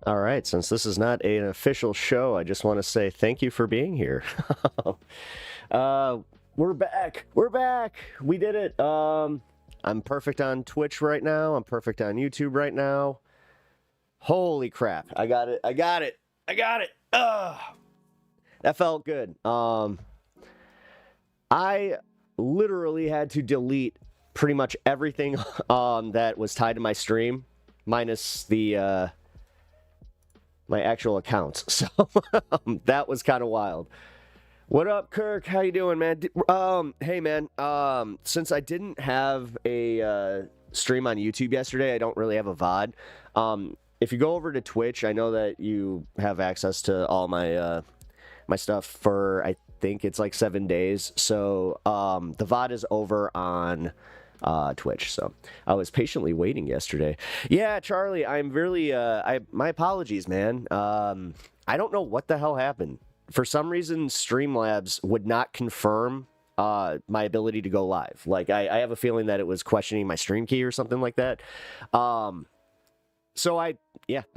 All right, since this is not an official show, I just want to say thank you for being here. uh, we're back. We're back. We did it. I'm perfect on Twitch right now. I'm perfect on YouTube right now. Holy crap. I got it. I got it. I got it. That felt good. I literally had to delete pretty much everything that was tied to my stream, minus the my actual accounts. So that was kind of wild. What up, Kirk? How you doing, man? Hey, man. Since I didn't have a stream on YouTube yesterday, I don't really have a VOD. If you go over to Twitch, I know that you have access to all my my stuff for, I think it's like 7 days. So the VOD is over on Twitch. So I was patiently waiting yesterday. Yeah, Charlie, I'm really my apologies, man. I don't know what the hell happened. For some reason, Streamlabs would not confirm my ability to go live. Like, I have a feeling that it was questioning my stream key or something like that. So I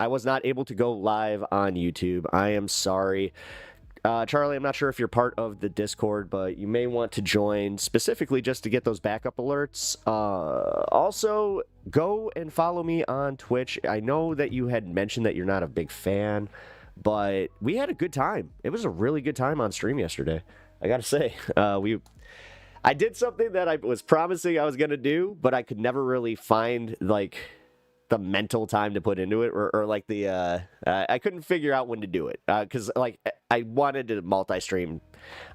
was not able to go live on YouTube. I am sorry. Charlie, I'm not sure if you're part of the Discord, but you may want to join specifically just to get those backup alerts. Also, go and follow me on Twitch. I know that you had mentioned that you're not a big fan, but we had a good time. It was a really good time on stream yesterday. I gotta say, I did something that I was promising I was gonna do, but I could never really find like the mental time to put into it, or like the I couldn't figure out when to do it, because like I wanted to multi-stream.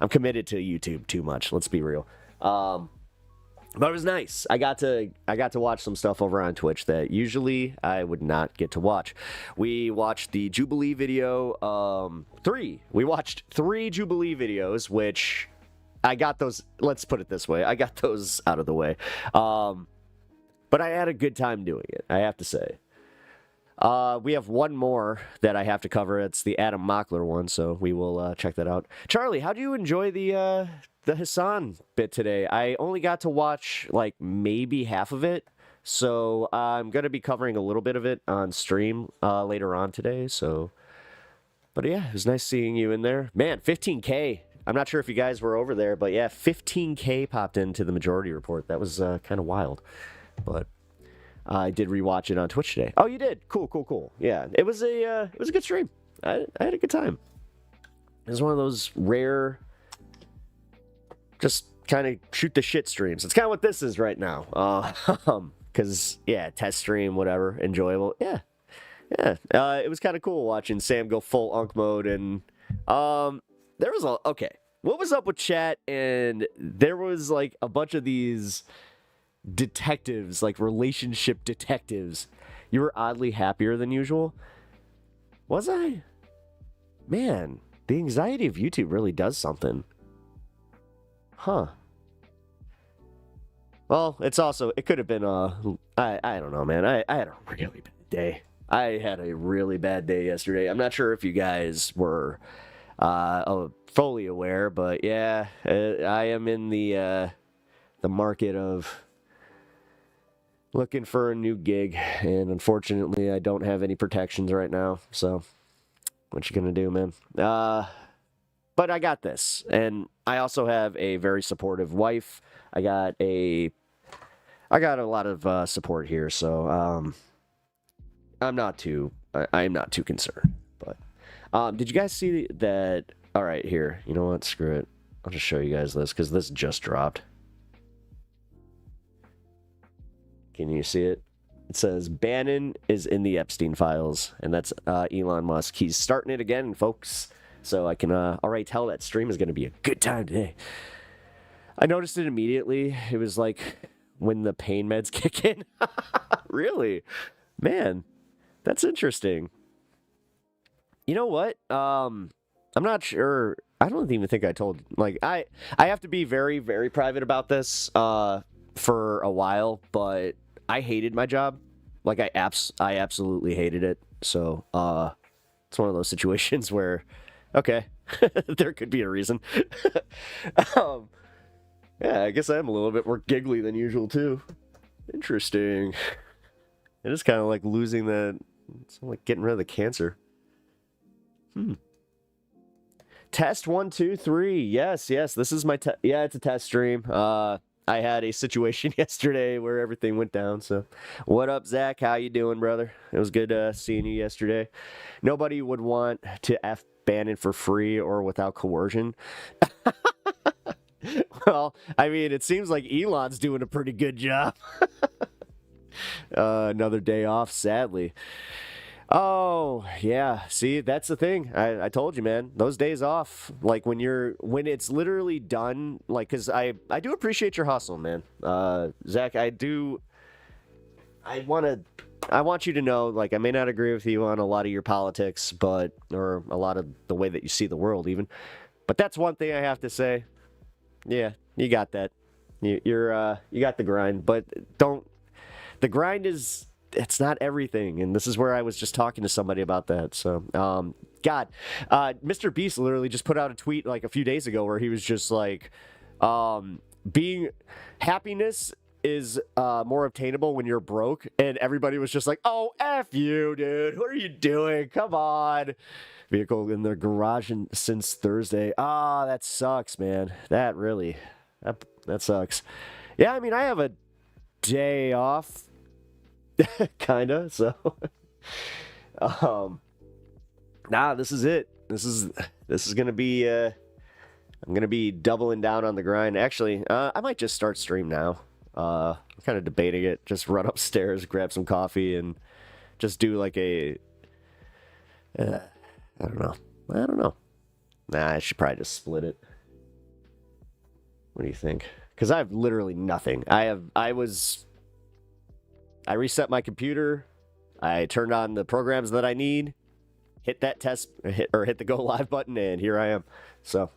I'm committed to YouTube too much, let's be real. But it was nice. I got to watch some stuff over on Twitch that usually I would not get to watch. We watched the Jubilee video, we watched 3 Jubilee videos, which I got those, let's put it this way, I got those out of the way. But I had a good time doing it, I have to say. We have one more that I have to cover. It's the Adam Mockler one, so we will check that out. Charlie, how do you enjoy the HASAN bit today? I only got to watch, like, maybe half of it, so I'm going to be covering a little bit of it on stream later on today, so... But yeah, it was nice seeing you in there. Man, 15K. I'm not sure if you guys were over there, but yeah, 15K popped into the majority report. That was kind of wild. But I did rewatch it on Twitch today. Oh, you did? Cool, cool, cool. Yeah, it was a good stream. I had a good time. It was one of those rare, just kind of shoot the shit streams. It's kind of what this is right now. Because yeah, test stream, whatever, enjoyable. Yeah, yeah. It was kind of cool watching Sam go full Unk mode, and there was a what was up with chat? And there was like a bunch of these detectives, like relationship detectives. You were oddly happier than usual. Was I? Man, the anxiety of YouTube really does something. Huh. Well, it's also, it could have been, I don't know, man. I had a really bad day. I had a really bad day yesterday. I'm not sure if you guys were fully aware, but yeah, I am in the market of looking for a new gig, and unfortunately I don't have any protections right now, so what you gonna do, man? But I got this, and I also have a very supportive wife. I got a lot of support here, so I'm not too concerned. But did you guys see that? All right, here, you know what, screw it, I'll just show you guys this, because this just dropped. Can you see it? It says Bannon is in the Epstein files, and that's Elon Musk. He's starting it again, folks. So I can already tell that stream is going to be a good time today. I noticed it immediately. It was like when the pain meds kick in. Really? Man, that's interesting. You know what? I'm not sure. I don't even think I told. Like, I have to be very, very private about this for a while, but I hated my job. Like, I absolutely hated it. So, it's one of those situations where, okay, there could be a reason. Yeah, I guess I am a little bit more giggly than usual, too. Interesting. It is kind of like losing It's like getting rid of the cancer. Test 1, 2, 3. Yes, this is my test. Yeah, it's a test stream. I had a situation yesterday where everything went down. So, what up, Zach? How you doing, brother? It was good seeing you yesterday. Nobody would want to F Bannon for free or without coercion. Well, I mean, it seems like Elon's doing a pretty good job. Another day off, sadly. Oh, yeah. See, that's the thing. I told you, man. Those days off, like when it's literally done, like, because I do appreciate your hustle, man. Zach, I want you to know, like, I may not agree with you on a lot of your politics, or a lot of the way that you see the world, even. But that's one thing I have to say. Yeah, you got that. You got the grind, but the grind it's not everything, and this is where I was just talking to somebody about that. So, Mr. Beast literally just put out a tweet like a few days ago where he was just like, happiness is more obtainable when you're broke, and everybody was just like, oh, F you, dude, what are you doing? Come on. Vehicle in the garage since Thursday. That sucks, man. That sucks. Yeah, I mean, I have a day off. Kinda, so this is it. This is gonna be I'm gonna be doubling down on the grind. Actually, I might just start stream now. I'm kind of debating it. Just run upstairs, grab some coffee, and just do like a I don't know. Nah, I should probably just split it. What do you think? Because I have literally nothing. I reset my computer, I turned on the programs that I need, hit that hit the go live button, and here I am. So,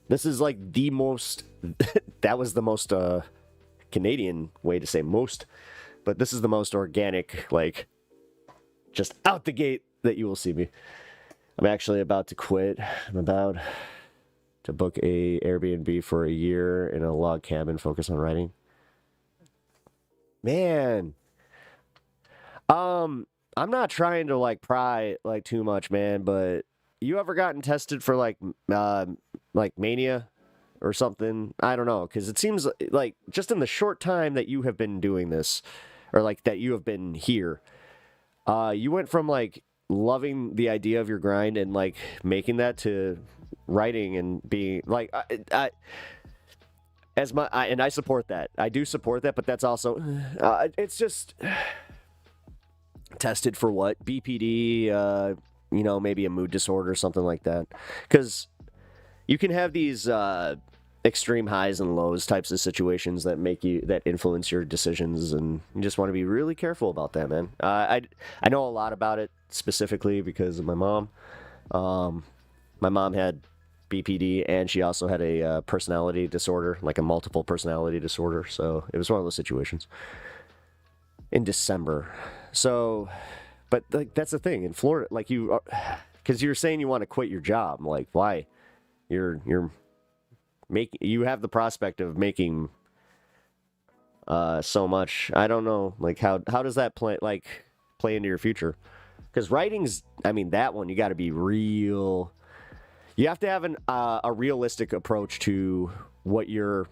this is like the most, that was the most Canadian way to say most, but this is the most organic, like, just out the gate that you will see me. I'm actually about to quit. I'm about to book a Airbnb for a year in a log cabin, focus on writing. Man. I'm not trying to like pry like too much, man, but you ever gotten tested for like mania or something? I don't know, because it seems like just in the short time that you have been doing this, or like that you have been here, you went from like loving the idea of your grind and like making that to writing and being like and I support that. I do support that, but that's also it's just tested for what? BPD, maybe a mood disorder or something like that. Because you can have these extreme highs and lows types of situations that influence your decisions, and you just want to be really careful about that, man. I know a lot about it specifically because of my mom. My mom had BPD, and she also had a personality disorder, like a multiple personality disorder. So it was one of those situations in December. So, but like that's the thing in Florida, like because you're saying you want to quit your job. Like, why? You have the prospect of making so much. I don't know, like how does that play into your future? Because writing's, I mean, that one you got to be real. You have to have a realistic approach to what you're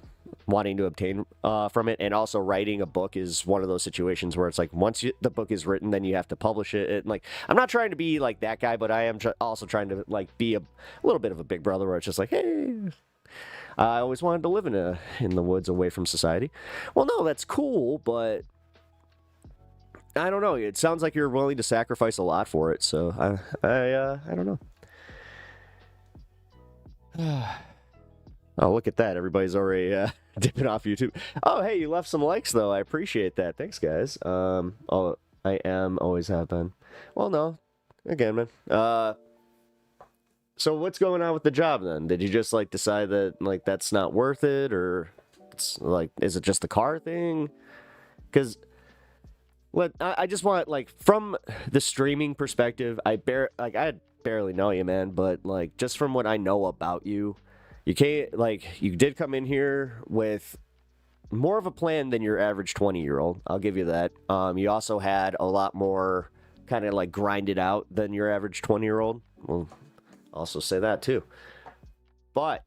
wanting to obtain from it, and also writing a book is one of those situations where it's like once the book is written, then you have to publish it. And like, I'm not trying to be like that guy, but I am also trying to like be a little bit of a big brother where it's just like, hey, I always wanted to live in the woods away from society. Well, no, that's cool, but I don't know. It sounds like you're willing to sacrifice a lot for it, so I don't know. Oh, look at that. Everybody's already dipping off YouTube. Oh, hey, you left some likes, though. I appreciate that. Thanks, guys. I am, always have been. Well, no. Again, man. So what's going on with the job, then? Did you just, like, decide that, like, that's not worth it? Or, it's, like, is it just the car thing? Because I just want, like, from the streaming perspective, I barely know you, man. But, like, just from what I know about you, you can't, like, you did come in here with more of a plan than your average 20-year-old. I'll give you that. You also had a lot more kind of like grind it out than your average 20-year-old. Well, also say that too. But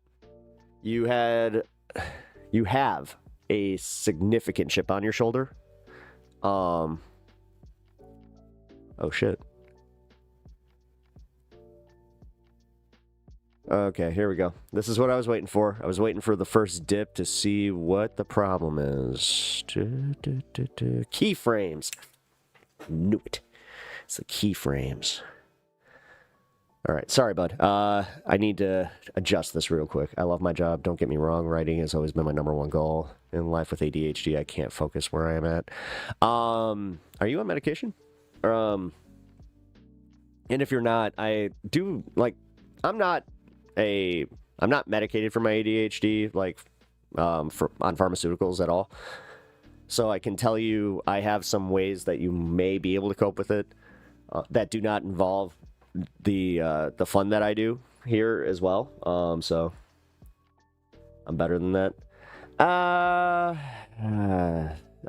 you have a significant chip on your shoulder. Oh shit. Okay, here we go. This is what I was waiting for. I was waiting for the first dip to see what the problem is. Keyframes. Knew it. It's the keyframes. All right, sorry, bud. I need to adjust this real quick. I love my job. Don't get me wrong. Writing has always been my #1 goal in life. With ADHD, I can't focus where I am at. Are you on medication? And if you're not, I do like. I'm not medicated for my ADHD, like on pharmaceuticals at all. So I can tell you I have some ways that you may be able to cope with it that do not involve the fun that I do here as well. So I'm better than that.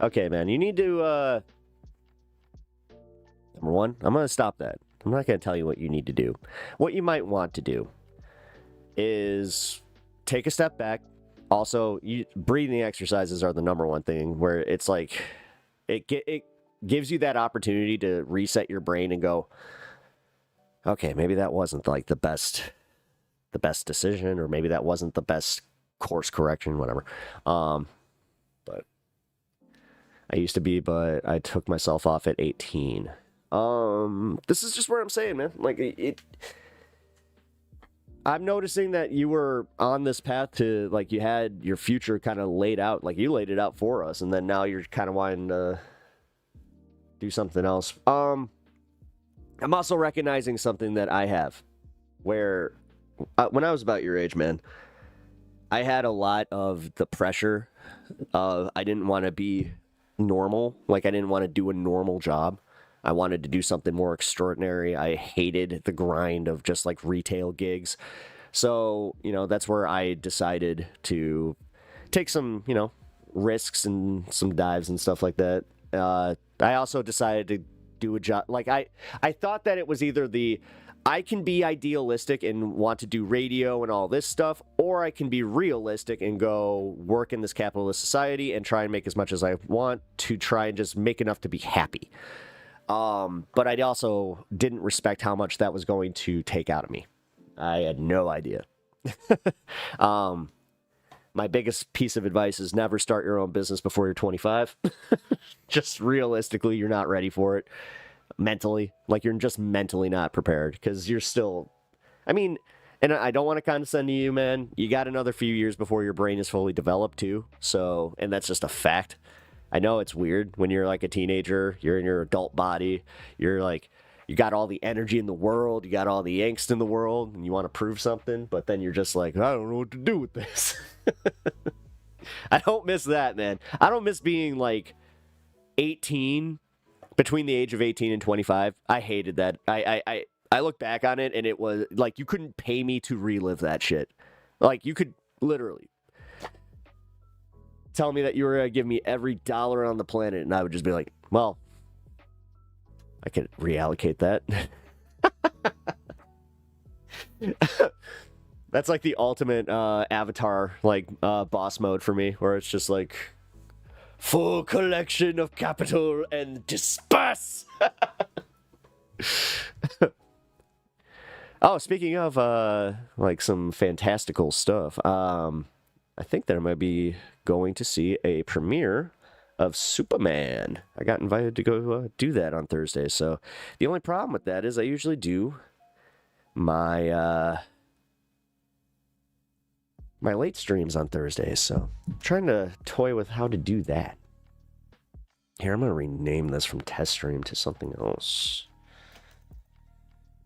Okay, man, you need to number one, I'm gonna stop that. I'm not gonna tell you what you need to do. What you might want to do is take a step back. Also, breathing exercises are the #1 thing, where it's like it gives you that opportunity to reset your brain and go, okay, maybe that wasn't like the best decision, or maybe that wasn't the best course correction, whatever. But I used to be, but I took myself off at 18. This is just what I'm saying, man. Like I'm noticing that you were on this path to, like, you had your future kind of laid out, like you laid it out for us, and then now you're kind of wanting to do something else. I'm also recognizing something that I have, where when I was about your age, man, I had a lot of the pressure of I didn't want to be normal. Like, I didn't want to do a normal job. I wanted to do something more extraordinary. I hated the grind of just like retail gigs. So, that's where I decided to take some, risks and some dives and stuff like that. I also decided to do a job. Like, I thought that it was either I can be idealistic and want to do radio and all this stuff, or I can be realistic and go work in this capitalist society and try and make as much as I want to try and just make enough to be happy. But I also didn't respect how much that was going to take out of me. I had no idea. My biggest piece of advice is never start your own business before you're 25. Just realistically, you're not ready for it mentally. Like, you're just mentally not prepared, because you're still, and I don't want to condescend to you, man. You got another few years before your brain is fully developed too. So, and that's just a fact. I know it's weird when you're like a teenager, you're in your adult body, you're like, you got all the energy in the world, you got all the angst in the world, and you want to prove something, but then you're just like, I don't know what to do with this. I don't miss that, man. I don't miss being like 18, between the age of 18 and 25. I hated that. I look back on it, and it was like, you couldn't pay me to relive that shit. Like, you could literally tell me that you were going to give me every dollar on the planet, and I would just be like, well, I could reallocate that. That's like the ultimate Avatar, like, boss mode for me, where it's just like, full collection of capital and disperse! Oh, speaking of, like, some fantastical stuff, I think that I might be going to see a premiere of Superman. I got invited to go do that on Thursday. So the only problem with that is I usually do my my late streams on Thursdays. So I'm trying to toy with how to do that. Here, I'm going to rename this from test stream to something else.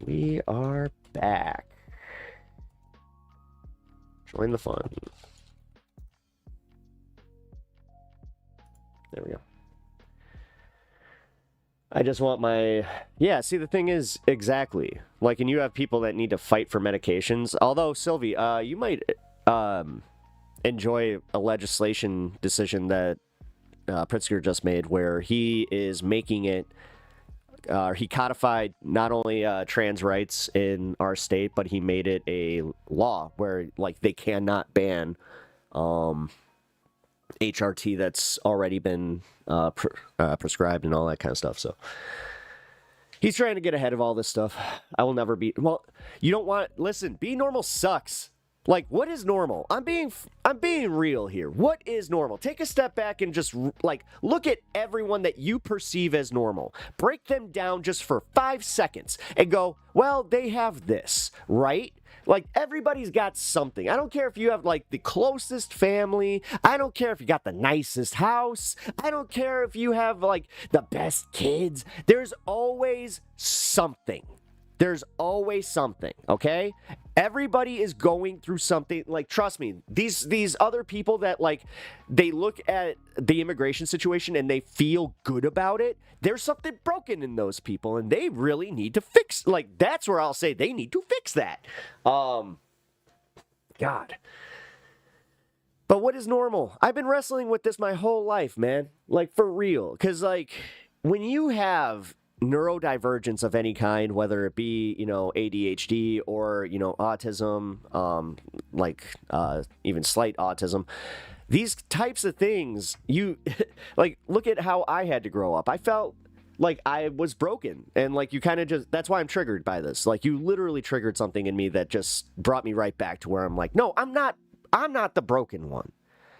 We are back. Join the fun. There we go. I just want my... Yeah, see, the thing is, exactly. Like, and you have people that need to fight for medications. Although, Sylvie, you might enjoy a legislation decision that Pritzker just made, where he is making it he codified not only trans rights in our state, but he made it a law where like they cannot ban HRT that's already been prescribed and all that kind of stuff. So he's trying to get ahead of all this stuff. I will never be. Well, you don't want. Listen, being normal sucks. Like, what is normal? I'm being real here. What is normal? Take a step back and just, like, look at everyone that you perceive as normal. Break them down just for 5 seconds and go, well, they have this, right? Like, everybody's got something. I don't care if you have, like, the closest family. I don't care if you got the nicest house. I don't care if you have, like, the best kids. There's always something. There's always something, okay? Everybody is going through something. Like, trust me, these other people that, like, they look at the immigration situation and they feel good about it, there's something broken in those people, and they really need to fix, like, that's where I'll say they need to fix that. God. But what is normal? I've been wrestling with this my whole life, man. Like, for real. Because, like, when you have neurodivergence of any kind, whether it be, you know, ADHD or, you know, autism, even slight autism, these types of things, you, like, look at how I had to grow up. I felt like I was broken, and, like, you kind of just, that's why I'm triggered by this. Like, you literally triggered something in me that just brought me right back to where I'm like, no, I'm not the broken one.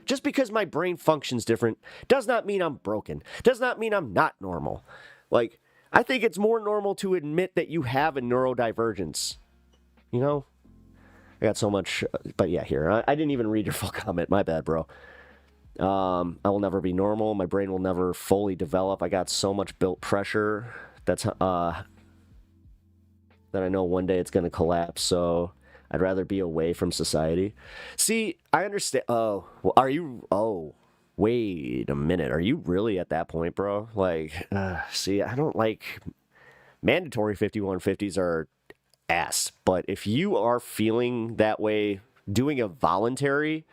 Just because my brain functions different does not mean I'm broken. Does not mean I'm not normal. Like, I think it's more normal to admit that you have a neurodivergence. You know? I got so much, but yeah, here. I didn't even read your full comment. My bad, bro. I will never be normal. My brain will never fully develop. I got so much built pressure that I know one day it's going to collapse, so I'd rather be away from society. See, I understand. Oh, well, are you? Oh. Wait a minute, are you really at that point, bro? Like, see, I don't like, mandatory 5150s are ass, but if you are feeling that way, doing a voluntary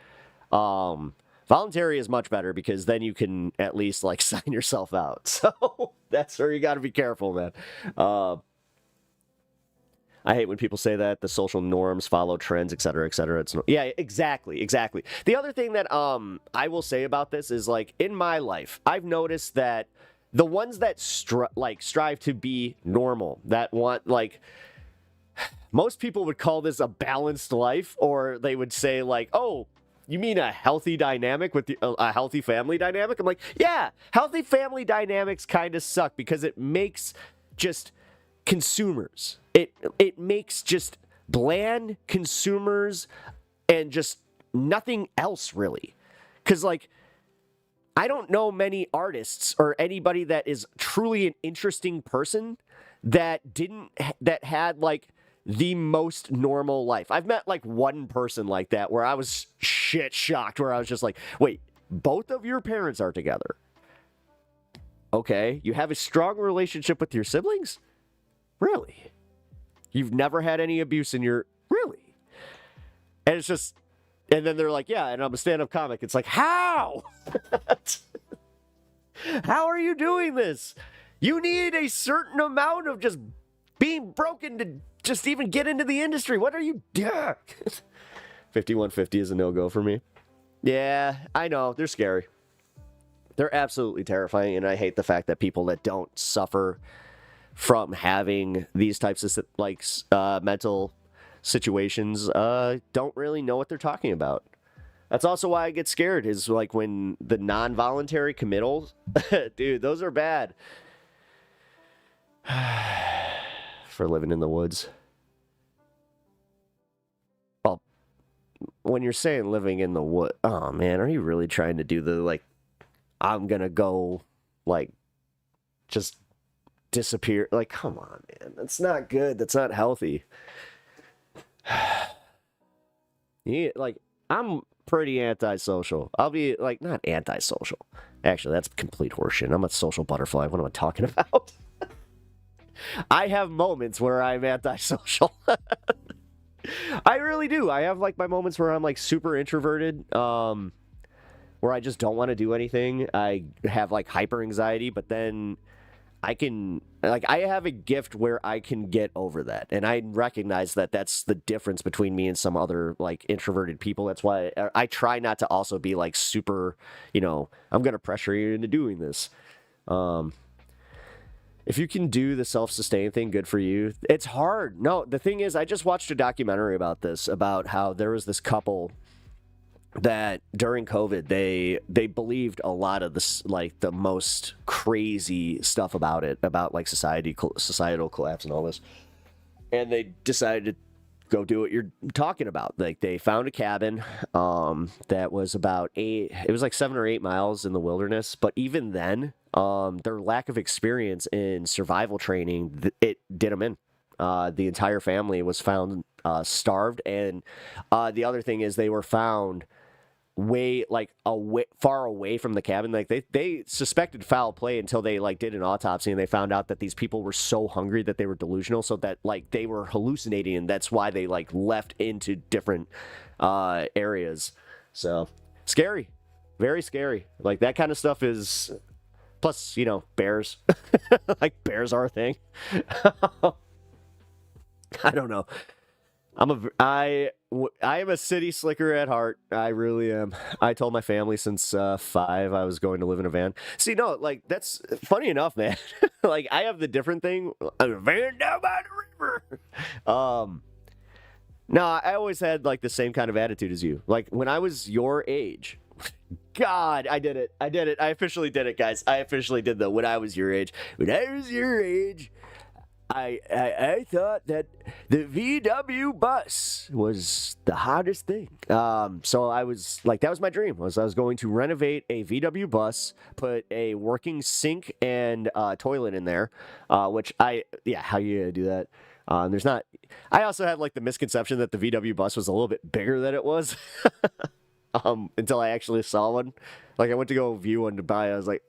is much better, because then you can at least, like, sign yourself out. So that's where you got to be careful, man. I hate when people say that the social norms follow trends, et cetera, et cetera. It's yeah, exactly. The other thing that I will say about this is, like, in my life, I've noticed that the ones that strive to be normal, that want, like, most people would call this a balanced life, or they would say, like, oh, you mean a healthy dynamic with a healthy family dynamic? I'm like, yeah, healthy family dynamics kind of suck, because it makes just consumers. It makes just bland consumers and just nothing else, really. Because, like, I don't know many artists or anybody that is truly an interesting person that had, like, the most normal life. I've met, like, one person like that where I was shit shocked, where I was just like, wait, both of your parents are together. Okay, you have a strong relationship with your siblings? Really? You've never had any abuse in your... Really? And it's just... And then they're like, yeah, and I'm a stand-up comic. It's like, how? How are you doing this? You need a certain amount of just being broken to just even get into the industry. What are you doing? 5150 is a no-go for me. Yeah, I know. They're scary. They're absolutely terrifying, and I hate the fact that people that don't suffer from having these types of, like, mental situations don't really know what they're talking about. That's also why I get scared, is, like, when the non-voluntary committals, dude, those are bad. For living in the woods. Well, when you're saying living in the wood, oh man, are you really trying to do the, like, I'm gonna go, like, just disappear? Like, come on, man. That's not good. That's not healthy. Like, I'm pretty antisocial. I'll be, like, not antisocial. Actually, that's complete horseshit. I'm a social butterfly. What am I talking about? I have moments where I'm antisocial. I really do. I have, like, my moments where I'm, like, super introverted, where I just don't want to do anything. I have, like, hyper anxiety, but then I can, like, I have a gift where I can get over that. And I recognize that that's the difference between me and some other, like, introverted people. That's why I try not to also be, like, super, I'm going to pressure you into doing this. If you can do the self-sustain thing, good for you. It's hard. No, the thing is, I just watched a documentary about this, about how there was this couple that during COVID, they believed a lot of this, like the most crazy stuff about it, about like societal collapse and all this. And they decided to go do what you're talking about. Like they found a cabin that was about it was like 7 or 8 miles in the wilderness. But even then, their lack of experience in survival training, it did them in. The entire family was found starved. And the other thing is they were found far away from the cabin. Like they suspected foul play until they like did an autopsy and they found out that these people were so hungry that they were delusional, so that like they were hallucinating, and that's why they like left into different areas. So scary, very scary. Like that kind of stuff is, plus bears. Like bears are a thing. I don't know. I am a city slicker at heart. I really am. I told my family since 5 I was going to live in a van. See, no, like that's funny enough, man. Like I have the different thing. A van down by the river. No, I always had like the same kind of attitude as you. Like when I was your age. God, I did it. I officially did it, guys. I officially did the when I was your age. When I was your age, I thought that the VW bus was the hottest thing. So I was like, that was my dream. I was going to renovate a VW bus, put a working sink and toilet in there, which how you gonna do that? There's not. I also had like the misconception that the VW bus was a little bit bigger than it was, until I actually saw one. Like I went to go view one to buy. I was like,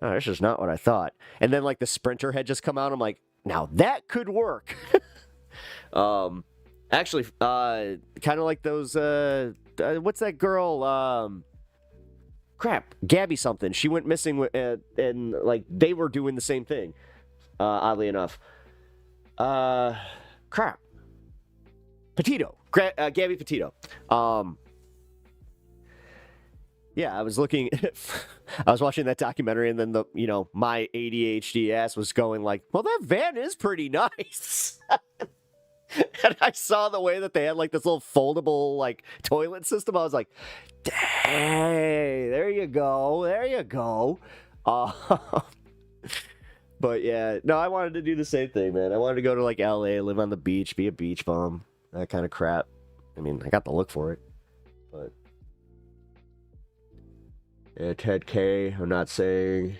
oh, that's just not what I thought. And then like the Sprinter had just come out. I'm like, now that could work. Actually, kind of like those, what's that girl, Gabby something. She went missing and like they were doing the same thing, oddly enough. Petito. Gabby Petito. Yeah, I was looking, I was watching that documentary, and then my ADHD ass was going like, well, that van is pretty nice. And I saw the way that they had like this little foldable like toilet system. I was like, dang, there you go. But yeah, no, I wanted to do the same thing, man. I wanted to go to like LA, live on the beach, be a beach bum, that kind of crap. I mean, I got the look for it, but. Yeah, Ted K, I'm not saying.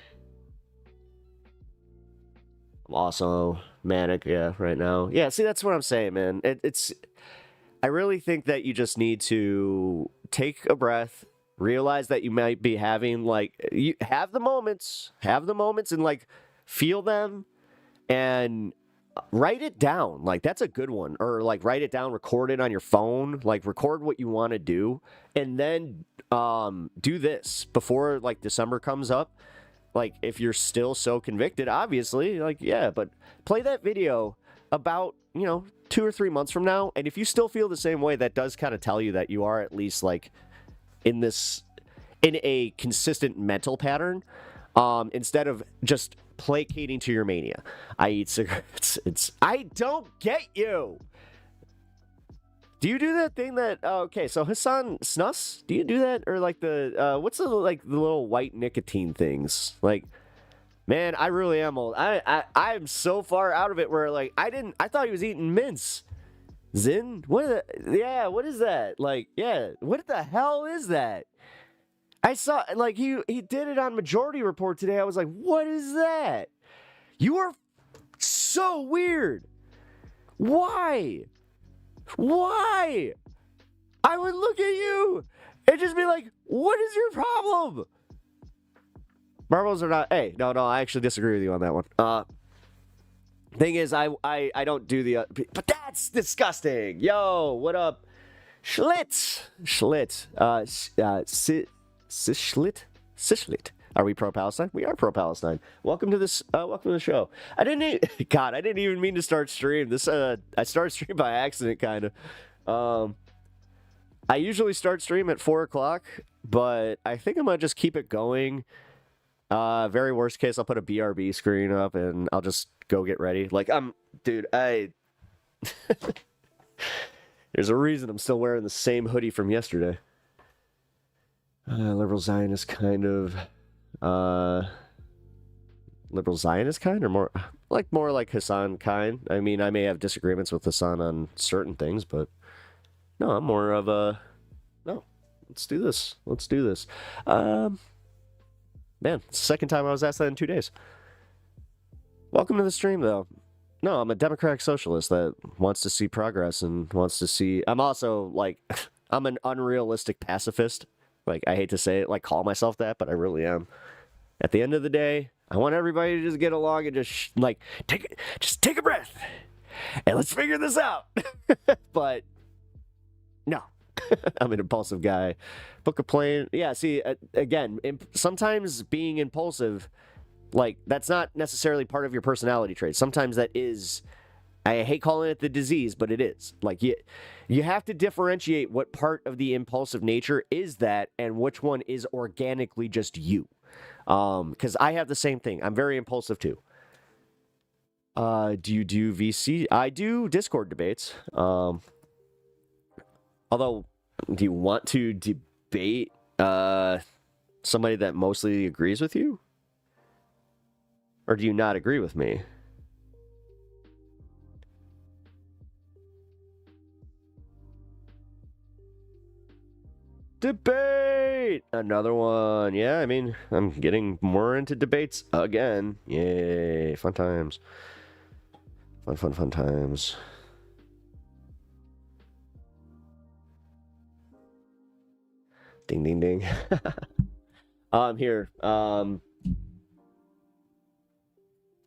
I'm also manic, right now. Yeah, see, that's what I'm saying, man. I really think that you just need to take a breath, realize that you might be having, like, you have the moments and, like, feel them, and write it down. Like, that's a good one. Or, like, write it down, record it on your phone, like, record what you want to do, and then do this before like December comes up. Like if you're still so convicted, obviously, like but play that video about 2 or 3 months from now, and if you still feel the same way, that does kind of tell you that you are at least like in a consistent mental pattern, instead of just placating to your mania. I eat cigarettes. I don't get you. Do you do that thing that, okay, so HASAN snus? Do you do that? Or like what's the little white nicotine things? Like, man, I really am old. I'm so far out of it where like, I thought he was eating mints. Zin? What is that? Like, yeah, what the hell is that? I saw, like, he did it on Majority Report today. I was like, what is that? You are so weird. Why? I would look at you and just be like, what is your problem? Marbles are not. Hey, no, I actually disagree with you on that one. Thing is, I don't do the, but that's disgusting. Yo, what up? Schlitz. Schlitz. Are we pro-Palestine? We are pro-Palestine. Welcome to this. Welcome to the show. God, I didn't even mean to start stream. I started stream by accident, kind of. I usually start stream at 4 o'clock, but I think I'm gonna just keep it going. Very worst case, I'll put a BRB screen up and I'll just go get ready. Like, dude, there's a reason I'm still wearing the same hoodie from yesterday. Liberal Zionist kind of. Liberal Zionist kind, or more like HASAN kind. I mean, I may have disagreements with HASAN on certain things, but no, I'm more of a no. Let's do this. Let's do this. Man, it's the second time I was asked that in 2 days. Welcome to the stream, though. No, I'm a democratic socialist that wants to see progress and wants to see. I'm also like, I'm an unrealistic pacifist. Like, I hate to say it, like, call myself that, but I really am. At the end of the day, I want everybody to just get along and just take a breath and let's figure this out. But no, I'm an impulsive guy. Book a plane. Yeah, see, again, sometimes being impulsive, like, that's not necessarily part of your personality trait. Sometimes that is. I hate calling it the disease, but it is. Like, you have to differentiate what part of the impulsive nature is that and which one is organically just you. Because I have the same thing. I'm very impulsive, too. Do you do VC? I do Discord debates. Although, do you want to debate somebody that mostly agrees with you? Or do you not agree with me? Debate! Another one. Yeah, I mean, I'm getting more into debates again. Yay. Fun times. Fun times. Ding, ding, ding. I'm here.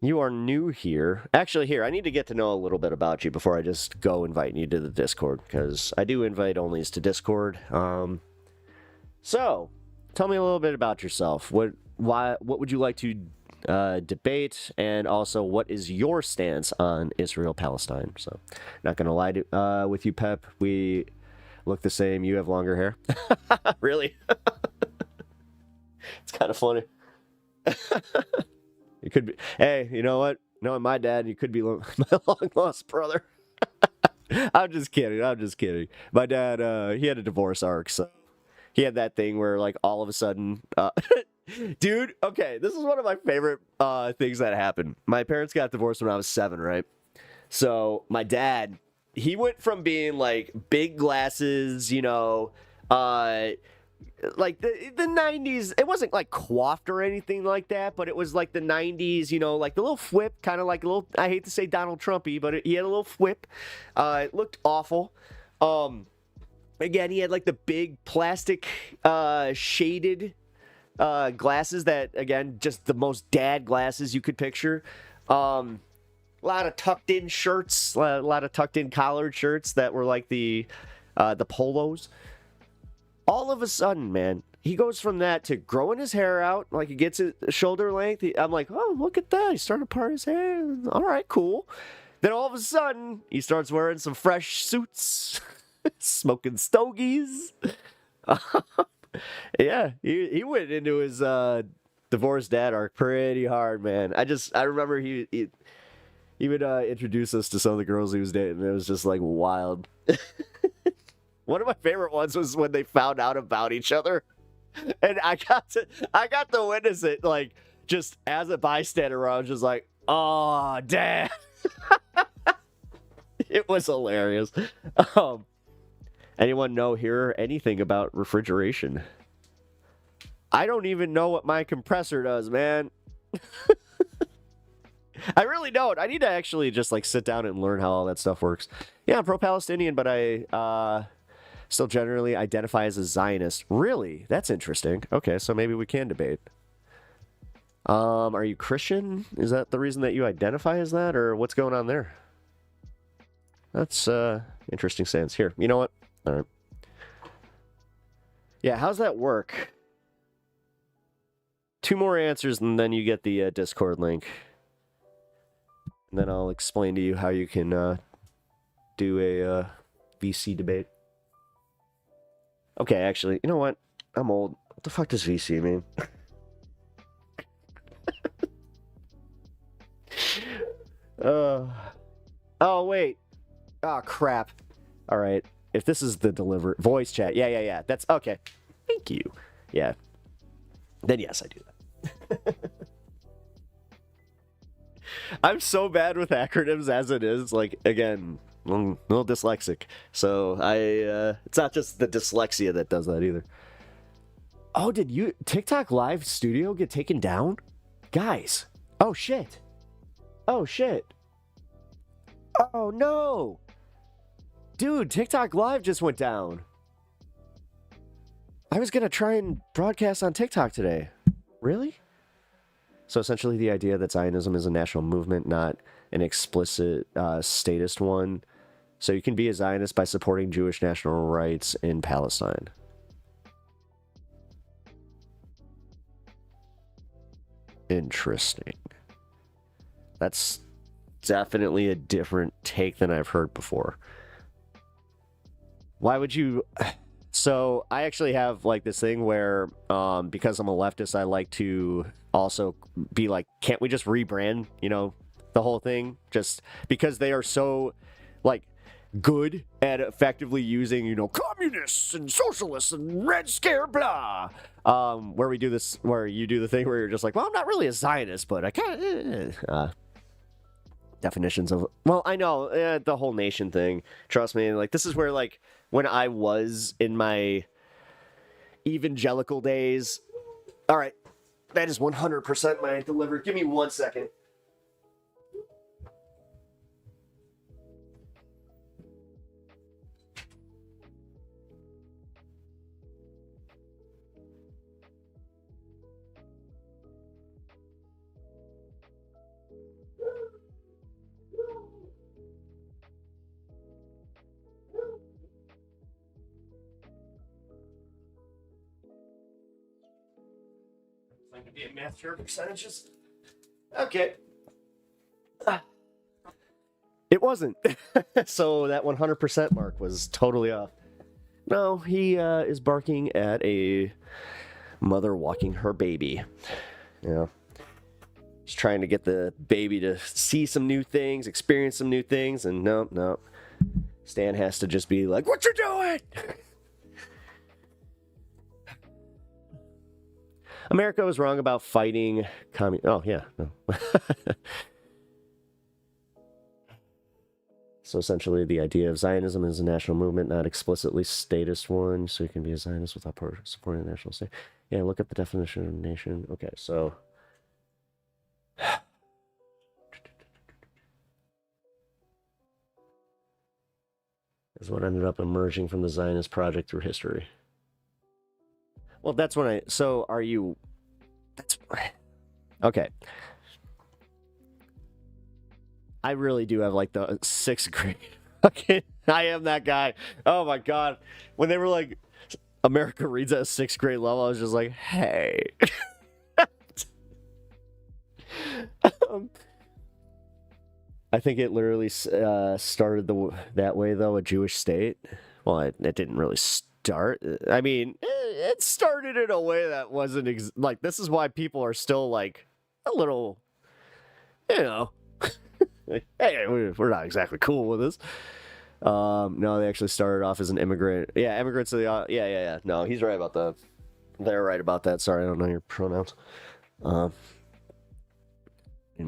You are new here. Actually, here, I need to get to know a little bit about you before I just go invite you to the Discord, because I do invite onlys to Discord. So, tell me a little bit about yourself. What would you like to debate, and also what is your stance on Israel-Palestine? So, not gonna lie with you, Pep. We look the same. You have longer hair. Really? It's kind of funny. You could be. Hey, you know what? Knowing my dad, you could be my long lost brother. I'm just kidding. My dad, he had a divorce arc, so. He had that thing where, like, all of a sudden, dude, okay, this is one of my favorite things that happened. My parents got divorced when I was 7, right? So my dad, he went from being, like, big glasses, you know, like the 90s. It wasn't, like, coiffed or anything like that, but it was, like, the 90s, you know, like the little whip, kind of like a little, I hate to say Donald Trumpy, but he had a little whip. It looked awful. Again, he had like the big plastic shaded glasses that, again, just the most dad glasses you could picture. A lot of tucked in shirts, a lot of tucked in collared shirts that were like the polos. All of a sudden, man, he goes from that to growing his hair out, like he gets it shoulder length. I'm like, oh, look at that. He's starting to part his hair. All right, cool. Then all of a sudden, he starts wearing some fresh suits. Smoking stogies. Yeah, he went into his divorced dad arc pretty hard, man. I remember he would introduce us to some of the girls he was dating, and it was just like wild. One of my favorite ones was when they found out about each other, and I got to witness it, like, just as a bystander. I was just like, oh, dad. It was hilarious. Anyone know here anything about refrigeration? I don't even know what my compressor does, man. I really don't. I need to actually just, like, sit down and learn how all that stuff works. Yeah, I'm pro-Palestinian, but I still generally identify as a Zionist. Really? That's interesting. Okay, so maybe we can debate. Are you Christian? Is that the reason that you identify as that, or what's going on there? That's interesting stance. Here, you know what? All right. Yeah, how's that work? 2 more answers, and then you get the Discord link. And then I'll explain to you how you can do a VC debate. Okay, actually, you know what? I'm old. What the fuck does VC mean? Oh, wait. Oh, crap. All right. If this is the voice chat. Yeah. That's okay. Thank you. Yeah. Then yes, I do that. I'm so bad with acronyms as it is. Like, again, I'm a little dyslexic. So it's not just the dyslexia that does that either. Oh, did TikTok Live Studio get taken down? Guys. Oh, shit. Oh, shit. Oh, no. Dude, TikTok Live just went down. I was going to try and broadcast on TikTok today. Really? So essentially the idea that Zionism is a national movement, not an explicit statist one. So you can be a Zionist by supporting Jewish national rights in Palestine. Interesting. That's definitely a different take than I've heard before. Why would you... So I actually have like this thing where because I'm a leftist, I like to also be like, can't we just rebrand, you know, the whole thing? Just because they are so like good at effectively using, you know, communists and socialists and Red Scare, blah. Where we do this, where you do the thing where you're just like, well, I'm not really a Zionist, but I kind of... definitions of... Well, I know, the whole nation thing. Trust me, like, this is where, like, when I was in my evangelical days... All right, that is 100% my delivery. Give me 1 second. Going to be a math your percentages. Okay. It wasn't. So that 100% mark was totally off. No, he is barking at a mother walking her baby. Yeah. He's trying to get the baby to see some new things, experience some new things, and no. Stan has to just be like, "What you doing?" America was wrong about fighting Oh, yeah, no. So essentially the idea of Zionism is a national movement, not explicitly statist one, so you can be a Zionist without supporting the national state. Yeah, look up the definition of nation. Okay, so... is what ended up emerging from the Zionist project through history. Well, that's when I... So, are you... That's... Okay. I really do have, like, the 6th grade... Okay, I am that guy. Oh, my God. When they were like, America reads at a 6th grade level, I was just like, hey. I think it literally started that way, though, a Jewish state. Well, it didn't really start. I mean, it started in a way that wasn't like, this is why people are still like a little, you know, hey, we're not exactly cool with this. No, they actually started off as an immigrant. Yeah, immigrants to the, yeah. No, he's right about that. They're right about that. Sorry, I don't know your pronouns. Didn't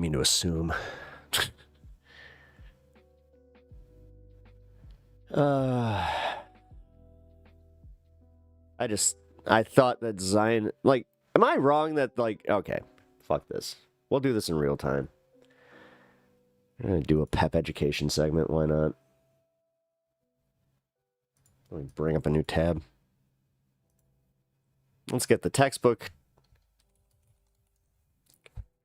mean to assume. I thought that Zion, like, am I wrong that, like, okay, fuck this. We'll do this in real time. I'm gonna do a PEP education segment, why not? Let me bring up a new tab. Let's get the textbook.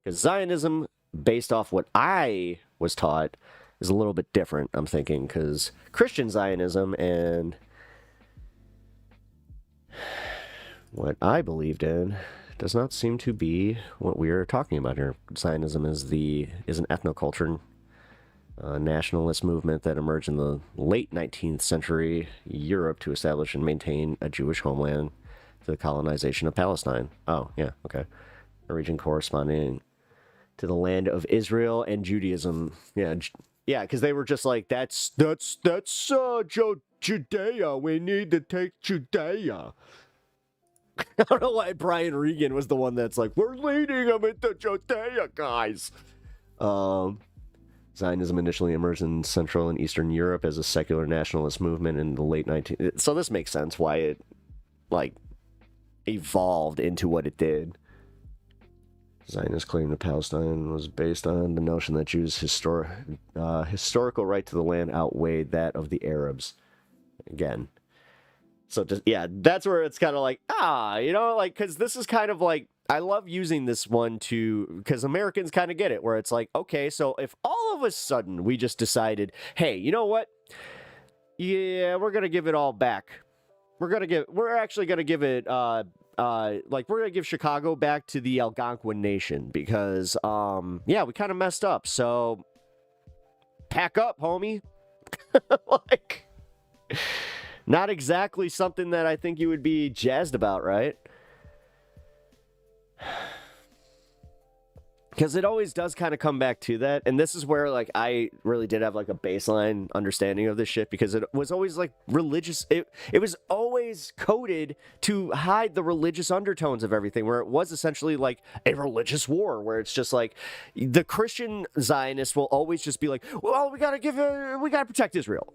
Because Zionism, based off what I was taught, is a little bit different, I'm thinking, because Christian Zionism and what I believed in does not seem to be what we are talking about here. Zionism is an ethnoculture, nationalist movement that emerged in the late 19th century Europe to establish and maintain a Jewish homeland to the colonization of Palestine. Oh, yeah, okay. A region corresponding to the land of Israel and Judaism. Yeah, because they were just like, that's Judea. We need to take Judea. I don't know why Brian Regan was the one that's like, we're leading them into Judea, guys. Zionism initially emerged in Central and Eastern Europe as a secular nationalist movement in the late 19th. So this makes sense why it, like, evolved into what it did. Zionist claim to Palestine was based on the notion that Jews' historical right to the land outweighed that of the Arabs. Again. So, just, yeah, that's where it's kind of like, like, because this is kind of like, I love using this one because Americans kind of get it, where it's like, okay, so if all of a sudden we just decided, hey, you know what? Yeah, we're going to give it all back. We're actually going to give it, we're going to give Chicago back to the Algonquin Nation because, we kind of messed up. So, pack up, homie. Like, not exactly something that I think you would be jazzed about, right? Because it always does kind of come back to that. And this is where, like, I really did have, like, a baseline understanding of this shit. Because it was always, like, religious. It was always coded to hide the religious undertones of everything. Where it was essentially, like, a religious war. Where it's just, like, the Christian Zionists will always just be like, well, we got to protect Israel.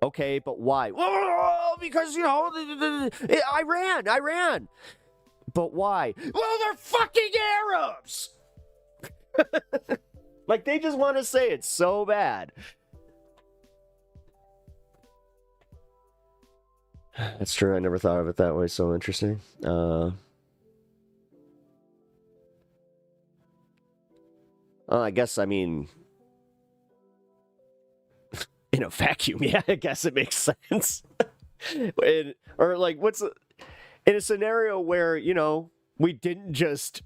Okay, but why? Well, because, Iran. But why? Well, they're fucking Arabs! Like, they just want to say it so bad. That's true. I never thought of it that way. So interesting. I guess, I mean, in a vacuum, yeah, I guess it makes sense. In a scenario where, we didn't just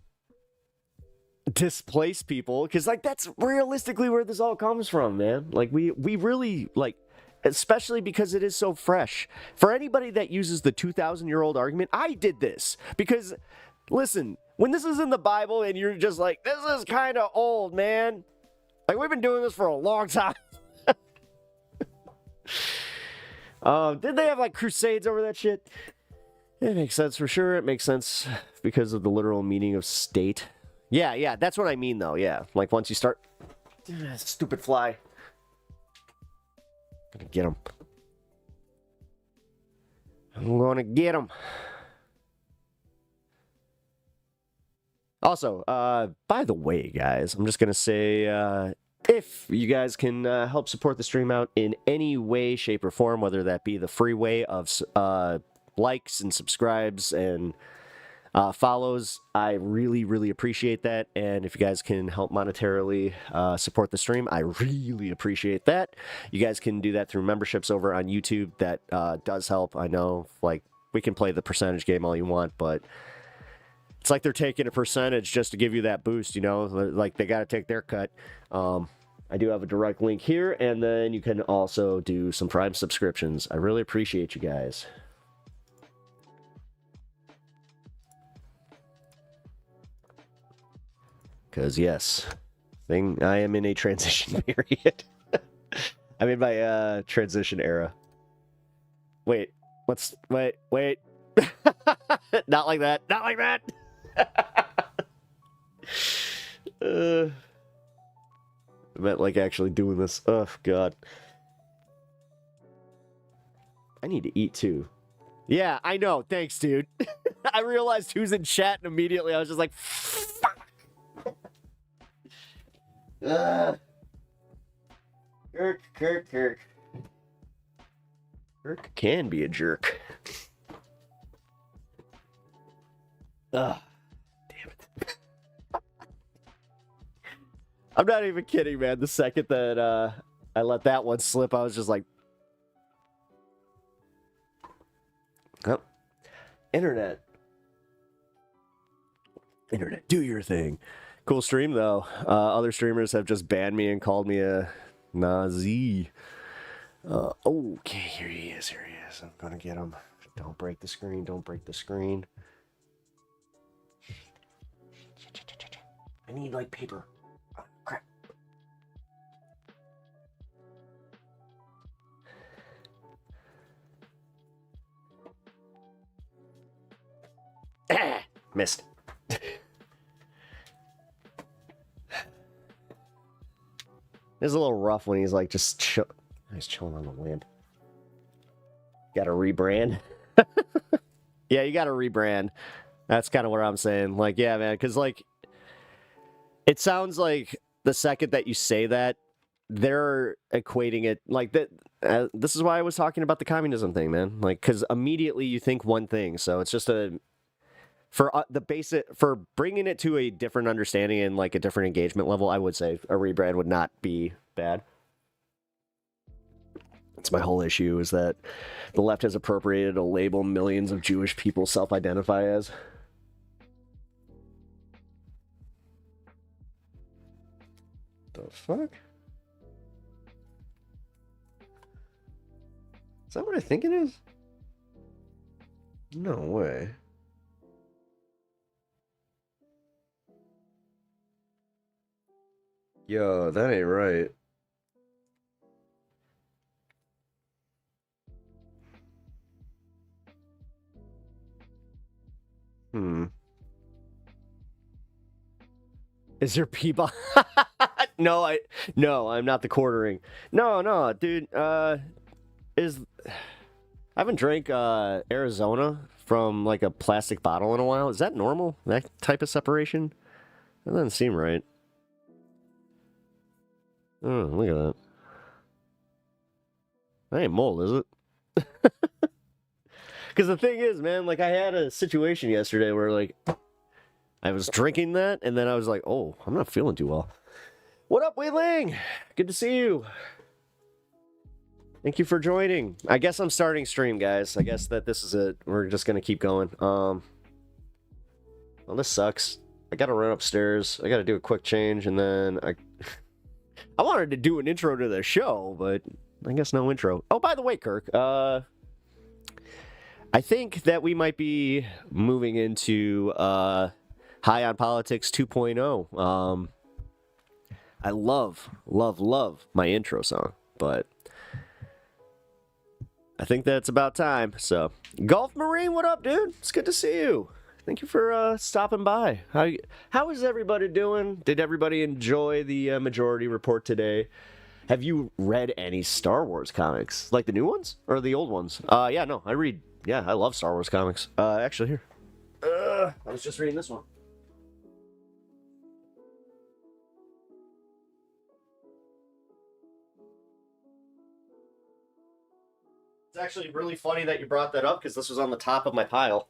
displace people, because, like, that's realistically where this all comes from, man. Like, we really, like, especially because it is so fresh. For anybody that uses the 2,000-year-old argument, I did this because, listen, when this is in the Bible and you're just like, this is kind of old, man. Like, we've been doing this for a long time. Did they have, like, crusades over that shit? It makes sense for sure. It makes sense because of the literal meaning of state. Yeah, that's what I mean, though, yeah. Like, once you start... Stupid fly. Gonna get him. I'm gonna get him. Also, by the way, guys, I'm just gonna say, if you guys can help support the stream out in any way, shape, or form, whether that be the free way of likes and subscribes and follows, I really, really appreciate that. And if you guys can help monetarily support the stream, I really appreciate that. You guys can do that through memberships over on YouTube. That does help. I know, like, we can play the percentage game all you want, but it's like they're taking a percentage just to give you that boost, like they got to take their cut. I do have a direct link here, and then you can also do some Prime subscriptions. I really appreciate you guys. Because, yes, I am in a transition period. I'm in my transition era. Wait. Not like that. Not like that. I meant, like, actually doing this. Oh, God. I need to eat, too. Yeah, I know. Thanks, dude. I realized who's in chat, and immediately I was just like, fuck. Kirk. Kirk can be a jerk. Damn it. I'm not even kidding, man. The second that I let that one slip, I was just like, oh, internet. Internet, do your thing. Cool stream, though. Other streamers have just banned me and called me a Nazi. Okay, here he is. Here he is. I'm gonna get him. Don't break the screen. Don't break the screen. I need, like, paper. Oh, crap. Missed. It's a little rough when he's like just he's chilling on the lamp. Got to rebrand. Yeah, you got to rebrand. That's kind of what I'm saying. Like, yeah, man, because like it sounds like the second that you say that, they're equating it like that. This is why I was talking about the communism thing, man. Like, because immediately you think one thing, so it's just for bringing it to a different understanding and like a different engagement level. I would say a rebrand would not be bad. That's my whole issue, is that the left has appropriated a label millions of Jewish people self-identify as. The fuck? Is that what I think it is? No way. Yo, that ain't right. Is there people? No, I'm not the quartering. No, dude. I haven't drank Arizona from like a plastic bottle in a while. Is that normal? That type of separation? That doesn't seem right. Oh, look at that. That ain't mold, is it? Because the thing is, man, like I had a situation yesterday where like I was drinking that, and then I was like, oh, I'm not feeling too well. What up, Wei Ling? Good to see you. Thank you for joining. I guess I'm starting stream, guys. I guess that this is it. We're just gonna keep going. Well, this sucks. I gotta run upstairs. I gotta do a quick change, and then I wanted to do an intro to the show, but I guess no intro. Oh, by the way, Kirk, I think that we might be moving into High on Politics 2.0. I love my intro song, but I think that it's about time. So, Golf Marine, what up, dude? It's good to see you. Thank you for stopping by. How is everybody doing? Did everybody enjoy the Majority Report today? Have you read any Star Wars comics? Like the new ones? Or the old ones? Yeah, no, I read. Yeah, I love Star Wars comics. Actually, here. I was just reading this one. It's actually really funny that you brought that up, because this was on the top of my pile.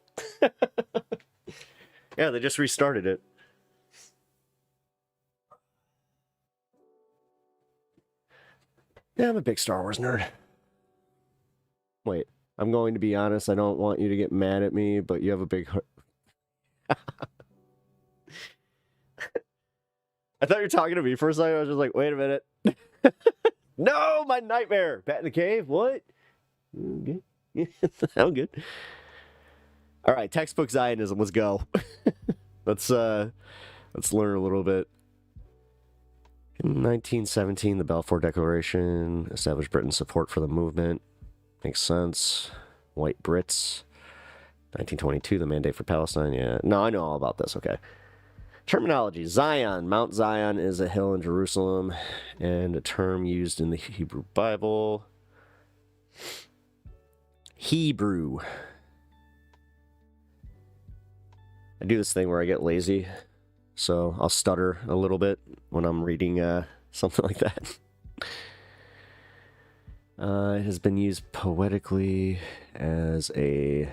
Yeah, they just restarted it. Yeah, I'm a big Star Wars nerd. Wait, I'm going to be honest. I don't want you to get mad at me, but you have a big heart. I thought you were talking to me for a second. I was just like, wait a minute. No, my nightmare. Bat in the cave? What? Okay. I'm good. All right, textbook Zionism. Let's go. Let's learn a little bit. In 1917, the Balfour Declaration established Britain's support for the movement. Makes sense. White Brits. 1922, the Mandate for Palestine. Yeah. No, I know all about this. Okay. Terminology. Zion. Mount Zion is a hill in Jerusalem and a term used in the Hebrew Bible. Hebrew. I do this thing where I get lazy, so I'll stutter a little bit when I'm reading something like that. It has been used poetically as a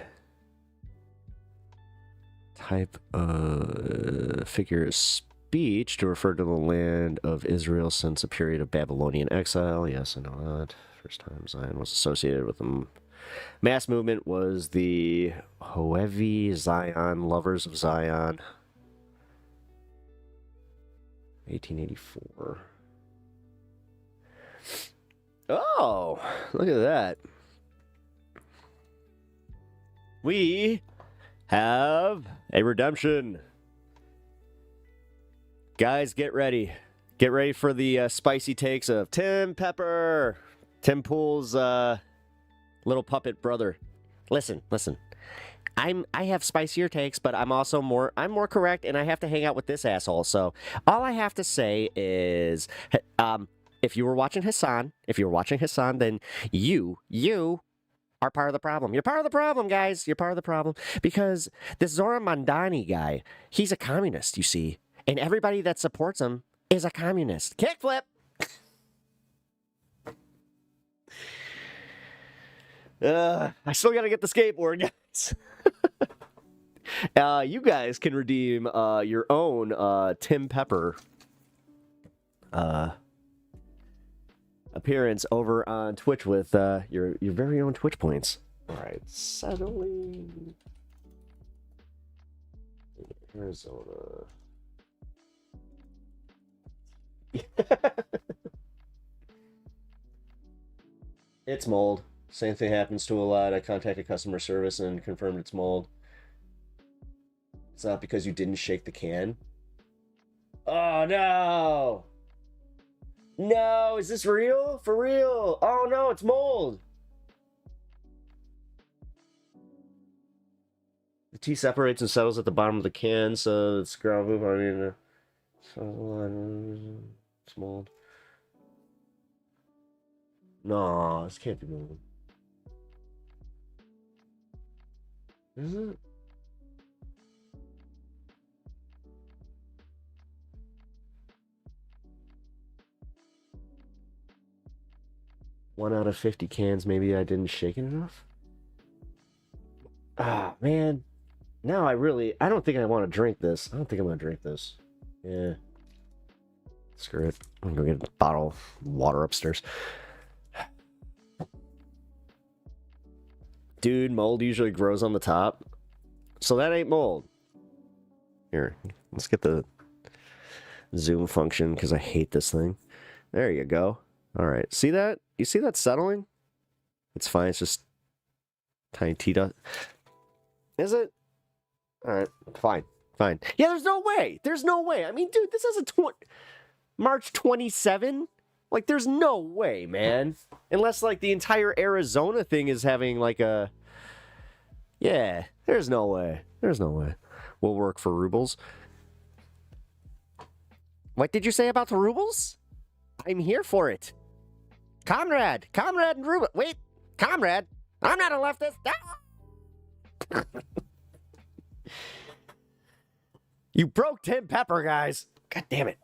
type of figure of speech to refer to the land of Israel since a period of Babylonian exile. Yes, I know that. First time Zion was associated with them. Mass movement was the Hoevi Zion, Lovers of Zion. 1884. Oh, look at that. We have a redemption. Guys, get ready. Get ready for the spicy takes of Tim Pepper. Tim Pool's little puppet brother. Listen. I have spicier takes, but I'm more correct, and I have to hang out with this asshole. So all I have to say is, if you were watching HASAN, then you are part of the problem. You're part of the problem, guys. You're part of the problem because this Zora Mandani guy, he's a communist, you see, and everybody that supports him is a communist. Kickflip. I still gotta get the skateboard, guys. You guys can redeem your own Tim Pepper appearance over on Twitch with your very own Twitch points. All right, settling in Arizona. It's mold. Same thing happens to a lot. I contacted customer service and confirmed it's mold. It's not because you didn't shake the can. Oh no! No, is this real? For real? Oh no, it's mold. The tea separates and settles at the bottom of the can, so it's ground move. I mean, it's mold. No, this can't be mold. Is it? One out of 50 cans, maybe I didn't shake it enough? Ah, man. Now I don't think I want to drink this. I don't think I'm going to drink this. Yeah. Screw it. I'm going to go get a bottle of water upstairs. Dude, mold usually grows on the top. So that ain't mold. Here, let's get the zoom function because I hate this thing. There you go. All right. See that? You see that settling? It's fine. It's just tiny tea dust. Is it? All right. Fine. Yeah, there's no way. I mean, dude, this is a March 27. Like, there's no way, man. Unless, like, the entire Arizona thing is having, like, a... Yeah, there's no way. We'll work for rubles. What did you say about the rubles? I'm here for it. Comrade and ruble. Wait, comrade. I'm not a leftist. Ah! You broke Tim Pepper, guys. God damn it.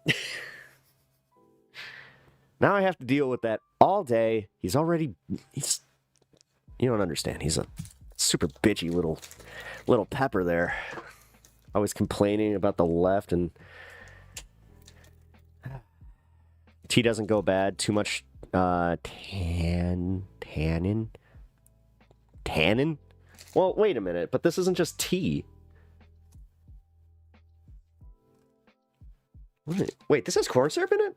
Now I have to deal with that all day. He's you don't understand. He's a super bitchy little pepper there. Always complaining about the left, and tea doesn't go bad. Too much tannin. Well, wait a minute, but this isn't just tea. Wait, this has corn syrup in it?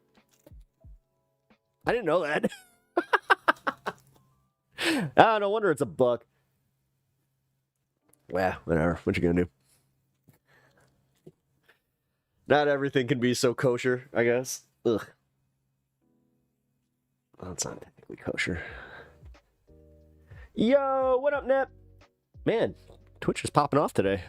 I didn't know that. Ah, no wonder it's a buck. Well, whatever. What you gonna do? Not everything can be so kosher, I guess. Ugh. Well, it's not technically kosher. Yo, what up, Nep? Man, Twitch is popping off today.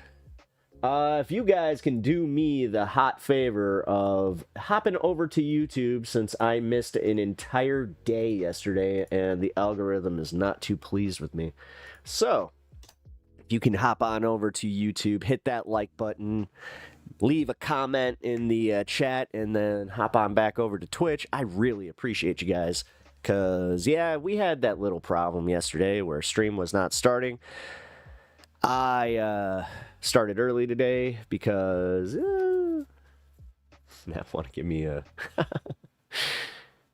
If you guys can do me the hot favor of hopping over to YouTube, since I missed an entire day yesterday and the algorithm is not too pleased with me. So, if you can hop on over to YouTube, hit that like button, leave a comment in the chat, and then hop on back over to Twitch. I really appreciate you guys. Because, yeah, we had that little problem yesterday where stream was not starting. I started early today because Matt want to give me a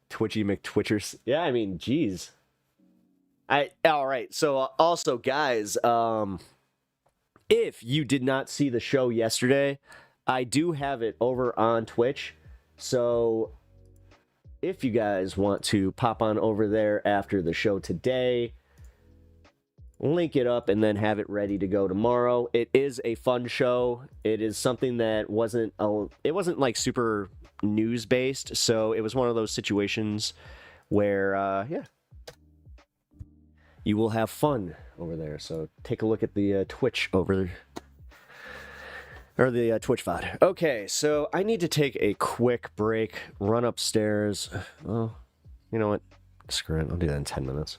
Twitchy McTwitchers. Yeah, I mean, geez. All right. So also, guys, if you did not see the show yesterday, I do have it over on Twitch. So if you guys want to pop on over there after the show today, link it up and then have it ready to go tomorrow. It is a fun show. It is something that wasn't like super news based, so it was one of those situations where yeah, you will have fun over there. So take a look at the Twitch over there. Or the Twitch VOD. Okay, so I need to take a quick break, run upstairs. Oh, you know what? Screw it. I'll do that in 10 minutes.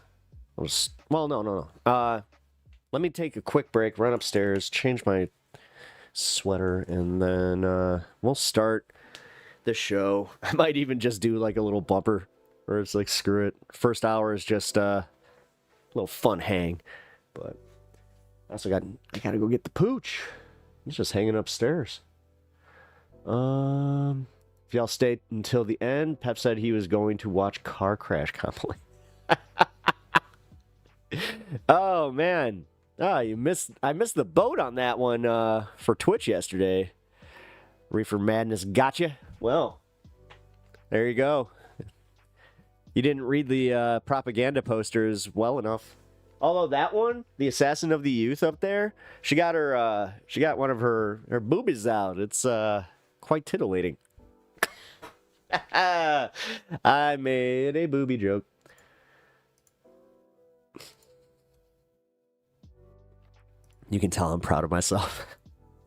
I'll just... Well, no. Let me take a quick break, run upstairs, change my sweater, and then we'll start the show. I might even just do like a little bumper where it's like, screw it. First hour is just a little fun hang. But I also gotta go get the pooch. He's just hanging upstairs. If y'all stayed until the end, Pep said he was going to watch car crash compilation. Oh man. I missed the boat on that one for Twitch yesterday. Reefer Madness gotcha. Well, there you go. You didn't read the propaganda posters well enough. Although that one, the Assassin of the Youth up there, she got one of her boobies out. It's quite titillating. I made a booby joke. You can tell I'm proud of myself.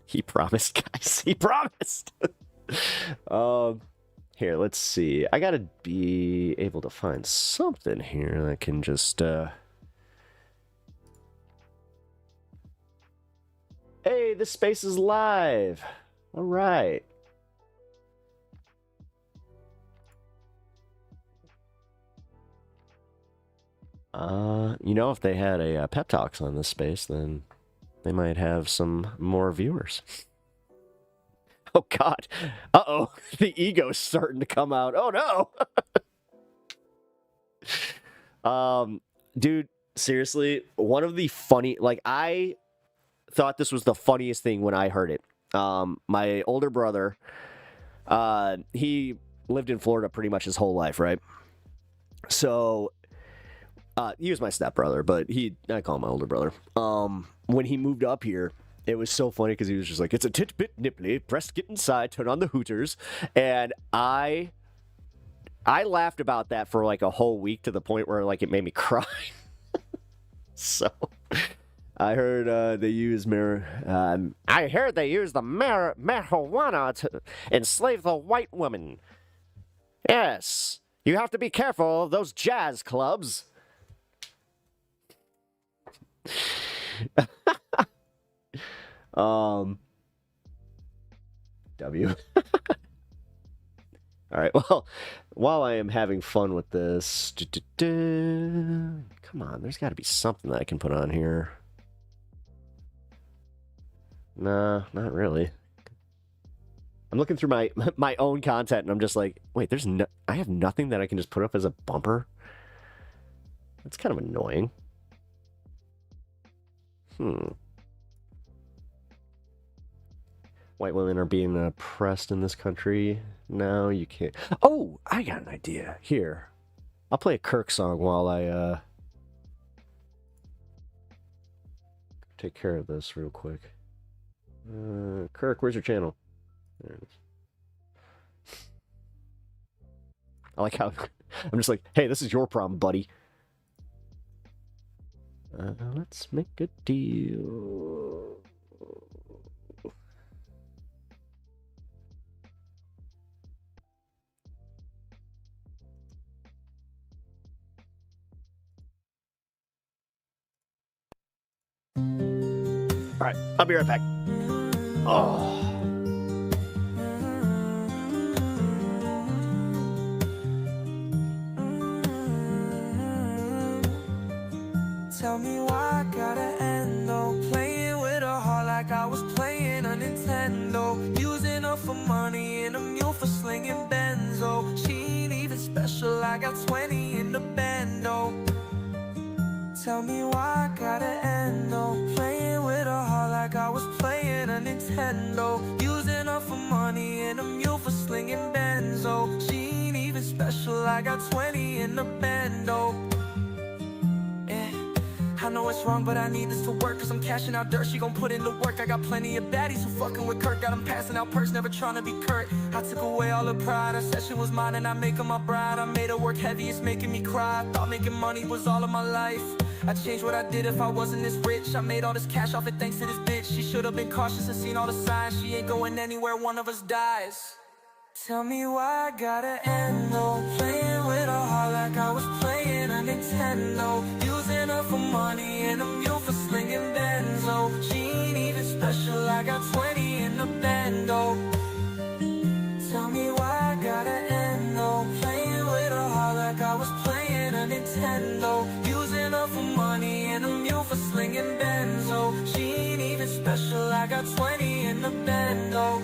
He promised, guys. He promised. Here, let's see. I gotta be able to find something here that can just Hey, this space is live. All right. You know, if they had a pep talks on this space, then they might have some more viewers. Oh God. Uh-oh. The ego's starting to come out. Oh no. Dude, seriously, one of the funny, like, I thought this was the funniest thing when I heard it. My older brother, he lived in Florida pretty much his whole life, right? So he was my stepbrother, but I call him my older brother. When he moved up here, it was so funny because he was just like, it's a tit-bit nipply, press get inside, turn on the hooters. And I laughed about that for like a whole week to the point where like it made me cry. So I heard they use I heard they use the marijuana to enslave the white woman. Yes, you have to be careful of those jazz clubs. W. All right, well, while I am having fun with this, come on, there's got to be something that I can put on here. Nah, not really. I'm looking through my own content, and I'm just like, wait, I have nothing that I can just put up as a bumper? That's kind of annoying. White women are being oppressed in this country. No, you can't. Oh, I got an idea. Here. I'll play a Kirk song while I take care of this real quick. Kirk, where's your channel? There it is. I like how I'm just like, hey, this is your problem, buddy. Let's make a deal. All right, I'll be right back. Oh. Tell me why I gotta end though. Playing with her heart like I was playing a Nintendo. Using her for money and a mule for slinging benzo. She ain't even special, I got 20 in the bando. Tell me why I gotta end though. Playing with her heart like I was playing a Nintendo. Using her for money and a mule for slinging benzo. Benzo. She ain't even special, I got 20 in the bando. I know it's wrong, but I need this to work, cause I'm cashing out dirt, she gon' put in the work. I got plenty of baddies who fucking with Kurt, got them passing out perks, never tryna be Kurt. I took away all her pride, I said she was mine and I make her my bride. I made her work heavy, it's making me cry. Thought making money was all of my life. I changed what I did if I wasn't this rich. I made all this cash off it thanks to this bitch. She should've been cautious and seen all the signs. She ain't going anywhere, one of us dies. Tell me why I gotta end though, playing with her heart like I was playing a Nintendo. Using her for money and a mule for slinging benzo. She ain't even special, I got 20 in the bando. Tell me why I gotta end though, playing with her heart like I was playing a Nintendo. Using her for money and a mule for slinging benzo. She ain't even special, I got 20 in the bando.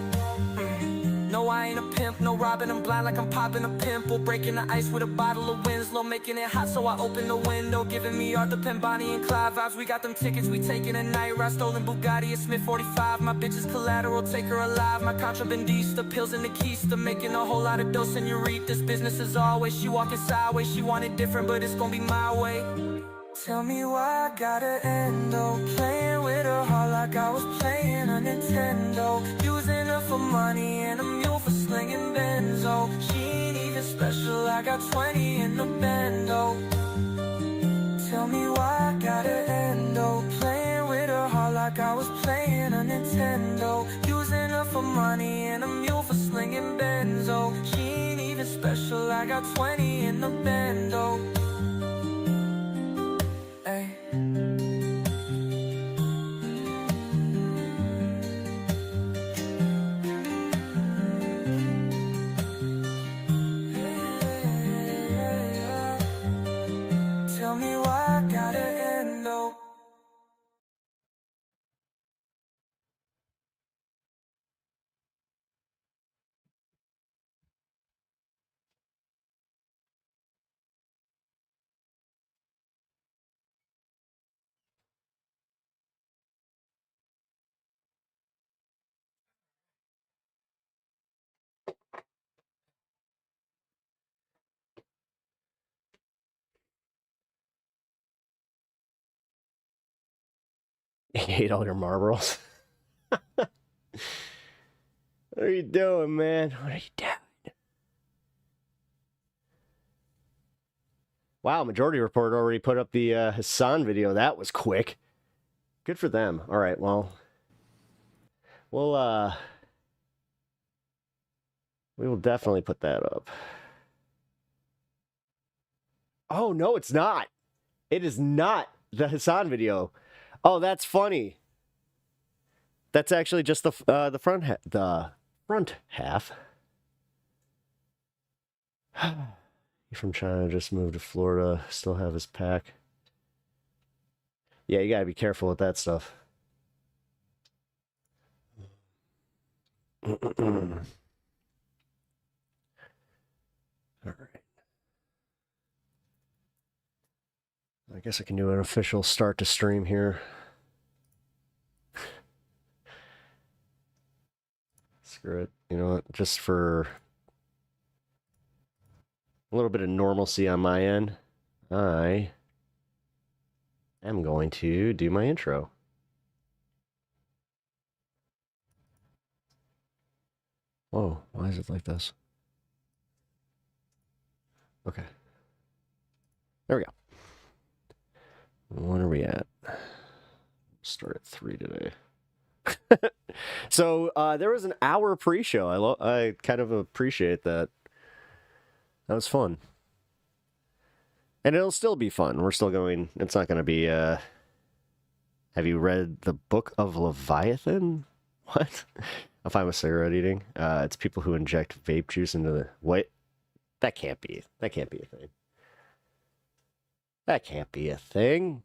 No, I ain't a pimp, no robbing, I'm blind like I'm popping a pimple. Breaking the ice with a bottle of Winslow, making it hot so I open the window. Giving me Arthur Penn, Bonnie and Clyde vibes. We got them tickets, we taking a night ride. Stolen Bugatti, a Smith 45. My bitch is collateral, take her alive. My contrabandista, pills in the keister. Making a whole lot of dough, senoritas. Business as always, she walking sideways. She want it different, but it's gonna be my way. Tell me why I gotta end though, playing with her heart like I was playing a Nintendo. Using her for money and a mule for slinging benzo. She ain't even special, I got 20 in the bando. Tell me why I gotta end though, playing with her heart like I was playing a Nintendo. Using her for money and a mule for slinging benzo. She ain't even special, I got 20 in the bando. Ay. Tell me why I gotta end though. You ate all your marbles. What are you doing, man? What are you doing? Wow, Majority Report already put up the HASAN video. That was quick. Good for them. All right, well, we will definitely put that up. Oh, no, it's not. It is not the HASAN video. Oh, that's funny. That's actually just the front half. He from China just moved to Florida. Still have his pack. Yeah, you gotta be careful with that stuff. All right. I guess I can do an official start to stream here. Screw it. You know what? Just for a little bit of normalcy on my end, I am going to do my intro. Whoa, why is it like this? Okay. There we go. What are we at? Start at 3 today. So there was an hour pre-show. I kind of appreciate that. That was fun. And it'll still be fun. We're still going. It's not going to be... Have you read the Book of Leviathan? What? If I'm a cigarette eating. It's people who inject vape juice into the... What? That can't be a thing. That can't be a thing.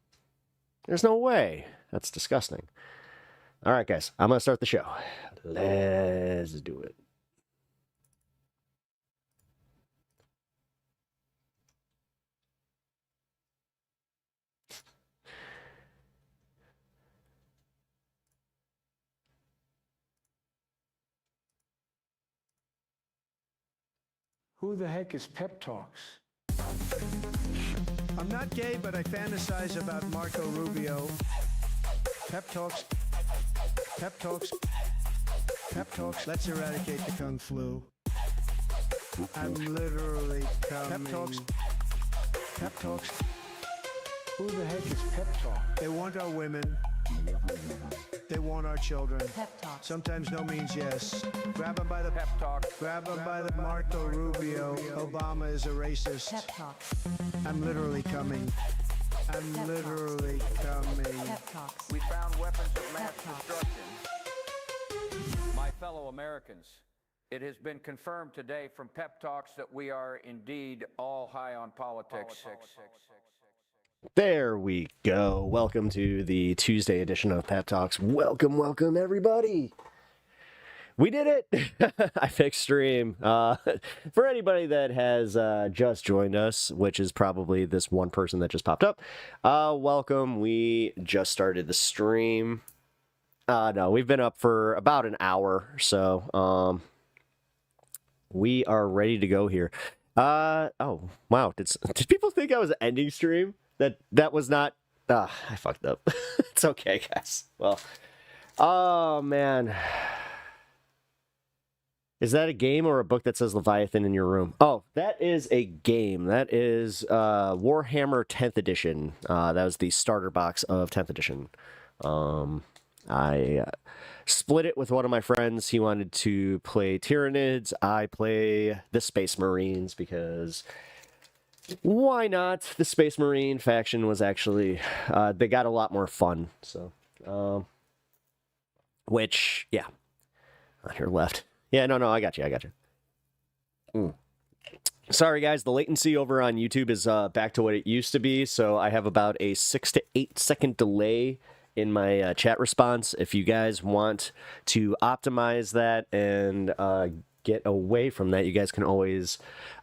There's no way. That's disgusting. All right, guys. I'm going to start the show. Let's do it. Who the heck is Pep Talks? I'm not gay, but I fantasize about Marco Rubio. Pep Talks. Pep Talks. Pep Talks. Let's eradicate the Kung Flu. I'm literally coming. Pep Talks. Pep Talks. Who the heck is Pep Talk? They want our women. They want our children. Pep Talk. Sometimes no means yes. Grab them by the pep talk. Grab them by the Marco Rubio. Obama is a racist. Pep Talk. I'm literally coming. I'm Pep literally coming. Pep Talks. We found weapons of mass Pep Talks. destruction. My fellow Americans, it has been confirmed today from Pep Talks that we are indeed all high on politics. There we go. Welcome to the Tuesday edition of Pep Talks. Welcome, welcome, everybody. We did it. I fixed stream. For anybody that has just joined us, which is probably this one person that just popped up, welcome. We just started the stream. No, we've been up for about an hour, so we are ready to go here. Oh, wow. Did people think I was ending stream? That was not... I fucked up. It's okay, guys. Well, oh, man. Is that a game or a book that says Leviathan in your room? Oh, that is a game. That is Warhammer 10th edition. That was the starter box of 10th edition. I split it with one of my friends. He wanted to play Tyranids. I play the Space Marines because... why not? The Space Marine faction was actually, they got a lot more fun, so, which, yeah, on your left. Yeah, no, I got you. Sorry, guys, the latency over on YouTube is back to what it used to be, so I have about a 6 to 8 second delay in my chat response. If you guys want to optimize that and get away from that, you guys can always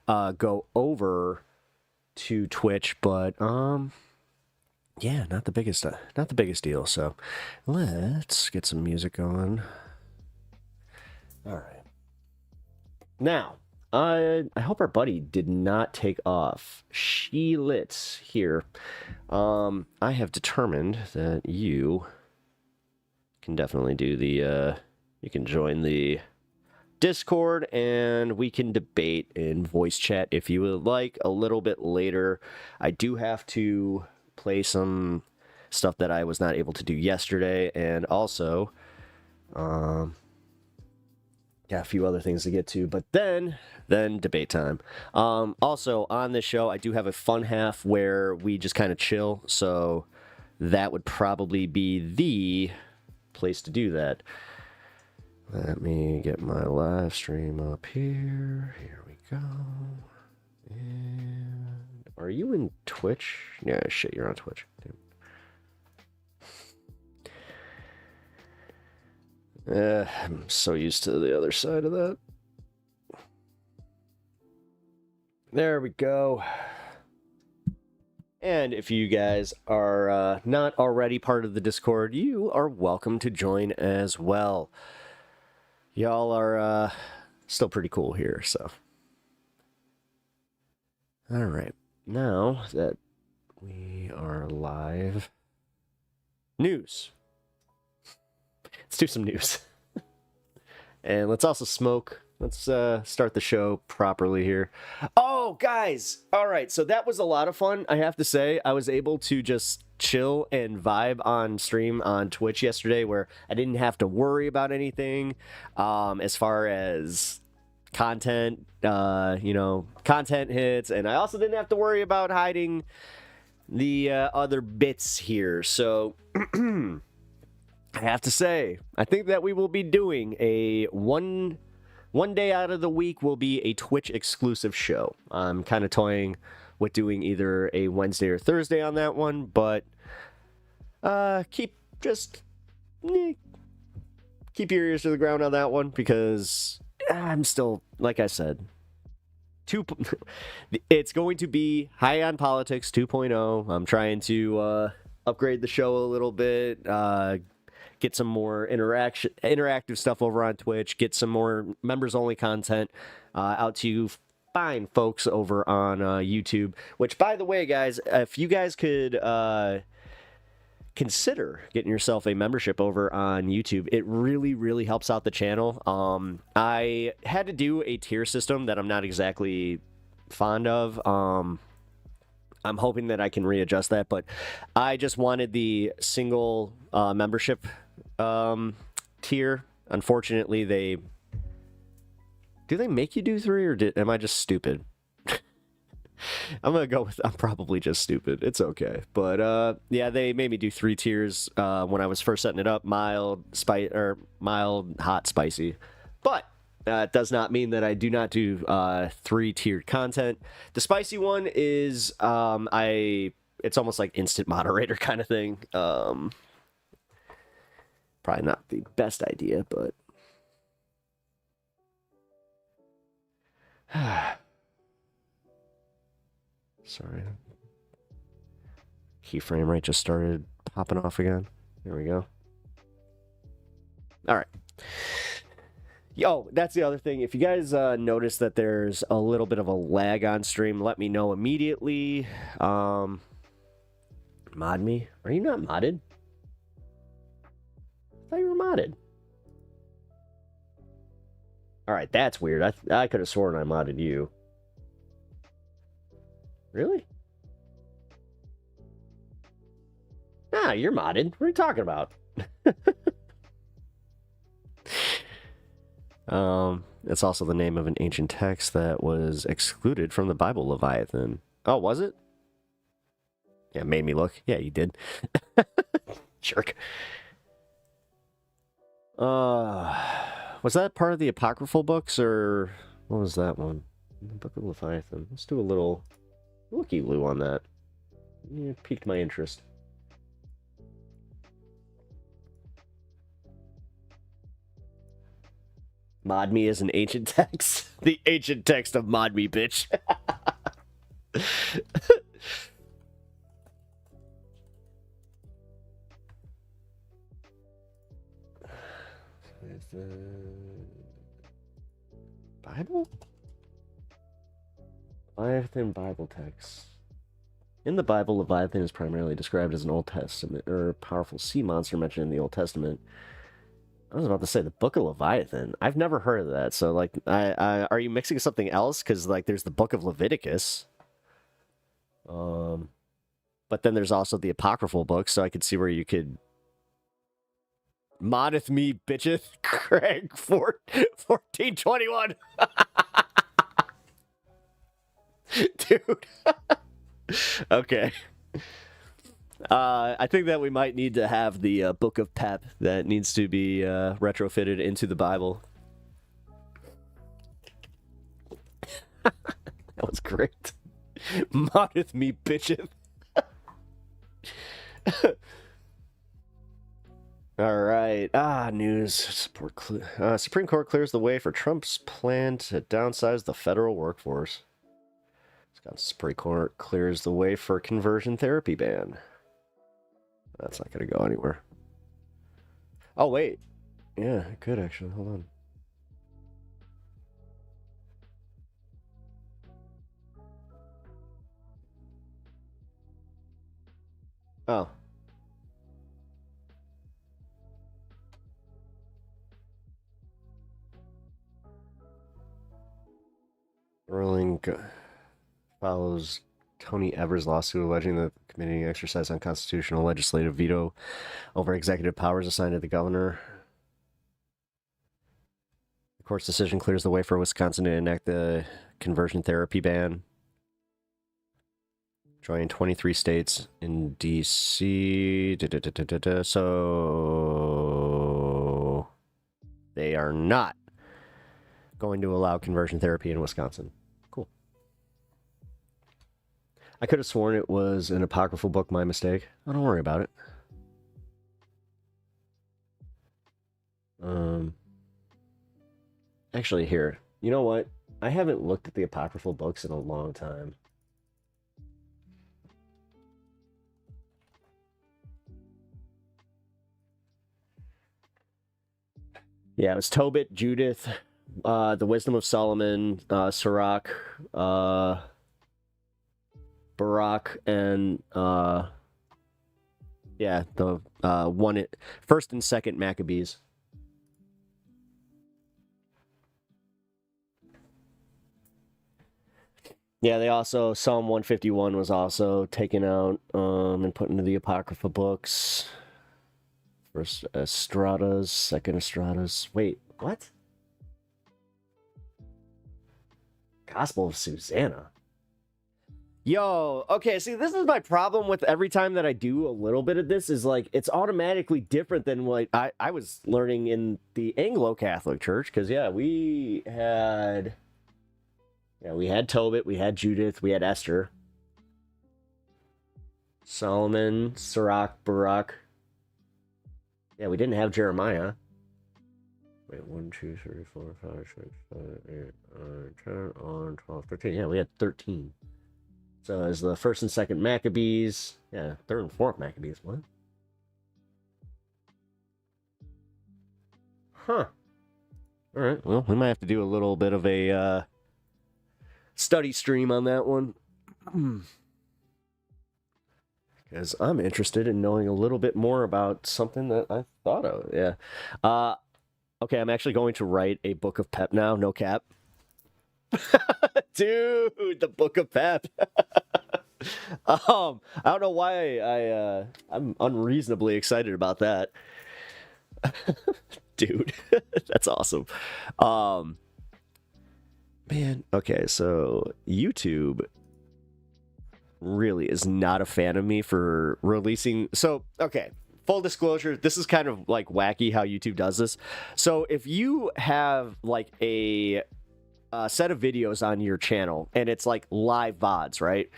go over to Twitch, but yeah, not the biggest deal. So let's get some music going. All right, now I hope our buddy did not take off. She lit here. I have determined that you can definitely do the you can join the Discord, and we can debate in voice chat if you would like a little bit later. I do have to play some stuff that I was not able to do yesterday, and also got a few other things to get to, but then debate time. Also on this show, I do have a fun half where we just kind of chill, so that would probably be the place to do that. Let me get my live stream up here. Here we go. And are you in Twitch? Yeah, shit, you're on Twitch. I'm so used to the other side of that. There we go. And if you guys are not already part of the Discord, you are welcome to join as well. Y'all are still pretty cool here, so. All right, now that we are live, news. Let's do some news. And let's also smoke. Let's start the show properly here. Oh, guys! All right, so that was a lot of fun, I have to say. I was able to just chill and vibe on stream on Twitch yesterday, where I didn't have to worry about anything as far as content, content hits, and I also didn't have to worry about hiding the other bits here. So I have to say, I think that we will be doing a one day out of the week will be a Twitch exclusive show. I'm kind of toying with doing either a Wednesday or Thursday on that one, but keep your ears to the ground on that one, because I'm still, like I said, it's going to be High on Politics 2.0. I'm trying to upgrade the show a little bit, get some more interactive stuff over on Twitch, get some more members-only content out to you fine folks over on YouTube. Which, by the way, guys, if you guys could consider getting yourself a membership over on YouTube, it really, really helps out the channel. I had to do a tier system that I'm not exactly fond of. I'm hoping that I can readjust that, but I just wanted the single membership tier. Unfortunately, do they make you do 3, or am I just stupid? I'm gonna go with I'm probably just stupid. It's okay, but yeah, they made me do 3 tiers when I was first setting it up: mild, hot, spicy. But it does not mean that I do not do 3-tiered content. The spicy one is it's almost like instant moderator kind of thing. Probably not the best idea, but sorry. Keyframe rate just started popping off again. There we go. All right. Yo, that's the other thing. If you guys notice that there's a little bit of a lag on stream, let me know immediately. Mod me? Are you not modded? I thought you were modded. All right, that's weird. I could have sworn I modded you. Really? Nah, you're modded. What are you talking about? It's also the name of an ancient text that was excluded from the Bible, Leviathan. Oh, was it? Yeah, made me look. Yeah, you did. Jerk. Was that part of the apocryphal books, or what was that one? The Book of Leviathan. Let's do a little looky-loo on that. Yeah, it piqued my interest. Mod me as an ancient text. The ancient text of mod me, bitch. Is the Bible? Leviathan Bible text. In the Bible, Leviathan is primarily described as an Old Testament or powerful sea monster mentioned in the Old Testament. I was about to say the Book of Leviathan. I've never heard of that. So, like, are you mixing something else? Because, like, there's the Book of Leviticus. But then there's also the apocryphal books, so I could see where you could moddeth me, bitcheth. Craig 1421. Dude. Okay. I think that we might need to have the Book of Pep that needs to be retrofitted into the Bible. That was great. Moddeth me, bitcheth. All right. News. Supreme Court clears the way for Trump's plan to downsize the federal workforce. Supreme Court clears the way for conversion therapy ban. That's not going to go anywhere. Oh, wait. Yeah, it could actually. Hold on. Oh. Ruling follows Tony Evers' lawsuit alleging that the committee exercised unconstitutional legislative veto over executive powers assigned to the governor. The court's decision clears the way for Wisconsin to enact the conversion therapy ban, joining 23 states in D.C. So they are not going to allow conversion therapy in Wisconsin. Cool. I could have sworn it was an apocryphal book, my mistake. Oh, don't worry about it. Actually, here. You know what? I haven't looked at the apocryphal books in a long time. Yeah, it was Tobit, Judith, The Wisdom of Solomon, Sirach, Barak, and yeah, the first and second Maccabees. Yeah, they also Psalm 151 was also taken out and put into the Apocrypha books. First Estradas, second Estradas. Wait, what? Gospel of Susanna. Yo, okay, see, this is my problem with every time that I do a little bit of this is like it's automatically different than what I was learning in the Anglo-Catholic Church, because we had Tobit, we had Judith, we had Esther, Solomon, Sirach, Barak. Yeah, we didn't have Jeremiah. Wait, 1, 2, 3, 4, 5, 6, 7, 8, 9, 10, 11, 12, 13. Yeah, we had 13. So as the first and second Maccabees. Yeah, third and fourth Maccabees. What? Huh. All right. Well, we might have to do a little bit of a study stream on that one. Because I'm interested in knowing a little bit more about something that I thought of. Yeah. Okay, I'm actually going to write a book of pep now. No cap. Dude, the book of pep. I don't know why I'm unreasonably excited about that. Dude, that's awesome. Man, okay, so YouTube really is not a fan of me for releasing. So, okay, full disclosure, this is kind of like wacky how YouTube does this. So if you have like a set of videos on your channel and it's like live VODs, right?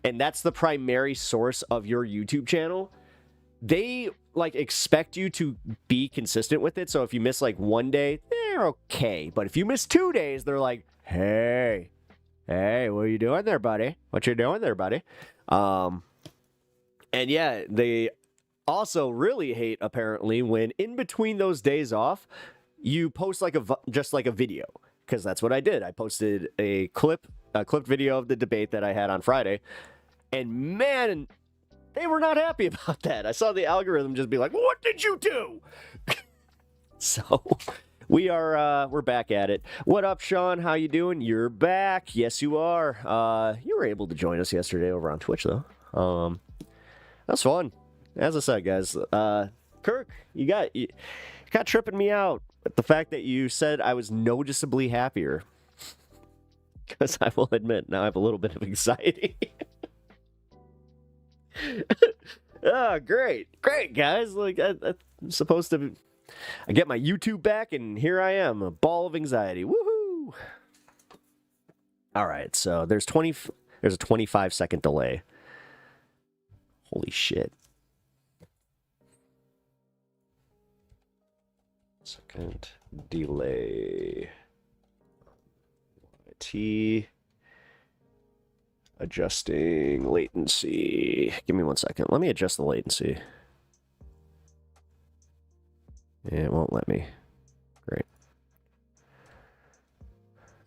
And that's the primary source of your YouTube channel, they like expect you to be consistent with it. So if you miss like one day, they're okay. But if you miss 2 days, they're like, hey, what are you doing there, buddy? What you doing there, buddy? And yeah, they also really hate, apparently, when in between those days off, you post like just like a video. Because that's what I did. I posted a clipped video of the debate that I had on Friday. And man, they were not happy about that. I saw the algorithm just be like, what did you do? So we're back at it. What up, Sean? How you doing? You're back. Yes, you are. You were able to join us yesterday over on Twitch, though. That's fun. As I said, guys, Kirk, you got tripping me out with the fact that you said I was noticeably happier. Because I will admit, now I have a little bit of anxiety. Oh, great, guys! Like I'm supposed to, I get my YouTube back, and here I am, a ball of anxiety. Woohoo! All right, so there's a 25-second delay. Holy shit! Second delay. T. Adjusting latency. Give me 1 second. Let me adjust the latency. Yeah, it won't let me. Great.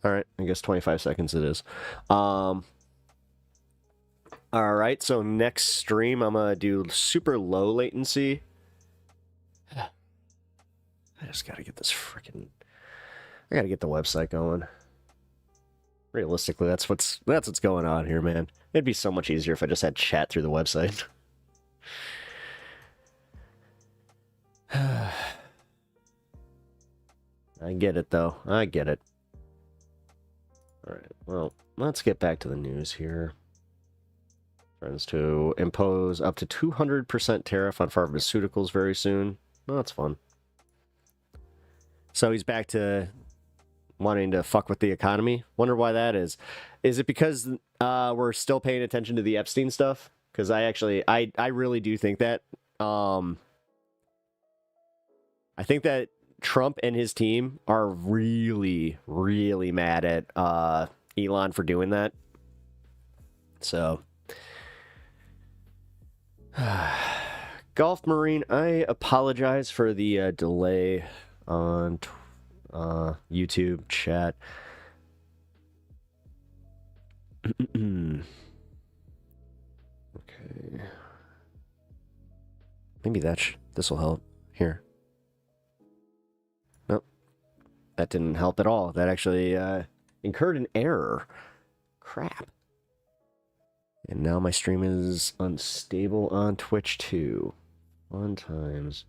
All right, I guess 25 seconds it is. All right, so next stream I'm gonna do super low latency. I just gotta get this freaking. I gotta get the website going. Realistically, that's what's going on here, man. It'd be so much easier if I just had chat through the website. I get it, though. I get it. All right, well, let's get back to the news here. Friends to impose up to 200% tariff on pharmaceuticals very soon. Well, that's fun. So he's back to wanting to fuck with the economy. Wonder why that is. Is it because we're still paying attention to the Epstein stuff? Because I really do think that. I think that Trump and his team are really, really mad at Elon for doing that. So, Golf Marine, I apologize for the delay on YouTube chat. Okay. Maybe this will help. Here. Nope. That didn't help at all. That actually incurred an error. Crap. And now my stream is unstable on Twitch too. Fun times.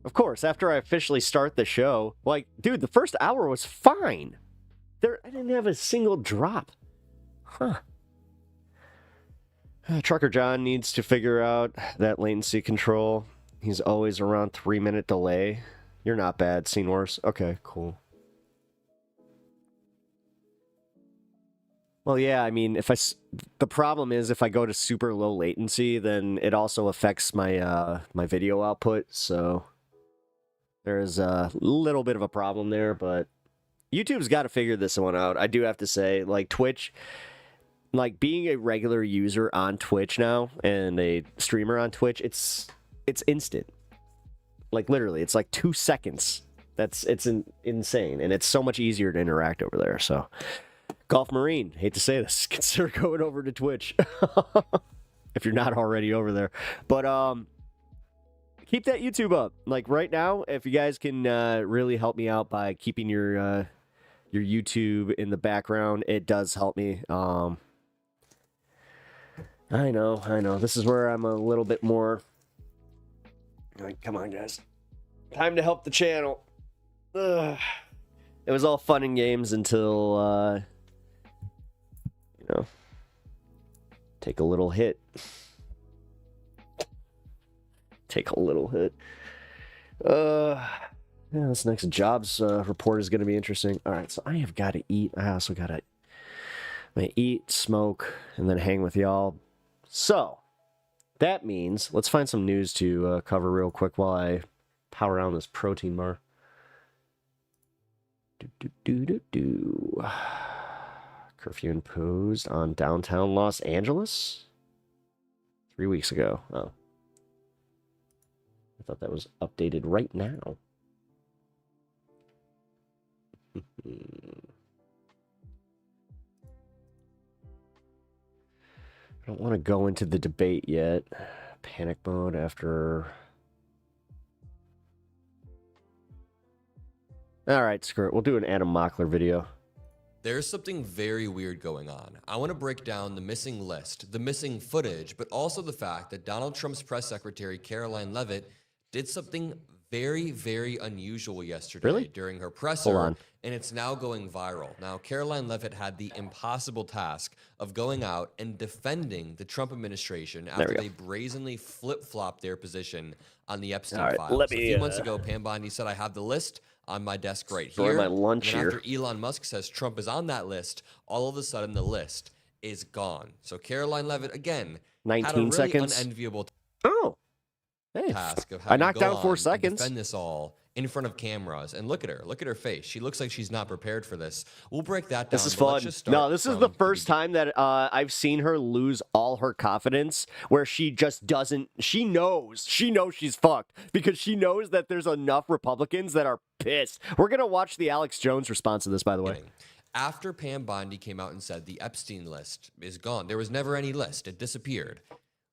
Of course, after I officially start the show, like, dude, the first hour was fine. I didn't have a single drop. Huh. Trucker John needs to figure out that latency control. He's always around 3-minute delay. You're not bad, seen worse. Okay, cool. Well, yeah, I mean, the problem is if I go to super low latency, then it also affects my my video output. So there's a little bit of a problem there, but YouTube's got to figure this one out. I do have to say, like Twitch, like being a regular user on Twitch now and a streamer on Twitch, it's instant. Like literally, it's like 2 seconds. It's insane, and it's so much easier to interact over there. So, Golf Marine, hate to say this, consider going over to Twitch if you're not already over there. But keep that YouTube up. Like right now, if you guys can really help me out by keeping your YouTube in the background, it does help me. I know. This is where I'm a little bit more. Like, come on, guys. Time to help the channel. Ugh. It was all fun and games until, take a little hit. Take a little hit. Yeah, this next jobs report is going to be interesting. All right, so I have got to eat. I also got to eat, smoke, and then hang with y'all. So, that means, let's find some news to cover real quick while I power down this protein bar. Curfew imposed on downtown Los Angeles? 3 weeks ago. Oh. I thought that was updated right now. I don't want to go into the debate yet. Panic mode after... Alright, screw it. We'll do an Adam Mockler video. There's something very weird going on. I want to break down the missing list, the missing footage, but also the fact that Donald Trump's press secretary, Caroline Leavitt, did something very, very unusual yesterday during her presser, and it's now going viral. Now, Caroline Leavitt had the impossible task of going out and defending the Trump administration after they brazenly flip-flopped their position on the Epstein files. A few months ago, Pam Bondi said, I have the list on my desk right here. My lunch and after Elon Musk says Trump is on that list, all of a sudden the list is gone. So Caroline Leavitt, again, 19 had a really seconds. unenviable task of I knocked down 4 seconds. Defend this all in front of cameras, and look at her face. She looks like she's not prepared for this. We'll break that down. This is fun. No, this is the first time that I've seen her lose all her confidence, where she just doesn't. She knows she's fucked because she knows that there's enough Republicans that are pissed. We're gonna watch the Alex Jones response to this, by the way. After Pam Bondi came out and said the Epstein list is gone, there was never any list. It disappeared.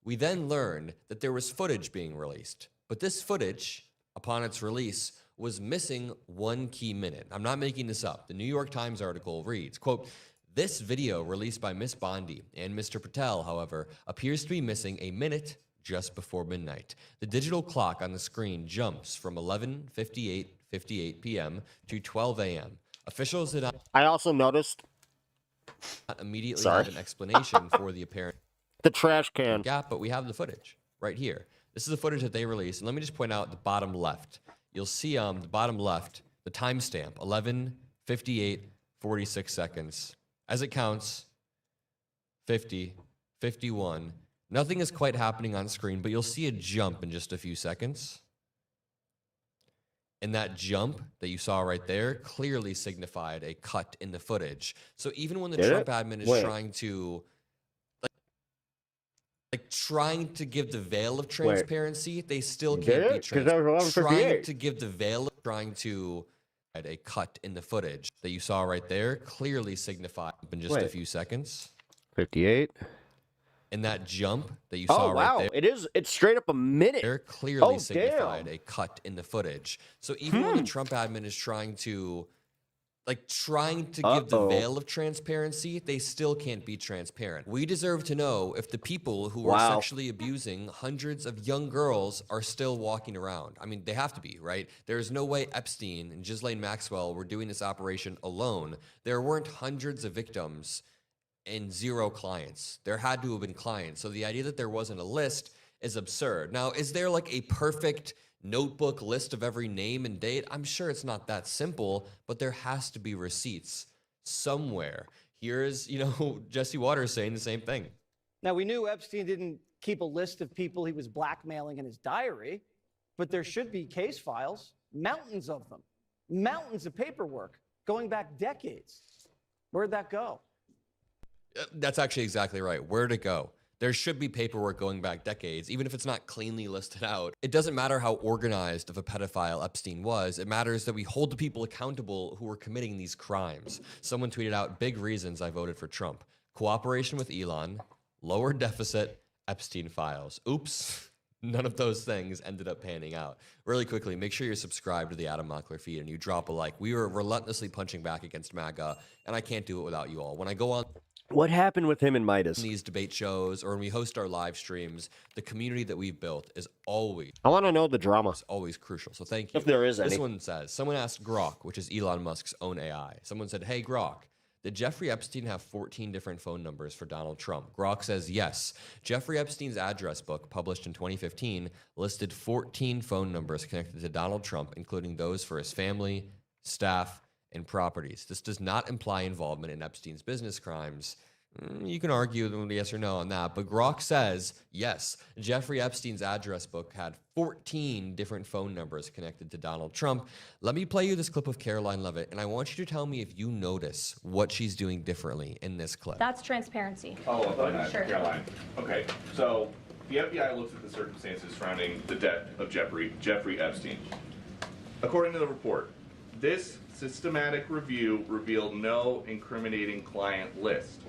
We then learned that there was footage being released, but this footage, upon its release, was missing one key minute. I'm not making this up. The New York Times article reads, quote, this video released by Miss Bondi and Mr. Patel, however, appears to be missing a minute just before midnight. The digital clock on the screen jumps from 11:58 p.m. to 12 a.m. Officials did not I also noticed immediately have an explanation for the apparent the trash can gap, but we have the footage right here. This is the footage that they released. And let me just point out the bottom left. You'll see the bottom left, the timestamp, 11:58:46 seconds. As it counts, 50, 51. Nothing is quite happening on screen, but you'll see a jump in just a few seconds. And that jump that you saw right there clearly signified a cut in the footage. So even when the Trump admin is trying to trying to give the veil of transparency, they still can't be transparent. Trying to give the veil of trying to a cut in the footage that you saw right there clearly signified in just a Wait. few seconds. 58. And that jump that you Oh, saw wow. right It's straight up a minute. there clearly Oh, signified damn. a cut in the footage. So even when the Trump admin is trying to give the veil of transparency, they still can't be transparent. We deserve to know if the people who are sexually abusing hundreds of young girls are still walking around. I mean, they have to be, right? There's no way Epstein and Ghislaine Maxwell were doing this operation alone. There weren't hundreds of victims and 0 clients. There had to have been clients. So the idea that there wasn't a list is absurd. Now, is there like a perfect notebook list of every name and date? I'm sure it's not that simple, but there has to be receipts somewhere. Here's, Jesse Waters saying the same thing. Now, we knew Epstein didn't keep a list of people he was blackmailing in his diary, but there should be case files, mountains of them, mountains of paperwork going back decades. Where'd that go? That's actually exactly right. Where'd it go? There should be paperwork going back decades, even if it's not cleanly listed out. It doesn't matter how organized of a pedophile Epstein was. It matters that we hold the people accountable who were committing these crimes. Someone tweeted out, big reasons I voted for Trump: cooperation with Elon, lower deficit, Epstein files. Oops. None of those things ended up panning out. Really quickly, make sure you're subscribed to the Adam Mockler feed and you drop a like. We were relentlessly punching back against MAGA, and I can't do it without you all. When I go on What happened with him and Midas? these debate shows or when we host our live streams, the community that we've built is always I want to know the drama. crucial. So thank you. If there is This any. one says, someone asked Grok, which is Elon Musk's own AI. Someone said, hey, Grok, did Jeffrey Epstein have 14 different phone numbers for Donald Trump? Grok says yes. Jeffrey Epstein's address book, published in 2015, listed 14 phone numbers connected to Donald Trump, including those for his family, staff, and properties. This does not imply involvement in Epstein's business crimes. You can argue yes or no on that, but Grok says, yes, Jeffrey Epstein's address book had 14 different phone numbers connected to Donald Trump. Let me play you this clip of Caroline Levitt, and I want you to tell me if you notice what she's doing differently in this clip. That's transparency. Follow up on that, Sure. Caroline. Okay, so the FBI looks at the circumstances surrounding the death of Jeffrey Epstein. According to the report, this systematic review revealed no incriminating client list.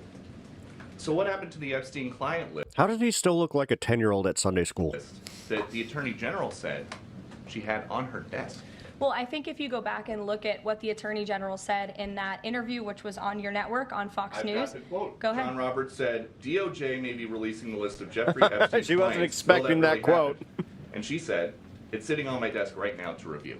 So what happened to the Epstein client list How did he still look like a 10-year-old at Sunday school? that the Attorney General said she had on her desk? Well, I think if you go back and look at what the Attorney General said in that interview, which was on your network on Fox I've News. got the quote. Go ahead. John Roberts said, DOJ may be releasing the list of Jeffrey Epstein's She wasn't clients. expecting Will that really quote. happen? And she said, it's sitting on my desk right now to review.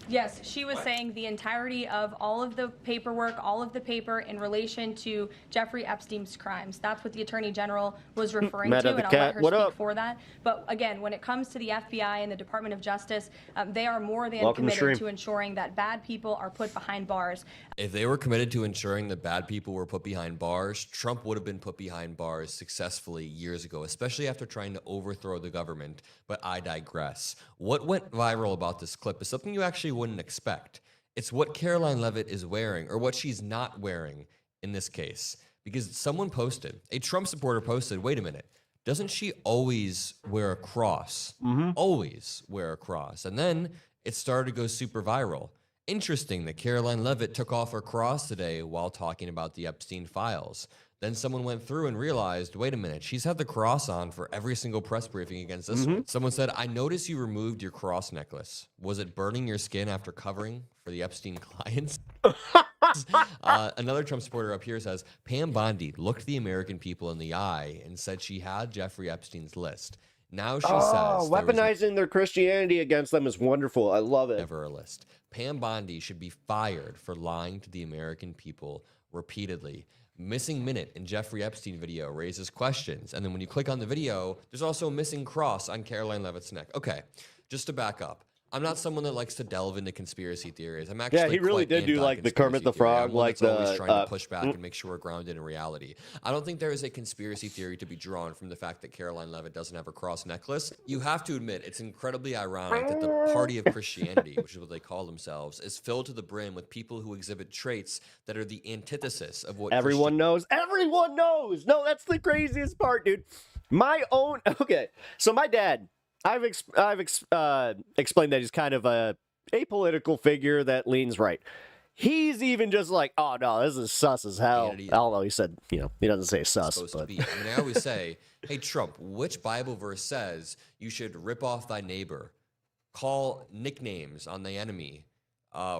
Yes, she was What? saying the entirety of all of the paperwork, all of the paper in relation to Jeffrey Epstein's crimes. That's what the Attorney General was referring Meta to, the and I'll cat, let her what speak up? for that. But again, when it comes to the FBI and the Department of Justice, they are more than Welcome to committed stream. to ensuring that bad people are put behind bars. If they were committed to ensuring that bad people were put behind bars, Trump would have been put behind bars successfully years ago, especially after trying to overthrow the government. But I digress. What went viral about this clip is something you actually wouldn't expect. It's what Caroline Levitt is wearing, or what she's not wearing in this case. Because someone posted, a Trump supporter posted, wait a minute, doesn't she always wear a cross? Always wear a cross. And then it started to go super viral. Interesting that Caroline Levitt took off her cross today while talking about the Epstein files. Then someone went through and realized, wait a minute, she's had the cross on for every single press briefing against this one. Someone said, I noticed you removed your cross necklace. Was it burning your skin after covering for the Epstein clients? Another Trump supporter up here says, Pam Bondi looked the American people in the eye and said she had Jeffrey Epstein's list. Now she says there was Weaponizing their Christianity against them is wonderful. I love it. never a list. Pam Bondi should be fired for lying to the American people repeatedly. Missing minute in Jeffrey Epstein video raises questions. And then when you click on the video, there's also a missing cross on Caroline Levitt's neck. Okay, just to back up. I'm not someone that likes to delve into conspiracy theories. I'm actually he really quite did do, like, the anti-conspiracy Kermit the theory. I'm Frog, one like that's always the, trying to push back and make sure we're grounded in reality. I don't think there is a conspiracy theory to be drawn from the fact that Caroline Levitt doesn't have a cross necklace. You have to admit, it's incredibly ironic that the party of Christianity, which is what they call themselves, is filled to the brim with people who exhibit traits that are the antithesis of what Everyone knows. Everyone knows. No, that's the craziest part, dude. My own. Okay, so my dad. I've explained that he's kind of a apolitical figure that leans right. He's even just like, oh no, this is sus as hell. And I don't know. He said, he doesn't say sus, supposed but to be. I mean, I always say, hey, Trump, which Bible verse says you should rip off thy neighbor, call nicknames on the enemy,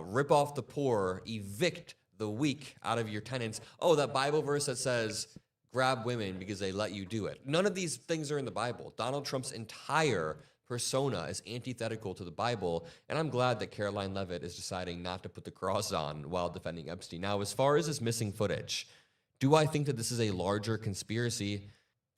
rip off the poor, evict the weak out of your tenants? Oh, that Bible verse that says grab women because they let you do it. None of these things are in the Bible. Donald Trump's entire persona is antithetical to the Bible, and I'm glad that Caroline Leavitt is deciding not to put the cross on while defending Epstein. Now, as far as this missing footage, do I think that this is a larger conspiracy?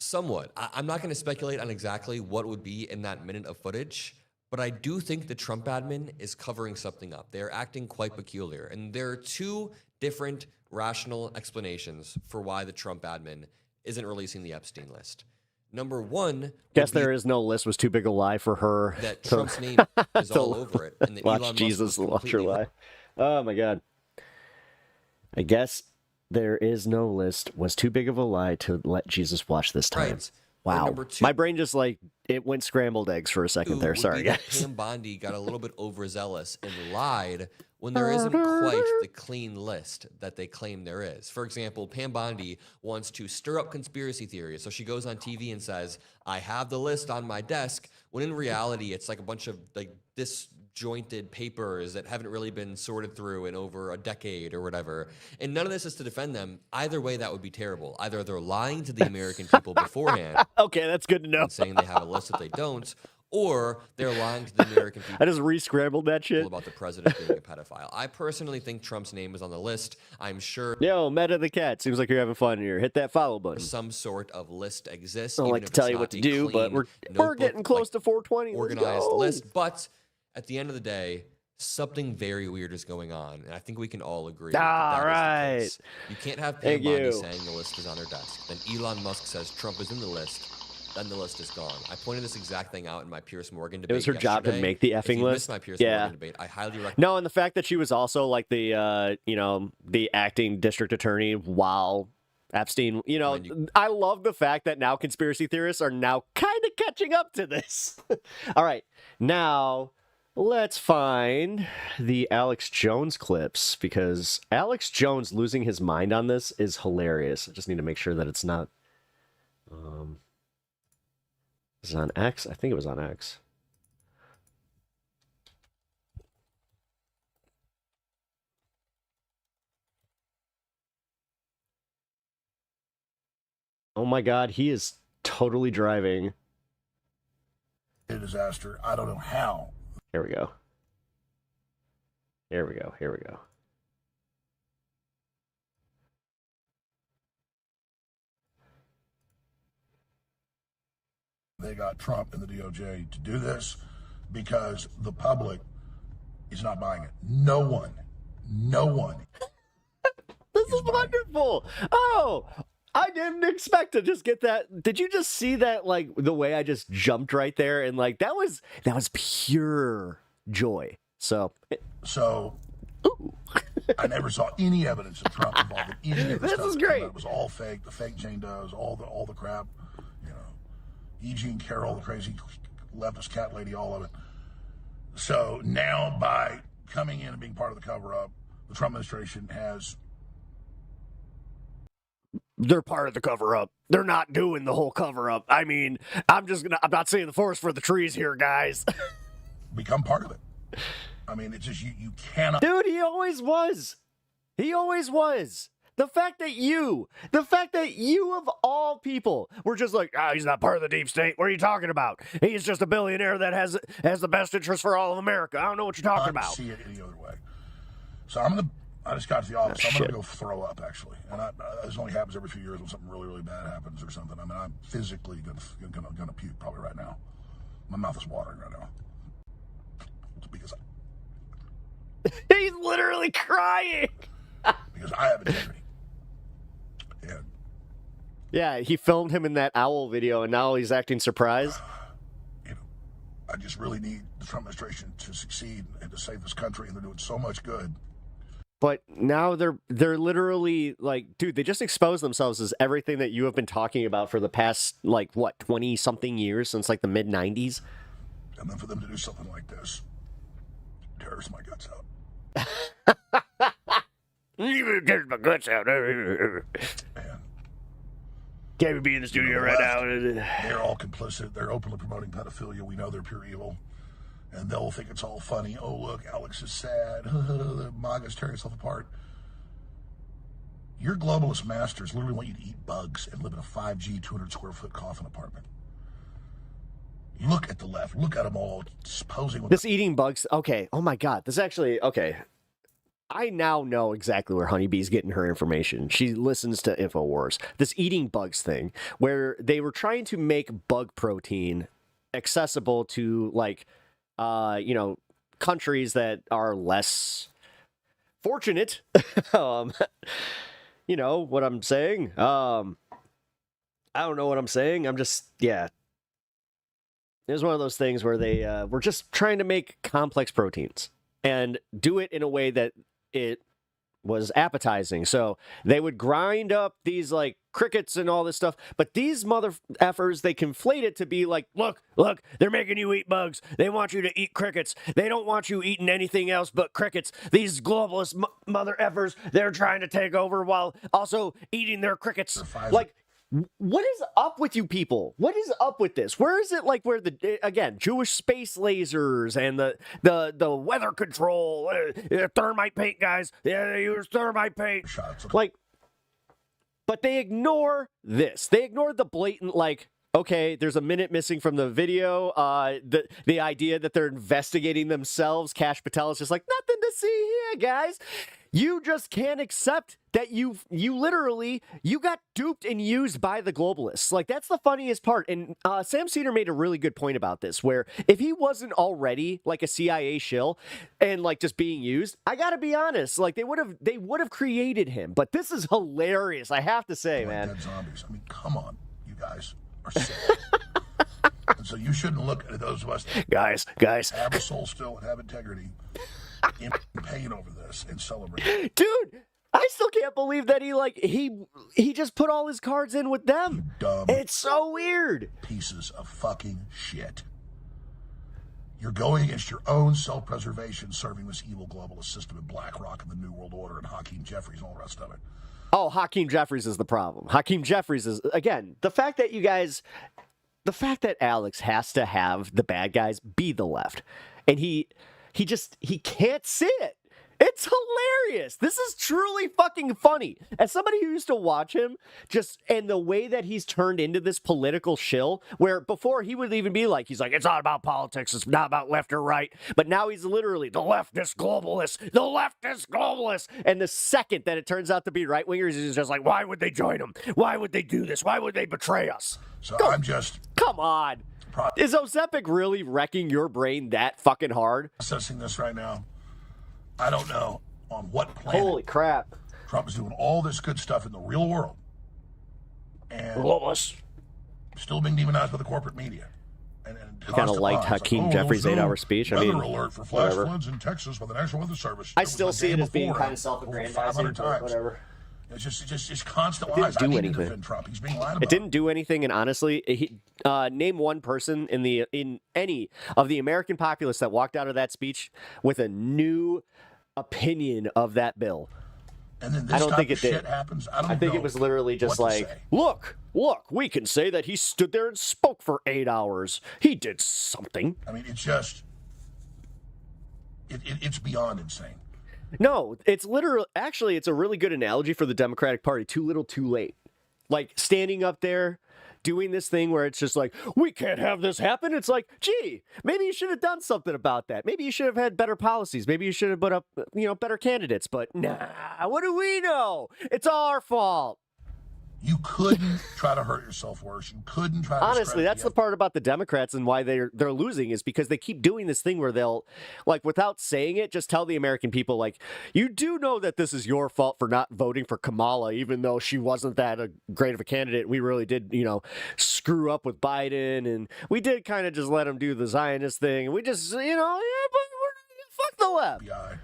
Somewhat. I'm not going to speculate on exactly what would be in that minute of footage, but I do think the Trump admin is covering something up. They're acting quite peculiar, and there are two different rational explanations for why the Trump admin isn't releasing the Epstein list. Number one, guess there is no list was too big a lie for her. That Trump's name is all over it, and that watch Elon Jesus Musk watch her lie. Oh my God. I guess there is no list was too big of a lie to let Jesus watch this time. Right. Wow. Number two, my brain just it went scrambled eggs for a second there. Sorry, guys. Pam Bondi got a little bit overzealous and lied when there isn't quite the clean list that they claim there is. For example, Pam Bondi wants to stir up conspiracy theories, so she goes on TV and says, I have the list on my desk, when in reality it's like a bunch of like disjointed papers that haven't really been sorted through in over a decade or whatever. And none of this is to defend them. Either way, that would be terrible. Either they're lying to the American people beforehand. Okay, that's good to know. And saying they have a list that they don't, or they're lying to the American people. I just re-scrambled that shit. About the president being a pedophile. I personally think Trump's name is on the list. I'm sure. Yo, Meta the cat. Seems like you're having fun here. Hit that follow button. Some sort of list exists. I don't like to tell you what to do, but we're getting close to 420. Organized list. But at the end of the day, something very weird is going on, and I think we can all agree. All right. You can't have Pam Bondi saying the list is on her desk. Then Elon Musk says Trump is in the list. Then the list is gone. I pointed this exact thing out in my Pierce Morgan debate. It was her job to make the effing if you list. Missed my Pierce Morgan debate. I highly recommend. No, and the fact that she was also like the the acting district attorney while Epstein, I love the fact that now conspiracy theorists are now kind of catching up to this. All right, now let's find the Alex Jones clips, because Alex Jones losing his mind on this is hilarious. I just need to make sure that it's not. Is it on X? I think it was on X. Oh my God, he is totally driving. A disaster. I don't know how. Here we go. Here we go. Here we go. They got Trump and the DOJ to do this because the public is not buying it. No one. This is wonderful. Oh, I didn't expect to just get that. Did you just see that, like, the way I just jumped right there? And, like, that was pure joy. So I never saw any evidence of Trump involved in any of this stuff. This is great. It was all fake. The fake Jane Does, all the crap. E. Jean Carroll, the crazy leftist cat lady, all of it. So now, by coming in and being part of the cover-up, the Trump administration has. They're part of the cover-up. They're not doing the whole cover-up. I mean, I'm not saying the forest for the trees here, guys. Become part of it. I mean, it's just you cannot. Dude, he always was. He always was. The fact that you of all people were just like, he's not part of the deep state. What are you talking about? He's just a billionaire that has the best interest for all of America. I don't know what you're talking about. I see it any other way. So I just got to the office. I'm going to go throw up, actually. And this only happens every few years when something really, really bad happens or something. I mean, I'm physically going to puke probably right now. My mouth is watering right now. It's because he's literally crying. Because I have integrity. Yeah, he filmed him in that owl video, and now he's acting surprised. I just really need the Trump administration to succeed and to save this country, and they're doing so much good. But now they're literally like, dude, they just exposed themselves as everything that you have been talking about for the past, 20-something years, since the mid-90s. And then for them to do something like this, to tears my guts out. Tears my guts out. Man, Can't be in the studio right now. they're all complicit. They're openly promoting pedophilia. We know they're pure evil. And they'll think it's all funny. Oh, look, Alex is sad. The MAGA's tearing itself apart. Your globalist masters literally want you to eat bugs and live in a 5G, 200 square foot coffin apartment. Look at the left. Look at them all posing with This eating bugs. Okay. Oh my God. This actually. Okay. I now know exactly where Honeybee's getting her information. She listens to InfoWars. This eating bugs thing, where they were trying to make bug protein accessible to, like, countries that are less fortunate. You know what I'm saying? I don't know what I'm saying. I'm just, yeah. It was one of those things where they were just trying to make complex proteins and do it in a way that it was appetizing. So they would grind up these like crickets and all this stuff, but these mother effers, they conflate it to be like, look, they're making you eat bugs. They want you to eat crickets. They don't want you eating anything else but crickets. These globalist mother effers, they're trying to take over while also eating their crickets. Like, what is up with you people? What is up with this? Where is it like where the, again, Jewish space lasers and the weather control, thermite paint guys, yeah, they use thermite paint. Like, but they ignore this. They ignore the blatant, like, okay, there's a minute missing from the video. The idea that they're investigating themselves. Kash Patel is just like, nothing to see here, guys. You just can't accept that you literally got duped and used by the globalists. Like, that's the funniest part. And Sam Cedar made a really good point about this, where if he wasn't already like a CIA shill and like just being used, I gotta be honest, like they would have created him. But this is hilarious, I have to say, man. Dead zombies. I mean, come on, you guys are sick. And so you shouldn't look at those of us guys have a soul still and have integrity in pain over this and celebrate. Dude, I still can't believe that he just put all his cards in with them. Dumb. It's so weird. Pieces of fucking shit. You're going against your own self-preservation, serving this evil globalist system in BlackRock and the New World Order and Hakeem Jeffries and all the rest of it. Oh, Hakeem Jeffries is the problem. Hakeem Jeffries is, again, the fact that Alex has to have the bad guys be the left, and he can't see it. It's hilarious. This is truly fucking funny. As somebody who used to watch him, and the way that he's turned into this political shill, where before he would even be like, he's like, it's not about politics, it's not about left or right. But now he's literally the leftist globalist. And the second that it turns out to be right wingers, he's just like, why would they join him? Why would they do this? Why would they betray us? So I'm just... Come on. Is Ozepic really wrecking your brain that fucking hard? Processing this right now. I don't know on what planet. Holy crap. Trump is doing all this good stuff in the real world. And still being demonized by the corporate media. And kind of liked Hakeem Jeffries' 8-hour speech. I mean, alert for flash floods in Texas by the National Weather Service. I still see it as being kind of self-aggrandizing, but whatever. It's just constant lies. It didn't do anything. Trump. He's being lied about. It didn't do anything, and honestly, name one person in any of the American populace that walked out of that speech with a new opinion of that bill. And then this I don't think it shit did. happens. I think it was literally just like, look, we can say that he stood there and spoke for 8 hours. He did something. I mean, it's just, it's beyond insane. No, it's literally, actually, it's a really good analogy for the Democratic Party. Too little, too late. Like, standing up there, doing this thing where it's just like, we can't have this happen. It's like, gee, maybe you should have done something about that. Maybe you should have had better policies. Maybe you should have put up, better candidates. But nah, what do we know? It's our fault. You couldn't try to hurt yourself worse. You couldn't try to... Honestly, that's the part about the Democrats and why they're losing, is because they keep doing this thing where they'll, like, without saying it, just tell the American people, like, you do know that this is your fault for not voting for Kamala, even though she wasn't that great of a candidate. We really did, screw up with Biden, and we did kind of just let him do the Zionist thing. And we just, but fuck the left. FBI.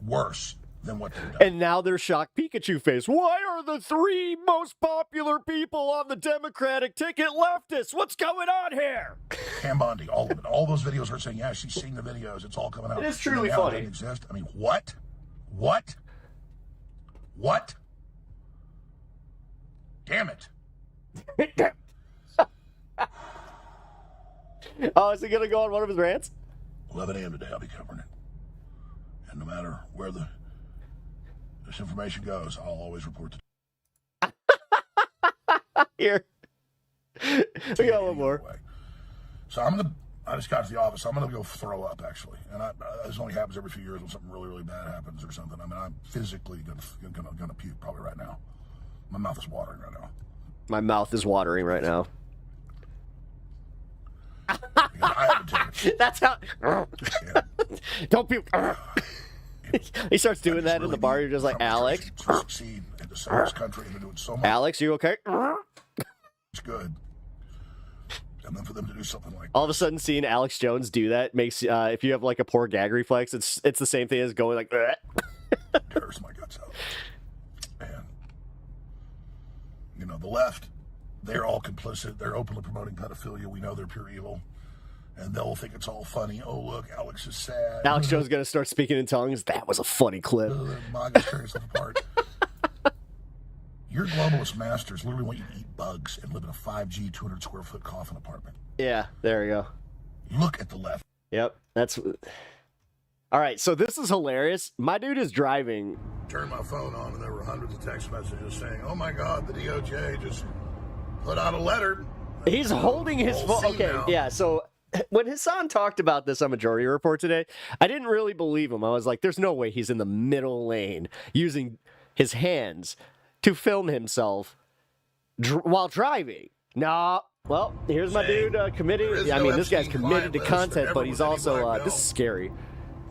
Worse than what they've done. And now they're shocked Pikachu face. Why are the 3 most popular people on the Democratic ticket leftists? What's going on here? Pam Bondi, all of it. All those videos are saying, yeah, she's seen the videos. It's all coming out. It is truly Now funny. It doesn't exist. I mean, what? What? What? Damn it. Oh, is he going to go on one of his rants? 11 a.m. today, I'll be covering it. And no matter where this information goes, I'll always report to Here. We got one more. So I just got to the office. I'm gonna go throw up, actually, and this only happens every few years when something really, really bad happens or something. I mean, I'm physically gonna puke probably right now. My mouth is watering right now. My mouth is watering right now. Because I haven't taken it. That's how. Yeah. Don't puke. He starts doing that in the bar. You're just like, Alex. To succeed and to sell this country and to do it so much. Alex, you okay? It's good. And then for them to do something like All of a sudden, seeing Alex Jones do that makes, if you have like a poor gag reflex, it's the same thing as going like, tears my guts out. And, you know, the left, they're all complicit. They're openly promoting pedophilia. We know they're pure evil. And they'll think it's all funny. Oh, look, Alex is sad. Alex Jones is going to start speaking in tongues. That was a funny clip. MAGA's tearing stuff apart. Your globalist masters literally want you to eat bugs and live in a 5G, 200 square foot coffin apartment. Yeah, there we go. Look at the left. Yep, that's... All right, so this is hilarious. My dude is driving. Turned my phone on and there were hundreds of text messages saying, oh my God, the DOJ just put out a letter. He's holding his phone. Okay, now. yeah, so when Hasan talked about this on Majority Report today, I didn't really believe him. I was like, there's no way he's in the middle lane using his hands to film himself while driving. Nah. Well, here's my dude committing. I mean, this guy's committed to content, but he's also, this is scary.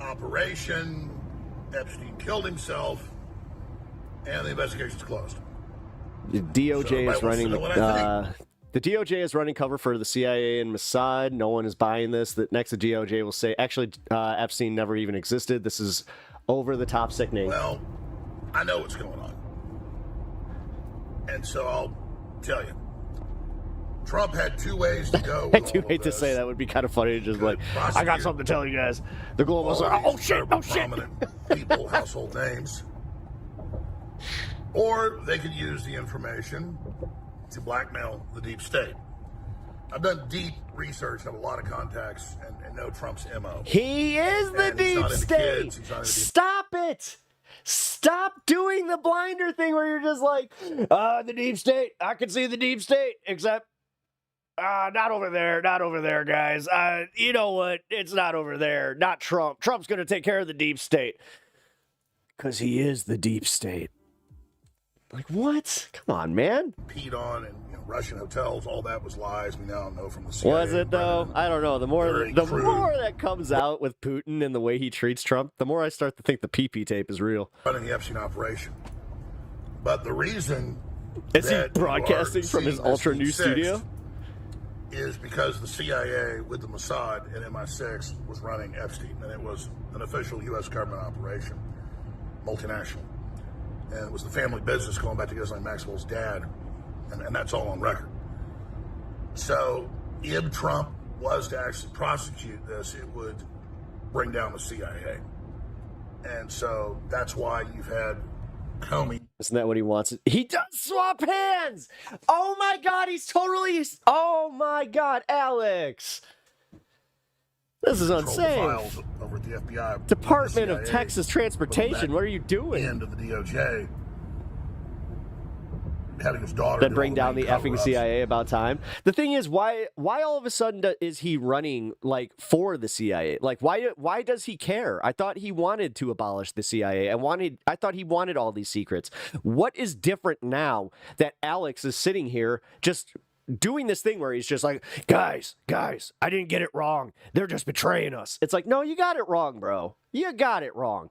Operation, Epstein killed himself, and the investigation's closed. The DOJ is running the DOJ is running cover for the CIA and Mossad. No one is buying this. That next, the DOJ will say, actually, Epstein never even existed. This is over the top sickening. Well, I know what's going on. And so I'll tell you. Trump had 2 ways to go. I do hate to say that. Would be kind of funny to just like, I got something to tell you guys. The globalists are, oh shit, oh shit. Prominent people, household names. Or they could use the information to blackmail the deep state. I've done deep research, have a lot of contacts, and know Trump's MO. He is the deep state. Stop it. Stop doing the blinder thing where you're just like, the deep state. I can see the deep state, except not over there, guys. You know what? It's not over there. Not Trump. Trump's going to take care of the deep state. Because he is the deep state. Like, what? Come on, man. Peed on and Russian hotels, all that was lies. We now know from the CIA. Was it, though? I don't know. The more that comes out with Putin and the way he treats Trump, the more I start to think the PP tape is real. Running the Epstein operation. But the reason is he broadcasting from his ultra new studio? Is because the CIA with the Mossad and MI6 was running Epstein, and it was an official U.S. government operation, multinational. And it was the family business going back to Ghislaine Maxwell's dad, and that's all on record. So if Trump was to actually prosecute this, it would bring down the CIA. And so that's why you've had Comey. Isn't that what he wants? He does swap hands! Oh my God, he's totally... Oh my God, Alex! This is insane. Over at the FBI, Department the of Texas Transportation, what are you doing? End of the DOJ. Having his daughter Then bring down the effing CIA about time. The thing is, why all of a sudden is he running like for the CIA? Like, why does he care? I thought he wanted to abolish the CIA. I thought he wanted all these secrets. What is different now that Alex is sitting here just doing this thing where he's just like, guys, I didn't get it wrong. They're just betraying us. It's like, no, you got it wrong, bro. You got it wrong.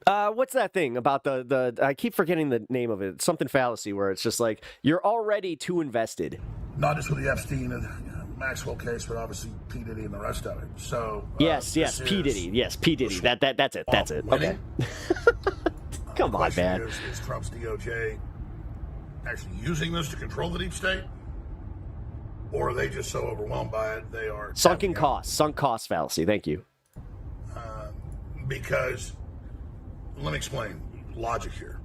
What's that thing about the I keep forgetting the name of it. Something fallacy where it's just like, you're already too invested. Not just with the Epstein Maxwell case, but obviously P. Diddy and the rest of it. So yes, P. Diddy. Yes, P. Diddy. That's it. That's it. Okay. Come on, man. Is Trump's DOJ actually using this to control the deep state? Or are they just so overwhelmed by it, they are... Sunk cost fallacy. Thank you. Because, let me explain logic here.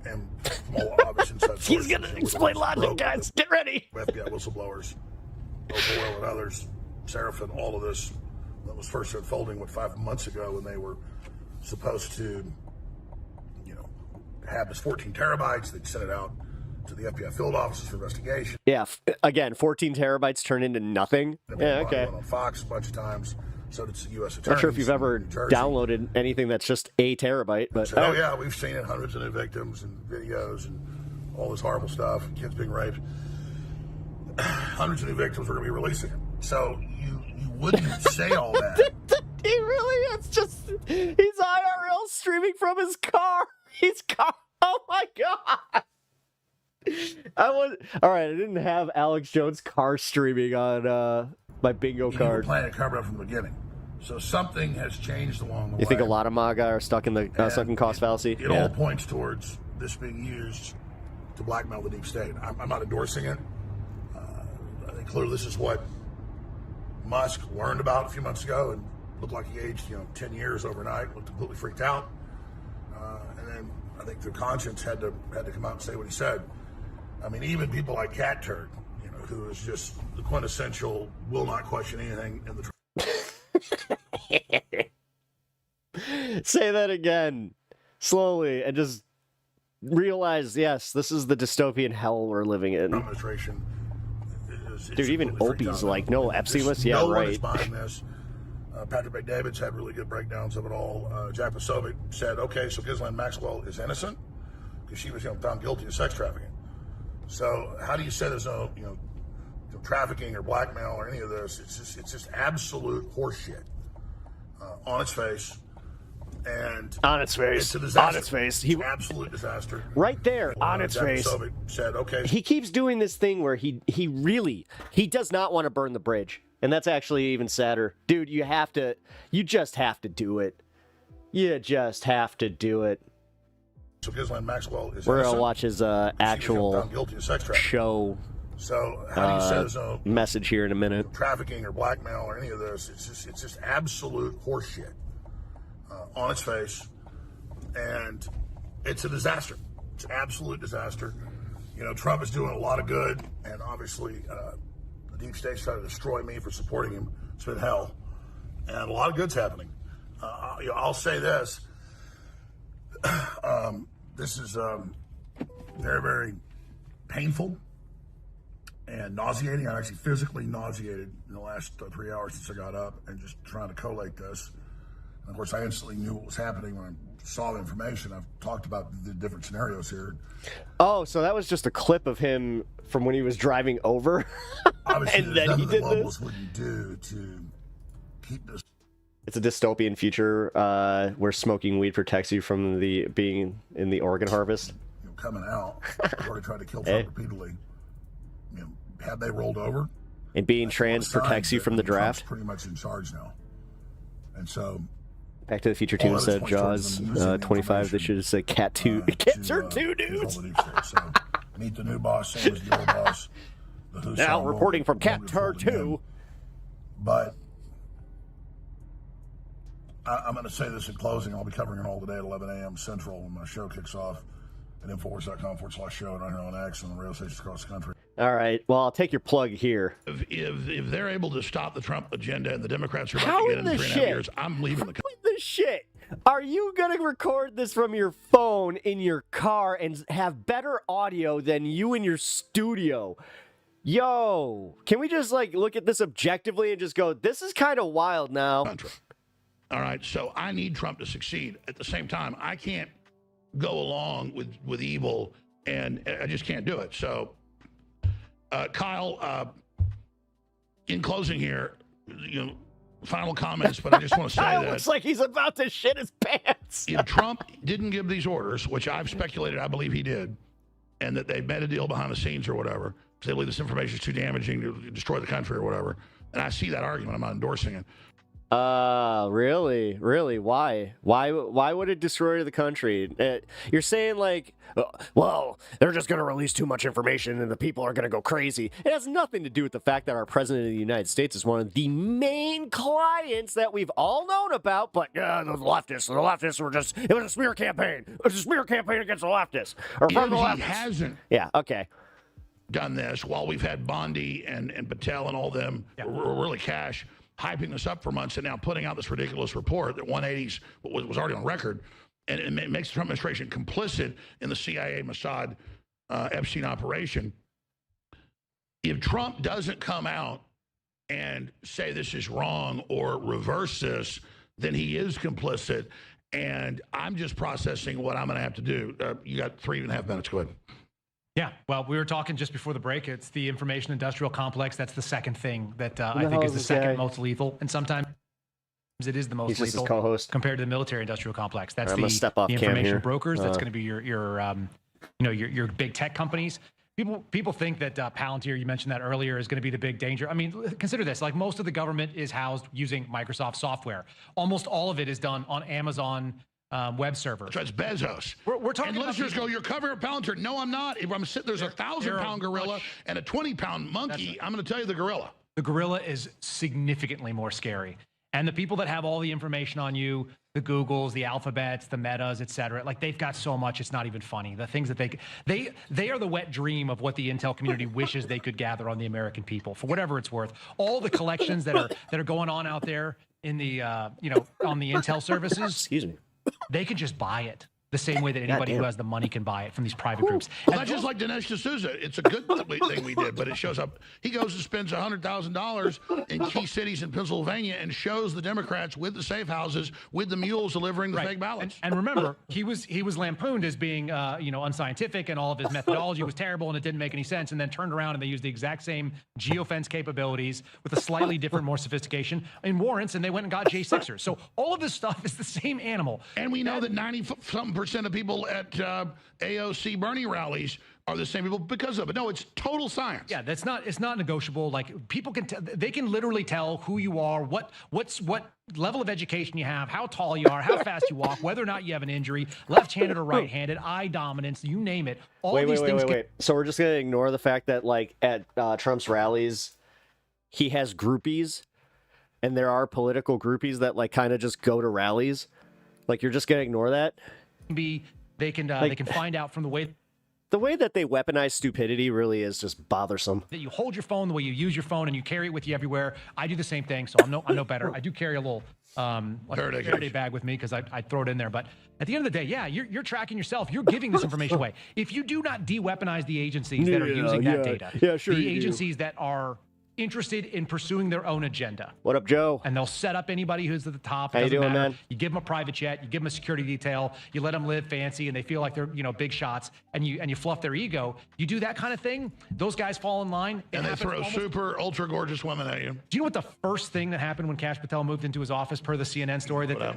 And from all obvious inside He's going to explain logic, guys. Get ready. FBI whistleblowers, O'Boyle and others, Seraphin, all of this that was first unfolding, 5 months ago when they were supposed to, have this 14 terabytes. They'd sent it out to the FBI field offices for investigation. Yeah, again, 14 terabytes turn into nothing. Yeah, okay. On Fox a bunch of times. So did the U.S. attorneys. Not sure if you've ever downloaded anything that's just a terabyte, but said, yeah, we've seen it, hundreds of new victims and videos and all this horrible stuff, and kids being raped. Hundreds of new victims are going to be releasing it. So you wouldn't say all that. He really is just, he's IRL streaming from his car. Oh my God. All right, I didn't have Alex Jones car streaming on my bingo card. You plan to cover up from the beginning. So something has changed along the way. You think a lot of MAGA are stuck in the sunken cost fallacy? It all points towards this being used to blackmail the deep state. I'm not endorsing it. I think clearly this is what Musk learned about a few months ago and looked like he aged 10 years overnight, looked completely freaked out. And then I think the conscience had to come out and say what he said. I mean, even people like Cat Turd, who is just the quintessential will not question anything in the Say that again slowly and just realize, yes, this is the dystopian hell we're living in. Administration Dude, even Opie's like, no, Epstein list, yeah, no right. one is buying this. Patrick McDavid's had really good breakdowns of it all. Jack Posobiec said, okay, so Ghislaine Maxwell is innocent because she was found guilty of sex trafficking. So how do you say there's no trafficking or blackmail or any of this? It's just absolute horseshit on its face. And on its face, it's a disaster. On its face, it's an absolute disaster. Right there, on its Jack face. Posobiec said, okay. He keeps doing this thing where he does not want to burn the bridge, and that's actually even sadder, dude. You just have to do it. You just have to do it. So Ghislaine Maxwell is We're innocent. gonna watch his actual show. So how do you say there's no message here in a minute? Trafficking or blackmail or any of this? It's just absolute horseshit on its face, and it's a disaster. It's an absolute disaster. Trump is doing a lot of good, and obviously the deep state's trying to destroy me for supporting him. It's been hell, and a lot of good's happening. I'll say this. This is very, very painful and nauseating. I'm actually physically nauseated in the last 3 hours since I got up and just trying to collate this. And of course, I instantly knew what was happening when I saw the information. I've talked about the different scenarios here. Oh, so that was just a clip of him from when he was driving over, Obviously, and then he did the this. globalists wouldn't do to keep this. It's a dystopian future where smoking weed protects you from being in the organ harvest. Coming out, they've already tried to kill Trump repeatedly. Had they rolled over? And being trans protects you from the draft? Trump's pretty much in charge now. And so... Back to the Future 2 instead of Jaws 25, they should have said Cat 2. Cats are 2 dudes! So, meet the new boss, same as the old boss. Now reporting from Cat Turd 2. But... I'm going to say this in closing. I'll be covering it all today at 11 a.m. Central when my show kicks off at Infowars.com/show and on here on X and on radio stations across the country. All right. Well, I'll take your plug here. If they're able to stop the Trump agenda and the Democrats are about to get in 3.5 years, I'm leaving the country. How in the shit are you going to record this from your phone in your car and have better audio than you in your studio? Yo, can we just look at this objectively and just go, this is kind of wild now? All right, so I need Trump to succeed. At the same time, I can't go along with evil, and I just can't do it. So, Kyle, in closing here, final comments, but I just want to say Kyle that looks like he's about to shit his pants. if Trump didn't give these orders, which I've speculated I believe he did, and that they made a deal behind the scenes or whatever, They believe this information is too damaging to destroy the country or whatever. And I see that argument. I'm not endorsing it. Really? Why would it destroy the country? You're saying like, well, they're just going to release too much information and the people are going to go crazy. It has nothing to do with the fact that our president of the United States is one of the main clients that we've all known about, but the leftists were just, it was a smear campaign. It was a smear campaign against the leftists. Or from the leftists. He hasn't. Yeah, okay. Done this while we've had Bondi and Patel and all them, really Cash, hyping this up for months and now putting out this ridiculous report that 180s was already on record, and it makes the Trump administration complicit in the CIA, Mossad, Epstein operation. If Trump doesn't come out and say this is wrong or reverse this, then he is complicit, and I'm just processing what I'm going to have to do. You got 3.5 minutes. Go ahead. Yeah, well, we were talking just before the break. It's the information industrial complex. That's the second thing that I think is the second most lethal. And sometimes it is the most lethal co-host compared to the military industrial complex. That's the information brokers. That's going to be your big tech companies. People think that Palantir, you mentioned that earlier, is going to be the big danger. I mean, consider this. Like, most of the government is housed using Microsoft software. Almost all of it is done on Amazon web server. That's right, it's Bezos. We're talking and about listeners go, you're covering Palantir. No, I'm not. If I'm sitting, there's a 1,000-pound gorilla and a 20-pound monkey. I'm going to tell you the gorilla. The gorilla is significantly more scary. And the people that have all the information on you, the Googles, the Alphabets, the Metas, et cetera, like, they've got so much, it's not even funny. The things that they are the wet dream of what the intel community wishes they could gather on the American people, for whatever it's worth. All the collections that are going on out there in the on the intel services. Excuse me. They could just buy it the same way that anybody who has the money can buy it from these private groups. Well, that's just like Dinesh D'Souza. It's a good thing we did, but it shows up. He goes and spends $100,000 in key cities in Pennsylvania and shows the Democrats with the safe houses, with the mules delivering the fake ballots. And remember, he was lampooned as being unscientific, and all of his methodology was terrible and it didn't make any sense, and then turned around and they used the exact same geofence capabilities with a slightly different, more sophistication in warrants, and they went and got J6ers. So all of this stuff is the same animal. And we know that 90-something% of people at AOC Bernie rallies are the same people because of it. No, it's total science. Yeah, it's not negotiable. Like, people they can literally tell who you are, what level of education you have, how tall you are, how fast you walk, whether or not you have an injury, left-handed or right-handed, eye dominance, you name it. Wait. So we're just going to ignore the fact that, like, at Trump's rallies, he has groupies, and there are political groupies that, like, kind of just go to rallies. Like, you're just going to ignore that? They can find out from the way that they weaponize stupidity really is just bothersome. That you hold your phone, the way you use your phone, and you carry it with you everywhere. I do the same thing, so I'm no better. I do carry a little Faraday bag with me because I throw it in there. But at the end of the day, yeah, you're tracking yourself. You're giving this information away. If you do not de-weaponize the agencies that are using that data, the agencies that are interested in pursuing their own agenda. What up, Joe? And they'll set up anybody who's at the top. How you doing, man? You give them a private jet, you give them a security detail, you let them live fancy, and they feel like they're big shots, and you fluff their ego. You do that kind of thing, those guys fall in line. And they throw super ultra gorgeous women at you. Do you know what the first thing that happened when Kash Patel moved into his office, per the CNN story? That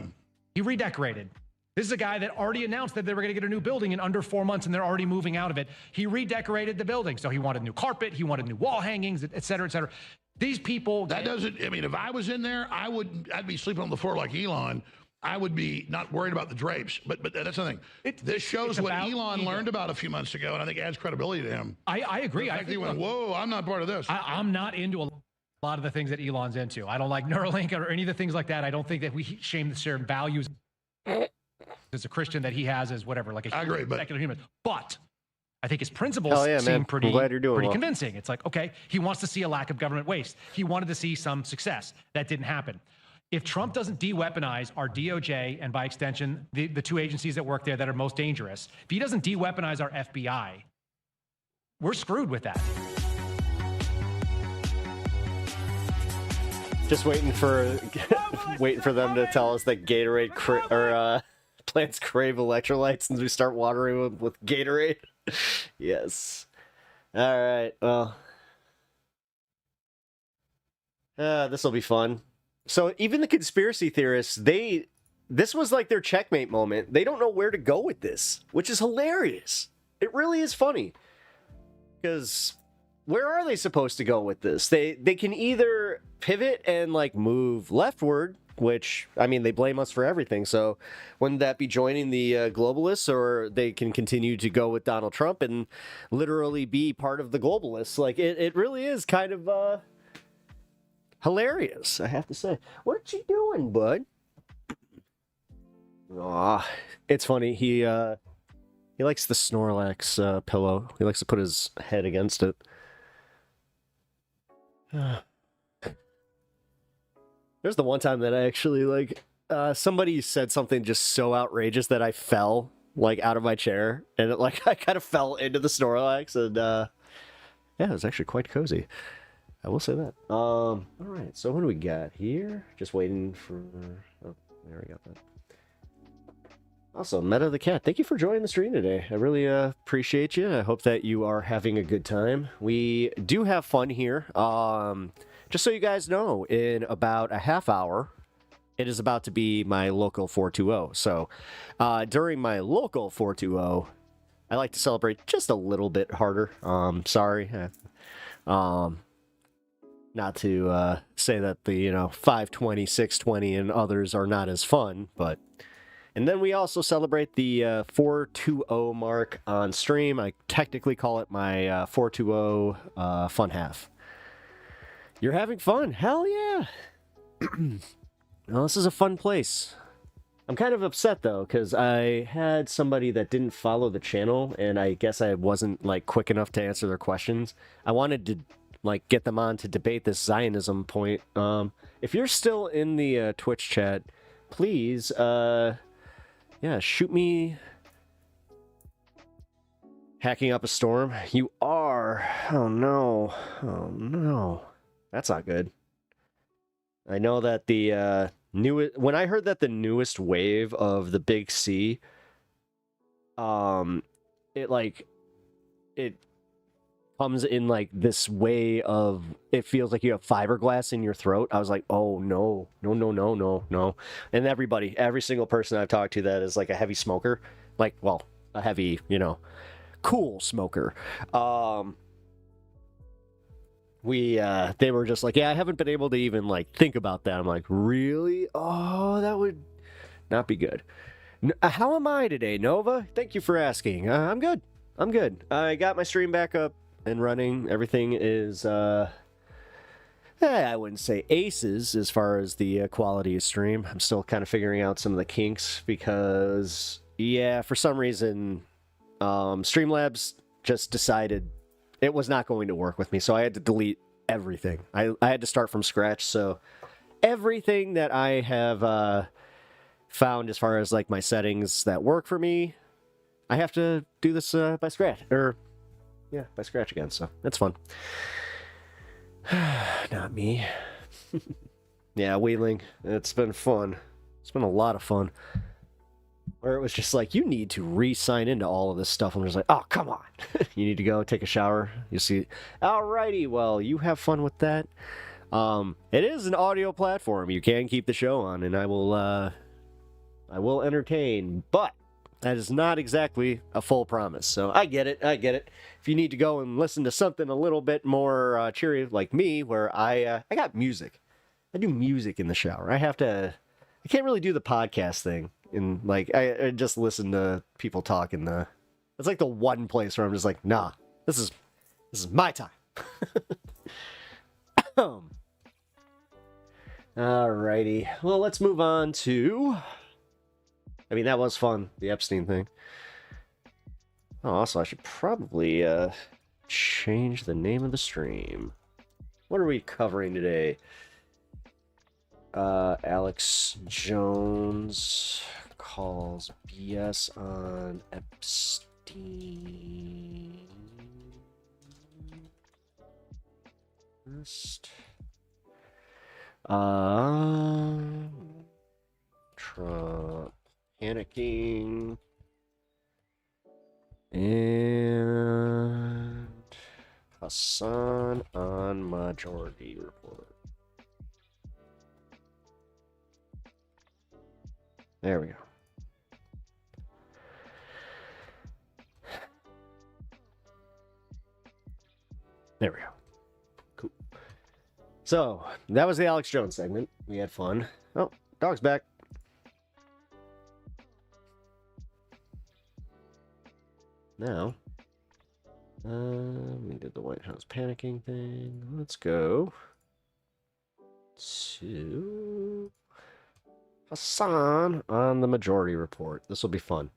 he redecorated. This is a guy that already announced that they were going to get a new building in under 4 months, and they're already moving out of it. He redecorated the building. So he wanted new carpet, he wanted new wall hangings, et cetera, et cetera. These people... That doesn't... I mean, if I was in there, I'd be sleeping on the floor like Elon. I would be not worried about the drapes. But that's the thing. This shows what Elon learned about a few months ago, and I think adds credibility to him. I agree. I think he went, whoa, I'm not part of this. I'm not into a lot of the things that Elon's into. I don't like Neuralink or any of the things like that. I don't think that we shame the certain values as a Christian that he has as whatever, like a secular human. But I think his principles seem pretty convincing. It's like, okay, he wants to see a lack of government waste. He wanted to see some success. That didn't happen. If Trump doesn't de-weaponize our DOJ and, by extension, the two agencies that work there that are most dangerous, if he doesn't de-weaponize our FBI, we're screwed with that. Just waiting for them to tell us that Gatorade plants crave electrolytes, and we start watering them with Gatorade. Yes. All right. Well, this will be fun. So even the conspiracy theorists, this was like their checkmate moment. They don't know where to go with this, which is hilarious. It really is funny because where are they supposed to go with this? They can either pivot and like move leftward, which I mean they blame us for everything. So wouldn't that be joining the globalists, or they can continue to go with Donald Trump and literally be part of the globalists? Like it really is kind of hilarious, I have to say. What you doing, bud? Aw, it's funny. He likes the Snorlax pillow. He likes to put his head against it. There's the one time that I actually, like, somebody said something just so outrageous that I fell, like, out of my chair. And, like, I kind of fell into the Snorlax. And, yeah, it was actually quite cozy. I will say that. All right, so what do we got here? Just waiting for... Oh, there we got that. Also, Meta the Cat, thank you for joining the stream today. I really appreciate you. I hope that you are having a good time. We do have fun here. Just so you guys know, in about a half hour, it is about to be my local 420. So, during my local 420, I like to celebrate just a little bit harder. Sorry. Not to say that the, 520, 620, and others are not as fun, but... And then we also celebrate the 420 mark on stream. I technically call it my 420 fun half. You're having fun? Hell yeah! Well, this is a fun place. I'm kind of upset, though, because I had somebody that didn't follow the channel, and I guess I wasn't, like, quick enough to answer their questions. I wanted to, like, get them on to debate this Zionism point. If you're still in the Twitch chat, please, yeah, shoot me. Hacking up a storm? You are. Oh, no. Oh, no. That's not good. I know that the newest... When I heard that the newest wave of the Big C, it comes in, like, this way of... It feels like you have fiberglass in your throat. I was like, oh, no. No, no, no, no, no. And every single person I've talked to that is, like, a heavy smoker, like, well, a heavy, cool smoker, they were just like, yeah, I haven't been able to even, like, think about that. I'm like, really? Oh, that would not be good. How am I today, Nova? Thank you for asking. I'm good. I'm good. I got my stream back up and running. Everything is, I wouldn't say aces as far as the quality of stream. I'm still kind of figuring out some of the kinks because, yeah, for some reason, Streamlabs just decided it was not going to work with me, so I had to delete everything. I had to start from scratch, so everything that I have found as far as, like, my settings that work for me, I have to do this by scratch, by scratch again, so that's fun. Not me. Yeah, wheeling. It's been fun. It's been a lot of fun. Where it was just like, you need to re-sign into all of this stuff. I'm just like, oh, come on. You need to go take a shower. You see, alrighty, well, you have fun with that. It is an audio platform. You can keep the show on, and I will entertain, but that is not exactly a full promise. So I get it. If you need to go and listen to something a little bit more cheery like me, where I got music. I do music in the shower. I can't really do the podcast thing. And, like, I just listen to people talk in the... It's like the one place where I'm just like, nah, this is my time. Alrighty. Well, let's move on to... I mean, that was fun, the Epstein thing. Oh, also, I should probably change the name of the stream. What are we covering today? Alex Jones calls BS on Epstein. Trump panicking. And HASAN on Majority Report. There we go. There we go. Cool. So, that was the Alex Jones segment. We had fun. Oh, dog's back. Now, we did the White House panicking thing. Let's go to Hasan on the Majority Report. This will be fun.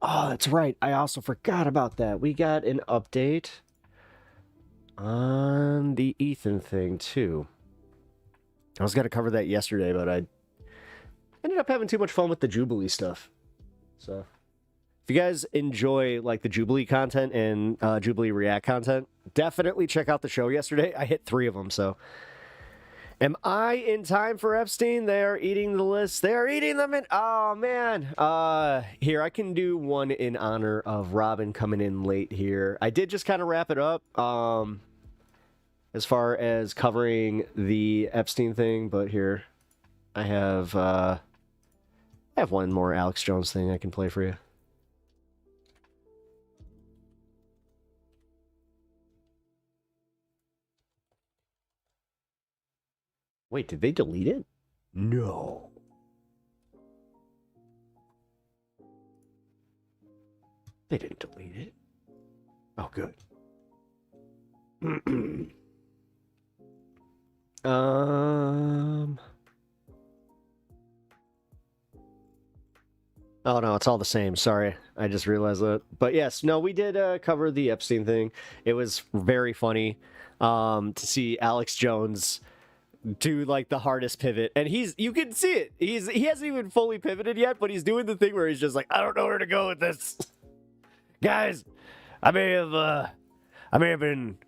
Oh, that's right. I also forgot about that. We got an update on the Ethan thing, too. I was going to cover that yesterday, but I ended up having too much fun with the Jubilee stuff. So, if you guys enjoy, like, the Jubilee content and Jubilee React content, definitely check out the show yesterday. I hit 3 of them, so... Am I in time for Epstein? They are eating the list. They are eating them in... Oh, man. Here, I can do one in honor of Robin coming in late here. I did just kind of wrap it up as far as covering the Epstein thing, but here I have one more Alex Jones thing I can play for you. Wait, did they delete it? No. They didn't delete it. Oh, good. Oh, no, it's all the same. Sorry. I just realized that. But yes, no, we did cover the Epstein thing. It was very funny to see Alex Jones do like the hardest pivot, and you can see it. He hasn't even fully pivoted yet, but he's doing the thing where he's just like, I don't know where to go with this. Guys, I may have been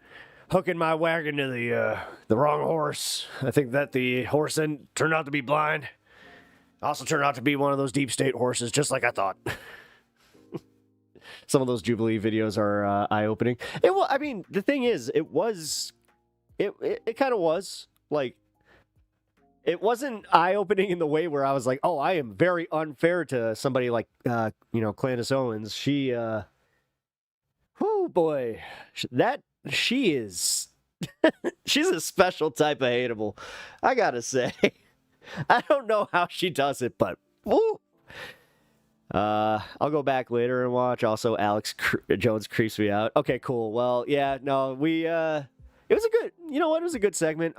hooking my wagon to the wrong horse. I think that the horse then turned out to be blind. Also turned out to be one of those deep state horses, just like I thought. Some of those Jubilee videos are eye-opening. I mean, the thing is, it kind of was like, it wasn't eye-opening in the way where I was like, oh, I am very unfair to somebody like, Candace Owens. She, whoo, boy, she is, she's a special type of hateable, I gotta say. I don't know how she does it, but, woo. I'll go back later and watch. Also, Alex Jones creeps me out. Okay, cool. Well, yeah, no, it was a good, you know what? It was a good segment.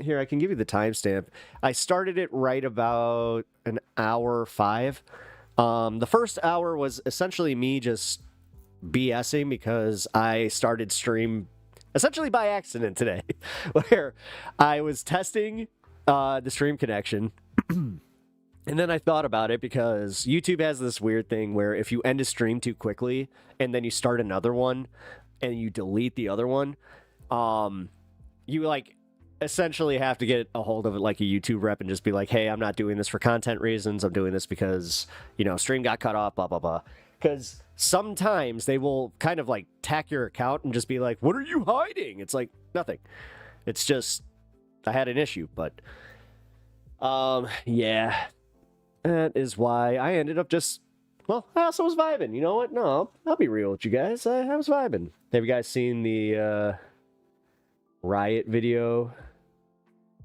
Here, I can give you the timestamp. I started it right about an hour 5. The first hour was essentially me just BSing because I started stream essentially by accident today, where I was testing the stream connection. And then I thought about it because YouTube has this weird thing where if you end a stream too quickly and then you start another one and you delete the other one, you like essentially have to get a hold of it like a YouTube rep and just be like, hey, I'm not doing this for content reasons. I'm doing this because, stream got cut off, blah, blah, blah. Because sometimes they will kind of like tack your account and just be like, what are you hiding? It's like, nothing. It's just, I had an issue, but, yeah, that is why I ended up just, well, I also was vibing. You know what? No, I'll be real with you guys. I was vibing. Have you guys seen the, Riot video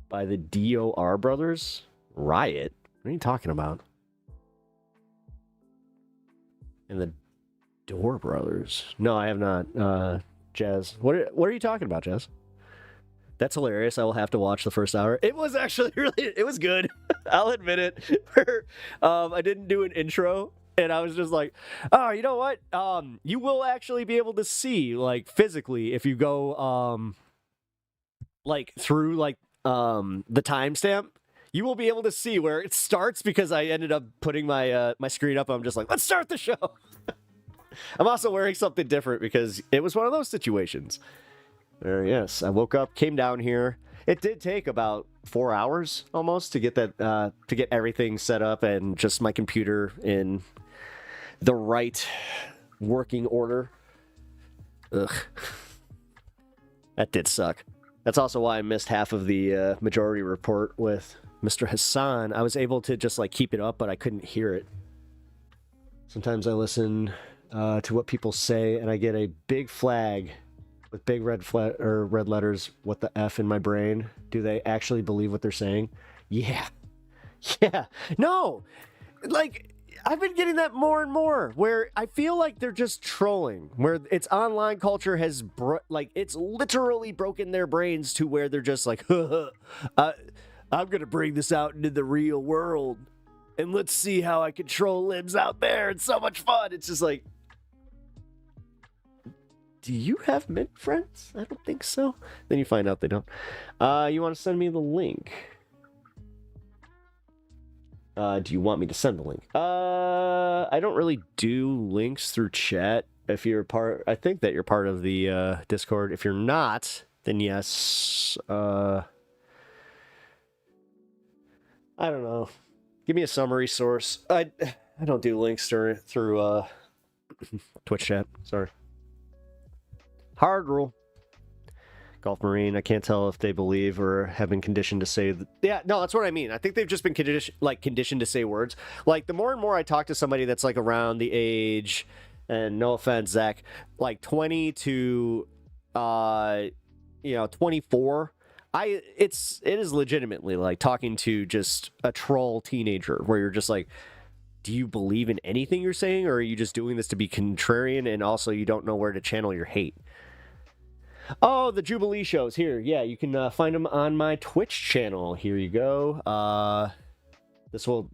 by the DOR brothers? Riot? What are you talking about? And the Door brothers? No, I have not. Jazz, what are you talking about, Jazz? That's hilarious. I will have to watch the first hour. It was actually it was good. I'll admit it. I didn't do an intro. And I was just like, oh, you know what? You will actually be able to see, like, physically if you go, like through like the timestamp, you will be able to see where it starts because I ended up putting my my screen up. I'm just like, let's start the show. I'm also wearing something different because it was one of those situations. Yes, I woke up, came down here. It did take about 4 hours almost to get that to get everything set up and just my computer in the right working order. Ugh, that did suck. That's also why I missed half of the Majority Report with Mr. Hasan. I was able to just like keep it up, but I couldn't hear it. Sometimes I listen to what people say, and I get a big flag with big red red letters, what the F in my brain. Do they actually believe what they're saying? Yeah. Yeah. No. Like, I've been getting that more and more, where I feel like they're just trolling, where it's online culture has, it's literally broken their brains to where they're just like, I'm going to bring this out into the real world, and let's see how I control libs out there. It's so much fun. It's just like, do you have mint friends? I don't think so. Then you find out they don't. You want to send me the link? Do you want me to send the link? I don't really do links through chat. If you're I think that you're part of the Discord. If you're not, then yes. I don't know. Give me a summary source. I don't do links through Twitch chat. Sorry. Hard rule. Golf Marine, I can't tell if they believe or have been conditioned to say yeah, no, that's what I mean. I think they've just been conditioned to say words. Like, the more and more I talk to somebody that's like around the age, and no offense, Zach, like 20 to 24, it is legitimately like talking to just a troll teenager, where you're just like, do you believe in anything you're saying, or are you just doing this to be contrarian, and also you don't know where to channel your hate? Oh, the Jubilee shows here. Yeah, you can find them on my Twitch channel. Here you go. This will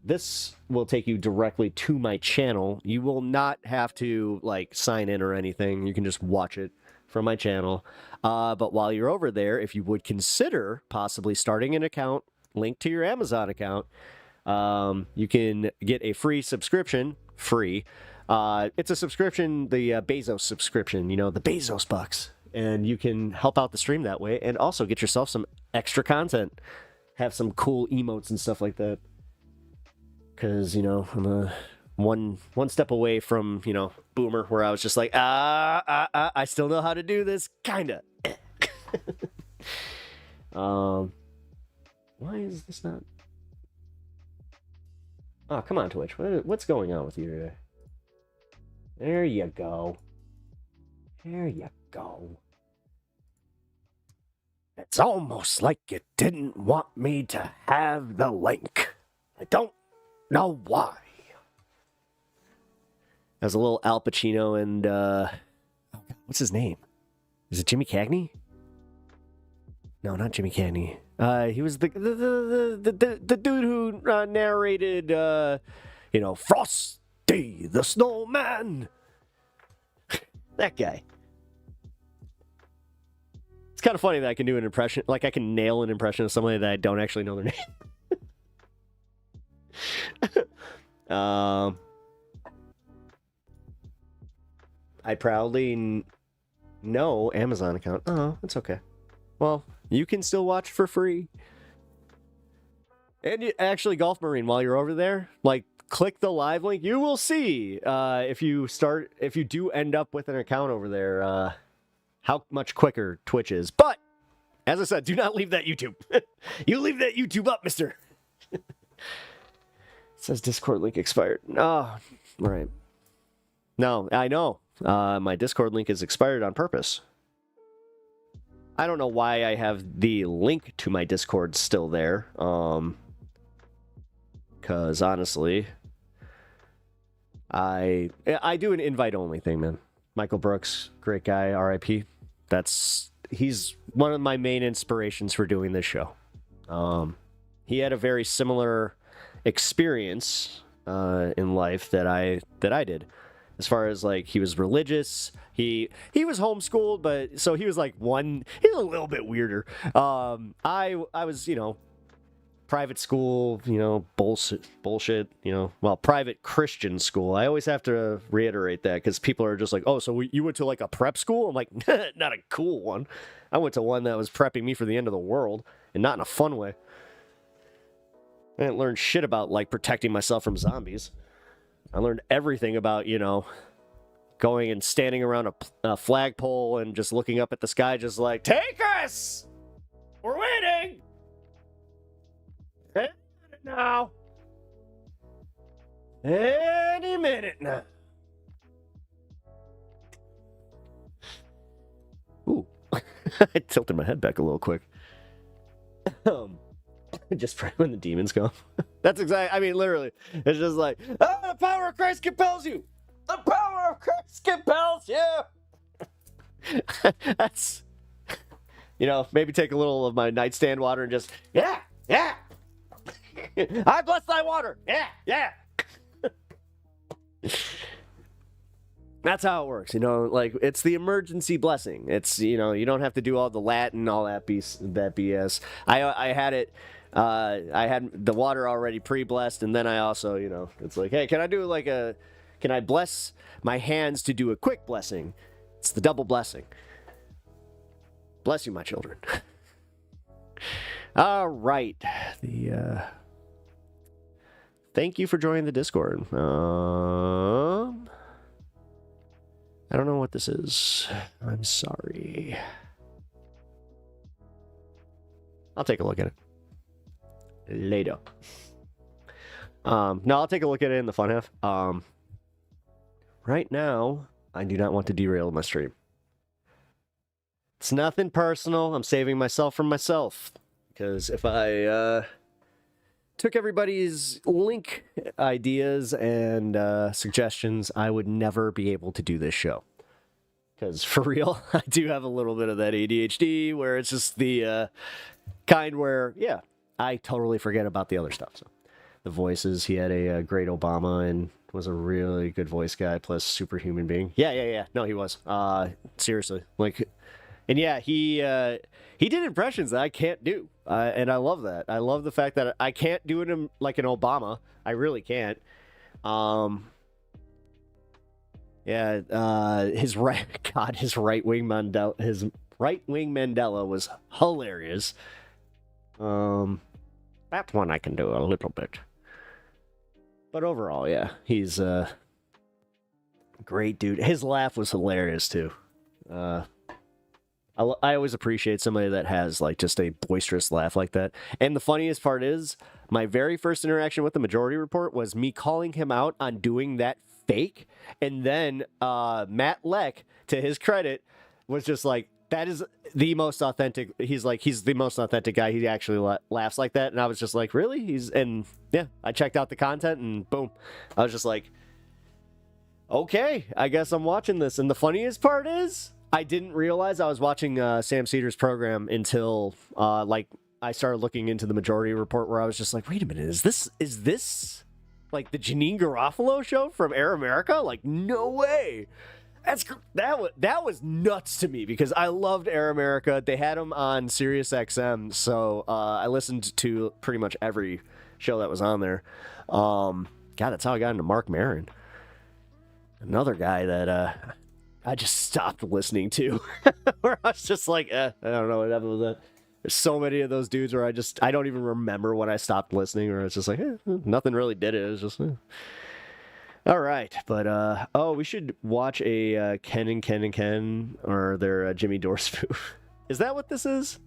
take you directly to my channel. You will not have to like sign in or anything. You can just watch it from my channel. But while you're over there, if you would consider possibly starting an account linked to your Amazon account, you can get a free subscription. Free. It's a subscription, the Bezos subscription. You know, the Bezos bucks. And you can help out the stream that way, and also get yourself some extra content. Have some cool emotes and stuff like that. Because, you know, I'm one step away from, you know, Boomer, where I was just like, I still know how to do this, kinda. Why is this not... Oh, come on, Twitch. What's going on with you today? There you go. There you go. It's almost like you didn't want me to have the link. I don't know why. There's a little Al Pacino and what's his name? Is it Jimmy Cagney? No, not Jimmy Cagney. He was the dude who narrated Frosty the Snowman. That guy. It's kind of funny that I can do an impression, like I can nail an impression of somebody that I don't actually know their name. I proudly know Amazon account. Oh, it's okay. Well, you can still watch for free. And actually, Golf Marine, while you're over there, like, click the live link. You will see if you do end up with an account over there, how much quicker Twitch is. But as I said, do not leave that YouTube. You leave that YouTube up, mister. It says Discord link expired. Oh, right. No, I know. My Discord link is expired on purpose. I don't know why I have the link to my Discord still there. Because honestly, I do an invite only thing, man. Michael Brooks, great guy, RIP. He's one of my main inspirations for doing this show. He had a very similar experience in life that I did. As far as like, he was religious, he was homeschooled, but so he was like he's a little bit weirder. I was, you know, private school, you know, bullshit, you know, well, private Christian school. I always have to reiterate that because people are just like, oh, so you went to like a prep school? I'm like, not a cool one. I went to one that was prepping me for the end of the world, and not in a fun way. I didn't learn shit about like protecting myself from zombies. I learned everything about, you know, going and standing around a flagpole and just looking up at the sky, just like, take us! We're winning! Now. Any minute now. I tilted my head back a little quick. Just for when the demons come. That's exactly, I mean, literally. It's just like, the power of Christ compels you. The power of Christ compels you. That's, you know, maybe take a little of my nightstand water and just, yeah. I bless thy water. Yeah. That's how it works, you know, like, it's the emergency blessing. It's, you know, you don't have to do all the Latin, all that BS. I had it, I had the water already pre-blessed, and then I also, you know, it's like, hey, can I bless my hands to do a quick blessing? It's the double blessing. Bless you, my children. All right. Thank you for joining the Discord. I don't know what this is. I'm sorry. I'll take a look at it later. No, I'll take a look at it in the fun half. Right now, I do not want to derail my stream. It's nothing personal. I'm saving myself from myself. Because if I took everybody's link ideas and suggestions, I would never be able to do this show. Because for real, I do have a little bit of that ADHD where it's just the kind where, yeah, I totally forget about the other stuff. So the voices, he had a great Obama and was a really good voice guy plus superhuman being. Yeah. No, he was. Seriously. Like, and yeah, he did impressions that I can't do. And I love that. I love the fact that I can't do it like an Obama. I really can't. His right wing Mandela was hilarious. That's one I can do a little bit. But overall, yeah, he's a great dude. His laugh was hilarious too. I always appreciate somebody that has like just a boisterous laugh like that. And the funniest part is, my very first interaction with the Majority Report was me calling him out on doing that fake, and then Matt Leck, to his credit, was just like, that is the most authentic. He's the most authentic guy. He actually laughs like that. And I was just like, really? And yeah, I checked out the content and boom. I was just like, okay, I guess I'm watching this. And the funniest part is, I didn't realize I was watching Sam Cedar's program until I started looking into the Majority Report, where I was just like, wait a minute, is this like the Janine Garofalo show from Air America? Like, no way. That was nuts to me, because I loved Air America. They had him on Sirius XM, so I listened to pretty much every show that was on there. God, that's how I got into Mark Maron, another guy that I just stopped listening to. Where I was just like, I don't know what happened with that. There's so many of those dudes where I don't even remember when I stopped listening, or it's just like, nothing really did it. It was just, All right, but, we should watch a Ken and Ken, or their Jimmy Dore spoof. Is that what this is?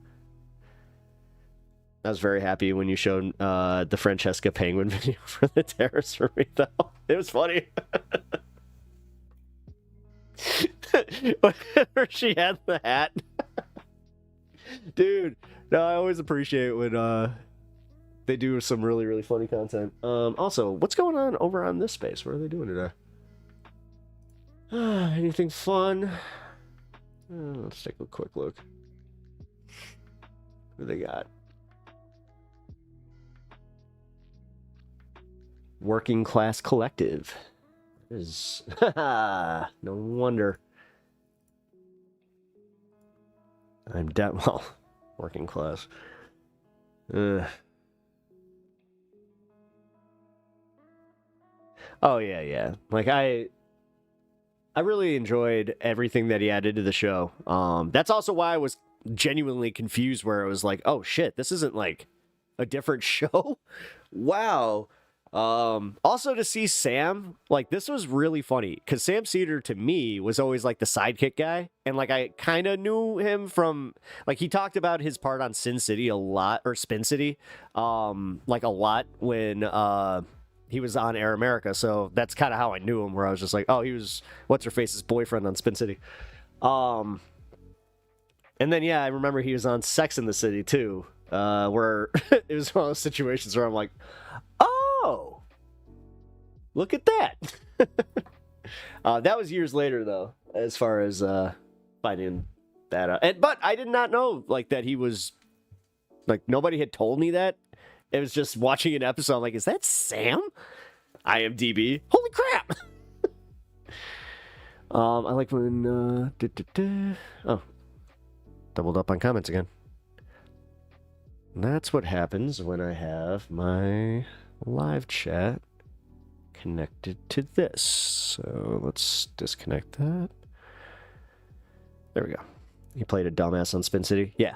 I was very happy when you showed the Francesca Penguin video for the terrace for me, though. It was funny. Whenever she had the hat. Dude, no, I always appreciate when they do some really, really funny content. Also, what's going on over on this space? What are they doing today? Anything fun? Let's take a quick look. What do they got? Working Class Collective. No wonder. I'm well, working class. Oh, yeah. Like, I really enjoyed everything that he added to the show. That's also why I was genuinely confused, where it was like, oh shit, this isn't like a different show. Wow. Also to see Sam, like, this was really funny, because Sam Cedar to me was always like the sidekick guy, and like I kind of knew him from, like, he talked about his part on Sin City a lot, or Spin City, like a lot when he was on Air America, so that's kind of how I knew him, where I was just like, oh, he was what's her face's boyfriend on Spin City. And And then, yeah, I remember he was on Sex in the City, too, where it was one of those situations where I'm like, oh, look at that. That was years later, though, as far as finding that out. But I did not know, like, that he was, like, nobody had told me that. It was just watching an episode, I'm like, is that Sam? IMDb. Holy crap! I like when, oh, doubled up on comments again. And that's what happens when I have my live chat connected to this. So let's disconnect that. There we go. He played a dumbass on Spin City? Yeah.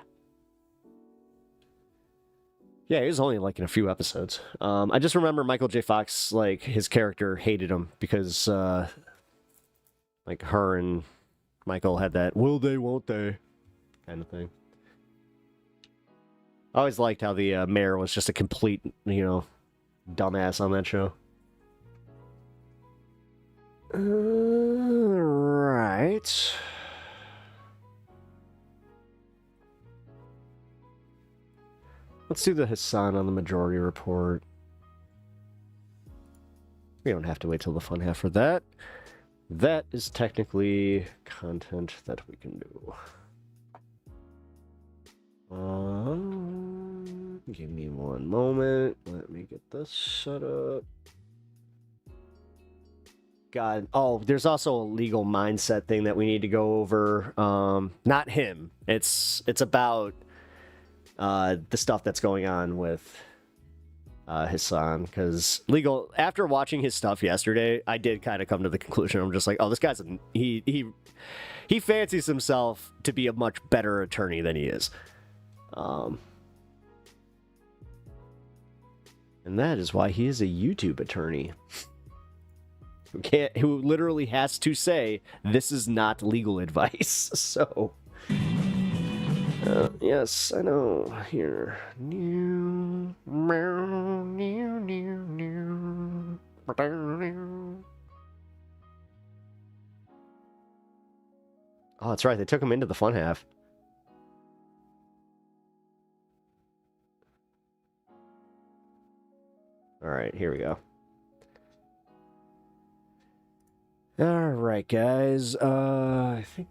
Yeah, he was only like in a few episodes. I just remember Michael J. Fox, like, his character hated him because, like, her and Michael had that will they, won't they kind of thing. I always liked how the mayor was just a complete, you know, dumbass on that show. Right. Let's do the HASAN on the majority report. We don't have to wait till the fun half for that. That is technically content that we can do. Give me one moment. Let me get this set up. God. Oh, there's also a legal mindset thing that we need to go over. Not him. It's about the stuff that's going on with HASAN, because legal, after watching his stuff yesterday, I did kind of come to the conclusion, I'm just like, oh, this guy's he fancies himself to be a much better attorney than he is. And that is why he is a YouTube attorney. Who literally has to say, this is not legal advice. So, yes, I know. Here. Oh, that's right. They took him into the fun half. All right, here we go. All right, guys. I think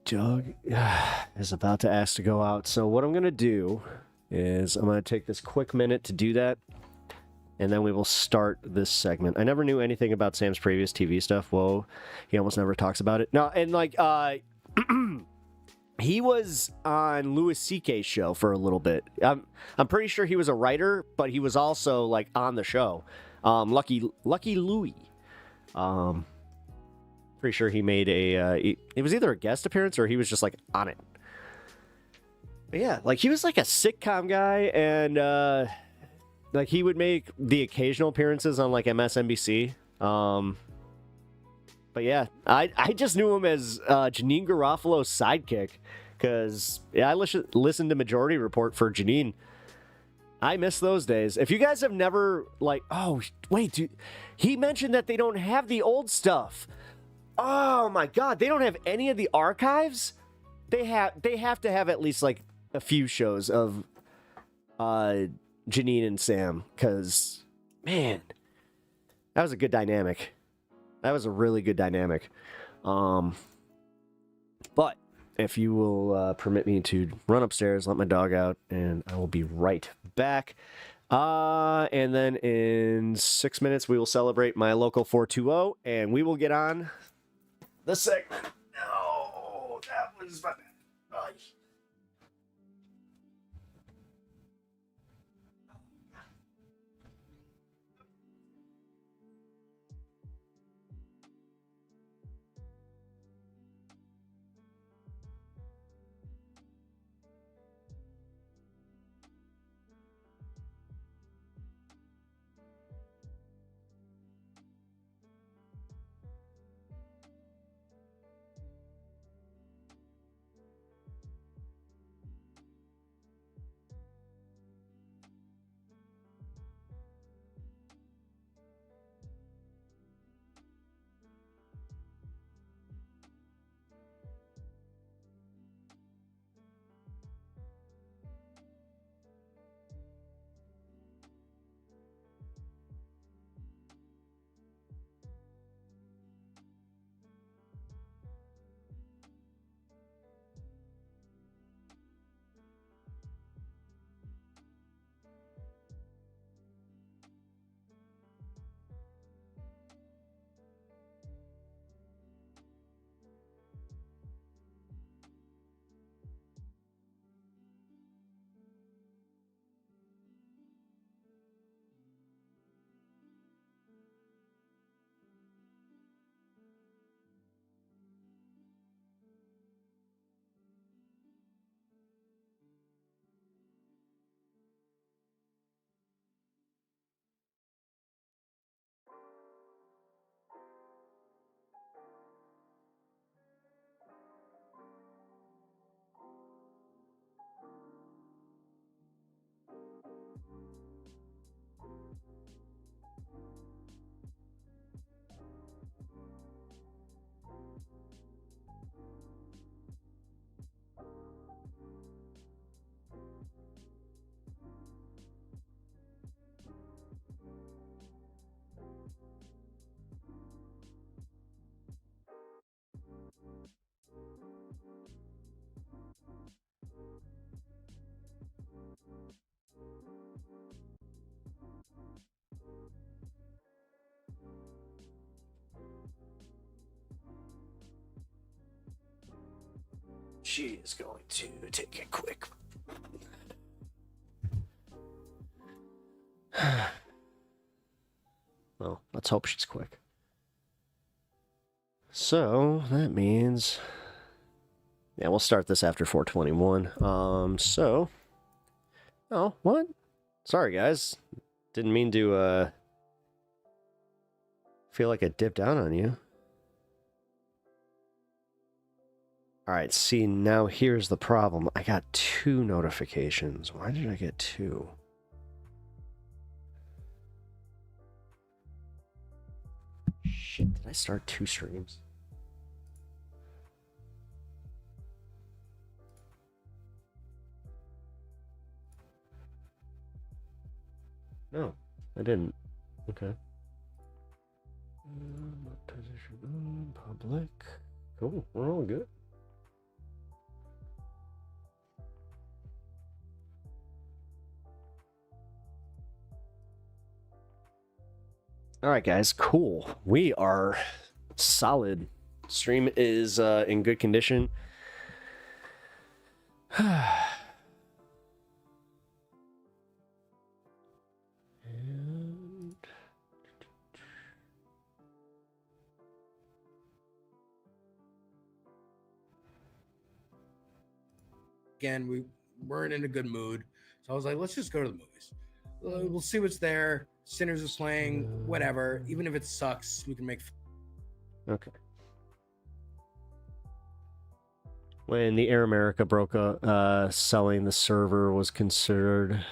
Doug is about to ask to go out. So what I'm going to do is I'm going to take this quick minute to do that, and then we will start this segment. I never knew anything about Sam's previous TV stuff. Whoa, he almost never talks about it. No, and like, he was on Louis C.K.'s show for a little bit. I'm pretty sure he was a writer, but he was also like on the show. Lucky Louie. Pretty sure he made it was either a guest appearance or he was just like on it. But yeah, like he was like a sitcom guy, and like he would make the occasional appearances on like MSNBC. But yeah, I just knew him as Janine Garofalo's sidekick, because yeah, I listened to Majority Report for Janine. I miss those days. If you guys have never, like, oh wait, dude, he mentioned that they don't have the old stuff. Oh my God, they don't have any of the archives? They have to have at least like a few shows of Janine and Sam, because man, that was a good dynamic. That was a really good dynamic. But if you will permit me to run upstairs, let my dog out, and I will be right back. And then in 6 minutes, we will celebrate my local 420, and we will get on the segment. No, that was my bad. she is going to take it quick. Well, let's hope she's quick. So that means, yeah, we'll start this after 421. Oh, what? Sorry, guys. Didn't mean to feel like I dipped out on you. All right, see, now here's the problem. I got 2 notifications. Why did I get 2? Shit, did I start 2 streams? No, I didn't. Okay. Position public. Cool, we're all good. All right, guys, cool. We are solid. Stream is in good condition. And... Again, we weren't in a good mood, so I was like, let's just go to the movies. We'll see what's there. Sinners is playing, whatever. Even if it sucks, we can make. Okay. When the Air America broke up, selling the server was considered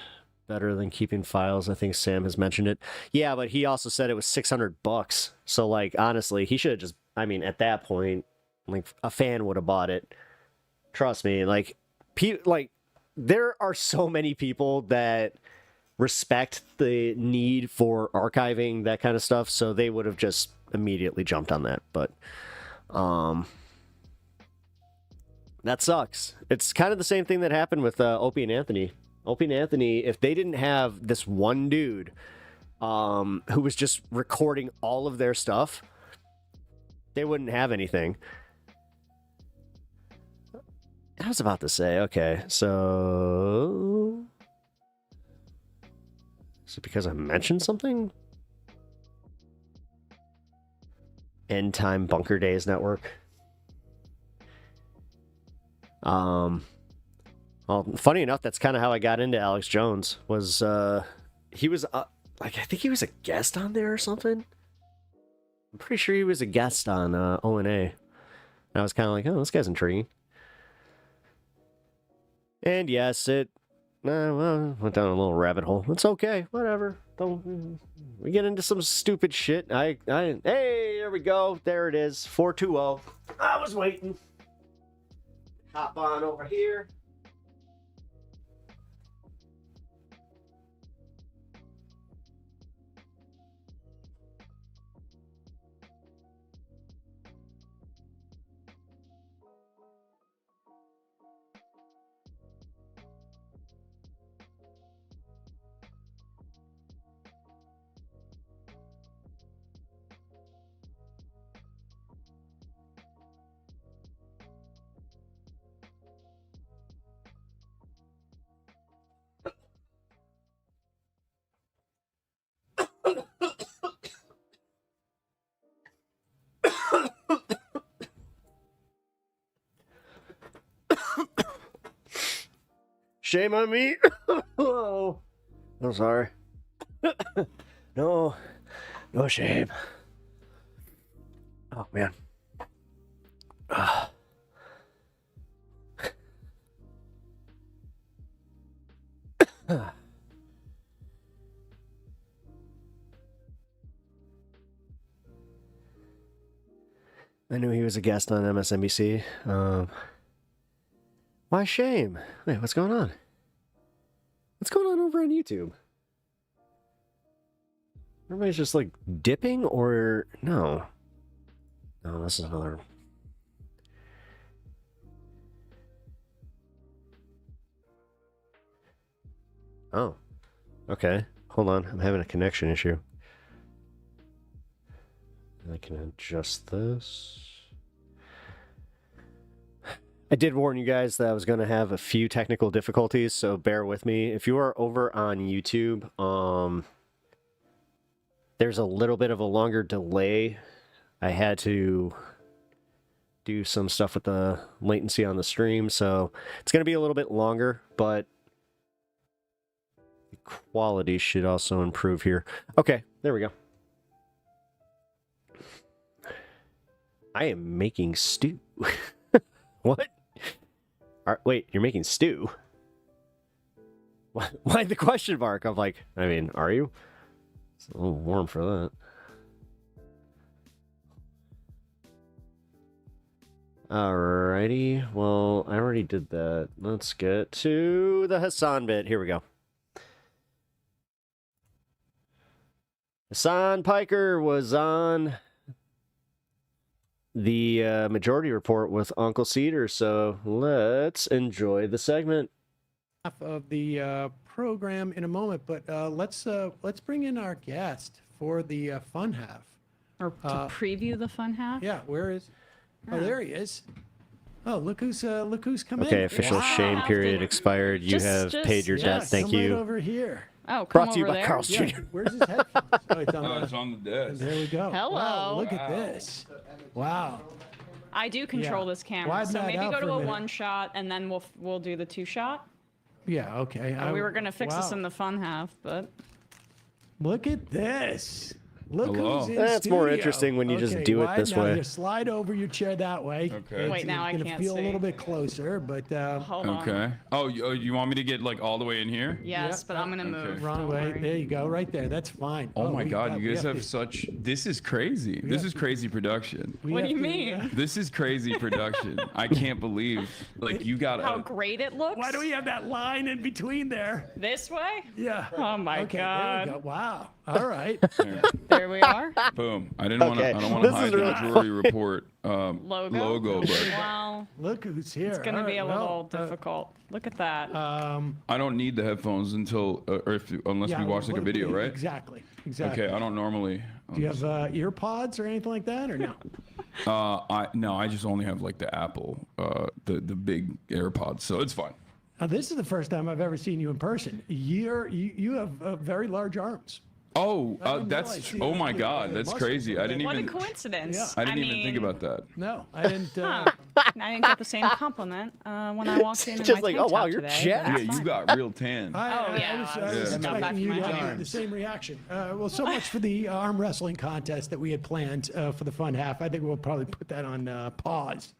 better than keeping files. I think Sam has mentioned it. Yeah, but he also said it was $600. So, like, honestly, he should have just, I mean, at that point, like, a fan would have bought it. Trust me, like, there are so many people that respect the need for archiving that kind of stuff, so they would have just immediately jumped on that. But that sucks. It's kind of the same thing that happened with Opie and Anthony. Opie and Anthony, if they didn't have this one dude who was just recording all of their stuff, they wouldn't have anything. I was about to say, okay, so... Is it because I mentioned something? End Time Bunker Days Network. Well, funny enough, that's kind of how I got into Alex Jones. Was he was like, I think he was a guest on there or something. I'm pretty sure he was a guest on O&A. And I was kind of like, oh, this guy's intriguing. And yes, it well, went down a little rabbit hole. It's okay, whatever. Don't we get into some stupid shit? Hey, there we go. There it is. 420. I was waiting. Hop on over here. Shame on me. Oh, I'm sorry. No shame. Oh man. I knew he was a guest on MSNBC. Why shame? Wait, what's going on? What's going on over on YouTube? Everybody's just like dipping, or no? No, this is another. Oh, okay. Hold on, I'm having a connection issue. I can adjust this. I did warn you guys that I was going to have a few technical difficulties, so bear with me. If you are over on YouTube, there's a little bit of a longer delay. I had to do some stuff with the latency on the stream, so it's going to be a little bit longer, but the quality should also improve here. Okay, there we go. I am making stew. What? Wait, you're making stew? Why the question mark? I'm like, I mean, are you? It's a little warm for that. Alrighty, well, I already did that. Let's get to the Hasan bit. Here we go. Hasan Piker was on the Majority Report with Uncle Cedar, so let's enjoy the segment. Half of the program in a moment, but let's bring in our guest for the fun half. Or to preview the fun half? Yeah, where is? Oh, there he is. Oh, look who's come in. Okay, official shame period expired. You have paid your debt. Thank you. Right over here. Oh, come Brought to you over by there. Carl's Jr. Where's his headphones? Oh, it's on the desk. There we go. Hello. Wow, look at this. Wow. I do control this camera, Widen so that maybe out go for to a a minute. one shot, and then we'll do the two shot. Yeah. Okay. We were gonna fix this wow. in the fun half, but Look at this. Look who's in That's more studio. interesting when you just Okay, do it widen this now. way. You slide over your chair that way. Okay. Wait, now I It's can't gonna feel see. a little bit closer, but hold on. Okay. Oh, you want me to get like all the way in here? Yes, but I'm gonna move. wrong Don't way. worry. There you go, right there. That's fine. Oh my God, we you guys have have to- such. This is crazy. This is crazy production. we What do have you to- mean? This is crazy production. I can't believe like you got How great it looks. Why do we have that line in between there? This way? Yeah. Oh my Okay, God. there we go. Wow. All right. There we are. Boom. I didn't want to. Okay, I don't want to this hide is the really- Majority Report Logo. but Wow. Look who's here. It's gonna All be a right, little well, difficult. Look at that. I don't need the headphones until unless yeah, we watch like a video, right? Exactly. Exactly. Okay. I don't normally. Do you have ear pods or anything like that, or no? I just only have like the Apple, the big AirPods, so it's fine. Now, this is the first time I've ever seen you in person. You have very large arms. Oh, didn't that's realize. oh my God, that's Muscles. crazy. I didn't What a even. coincidence. I didn't even mean, think about that. No, I didn't. Huh. I didn't get the same compliment when I walked in. Just my like, tank oh, wow, top you're today, jacked. but Yeah, it's you fine. got real tan. Oh, yeah, I was I was expecting back you to to my have the arms. same reaction. Well, so much for the arm wrestling contest that we had planned for the fun half. I think we'll probably put that on pause.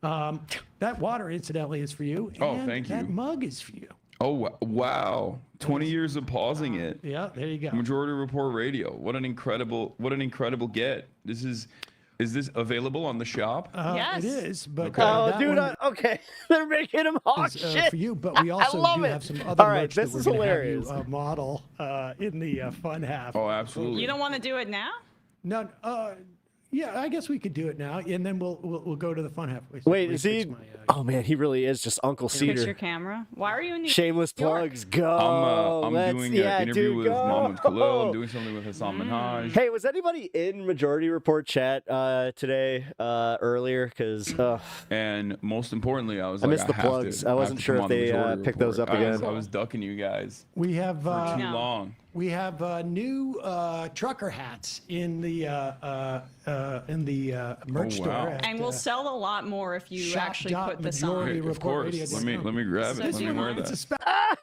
That water, incidentally, is for you. Oh, and thank you. That mug is for you. Oh wow! 20 years of pausing it. Yeah, there you go. Majority Report Radio. What an incredible get. Is this available on the shop? Yes. It is, but Okay. Oh, that dude, one okay. They're making him hawk is, shit. for you. But we also love do it. have some other All right, merch this that is we're gonna hilarious. have you model in the fun half. Oh, absolutely. You don't want to do it now? No, yeah, I guess we could do it now, and then we'll go to the fun half. Wait, is fix he? my, Oh man, he really is just Uncle Fix your Cedar. camera. Why are you in New Shameless York? plugs, go. I'm Let's- doing yeah, an interview dude, with go. Mohammed Khalil. I'm doing something with Hassan Minhaj. Hey, was anybody in Majority Report chat today earlier? Because And most importantly, I was I like, missed the have plugs. to- I have wasn't to sure come if on the they Majority picked those Report. up again. I was ducking you guys We have too No. long. we have new trucker hats in the merch Oh, store. wow. at, And we'll sell a lot more if you actually put this on. shop.majority Of report course. radio.com. Let me grab So it. Let do me you wear mind? It's a that.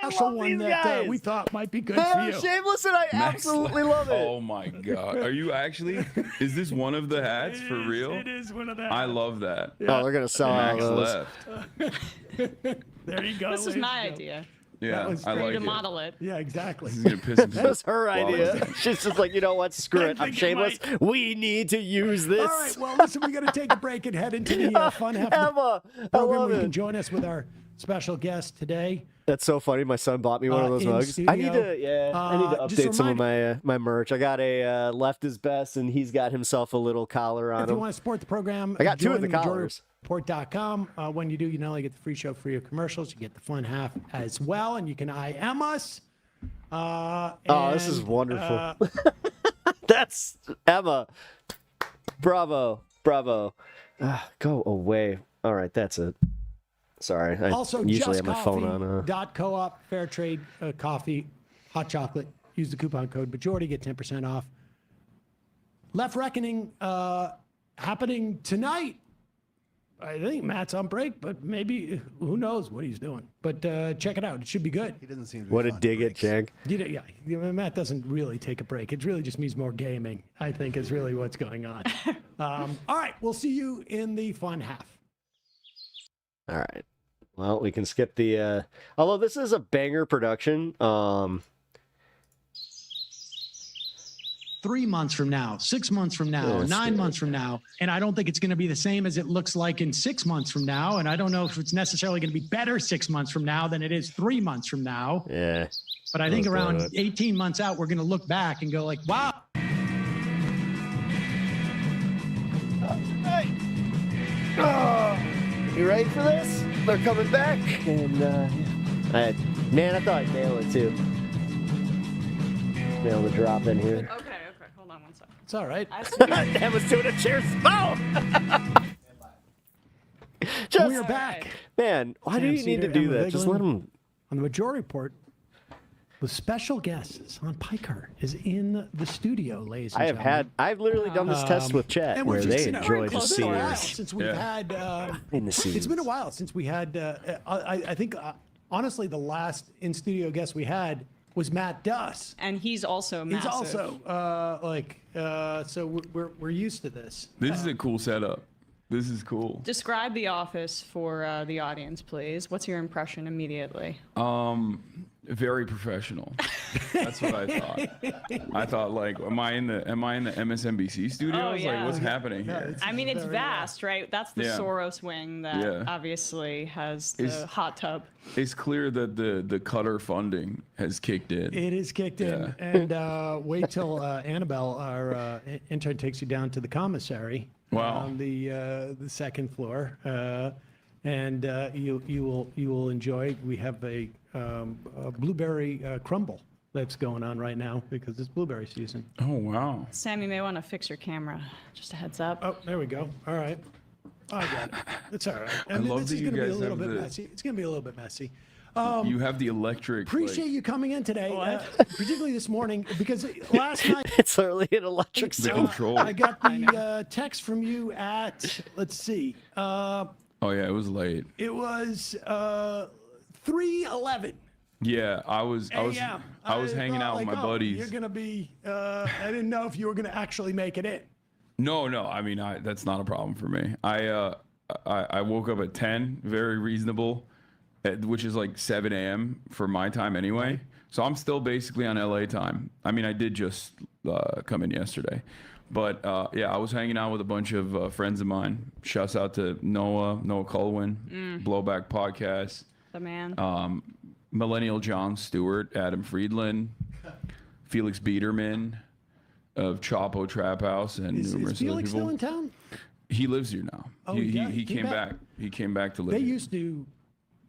I special love one these that guys. we thought might be good for you. Shameless, and I absolutely love it. Oh my God! Are you actually? Is this one of the hats for real? It is one of them. I love that. Oh, they're gonna sell out Max of those. left. There you go. This is ladies my and idea. Yeah, was I great. For like you to it. model it. Yeah, exactly. This is gonna piss him That was her idea. Flawless. She's just like, you know what? Screw it. I'm think it shameless. We need to use this. All right, well, listen, we got to take a break and head into the fun half of Emma, the I program love where you it. can join us with our special guest today. That's so funny. My son bought me one of those in mugs. I need studio. to, yeah, I need to Just update some of remind- my merch. I got a left is best, and he's got himself a little collar on If you him. want to support the program, I got two of join the collars. MajorityReport.com. When you do, you not only get the free show for your commercials, you get the fun half as well, and you can IM us. Oh, this is and, wonderful. That's Emma. Bravo, bravo. Go away. All right, that's it. Sorry. I Also, usually have my phone on. JustCoffee.coop, fair trade coffee, hot chocolate. Use the coupon code majority, get 10% off. Left Reckoning happening tonight. I think Matt's on break, but maybe who knows what he's doing. But check it out; it should be good. He doesn't seem to be What a fond of dig it, breaks. Jag. Yeah, Matt doesn't really take a break. It really just means more gaming. I think is really what's going on. All right, we'll see you in the fun half. All right. Well, we can skip the. Although this is a banger production. 3 months from now, 6 months from now, Yeah, 9 months from now. And I don't think it's going to be the same as it looks like in 6 months from now. And I don't know if it's necessarily going to be better 6 months from now than it is 3 months from now. Yeah. But I think around 18 months out, we're going to look back and go like, wow. Hey. Oh, you ready for this? They're coming back. And, man, I thought I'd nail it too. Nail the drop in here. Okay. Hold on one second. It's all right. That was doing a chair spell. We're back. Man, why do you need to do that? Just let them. On the Majority Report, the special guest, Hassan Piker, is in the studio, ladies and gentlemen. I've literally done this test with chat and where we're they just, enjoy to see since we've had in the scenes. It's been a while since we had. I think honestly, the last in studio guest we had was Matt Duss. And he's also massive. He's also so we're used to this. This is a cool setup. This is cool. Describe The Office for the audience, please. What's your impression immediately? Very professional. That's what I thought. I thought, like, am I in the MSNBC studios? Like, what's happening here? I mean, it's vast, right? That's the Yeah. Soros wing that Yeah. obviously has the hot tub. It's clear that the Cutter funding has kicked in. It is kicked in, and wait till Annabelle, our intern, takes you down to the commissary. Wow. On the second floor, and you will enjoy. We have a blueberry crumble that's going on right now because it's blueberry season. Oh wow! Sam, you may want to fix your camera. Just a heads up. Oh, there we go. All right, I got it. It's all right. I love this that is you going to be a guys little have bit the- messy. It's going to be a little bit messy. You have the electric. Appreciate you coming in today, particularly this morning, because last night it's literally an electric The control. I got the text from you at, let's see, Oh yeah, it was late. it was 3:11 Yeah, I was a.m. hanging thought, out with like, my oh, buddies. You're gonna be. I didn't know if you were gonna actually make it in. No. I mean, that's not a problem for me. I woke up at 10, very reasonable, which is like 7 a.m. for my time anyway. So I'm still basically on LA time. I mean, I did just come in yesterday. But yeah, I was hanging out with a bunch of friends of mine. Shouts out to Noah Colwin, Blowback Podcast. The man. Millennial John Stewart, Adam Friedland, Felix Biederman of Chapo Trap House, and Is numerous other Felix people. still in town? He lives here now. Oh, he yeah, he came back. He came back to live. They here. used to.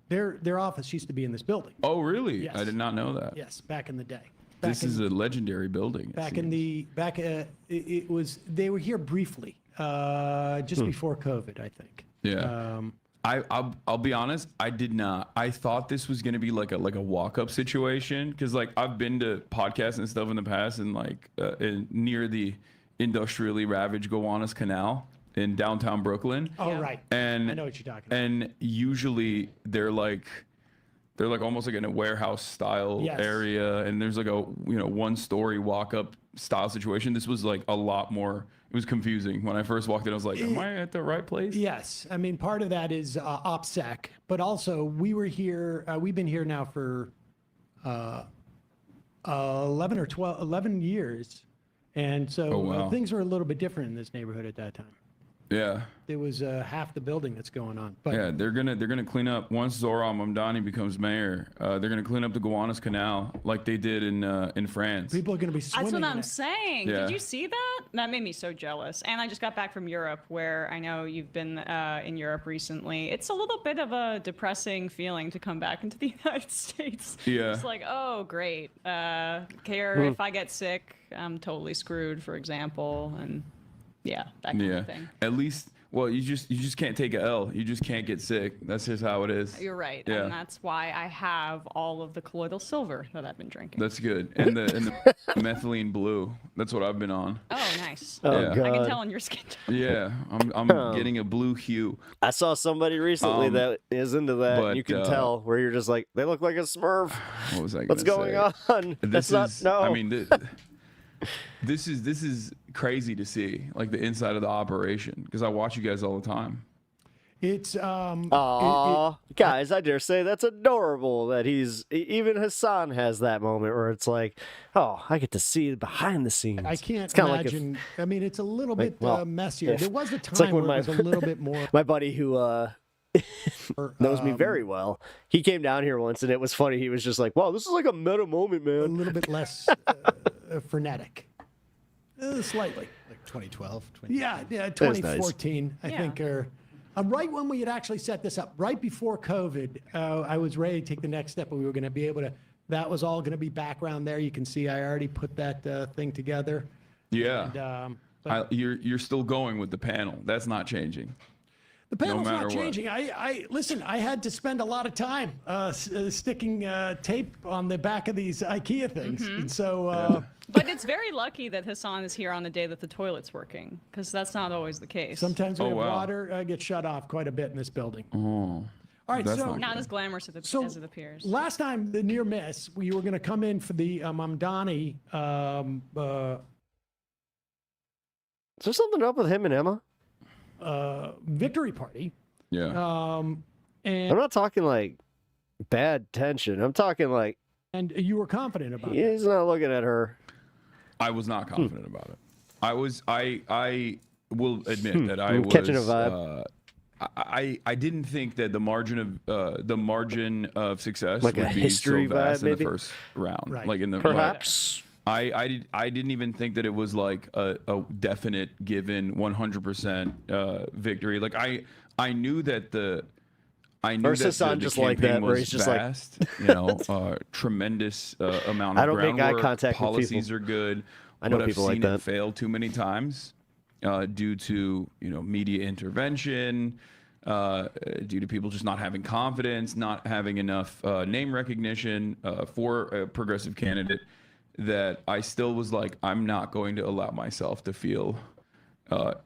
Their office used to be in this building. Oh, really? Yes. I did not know that. Yes, back in the day. This is a legendary building. it Back in seems. the it was they were here briefly, just before COVID, I think. Yeah. I'll be honest. I did not. I thought this was gonna be like a walk up situation because like I've been to podcasts and stuff in the past and like near the industrially ravaged Gowanus Canal in downtown Brooklyn. Oh, right. And I know what you're talking about. And usually they're like almost like in a warehouse style Yes. area, and there's like a 1-story walk up style situation. This was like a lot more. It was confusing when I first walked in. I was like, "Am I at the right place?" Yes, I mean part of that is OPSEC, but also we were here. We've been here now for 11 years, and so Oh, wow. things were a little bit different in this neighborhood at that time. Yeah. There was half the building that's going on. But Yeah, they're gonna clean up once Zoran Mamdani becomes mayor. They're gonna clean up the Gowanus Canal like they did in France. people are going to be swimming. That's what in I'm it. saying. Yeah. Did you see that? That made me so jealous. And I just got back from Europe, where I know you've been in Europe recently. It's a little bit of a depressing feeling to come back into the United States. Yeah. It's like, oh, great. Care if I get sick, I'm totally screwed, for example. And yeah, that kind of thing. At least Well, you just can't take a L. You just can't get sick. That's just how it is. You're right. Yeah. And that's why I have all of the colloidal silver that I've been drinking. That's good. And the methylene blue. That's what I've been on. Oh, nice. Oh, Yeah. I can God. tell on your skin tone. Yeah, I'm getting a blue hue. I saw somebody recently that is into that. And you can tell where you're just like, they look like a Smurf. What was I? What's going say? on? That's not. No. I mean, this is crazy to see, like the inside of the operation, because I watch you guys all the time. It's Aw, guys, I dare say that's adorable that even Hasan has that moment where it's like, oh, I get to see behind the scenes. I can't It's kinda imagine. I mean, it's a little like, bit well, messier. if- There was a it's like time when where it was a little bit more. my buddy who knows me very well, he came down here once and it was funny. He was just like, wow, this is like a meta moment, man. A little bit less frenetic. Slightly. Like 2012. Yeah, nice. 2014, I think, or right when we had actually set this up, right before COVID, I was ready to take the next step, and we were going to be able to. That was all going to be background there. You can see I already put that thing together. Yeah. And, you're still going with the panel. That's not changing. the panel's matter not what. changing. I listen. I had to spend a lot of time sticking tape on the back of these IKEA things, and so. But it's very lucky that Hasan is here on the day that the toilet's working, because that's not always the case. Sometimes we have water get shut off quite a bit in this building. Oh. All right, That's so not as glamorous as it appears. last time, the near miss, we were going to come in for the Mamdani. Is there something up with him and Emma? Victory party. Yeah. And I'm not talking like bad tension. I'm talking like. And you were confident about it. He's not looking at her. I was not confident about it. I will admit that I I'm was catching a vibe. I didn't think that the margin of success Like a would be history so vast vibe, in the maybe? first round. Right. Like in the Perhaps. I didn't even think that it was like a definite given 100% victory. Like I knew that Versus that on the just like campaign that, where was he's just like- vast, you know, tremendous amount of I don't make eye groundwork. contact with Policies people. are good. I know but people I've like seen that. it fail too many times due to media intervention, due to people just not having confidence, not having enough name recognition for a progressive candidate. That I still was like, I'm not going to allow myself to feel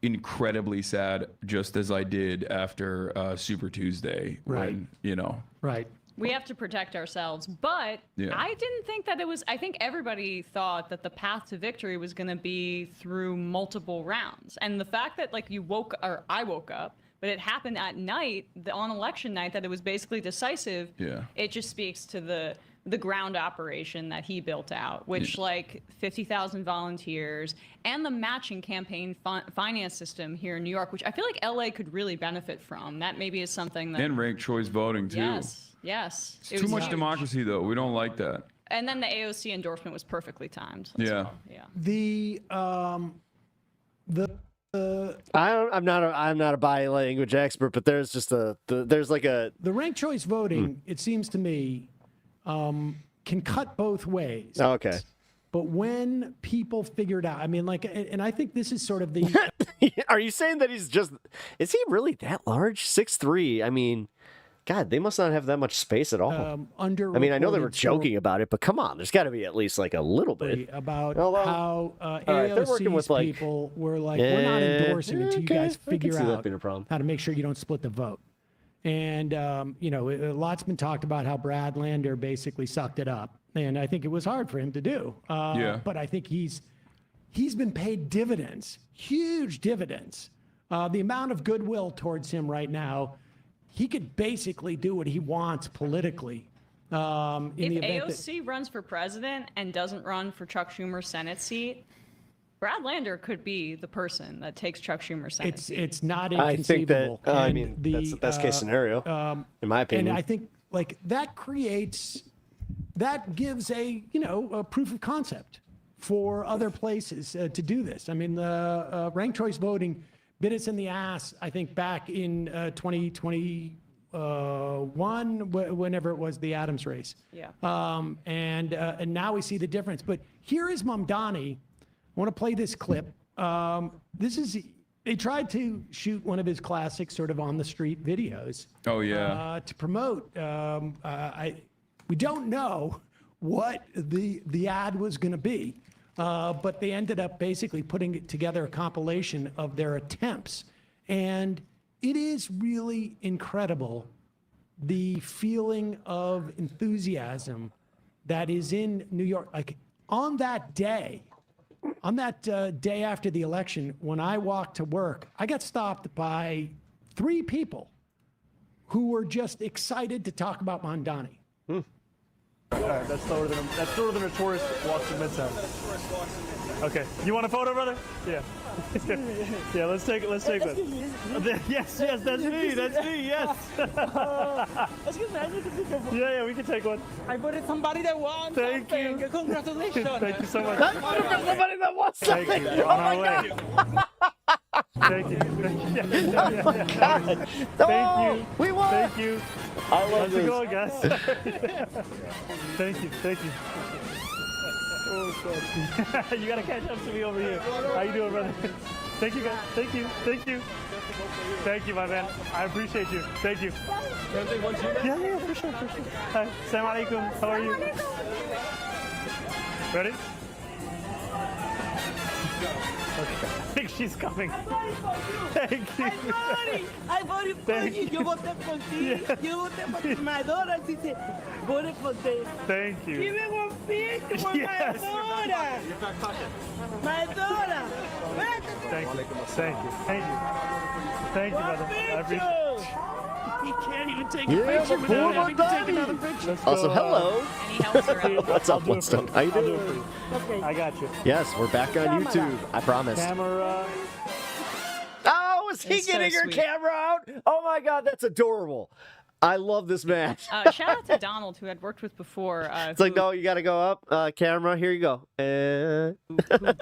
incredibly sad, just as I did after Super Tuesday. Right. When, Right. We have to protect ourselves, but Yeah. I didn't think that it was. I think everybody thought that the path to victory was going to be through multiple rounds, and the fact that I woke up, but it happened at night, on election night, that it was basically decisive. Yeah. It just speaks to the ground operation that he built out, which 50,000 volunteers and the matching campaign finance system here in New York, which I feel like LA could really benefit from. That maybe is something that. and ranked choice voting too. Yes. It's too much democracy though. We don't like that. And then the AOC endorsement was perfectly timed. Yeah. Yeah. I'm not a body language expert, but there's just there's like a The ranked choice voting, it seems to me, can cut both ways. Oh, okay. But when people figured out, I mean, and I think this is sort of the. Are you saying that is he really that large? 6'3". I mean, God, they must not have that much space at all. I mean, I know they were joking about it, but come on, there's got to be at least like a little bit. About Although- how right, they're working with, AOC's like- people were like, we're not endorsing until you okay, guys I can figure see that out being a problem. how to make sure you don't split the vote. And, a lot's been talked about how Brad Lander basically sucked it up. And I think it was hard for him to do. Yeah. But I think he's been paid dividends, huge dividends. The amount of goodwill towards him right now, he could basically do what he wants politically. In If the event that, AOC runs for president and doesn't run for Chuck Schumer's Senate seat, Brad Lander could be the person that takes Chuck Schumer's Senate seat. it's not I think that inconceivable. I And mean that's the best case scenario, in my opinion. And I think that gives a proof of concept for other places to do this. I mean, the ranked choice voting bit us in the ass, I think, back in 2021, whenever it was the Adams race. Yeah. And now we see the difference. But here is Mamdani. I want to play this clip. This is they tried to shoot one of his classic sort of on the street videos. Oh yeah. To promote. We don't know what the ad was going to be, but they ended up basically putting together a compilation of their attempts, and it is really incredible the feeling of enthusiasm that is in New York. Like on that day after the election, when I walked to work, I got stopped by 3 people who were just excited to talk about Mondani. All right, that's slower than a tourist walks to Midtown. Okay, you want a photo, brother? Yeah. Yeah, let's take one. Yes, that's me, yes. Yeah, we can take one. I voted somebody that wants Thank something. you. Congratulations. Thank you so much. I voted for somebody that wants Thank something. you. Oh On my our way. God. Thank you. Oh my God. Thank you. We won. Thank you. I love How's this. it going, guys? Thank you. Oh, God. You gotta catch up to me over here. How you doing, brother? Thank you, guys. Thank you. Thank you, my man. I appreciate you. Thank you. Yeah, for sure. Hi. Assalamu alaikum. How are you? Ready? Okay. I think she's coming. Thank you. I voted for Thank you. you. Yo voté por ti. Yeah. Yo voté por ti. Madonna dice, voted for ti. Thank you. Give me one picture for Yes. Madonna. Madonna. Thank you. Thank you, brother. I appreciate it. He can't even take Yeah, a picture but without poor having to take Mondani. another picture. Let's go, Also, hello. Any help around? What's up, I'll do it Winston? for How you I'll do doing? it for you. I got you. Yes, we're back on YouTube. I promise. Camera. Oh, is he It's so getting her sweet. camera out? Oh my God, that's adorable. I love this match. Shout out to Donald, who I'd worked with before. It's like, no, you got to go up. Camera, here you go. Who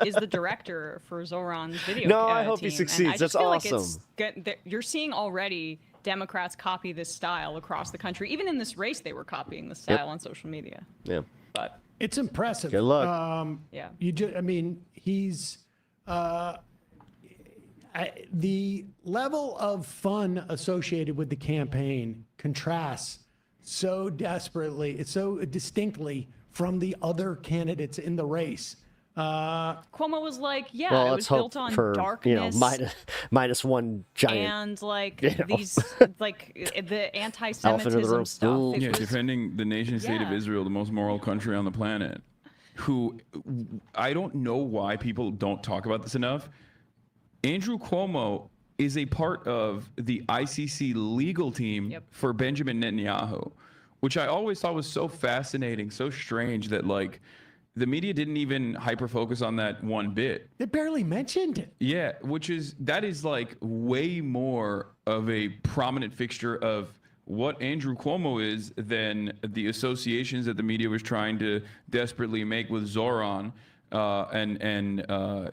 is the director for Zoran's video No, I hope he team. succeeds. And I just That's feel like it's awesome. good. You're seeing already Democrats copy this style across the country. Even in this race, they were copying the style on social media. Yeah. But It's impressive. Good luck. yeah. He's the level of fun associated with the campaign contrasts so distinctly from the other candidates in the race. Cuomo was like, yeah, Well, it let's was hope built on for darkness. minus one giant. And like you know. these, like the Elephant in the anti-Semitism room. stuff. Ooh. It Yeah, was- defending the nation state of Yeah. Israel, the most moral country on the planet. Who I don't know why people don't talk about this enough. Andrew Cuomo is a part of the ICC legal team for Benjamin Netanyahu, which I always thought was so fascinating, so strange that like the media didn't even hyper focus on that one bit. They barely mentioned it. Yeah, that is like way more of a prominent fixture of what Andrew Cuomo is than the associations that the media was trying to desperately make with Zoran and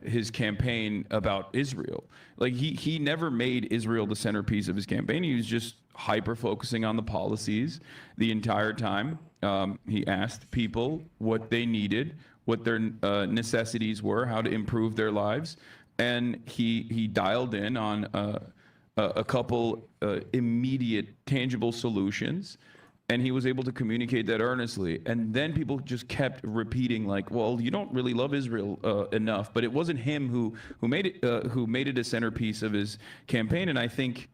his campaign about Israel. Like he never made Israel the centerpiece of his campaign. He was just hyper focusing on the policies the entire time. He asked people what they needed, what their necessities were, how to improve their lives, and he dialed in on a couple immediate, tangible solutions, and he was able to communicate that earnestly. And then people just kept repeating, like, "Well, you don't really love Israel enough." But it wasn't him who made it a centerpiece of his campaign, and I think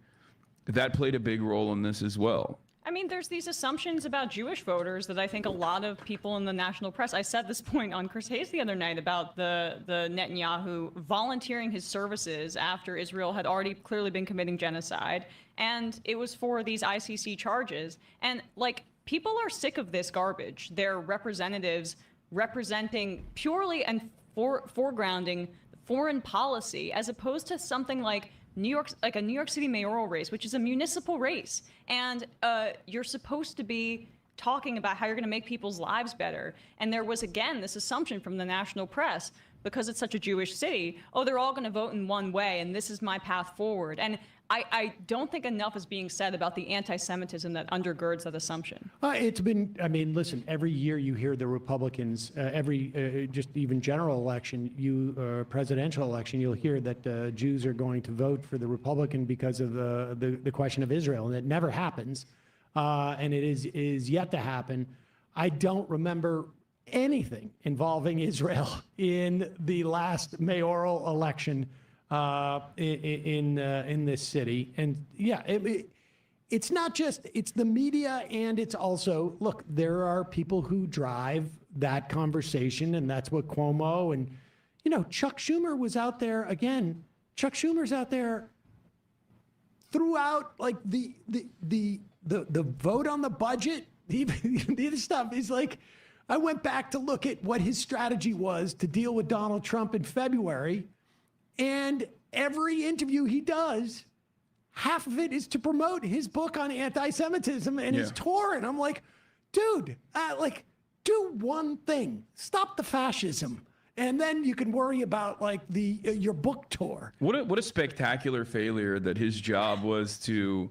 that played a big role in this as well. I mean, there's these assumptions about Jewish voters that I think a lot of people in the national press. I said this point on Chris Hayes the other night about the Netanyahu volunteering his services after Israel had already clearly been committing genocide, and it was for these ICC charges. And like, people are sick of this garbage. Their representatives representing purely and foregrounding foreign policy, as opposed to something like a New York City mayoral race, which is a municipal race. And you're supposed to be talking about how you're going to make people's lives better. And there was, again, this assumption from the national press, because it's such a Jewish city, oh, they're all going to vote in one way, and this is my path forward. And I don't think enough is being said about the anti-Semitism that undergirds that assumption. It's been, I mean, listen, every year you hear the Republicans, just even general election, presidential election, you'll hear that Jews are going to vote for the Republican because of the question of Israel, and it never happens, and it is yet to happen. I don't remember anything involving Israel in the last mayoral election in this city. And yeah, it's not just, it's the media, and it's also, look, there are people who drive that conversation, and that's what Cuomo and, Chuck Schumer was out there again. Chuck Schumer's out there throughout, like, the vote on the budget, the other stuff is like, I went back to look at what his strategy was to deal with Donald Trump in February. And every interview he does, half of it is to promote his book on anti-Semitism and his tour. And I'm like, dude, do one thing. Stop the fascism. And then you can worry about your book tour. What a spectacular failure that his job was to,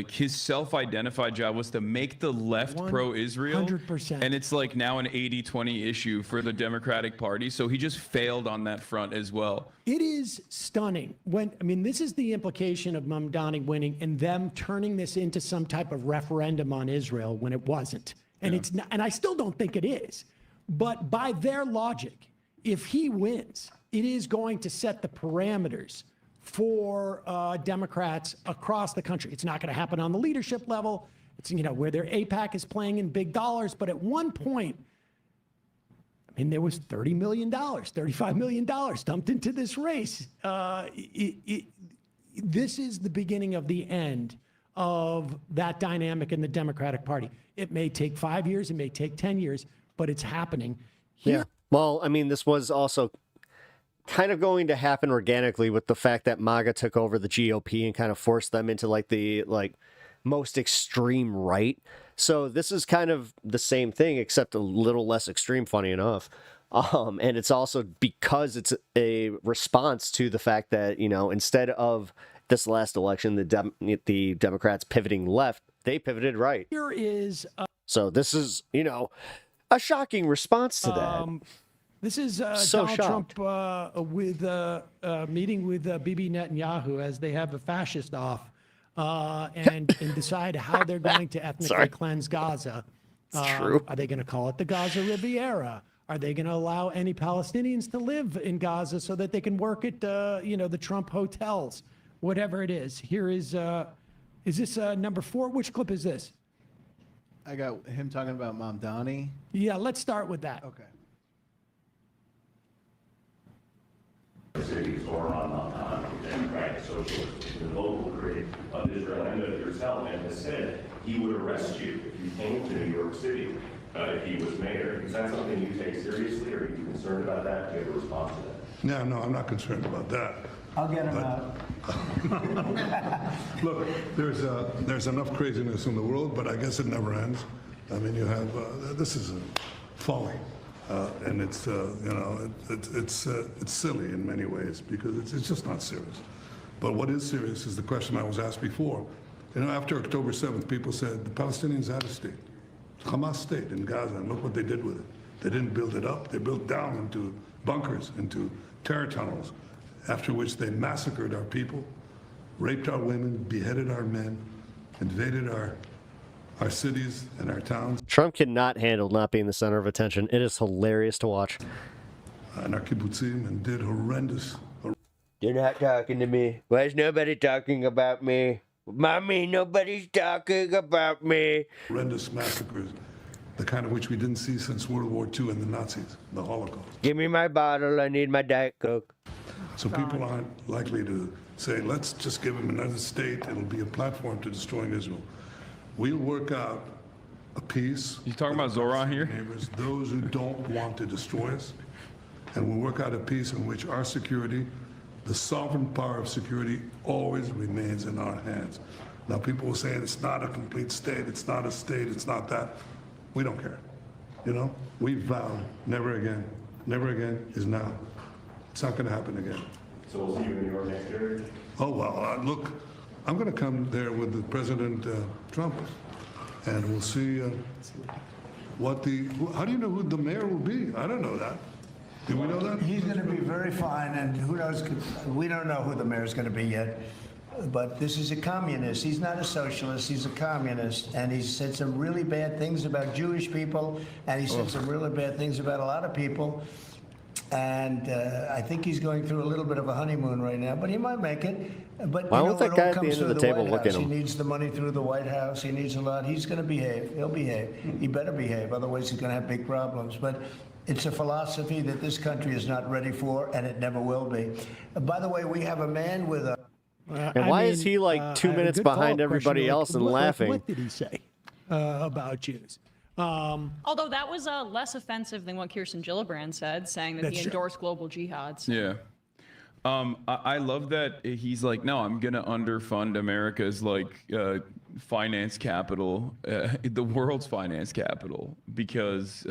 his self-identified job was to make the left pro-Israel. 100%. And it's now an 80-20 issue for the Democratic Party. So he just failed on that front as well. It is stunning. This is the implication of Mamdani winning and them turning this into some type of referendum on Israel when it wasn't. And it's not, and I still don't think it is. But by their logic, if he wins, it is going to set the parameters for Democrats across the country. It's not going to happen on the leadership level. It's, where their AIPAC is playing in big dollars. But at one point, there was $30 million, $35 million dumped into this race. This is the beginning of the end of that dynamic in the Democratic Party. It may take 5 years, it may take 10 years, but it's happening. Yeah. Well, this was also kind of going to happen organically with the fact that MAGA took over the GOP and kind of forced them into the most extreme right. So this is kind of the same thing, except a little less extreme, funny enough. And it's also because it's a response to the fact that, instead of this last election, the Democrats pivoting left, they pivoted right. Here is... So this is, a shocking response to that. This is So Donald shocked. Trump with meeting with Bibi Netanyahu as they have a fascist off and decide how they're going to ethnically cleanse Gaza. It's true. Are they going to call it the Gaza Riviera? Are they going to allow any Palestinians to live in Gaza so that they can work at the Trump hotels? Whatever it is. Here is this number 4? Which clip is this? I got him talking about Mamdani. Yeah, let's start with that. Okay. Cities or on Democratic Socialists, the local critic of Israel and of yourself, and has said he would arrest you if you came to New York City if he was mayor. Is that something you take seriously, or are you concerned about that? Do you have a response to that? No, I'm not concerned about that. I'll get him out. Look, there's enough craziness in the world, but I guess it never ends. You have this is folly, and it's it's silly in many ways because it's just not serious. But what is serious is the question I was asked before. After October 7th, people said the Palestinians had a state, Hamas state in Gaza, and look what they did with it. They didn't build it up; they built down into bunkers, into terror tunnels. After which they massacred our people, raped our women, beheaded our men, invaded our cities and our towns. Trump cannot handle not being the center of attention. It is hilarious to watch. And our kibbutzim, and did horrendous. You're not talking to me. Why is nobody talking about me? Mommy, nobody's talking about me. Horrendous massacres, the kind of which we didn't see since World War II and the Nazis, the Holocaust. Give me my bottle. I need my Diet Coke. So people aren't likely to say, let's just give him another state. It'll be a platform to destroying Israel. We'll work out a peace. You talking about Zoran here? Neighbors, those who don't want to destroy us. And we'll work out a peace in which our security, the sovereign power of security, always remains in our hands. Now people will say it's not a complete state, it's not a state, it's not that. We don't care. We vow never again. Never again is now. It's not going to happen again. So we'll see you in New York next year? Oh, well, look, I'm going to come there with the President Trump, and we'll see how do you know who the mayor will be? I don't know that. Do we know that? He's going to be very fine, and who knows, we don't know who the mayor's going to be yet. But this is a communist. He's not a socialist. He's a communist. And he's said some really bad things about Jewish people, and he said some really bad things about a lot of people. And I think he's going through a little bit of a honeymoon right now, but he might make it. But Why won't that guy at the end of the table look at He him? needs the money through the White House. He needs a lot. He's going to behave. He'll behave. He better behave. Otherwise, he's going to have big problems. But it's a philosophy that this country is not ready for, and it never will be. By the way, we have a man with a... And why is he like 2 minutes behind everybody else and laughing? What did he say about Jews? Although that was less offensive than what Kirsten Gillibrand said, saying that he endorsed global jihads. Yeah. I love that he's like, no, I'm going to underfund America's finance capital, the world's finance capital, because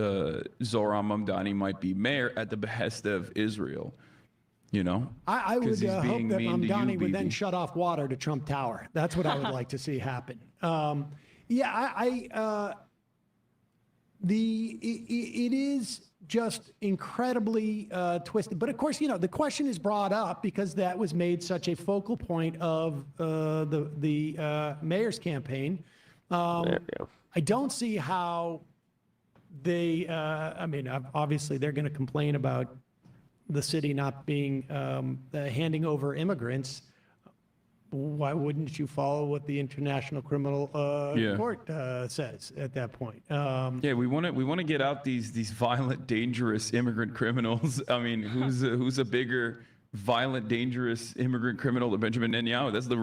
Zoran Mamdani might be mayor at the behest of Israel. You know? I would 'Cause he's hope being that mean to you, Mamdani would then Bibi. shut off water to Trump Tower. That's what I would like to see happen. It is just incredibly twisted. But of course, the question is brought up because that was made such a focal point of the mayor's campaign. There we go. I don't see how they. Obviously, they're going to complain about the city not being handing over immigrants. Why wouldn't you follow what the International Criminal Court says at that point? Yeah, we want to get out these violent, dangerous immigrant criminals. I mean, who's a bigger violent, dangerous immigrant criminal than Benjamin Netanyahu? That's the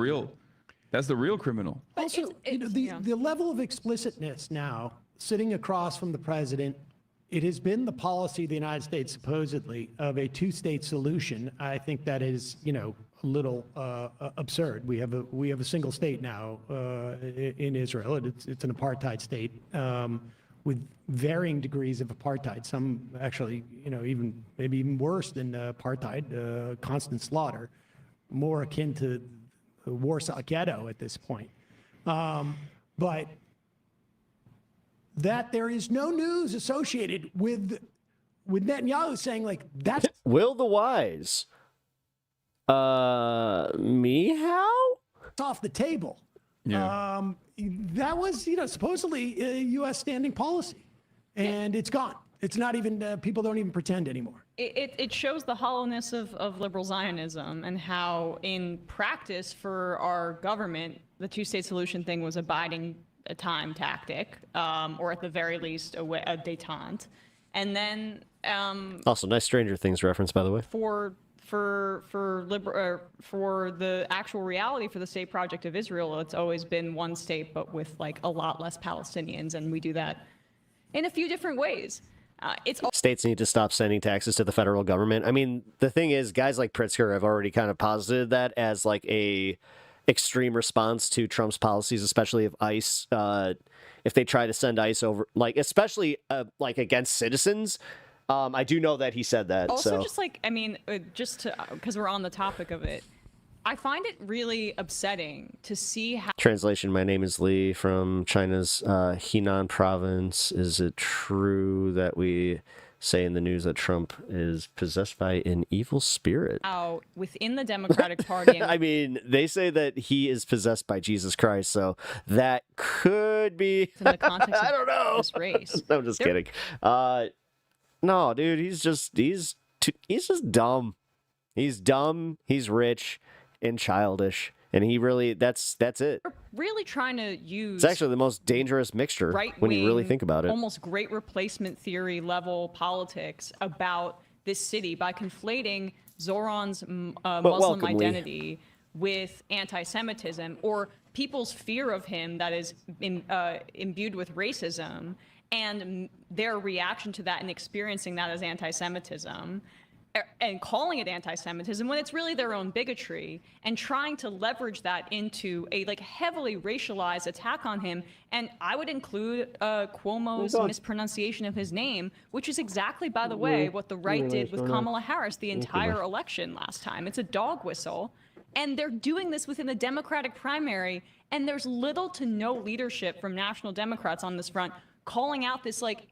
real criminal. Also, the level of explicitness now, sitting across from the president, it has been the policy of the United States, supposedly, of a two-state solution. I think that is, a little absurd. We have a single state now in Israel. It's an apartheid state with varying degrees of apartheid. Some actually, maybe even worse than apartheid, constant slaughter, more akin to the Warsaw Ghetto at this point. But that there is no news associated with Netanyahu saying that's Will the Wise. Meow? It's off the table. Yeah. That was, supposedly a U.S. standing policy, and it's gone. It's not even, people don't even pretend anymore. It shows the hollowness of liberal Zionism and how, in practice, for our government, the two-state solution thing was a biding time tactic, or at the very least, a détente. And then Also, nice Stranger Things reference, by the way. for the actual reality for the state project of Israel, it's always been one state, but with a lot less Palestinians, and we do that in a few different ways. States need to stop sending taxes to the federal government. I mean, the thing is, guys like Pritzker have already kind of posited that as a extreme response to Trump's policies, especially if ICE, if they try to send ICE over, especially against citizens. I do know that he said that. Also, so. because we're on the topic of it, I find it really upsetting to see how. Translation: My name is Lee from China's Henan province. Is it true that we say in the news that Trump is possessed by an evil spirit? How within the Democratic Party. I mean, they say that he is possessed by Jesus Christ, so that could be. In the context I don't know. This race. I'm just kidding. No, dude, he's just dumb. He's dumb. He's rich and childish, and he really that's it. Really trying to use. It's actually the most dangerous mixture when you really think about it. Almost great replacement theory level politics about this city by conflating Zoran's Muslim identity with anti-Semitism, or people's fear of him that is imbued with racism, and their reaction to that and experiencing that as anti-Semitism. and calling it anti-Semitism when it's really their own bigotry, and trying to leverage that into a like heavily racialized attack on him. And I would include Cuomo's mispronunciation of his name, which is exactly, by the way, what the right did with Kamala Harris the entire election last time. It's a dog whistle. And they're doing this within the Democratic primary, and there's little to no leadership from national Democrats on this front calling out this like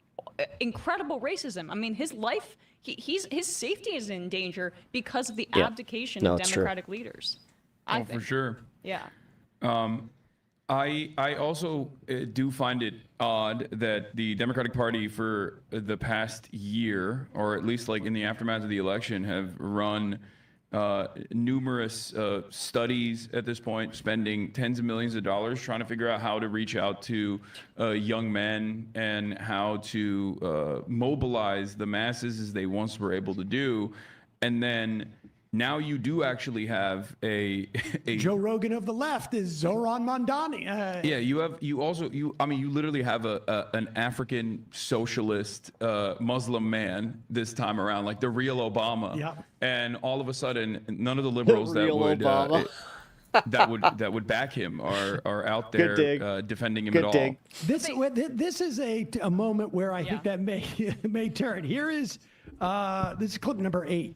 incredible racism. I mean, his life, his safety is in danger because of the abdication of Democratic leaders. I think. For sure. Yeah. I also do find it odd that the Democratic Party for the past year, or at least like in the aftermath of the election, have run numerous studies at this point, spending tens of millions of dollars trying to figure out how to reach out to young men and how to mobilize the masses as they once were able to do. And then now you do actually have a Joe Rogan of the left is Zoran Mondani. Yeah, you literally have an African socialist Muslim man this time around, like the real Obama. Yeah. And all of a sudden, none of the liberals that would back him are out there defending him at all. This is a moment where I think that may turn. Here is this is clip number 8.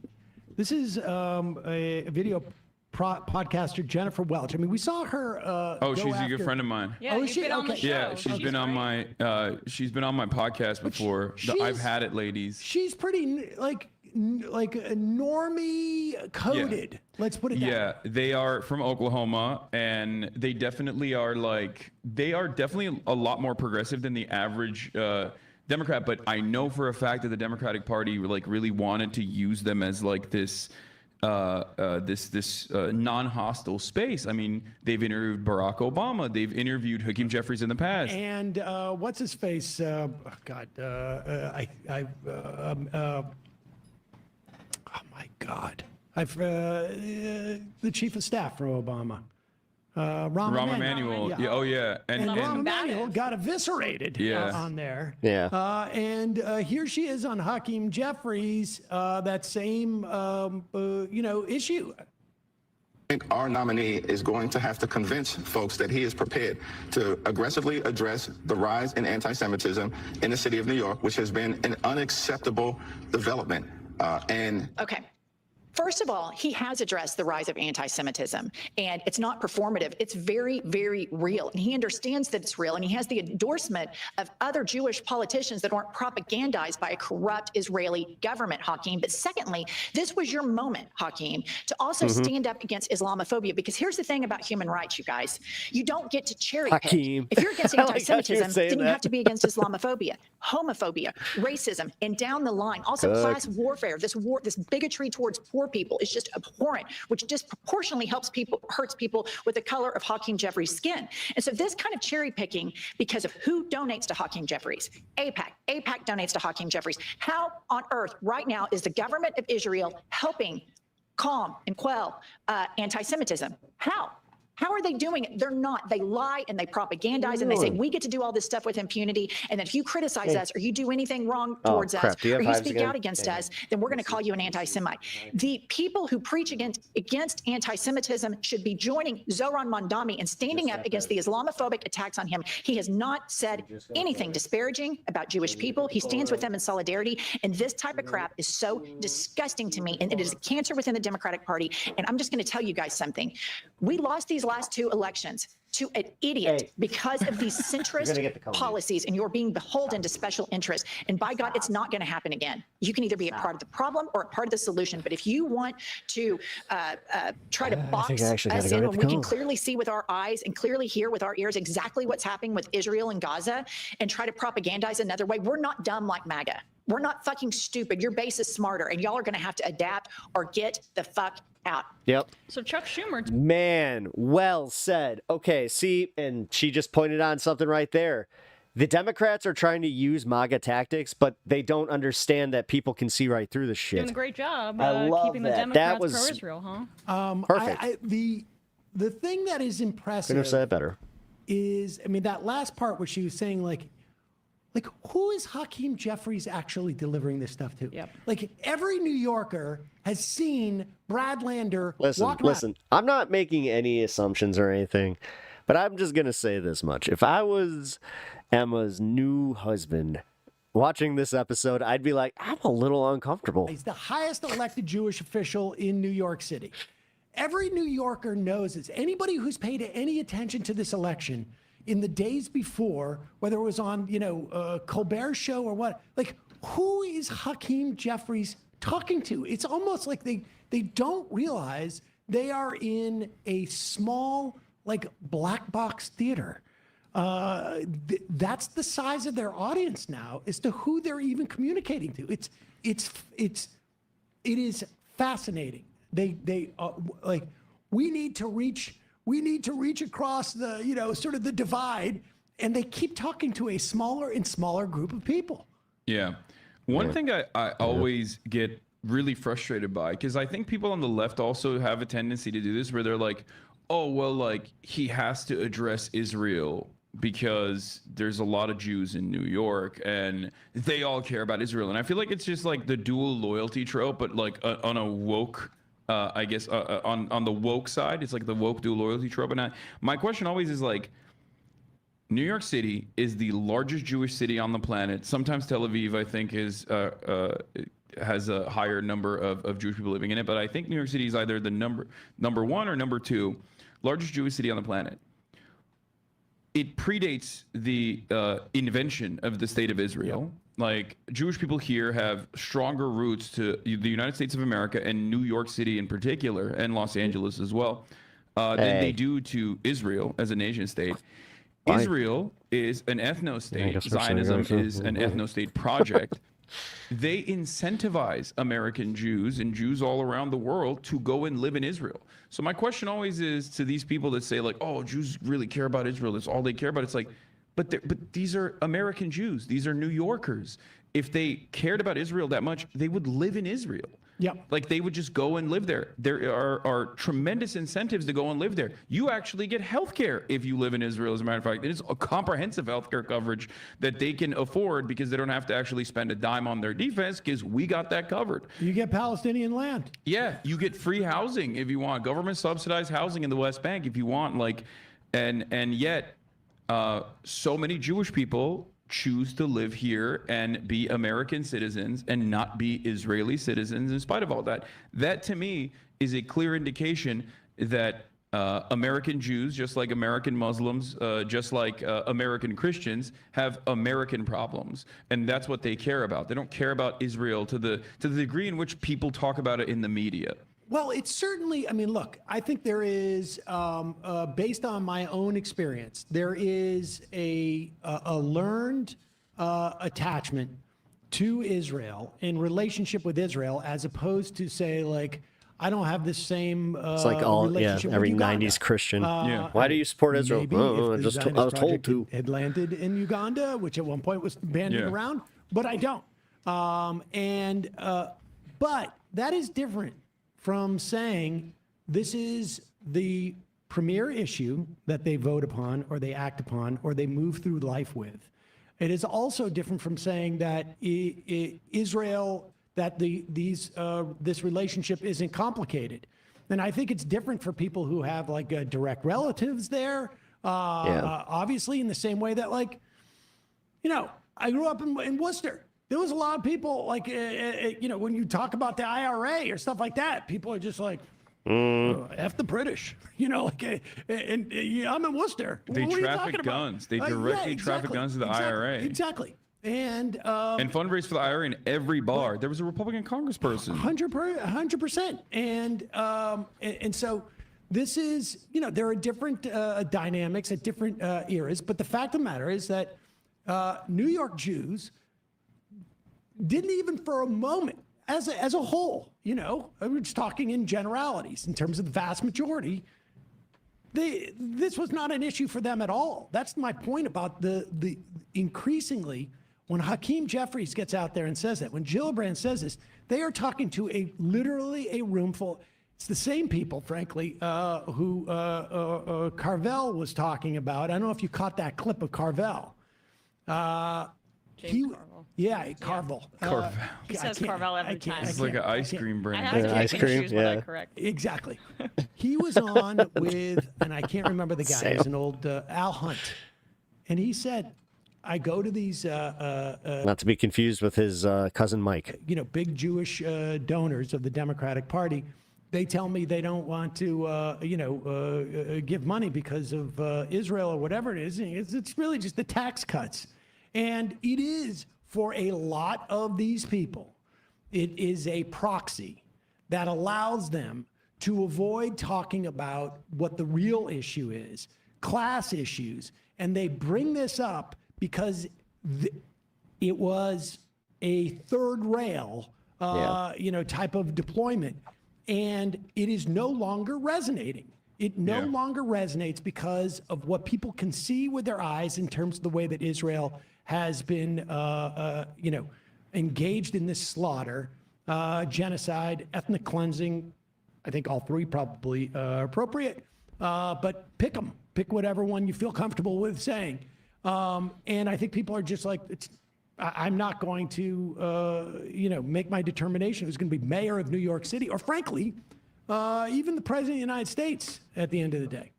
This is a video podcaster, Jennifer Welch. I mean, we saw her. She's a good friend of mine. Yeah, is she? on the show. Yeah, she's been on my podcast before. I've had it, ladies. She's pretty like a normie coded. Yeah. Let's put it. Yeah, they are from Oklahoma, and they definitely are definitely a lot more progressive than the average Democrat, but I know for a fact that the Democratic Party like really wanted to use them as like this non-hostile space. I mean, they've interviewed Barack Obama, they've interviewed Hakeem Jeffries in the past. And what's his face? Oh my God, the chief of staff for Obama. Rahm Emanuel. Yeah. And Rahm Emanuel got eviscerated on there. Yeah. And here she is on Hakeem Jeffries, that same, issue. I think our nominee is going to have to convince folks that he is prepared to aggressively address the rise in anti-Semitism in the city of New York, which has been an unacceptable development. Okay. First of all, he has addressed the rise of anti-Semitism, and it's not performative. It's very, very real. And he understands that it's real, and he has the endorsement of other Jewish politicians that aren't propagandized by a corrupt Israeli government, Hakeem. But secondly, this was your moment, Hakeem, to also stand up against Islamophobia, because here's the thing about human rights, you guys. You don't get to cherry pick. If you're against anti-Semitism, then you have to be against Islamophobia, homophobia, racism, and down the line. Also class warfare, this bigotry towards poor people is just abhorrent, which disproportionately hurts people with the color of Hakeem Jeffries' skin. And so this kind of cherry picking because of who donates to Hakeem Jeffries, AIPAC donates to Hakeem Jeffries. How on earth right now is the government of Israel helping calm and quell anti-Semitism? How are they doing it? They're not. They lie and they propagandize and they say, we get to do all this stuff with impunity. And that if you criticize us or you do anything wrong towards us or you speak out against us, then we're going to call you an anti-Semite. The people who preach against anti-Semitism should be joining Zoran Mondani and standing up against the Islamophobic attacks on him. He has not said anything disparaging about Jewish people. He stands with them in solidarity. And this type of crap is so disgusting to me. And it is a cancer within the Democratic Party. And I'm just going to tell you guys something. We lost these last 2 elections to an idiot because of these centrist policies, and you're being beholden to special interests. And by God, it's not going to happen again. You can either be a part of the problem or a part of the solution. But if you want to try to box us in when we can clearly see with our eyes and clearly hear with our ears exactly what's happening with Israel and Gaza and try to propagandize another way, we're not dumb like MAGA. We're not fucking stupid. Your base is smarter, and y'all are going to have to adapt or get the fuck out. Yep. So Chuck Schumer. Man, well said. Okay, see, and she just pointed on something right there. The Democrats are trying to use MAGA tactics, but they don't understand that people can see right through the shit. Doing a great job I love keeping the that. Democrats That was pro-Israel, huh? Perfect. The thing that is impressive Couldn't have said it better. is, I mean, that last part where she was saying, like, Like, who is Hakeem Jeffries actually delivering this stuff to? Yep. Like, every New Yorker has seen Brad Lander walk around. Listen, I'm not making any assumptions or anything, but I'm just going to say this much. If I was Emma's new husband watching this episode, I'd be like, I'm a little uncomfortable. He's the highest elected Jewish official in New York City. Every New Yorker knows this. Anybody who's paid any attention to this election in the days before, whether it was on, Colbert's show or what, like, who is Hakeem Jeffries talking to? It's almost like they don't realize they are in a small, like, black box theater. That's the size of their audience now as to who they're even communicating to. It is fascinating. They like, we need to reach across the, sort of the divide, and they keep talking to a smaller and smaller group of people. Yeah. One thing I always get really frustrated by, because I think people on the left also have a tendency to do this, where they're like, oh, well, like, he has to address Israel because there's a lot of Jews in New York and they all care about Israel. And I feel like it's just like the dual loyalty trope, but like on a woke, I guess, on the woke side, it's like the woke dual loyalty trope. And my question always is like, New York City is the largest Jewish city on the planet. Sometimes Tel Aviv, I think, has a higher number of Jewish people living in it. But I think New York City is either the number one or number two largest Jewish city on the planet. It predates the invention of the state of Israel. Yep. Like, Jewish people here have stronger roots to the United States of America and New York City in particular, and Los Angeles as well, than they do to Israel as a nation state. Israel is an ethno-state. Zionism is an ethno-state project. They incentivize American Jews and Jews all around the world to go and live in Israel. So my question always is to these people that say, like, oh, Jews really care about Israel, that's all they care about. It's like, but these are American Jews. These are New Yorkers. If they cared about Israel that much, they would live in Israel. Yeah. Like, they would just go and live there. There are tremendous incentives to go and live there. You actually get health care if you live in Israel, as a matter of fact. It is a comprehensive health care coverage that they can afford because they don't have to actually spend a dime on their defense, because we got that covered. You get Palestinian land. Yeah, you get free housing if you want, government subsidized housing in the West Bank if you want. Like, and yet so many Jewish people choose to live here and be American citizens and not be Israeli citizens in spite of all that. That, to me, is a clear indication that American Jews, just like American Muslims, just like American Christians, have American problems. And that's what they care about. They don't care about Israel to the degree in which people talk about it in the media. Well, it's certainly, I mean, look, I think there is, based on my own experience, there is a learned attachment to Israel in relationship with Israel, as opposed to, say, like, I don't have the same it's like all, every 90s Christian. Why do you support Israel? Maybe if I was told to. Had landed in Uganda, which at one point was banded around, but I don't. But that is different from saying this is the premier issue that they vote upon or they act upon or they move through life with. It is also different from saying that Israel, that this relationship isn't complicated. And I think it's different for people who have like direct relatives there. Obviously, in the same way that, like, I grew up in Worcester. There was a lot of people, like, when you talk about the IRA or stuff like that, people are just like, F the British, like, and I'm in Worcester. They what traffic guns. They directly traffic guns to the IRA. Exactly. And fundraise for the IRA in every bar. There was a Republican congressperson. 100%. And so this is, there are different dynamics at different eras. But the fact of the matter is that New York Jews didn't even for a moment, as a whole, we're just talking in generalities in terms of the vast majority, this was not an issue for them at all. That's my point about the increasingly, when Hakeem Jeffries gets out there and says that, when Gillibrand says this, they are talking to literally a room full. It's the same people, frankly, who Carvel was talking about. I don't know if you caught that clip of Carvel. Yeah, Carvel. Carvel. He says Carvel every time. It's like an ice cream brand. I have ice cream, yeah. Exactly. He was on with, and I can't remember the guy. He's an old Al Hunt, and he said, "I go to these not to be confused with his cousin Mike. Big Jewish donors of the Democratic Party. They tell me they don't want to, give money because of Israel or whatever it is. It's really just the tax cuts, and it is." For a lot of these people, it is a proxy that allows them to avoid talking about what the real issue is, class issues. And they bring this up because it was a third rail, type of deployment. And it is no longer resonating. It no longer resonates because of what people can see with their eyes in terms of the way that Israel has been, engaged in this slaughter, genocide, ethnic cleansing. I think all three probably are appropriate, but pick them. Pick whatever one you feel comfortable with saying. And I think people are just like, I'm not going to, make my determination who's going to be mayor of New York City, or frankly, even the president of the United States at the end of the day.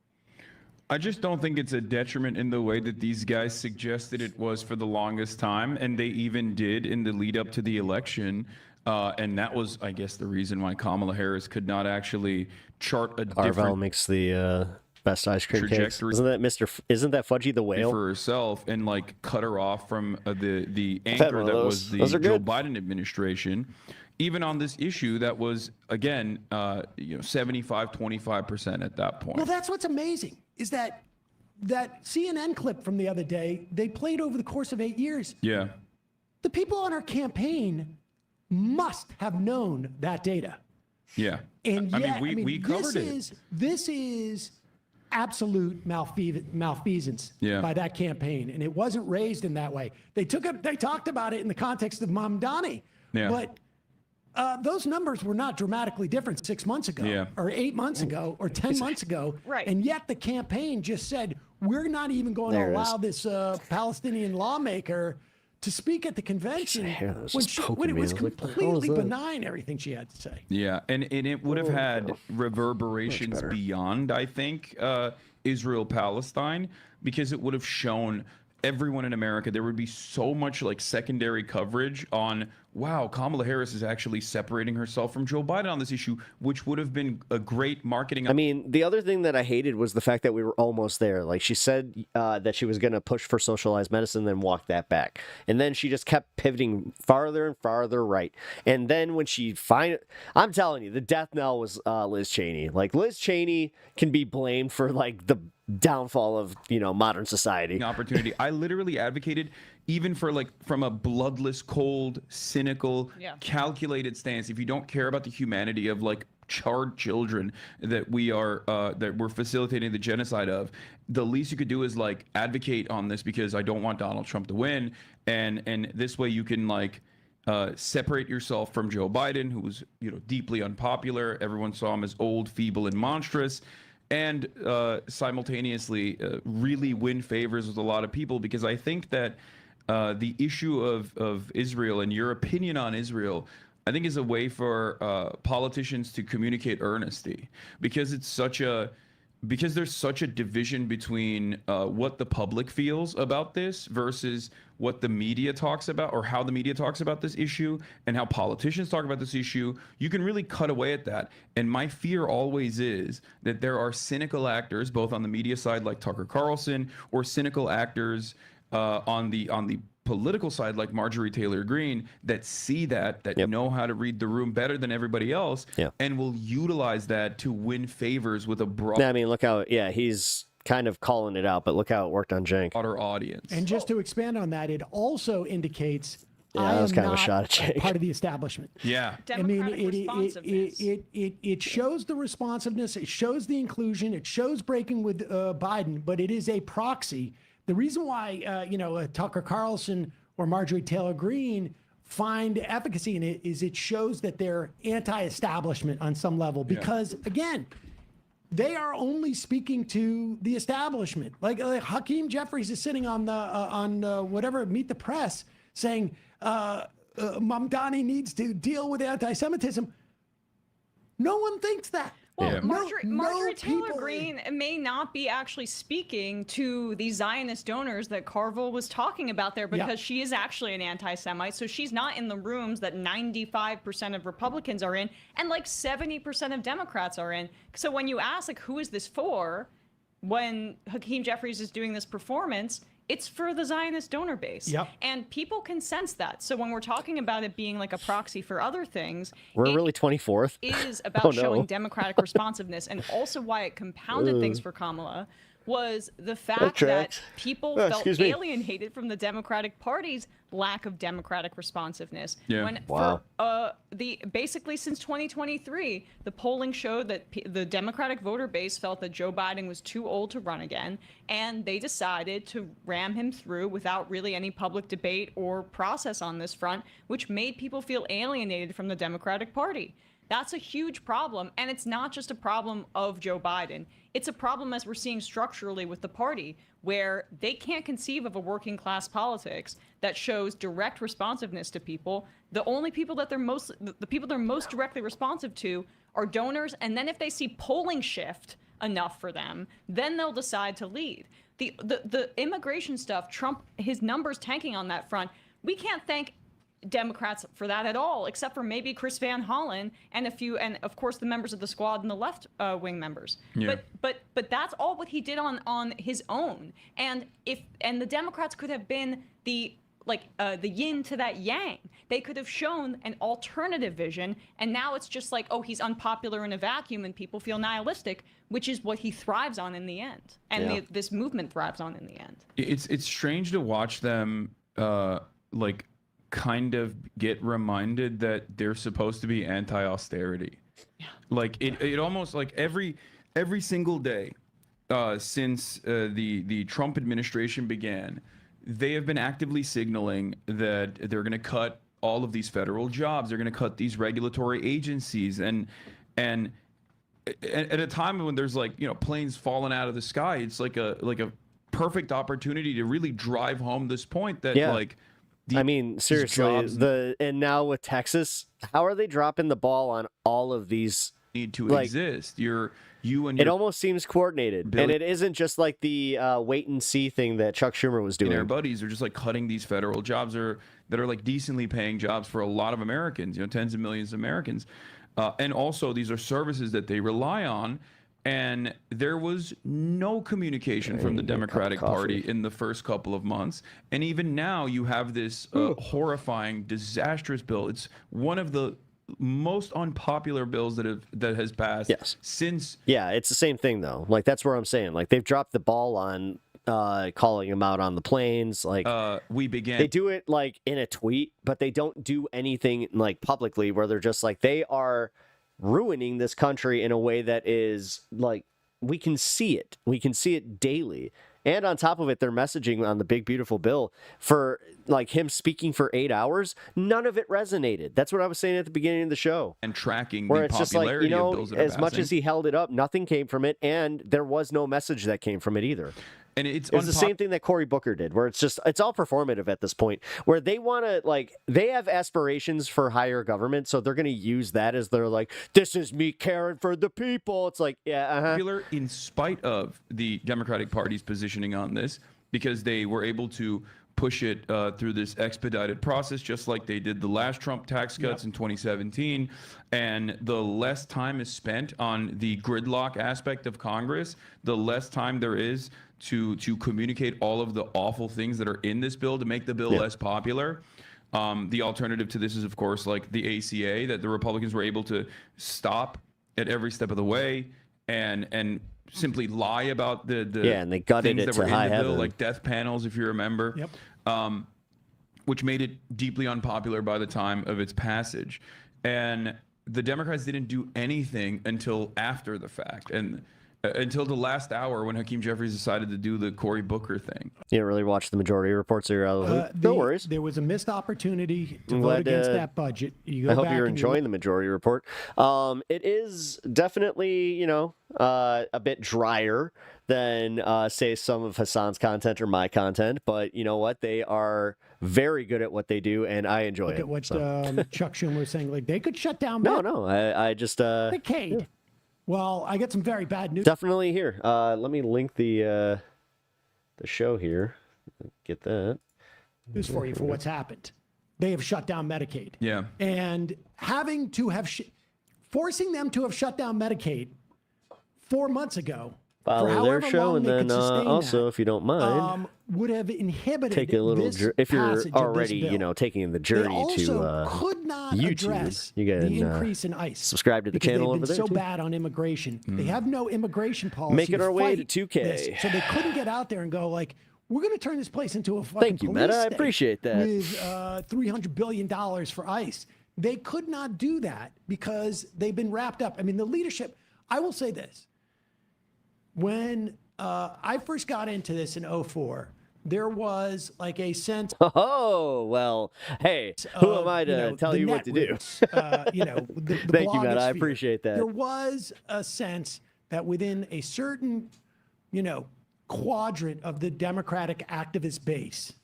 I just don't think it's a detriment in the way that these guys suggested it was for the longest time, and they even did in the lead up to the election. And that was, I guess, the reason why Kamala Harris could not actually chart a Arvel different makes the best ice cream cakes. trajectory. Isn't that Fudgy the Whale? For herself, and like cut her off from the anchor that was the Joe Biden administration. Even on this issue that was, again, 75-25% at that point. Well, that's what's amazing, is that CNN clip from the other day, they played over the course of 8 years. Yeah. The people on our campaign must have known that data. Yeah. And yet, we covered it. This is absolute malfeasance by that campaign, and it wasn't raised in that way. They talked about it in the context of Mamdani, but those numbers were not dramatically different 6 months ago, or 8 months ago, or 10 months ago. Right. And yet the campaign just said, we're not even going to allow this Palestinian lawmaker to speak at the convention when it was completely benign, everything she had to say. Yeah, and it would have had reverberations beyond, I think, Israel-Palestine, because it would have shown everyone in America, there would be so much like secondary coverage on, wow, Kamala Harris is actually separating herself from Joe Biden on this issue, which would have been a great marketing. I mean, the other thing that I hated was the fact that we were almost there. Like, she said that she was going to push for socialized medicine, then walk that back. And then she just kept pivoting farther and farther right. And then when she I'm telling you, the death knell was Liz Cheney. Like, Liz Cheney can be blamed for, like, the downfall of, modern society. Opportunity. I literally advocated even for, like, from a bloodless, cold, cynical, calculated stance. If you don't care about the humanity of, like, charred children that we're facilitating the genocide of, the least you could do is, like, advocate on this, because I don't want Donald Trump to win, and this way you can, like, separate yourself from Joe Biden, who was, deeply unpopular. Everyone saw him as old, feeble, and monstrous. And simultaneously really win favors with a lot of people, because I think that the issue of Israel and your opinion on Israel, I think, is a way for politicians to communicate earnesty, because there's such a division between what the public feels about this versus what the media talks about, or how the media talks about this issue and how politicians talk about this issue. You can really cut away at that. And my fear always is that there are cynical actors, both on the media side like Tucker Carlson, or cynical actors on the political side like Marjorie Taylor Greene, that see that know how to read the room better than everybody else, and will utilize that to win favors with a broad... I mean, look how, he's kind of calling it out, but look how it worked on Cenk. Broader audience. And just to expand on that, it also indicates that was kind of a shot at Cenk. Part of the establishment. Yeah. It shows the responsiveness, it shows the inclusion, it shows breaking with Biden, but it is a proxy. The reason why, Tucker Carlson or Marjorie Taylor Greene find efficacy in it is it shows that they're anti-establishment on some level, because, again, they are only speaking to the establishment. Like Hakeem Jeffries is sitting on whatever, Meet the Press, saying Mamdani needs to deal with anti-Semitism. No one thinks that. Well, Yeah. Marjorie Taylor Greene may not be actually speaking to the Zionist donors that Carville was talking about there because she is actually an anti-Semite. So she's not in the rooms that 95% of Republicans are in and like 70% of Democrats are in. So when you ask, like, who is this for? When Hakeem Jeffries is doing this performance, it's for the Zionist donor base. Yep. And people can sense that. So when we're talking about it being like a proxy for other things, We're really 24th. is about Oh, no. showing democratic responsiveness, and also why it compounded things for Kamala was the fact that tracks. people Oh, felt excuse me. alienated from the Democratic Party's lack of democratic responsiveness. Yeah. When Wow. for, basically since 2023, the polling showed that the Democratic voter base felt that Joe Biden was too old to run again, and they decided to ram him through without really any public debate or process on this front, which made people feel alienated from the Democratic Party. That's a huge problem, and it's not just a problem of Joe Biden. It's a problem, as we're seeing structurally with the party, where they can't conceive of a working class politics that shows direct responsiveness to people. The only people that the people they're most directly responsive to are donors, and then if they see polling shift enough for them, then they'll decide to lead. The immigration stuff, Trump, his numbers tanking on that front, we can't thank Democrats for that at all, except for maybe Chris Van Hollen and a few, and of course the members of the squad and the left wing members. Yeah. But that's all what he did on his own. And the Democrats could have been the yin to that yang. They could have shown an alternative vision, and now it's just like, oh, he's unpopular in a vacuum and people feel nihilistic, which is what he thrives on in the end, and this movement thrives on in the end. It's strange to watch them kind of get reminded that they're supposed to be anti-austerity. Yeah. Like it almost like every single day since the Trump administration began, they have been actively signaling that they're going to cut all of these federal jobs. They're going to cut these regulatory agencies, and at a time when there's planes falling out of the sky, it's like a perfect opportunity to really drive home this point that I mean, seriously, and now with Texas, how are they dropping the ball on all of these? Need to exist. It almost seems coordinated, and it isn't just like the wait and see thing that Chuck Schumer was doing. Their buddies are just like cutting these federal jobs that are like decently paying jobs for a lot of Americans, tens of millions of Americans, and also these are services that they rely on. And there was no communication from the Democratic Party in the first couple of months. And even now you have this horrifying, disastrous bill. It's one of the most unpopular bills that has passed since. Yeah, it's the same thing, though. Like, that's where I'm saying. Like, they've dropped the ball on calling him out on the planes. Like, they do it, like, in a tweet, but they don't do anything, like, publicly where they're just like, they are ruining this country in a way that is like, we can see it. We can see it daily. And on top of it, their messaging on the big, beautiful bill for like him speaking for 8 hours, none of it resonated. That's what I was saying at the beginning of the show. And tracking where the it's just like, popularity of bills that are as much passing. as he held it up, nothing came from it. And there was no message that came from it either. And it's the same thing that Cory Booker did, where it's all performative at this point, where they want to, they have aspirations for higher government, so they're going to use that as their, this is me caring for the people. It's like, popular in spite of the Democratic Party's positioning on this, because they were able to push it through this expedited process, just like they did the last Trump tax cuts in 2017. And the less time is spent on the gridlock aspect of Congress, the less time there is to communicate all of the awful things that are in this bill to make the bill less popular. The alternative to this is, of course, like the ACA, that the Republicans were able to stop at every step of the way and simply lie about the and they gutted things it that were to in high the bill, heaven. like death panels, if you remember. Which made it deeply unpopular by the time of its passage. And the Democrats didn't do anything until after the fact. And until the last hour when Hakeem Jeffries decided to do the Cory Booker thing. You didn't really watch the majority reports, so you're out of the loop. No worries. There was a missed opportunity to I'm vote glad, against that budget. You go I hope back you're and enjoying the majority report. It is definitely, you know, a bit drier than, say, some of Hasan's content or my content, but you know what? They are very good at what they do, and I enjoy look it. at what so. Chuck Schumer was saying. Like, they could shut down No, I just... Medicaid. Yeah. Well, I got some very bad news. Definitely here. Let me link the show here. Get that. News for you for what's happened. They have shut down Medicaid. Yeah. And having to have forcing them to have shut down Medicaid 4 months ago. Follow their show, and then also, if you don't mind, would have inhibited take a little. If you're already, you know, taking the journey to could not YouTube, you can the increase in ICE. Subscribe to the channel over there. So too. bad on immigration. They have no immigration policy. Making our way to 2K. This. So they couldn't get out there and go like, we're going to turn this place into a fucking Thank you, police Meta. I state appreciate that. With $300 billion for ICE. They could not do that because they've been wrapped up. I mean, the leadership, I will say this. When I first got into this in 2004, there was like a sense. Oh, well, hey, who am I to tell you what to do? You know, the Thank you, Matt. I blogosphere. appreciate that. There was a sense that within a certain, you know, quadrant of the Democratic activist base,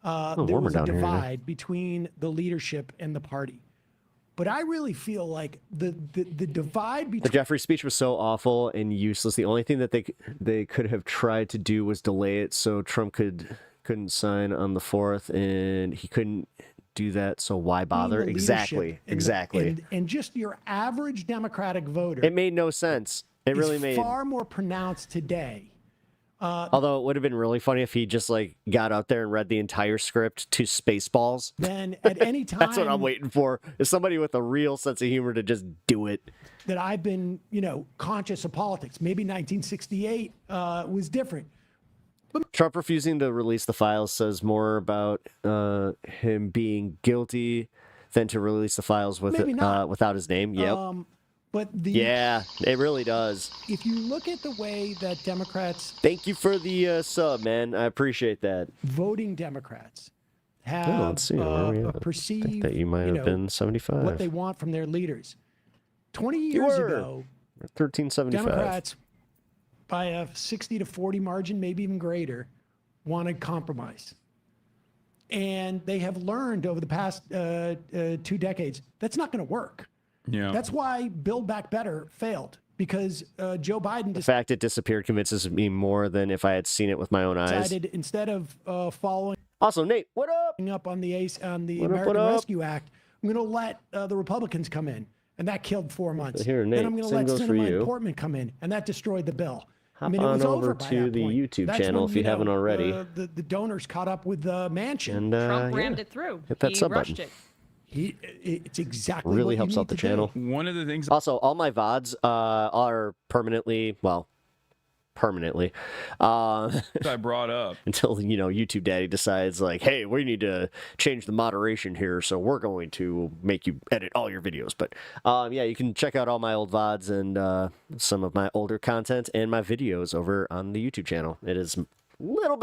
there was a divide between the leadership and the party. But I really feel like the divide between the Jeffrey speech was so awful and useless. The only thing that they could have tried to do was delay it so Trump couldn't sign on the 4th, and he couldn't do that. So why bother? Exactly. And just your average Democratic voter. It made no sense. It really made far more pronounced today. Although it would have been really funny if he just like got out there and read the entire script to Spaceballs. Then at any time, that's what I'm waiting for. Is somebody with a real sense of humor to just do it. That I've been, you know, conscious of politics. Maybe 1968 was different. Trump refusing to release the files says more about him being guilty than to release the files with without his name. Yep. But yeah, it really does. If you look at the way that Democrats... Thank you for the sub, man. I appreciate that. Voting Democrats have let's see, perceived I think that you might have been 75. What they want from their leaders. 20 years ago, 1375. Democrats, by a 60 to 40 margin, maybe even greater, wanted compromise. And they have learned over the past 2 decades, that's not going to work. Yeah. That's why Build Back Better failed, because Joe Biden the fact it disappeared convinces me more than if I had seen it with my own eyes. Decided instead of following. Also, Nate, what up? Up on the American Rescue Act, I'm going to let the Republicans come in, and that killed 4 months. Here, Nate, then I'm going to let Senator Portman come in, and that destroyed the bill. Hop on over to the YouTube channel if you haven't already. The donors caught up with the Manchin. And, Trump rammed it through. Hit that sub rushed button. it. It's exactly really what helps you out the need to channel. do. One of the things. Also, all my VODs are permanently I brought up until YouTube Daddy decides like, hey, we need to change the moderation here, so we're going to make you edit all your videos. But yeah, you can check out all my old VODs and some of my older content and my videos over on the YouTube channel. It is a little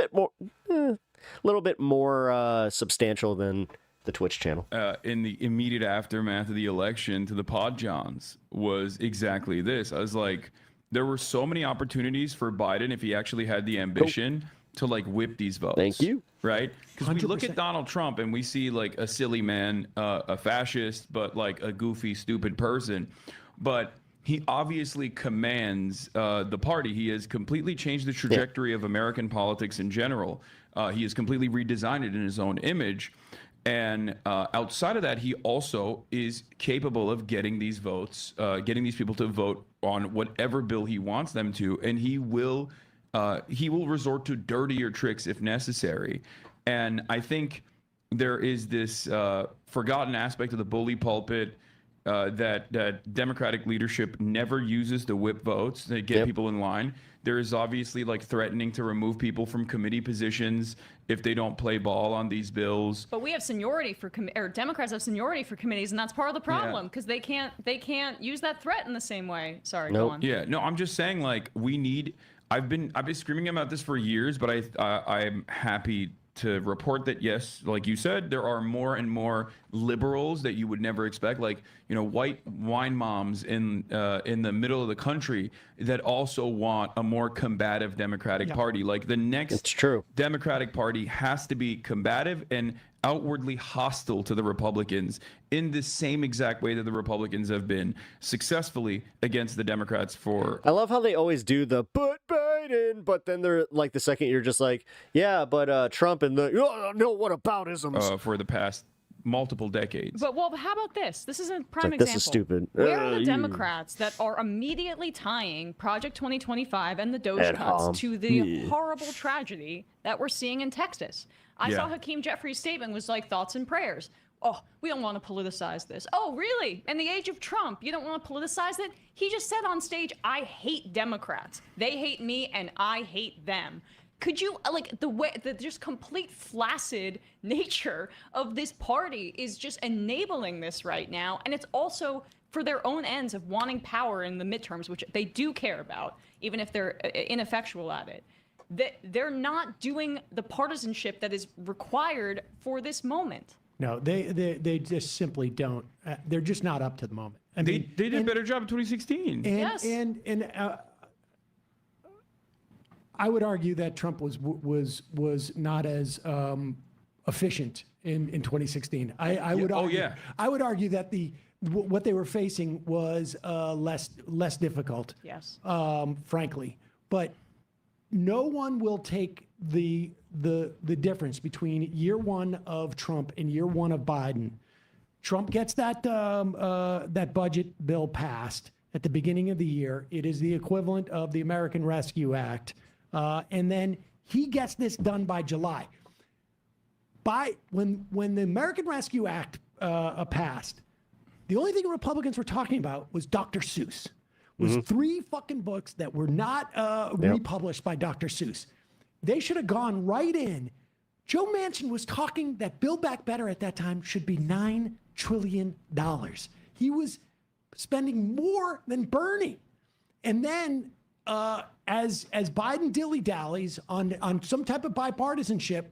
bit more substantial than the Twitch channel. In the immediate aftermath of the election to the Pod Johns was exactly this. I was like, there were so many opportunities for Biden if he actually had the ambition to like whip these votes. Thank you. Right? Because we look at Donald Trump and we see like a silly man, a fascist, but like a goofy, stupid person. But he obviously commands the party. He has completely changed the trajectory of American politics in general. He has completely redesigned it in his own image. And outside of that, he also is capable of getting these votes, getting these people to vote on whatever bill he wants them to, and he will resort to dirtier tricks if necessary. And I think there is this forgotten aspect of the bully pulpit that Democratic leadership never uses the whip votes to get people in line. There is obviously like threatening to remove people from committee positions if they don't play ball on these bills. But we have seniority for or Democrats have seniority for committees, and that's part of the problem because they can't use that threat in the same way. Sorry, go on. Yeah, no, I'm just saying like we need. I've been screaming about this for years, but I'm happy to report that yes, like you said, there are more and more liberals that you would never expect, like white wine moms in the middle of the country that also want a more combative Democratic Party. Like the next Democratic Party has to be combative and outwardly hostile to the Republicans in the same exact way that the Republicans have been successfully against the Democrats for. I love how they always do the but Biden, but then they're like the second you're just like, yeah, but Trump and the no, what aboutisms for the past multiple decades. But how about this? This is a prime example. This is stupid. Where are the Democrats that are immediately tying Project 2025 and the DOGE cuts to the horrible tragedy that we're seeing in Texas? I saw Hakeem Jeffries' statement was like thoughts and prayers. Oh, we don't want to politicize this. Oh, really? In the age of Trump, you don't want to politicize it? He just said on stage, I hate Democrats. They hate me and I hate them. Could you, like, the just complete flaccid nature of this party is just enabling this right now. And it's also for their own ends of wanting power in the midterms, which they do care about, even if they're ineffectual at it. They're not doing the partisanship that is required for this moment. No, they just simply don't. They're just not up to the moment. I mean, they did a better job in 2016. And I would argue that Trump was not as efficient in 2016. I would argue, I would argue that what they were facing was less difficult. Yes. Frankly, but no one will take the difference between year one of Trump and year one of Biden. Trump gets that budget bill passed at the beginning of the year. It is the equivalent of the American Rescue Act. And then he gets this done by July. When the American Rescue Act passed, the only thing Republicans were talking about was Dr. Seuss. Was 3 fucking books that were not republished by Dr. Seuss. They should have gone right in. Joe Manchin was talking that Build Back Better at that time should be $9 trillion. He was spending more than Bernie. And then as Biden dilly-dallies on some type of bipartisanship,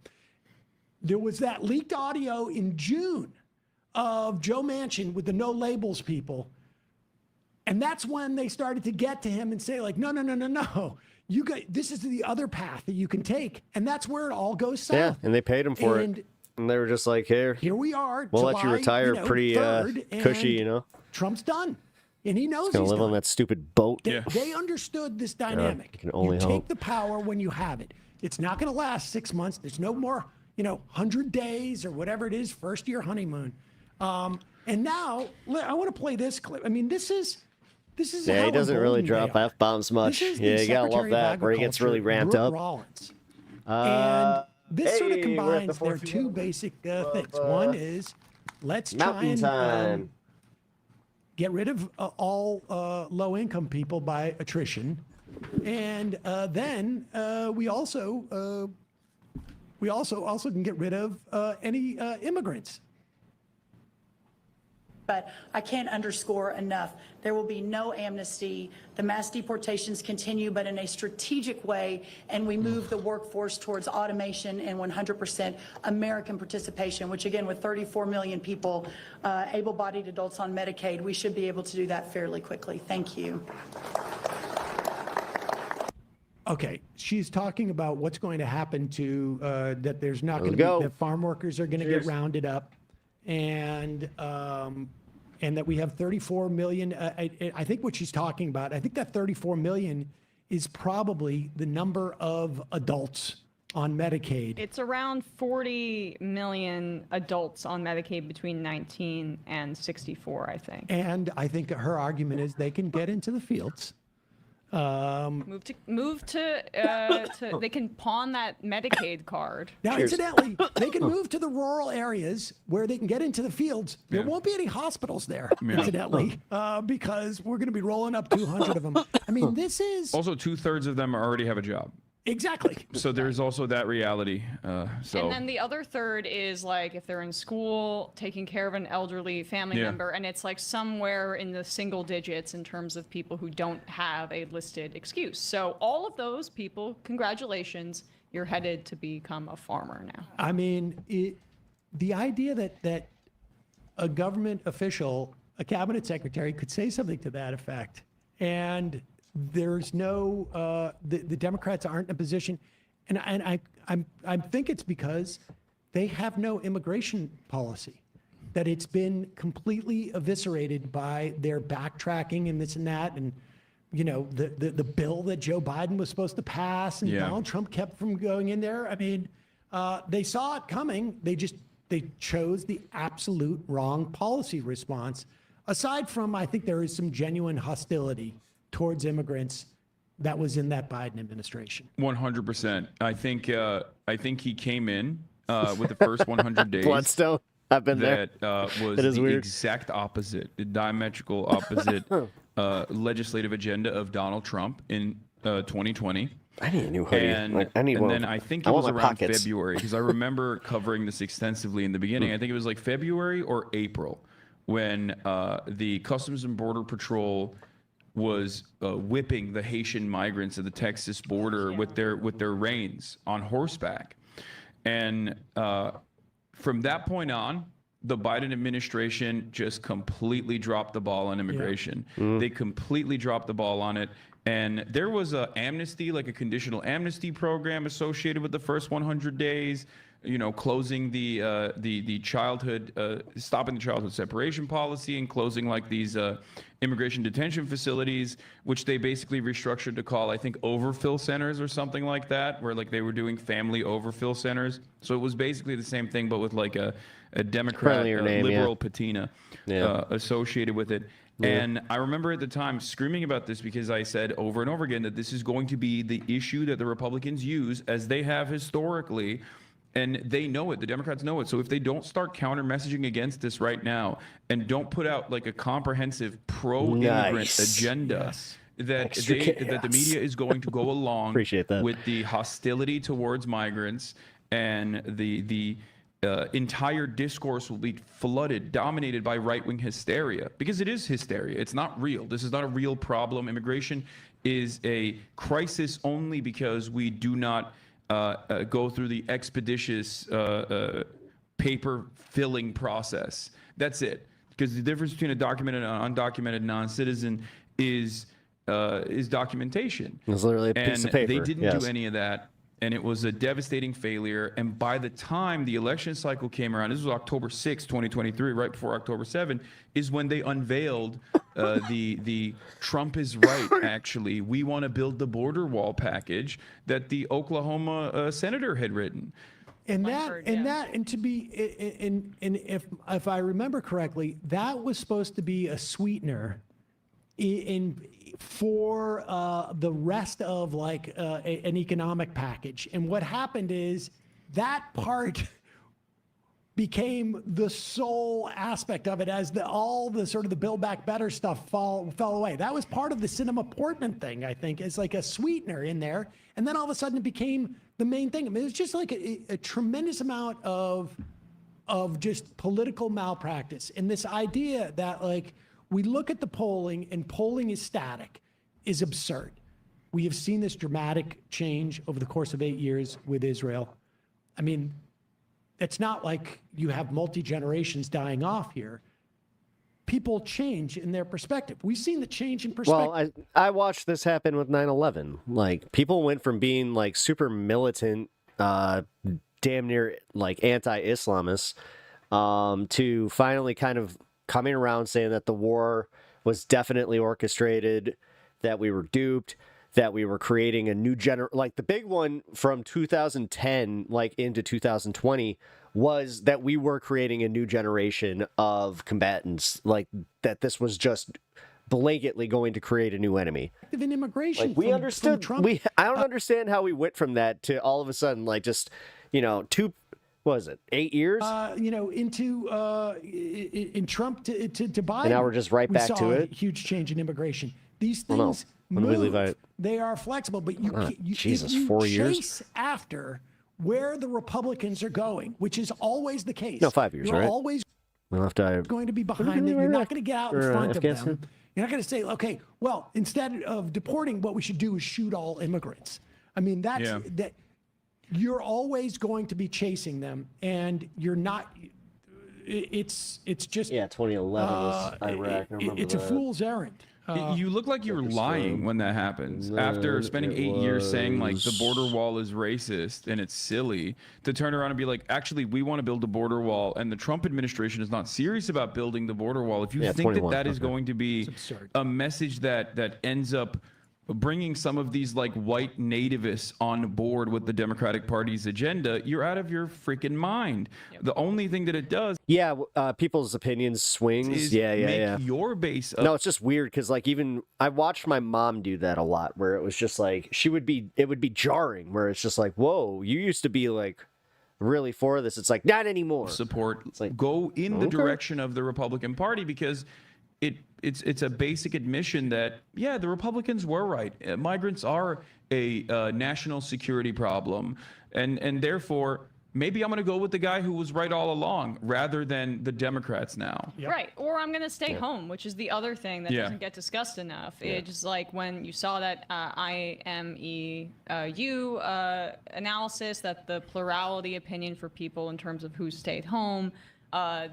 there was that leaked audio in June of Joe Manchin with the no labels people. And that's when they started to get to him and say, like, no. You got, this is the other path that you can take. And that's where it all goes south. Yeah, and they paid him for it. And they were just like, here we are. We'll let you retire pretty cushy, Trump's done. And he knows he's going to live on that stupid boat. They understood this dynamic. You take the power when you have it. It's not going to last 6 months. There's no more, 100 days or whatever it is, first year honeymoon. And now I want to play this clip. I mean, this is he doesn't really drop F-bombs much. Yeah, you gotta love that, where he gets really ramped up. Rollins. And this sort of combines their two basic things. One is let's try and get rid of all low-income people by attrition, and then we also can get rid of any immigrants. But I can't underscore enough. There will be no amnesty. The mass deportations continue, but in a strategic way, and we move the workforce towards automation and 100% American participation, which again, with 34 million people, able-bodied adults on Medicaid, we should be able to do that fairly quickly. Thank you. Okay, she's talking about what's going to happen to, that there's not going to be, that farm workers are going to get rounded up. And that we have 34 million. I think what she's talking about, I think that 34 million is probably the number of adults on Medicaid. It's around 40 million adults on Medicaid between 19 and 64, I think. And I think her argument is they can get into the fields. Move to they can pawn that Medicaid card. Now, incidentally, they can move to the rural areas where they can get into the fields. There won't be any hospitals there, incidentally, because we're going to be rolling up 200 of them. I mean, this is... Also, 2/3 of them already have a job. Exactly. So there's also that reality. And then the other third is like if they're in school taking care of an elderly family member, and it's like somewhere in the single digits in terms of people who don't have a listed excuse. So all of those people, congratulations, you're headed to become a farmer now. I mean, the idea that a government official, a cabinet secretary, could say something to that effect, and there's no the Democrats aren't in a position, and I think it's because they have no immigration policy, that it's been completely eviscerated by their backtracking and this and that, and the bill that Joe Biden was supposed to pass and Donald Trump kept from going in there. I mean, they saw it coming. They chose the absolute wrong policy response. Aside from, I think there is some genuine hostility towards immigrants that was in that Biden administration. 100%. I think he came in with the first 100 days. Bloodstone. I've been there. That was it is the weird. exact opposite, the diametrical opposite legislative agenda of Donald Trump in 2020. I need a new hoodie. And then I think it was around February, because I remember covering this extensively in the beginning. I think it was like February or April when the Customs and Border Patrol was whipping the Haitian migrants at the Texas border with their reins on horseback. And from that point on, the Biden administration just completely dropped the ball on immigration. They completely dropped the ball on it. And there was a amnesty, like a conditional amnesty program associated with the first 100 days, closing the childhood, stopping the childhood separation policy and closing like these immigration detention facilities, which they basically restructured to call, I think, overfill centers or something like that, where like they were doing family overfill centers. So it was basically the same thing, but with like a Democrat liberal patina associated with it. And I remember at the time screaming about this because I said over and over again that this is going to be the issue that the Republicans use, as they have historically. And they know it. The Democrats know it. So if they don't start counter messaging against this right now and don't put out like a comprehensive pro-immigrant agenda, that the media is going to go along with the hostility towards migrants, and the entire discourse will be flooded, dominated by right-wing hysteria, because it is hysteria. It's not real. This is not a real problem. Immigration is a crisis only because we do not go through the expeditious paper filling process. That's it. Because the difference between a documented and undocumented non-citizen is documentation. It's literally a piece of paper. They didn't do any of that, and it was a devastating failure. And by the time the election cycle came around, this was October 6, 2023, right before October 7, is when they unveiled the Trump is right, actually. We want to build the border wall package that the Oklahoma senator had written. And if I remember correctly, that was supposed to be a sweetener for the rest of like an economic package. And what happened is that part became the sole aspect of it, as all the sort of the Build Back Better stuff fell away. That was part of the Cinema Portman thing, I think. It's like a sweetener in there. And then all of a sudden it became the main thing. I mean, it was just like a tremendous amount of just political malpractice. And this idea that like we look at the polling and polling is static is absurd. We have seen this dramatic change over the course of 8 years with Israel. I mean, it's not like you have multi-generations dying off here. People change in their perspective. We've seen the change in perspective. Well, I watched this happen with 9/11. Like, people went from being like super militant, damn near like anti-Islamists, to finally kind of coming around saying that the war was definitely orchestrated, that we were duped, that we were creating a new like the big one from 2010 like into 2020 was that we were creating a new generation of combatants, like that this was just blanketly going to create a new enemy. In immigration, Like we understood. Trump. I don't understand how we went from that to all of a sudden like just what was it, 8 years? Into in Trump to Biden. And now we're just right back we to saw it? A huge change in immigration. These Well, no. things When did we leave move. out? They are flexible, but Jesus, if you 4 years? chase after where the Republicans are going, which is always the case. No, 5 years, You're right? always We'll have to. going to be behind them. You're not going to get out in front of Afghanistan? them. You're not going to say, okay, well, instead of deporting, what we should do is shoot all immigrants. I mean, that. You're always going to be chasing them, and you're not. It's just 2011 was Iraq. I remember it's a that. fool's errand. You look like you're lying when that happens. After spending 8 years saying like the border wall is racist and it's silly, to turn around and be like, actually, we want to build a border wall, and the Trump administration is not serious about building the border wall. If you think that is going to be a message that ends up bringing some of these like white nativists on board with the Democratic Party's agenda, you're out of your freaking mind. The only thing that it does, people's opinions swings. is Yeah. make your base of No, it's just weird because like even I watched my mom do that a lot, where it was just like it would be jarring, where it's just like, whoa, you used to be like really for this. It's like not anymore. Support. It's like go in the direction of the Republican Party because it's a basic admission that the Republicans were right. Migrants are a national security problem, and therefore maybe I'm going to go with the guy who was right all along rather than the Democrats now. Right. Or I'm going to stay home, which is the other thing that doesn't get discussed enough. It's just like when you saw that IMEU analysis, that the plurality opinion for people in terms of who stayed home,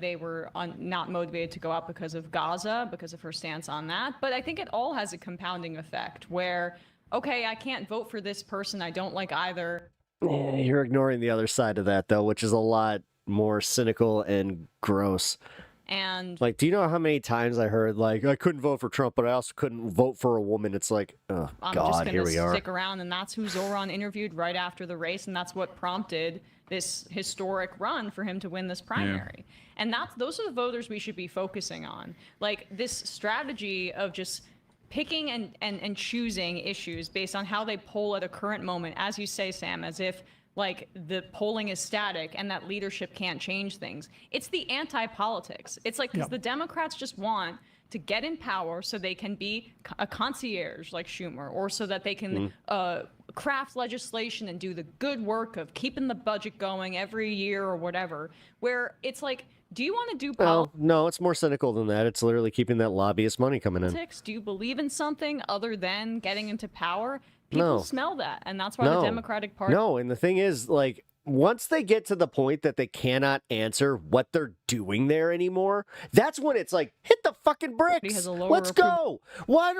they were not motivated to go out because of Gaza, because of her stance on that. But I think it all has a compounding effect where, okay, I can't vote for this person. I don't like either. Yeah, you're ignoring the other side of that though, which is a lot more cynical and gross. And like, do you know how many times I heard like I couldn't vote for Trump, but I also couldn't vote for a woman? It's like, oh I'm God, just here we going to are. stick around. And that's who Zoran interviewed right after the race. And that's what prompted this historic run for him to win this primary. And those are the voters we should be focusing on. Like this strategy of just picking and choosing issues based on how they poll at a current moment, as you say, Sam, as if like the polling is static and that leadership can't change things. It's the anti-politics. It's like because the Democrats just want to get in power so they can be a concierge like Schumer, or so that they can craft legislation and do the good work of keeping the budget going every year or whatever, where it's like, do you want to do politics? No, it's more cynical than that. It's literally keeping that lobbyist money coming in. Do you believe in something other than getting into power? People smell that, and that's why the Democratic Party... No, and the thing is, like, once they get to the point that they cannot answer what they're doing there anymore, that's when it's like, hit the fucking bricks. Let's go. Why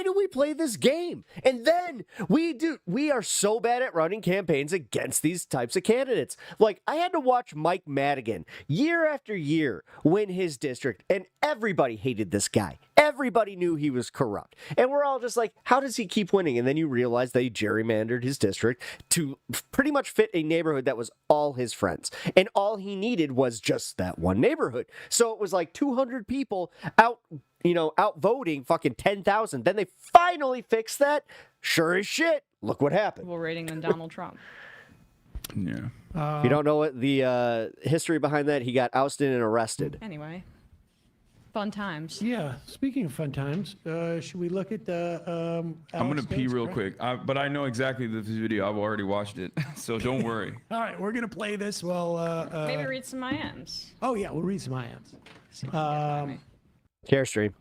do we play this game? And then we are so bad at running campaigns against these types of candidates. Like, I had to watch Mike Madigan year after year win his district, and everybody hated this guy. Everybody knew he was corrupt. And we're all just like, how does he keep winning? And then you realize they gerrymandered his district to pretty much fit a neighborhood that was all his friends. And all he needed was just that one neighborhood. So it was like 200 people out voting fucking 10,000. Then they finally fixed that. Sure as shit. Look what happened. More rating than Donald Trump. Yeah. If you don't know what the history behind that, he got ousted and arrested. Anyway. Fun times. Yeah. Speaking of fun times, should we look at the? I'm gonna pee real quick, but I know exactly this video. I've already watched it, so don't worry. All right, we're gonna play this. Well, maybe read some IMs. Oh yeah, we'll read some IMs. Carestream.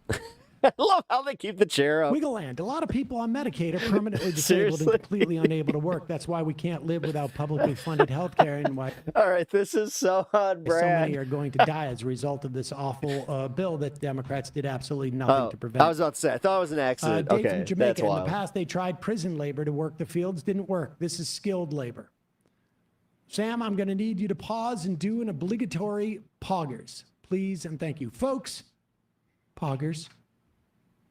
I love how they keep the chair up. Wiggle-land. A lot of people on Medicaid are permanently disabled and completely unable to work. That's why we can't live without publicly funded health care, and why all right, this is so hot, Brad. So many are going to die as a result of this awful bill that Democrats did absolutely nothing to prevent. I was about to say, I thought it was an accident. Dave Okay, from Jamaica. that's wild. In the past, they tried prison labor to work the fields. Didn't work. This is skilled labor. Sam, I'm going to need you to pause and do an obligatory poggers. Please and thank you. Folks, poggers.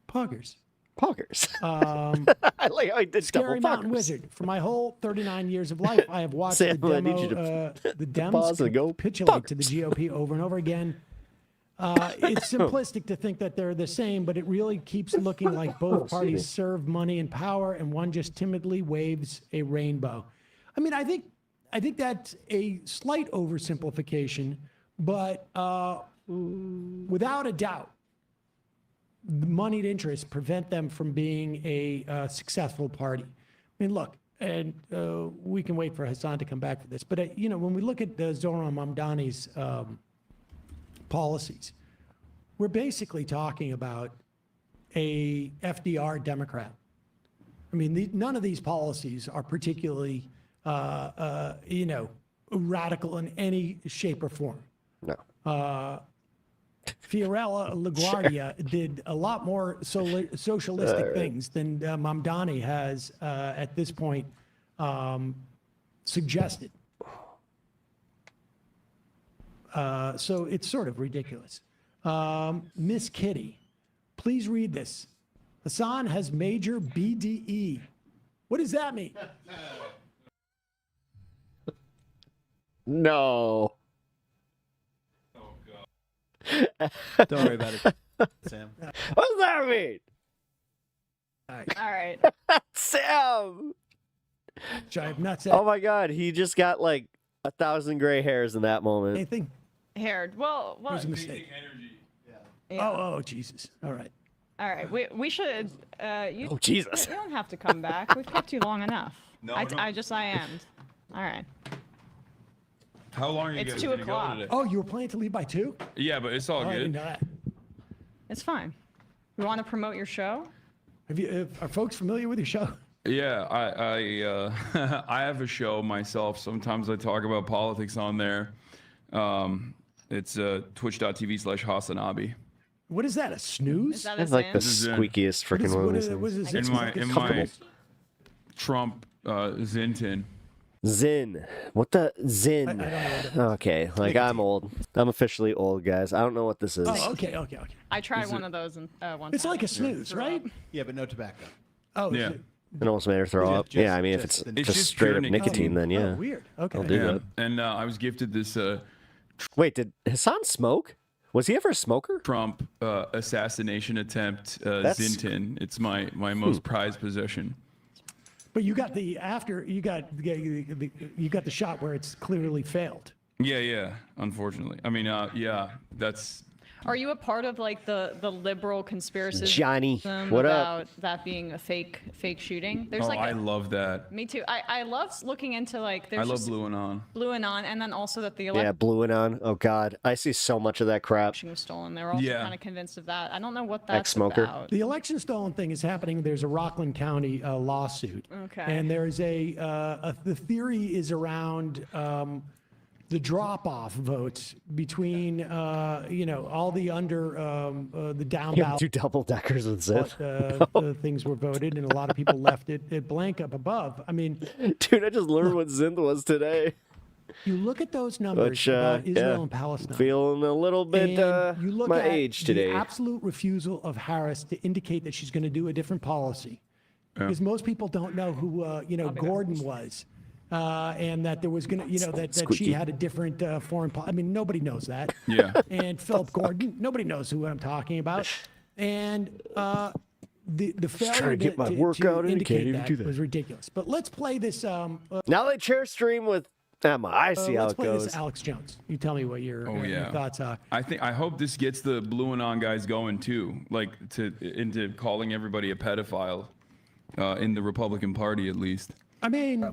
Poggers. Poggers. I like how I did Scary double Mountain poggers. Wizard. For my whole 39 years of life, I have watched Sam, the I need you demo, to the pause Dems and go capitulate to the GOP over and over again. It's simplistic to think that they're the same, but it really keeps looking like both parties serve money and power, and one just timidly waves a rainbow. I mean, I think that's a slight oversimplification, but without a doubt, the moneyed interests prevent them from being a successful party. I mean, look, and we can wait for Hassan to come back for this, but you know, when we look at Zoran Mamdani's policies, we're basically talking about a FDR Democrat. I mean, none of these policies are particularly, you know, radical in any shape or form. No. Fiorella LaGuardia did a lot more socialistic things than Mamdani has at this point suggested. So it's sort of ridiculous. Miss Kitty, please read this. Hassan has major BDE. What does that mean? No. Don't worry about it, Sam. What does that mean? All right. Sam! Jive nuts. Oh my god, he just got like 1,000 gray hairs in that moment. Anything? Haired. Well, There's a mistake. Yeah. Oh, Jesus. All right. All right. We should. Oh, Jesus. You don't have to come back. We've kept you long enough. No, I am. All right. How long are you It's guys 2 gonna go o'clock. today? Oh, you were planning to leave by 2? Yeah, but it's all Oh, I didn't good. know that. It's fine. You want to promote your show? Are folks familiar with your show? Yeah, I have a show myself. Sometimes I talk about politics on there. It's twitch.tv/HASAN. What is that? A snooze? Is that That's a like the Zin? squeakiest freaking one of these what things. is In my Trump Zintin. Zin. What the Zin? I don't know what it is. Okay, like I'm old. I'm officially old, guys. I don't know what this is. Oh, okay. I tried one of those one It's time. like a snooze, right? Yeah, but no tobacco. Oh, Yeah. It almost made her throw Yeah, up. just- Yeah, I mean, if just- it's it's just just straight up pure nicotine, then yeah. Oh, weird. Okay. I'll do Yeah. that. And I was gifted this Wait, did Hassan smoke? Was he ever a smoker? Trump assassination attempt Zintin. It's my most prized possession. But you got the you got the shot where it's clearly failed. Yeah. Unfortunately, I mean, yeah, that's. Are you a part of like the liberal conspiracy? Johnny, what up? about that being a fake shooting? There's Oh, like I love that. me too. I love looking into like there's I love just Blue Anon. Blue Anon, and then also that the Yeah, election Blue Anon. Oh God, I see so much of that crap. was stolen. They're also Yeah. kind of convinced of that. I don't know what that's Ex-smoker. about. The election stolen thing is happening. There's a Rockland County lawsuit. Okay. And there's the theory is around the drop-off votes between all the the down You ballot. do double deckers with Zip. Things were voted, and a lot of people left it blank up above. I mean, Dude, I just learned what Zin was today. you look at those numbers Which, about Israel yeah, and Palestine. feeling a little bit And you look my at age today. The absolute refusal of Harris to indicate that she's going to do a different policy, because most people don't know who Gordon was, and that there was going to that she Squeaky. had a different foreign policy. I mean, nobody knows that. Yeah. And Philip Gordon, nobody knows who I'm talking about, and the failure trying to get my to workout in, indicate can't even that do that. was ridiculous. But let's play this. Now they chair stream with Emma. I see how Let's it play goes. this Alex Jones. You tell me what your thoughts are. I hope this gets the Blue Anon guys going too, like into calling everybody a pedophile, in the Republican Party at least. I mean,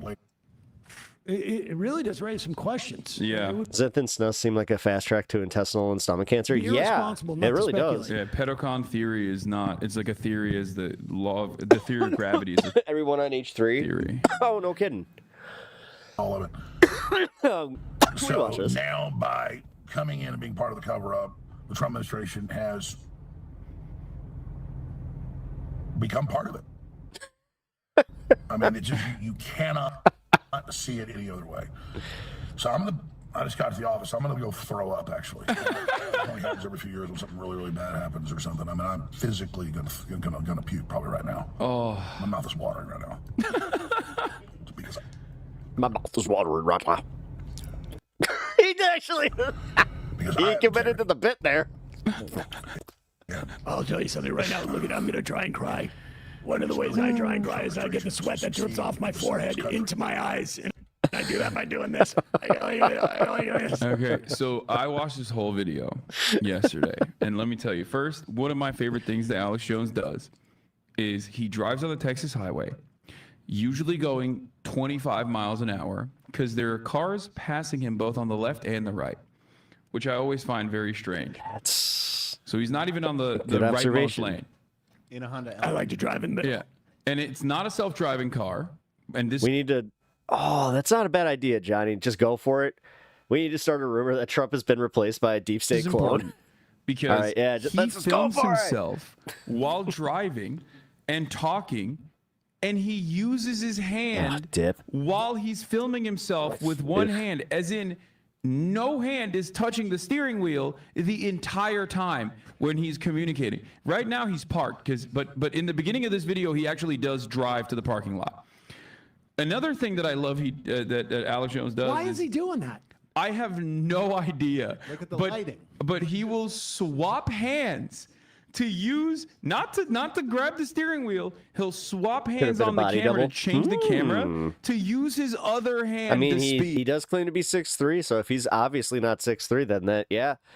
it really does raise some questions. Yeah. Zinthins does seem like a fast track to intestinal and stomach cancer. Be Yeah, irresponsible not it to really does. speculate. Yeah, pedocon theory is not. It's like a theory as the law of the theory of gravity is a Everyone on H3. theory. Oh, no kidding. All of it. So watch this. now, by coming in and being part of the cover-up, the Trump administration has become part of it. I mean, it just you cannot see it any other way. So I just got to the office. I'm gonna go throw up. Actually, it only happens every few years when something really, really bad happens or something. I mean, I'm physically gonna puke probably right now. Oh, my mouth is watering right now. My mouth is watering right now. He actually he committed to the bit there. I'll tell you something right now. Look, I'm going to try and cry. One of the ways I try and cry is I get the sweat that drips off my forehead into my eyes. And I do that by doing this. Okay, so I watched this whole video yesterday, and let me tell you, first, one of my favorite things that Alex Jones does is he drives on the Texas highway, usually going 25 miles an hour, because there are cars passing him both on the left and the right, which I always find very strange. So he's not even on the rightmost lane. In a Honda. I like to drive in the Yeah, and it's not a self-driving car. And this we need to. Oh, that's not a bad idea, Johnny. Just go for it. We need to start a rumor that Trump has been replaced by a deep state clone. Because all right, yeah, he films himself while driving and talking, and he uses his hand while he's filming himself with one hand, as in no hand is touching the steering wheel the entire time when he's communicating. Right now he's parked, but in the beginning of this video he actually does drive to the parking lot. Another thing that I love that Alex Jones does. Why is he doing that? I have no idea. Look at the lighting. But he will swap hands to use not to grab the steering wheel. He'll swap hands on the camera to change the camera to use his other hand. I mean, to speak. he does claim to be 6'3", so if he's obviously not 6'3", then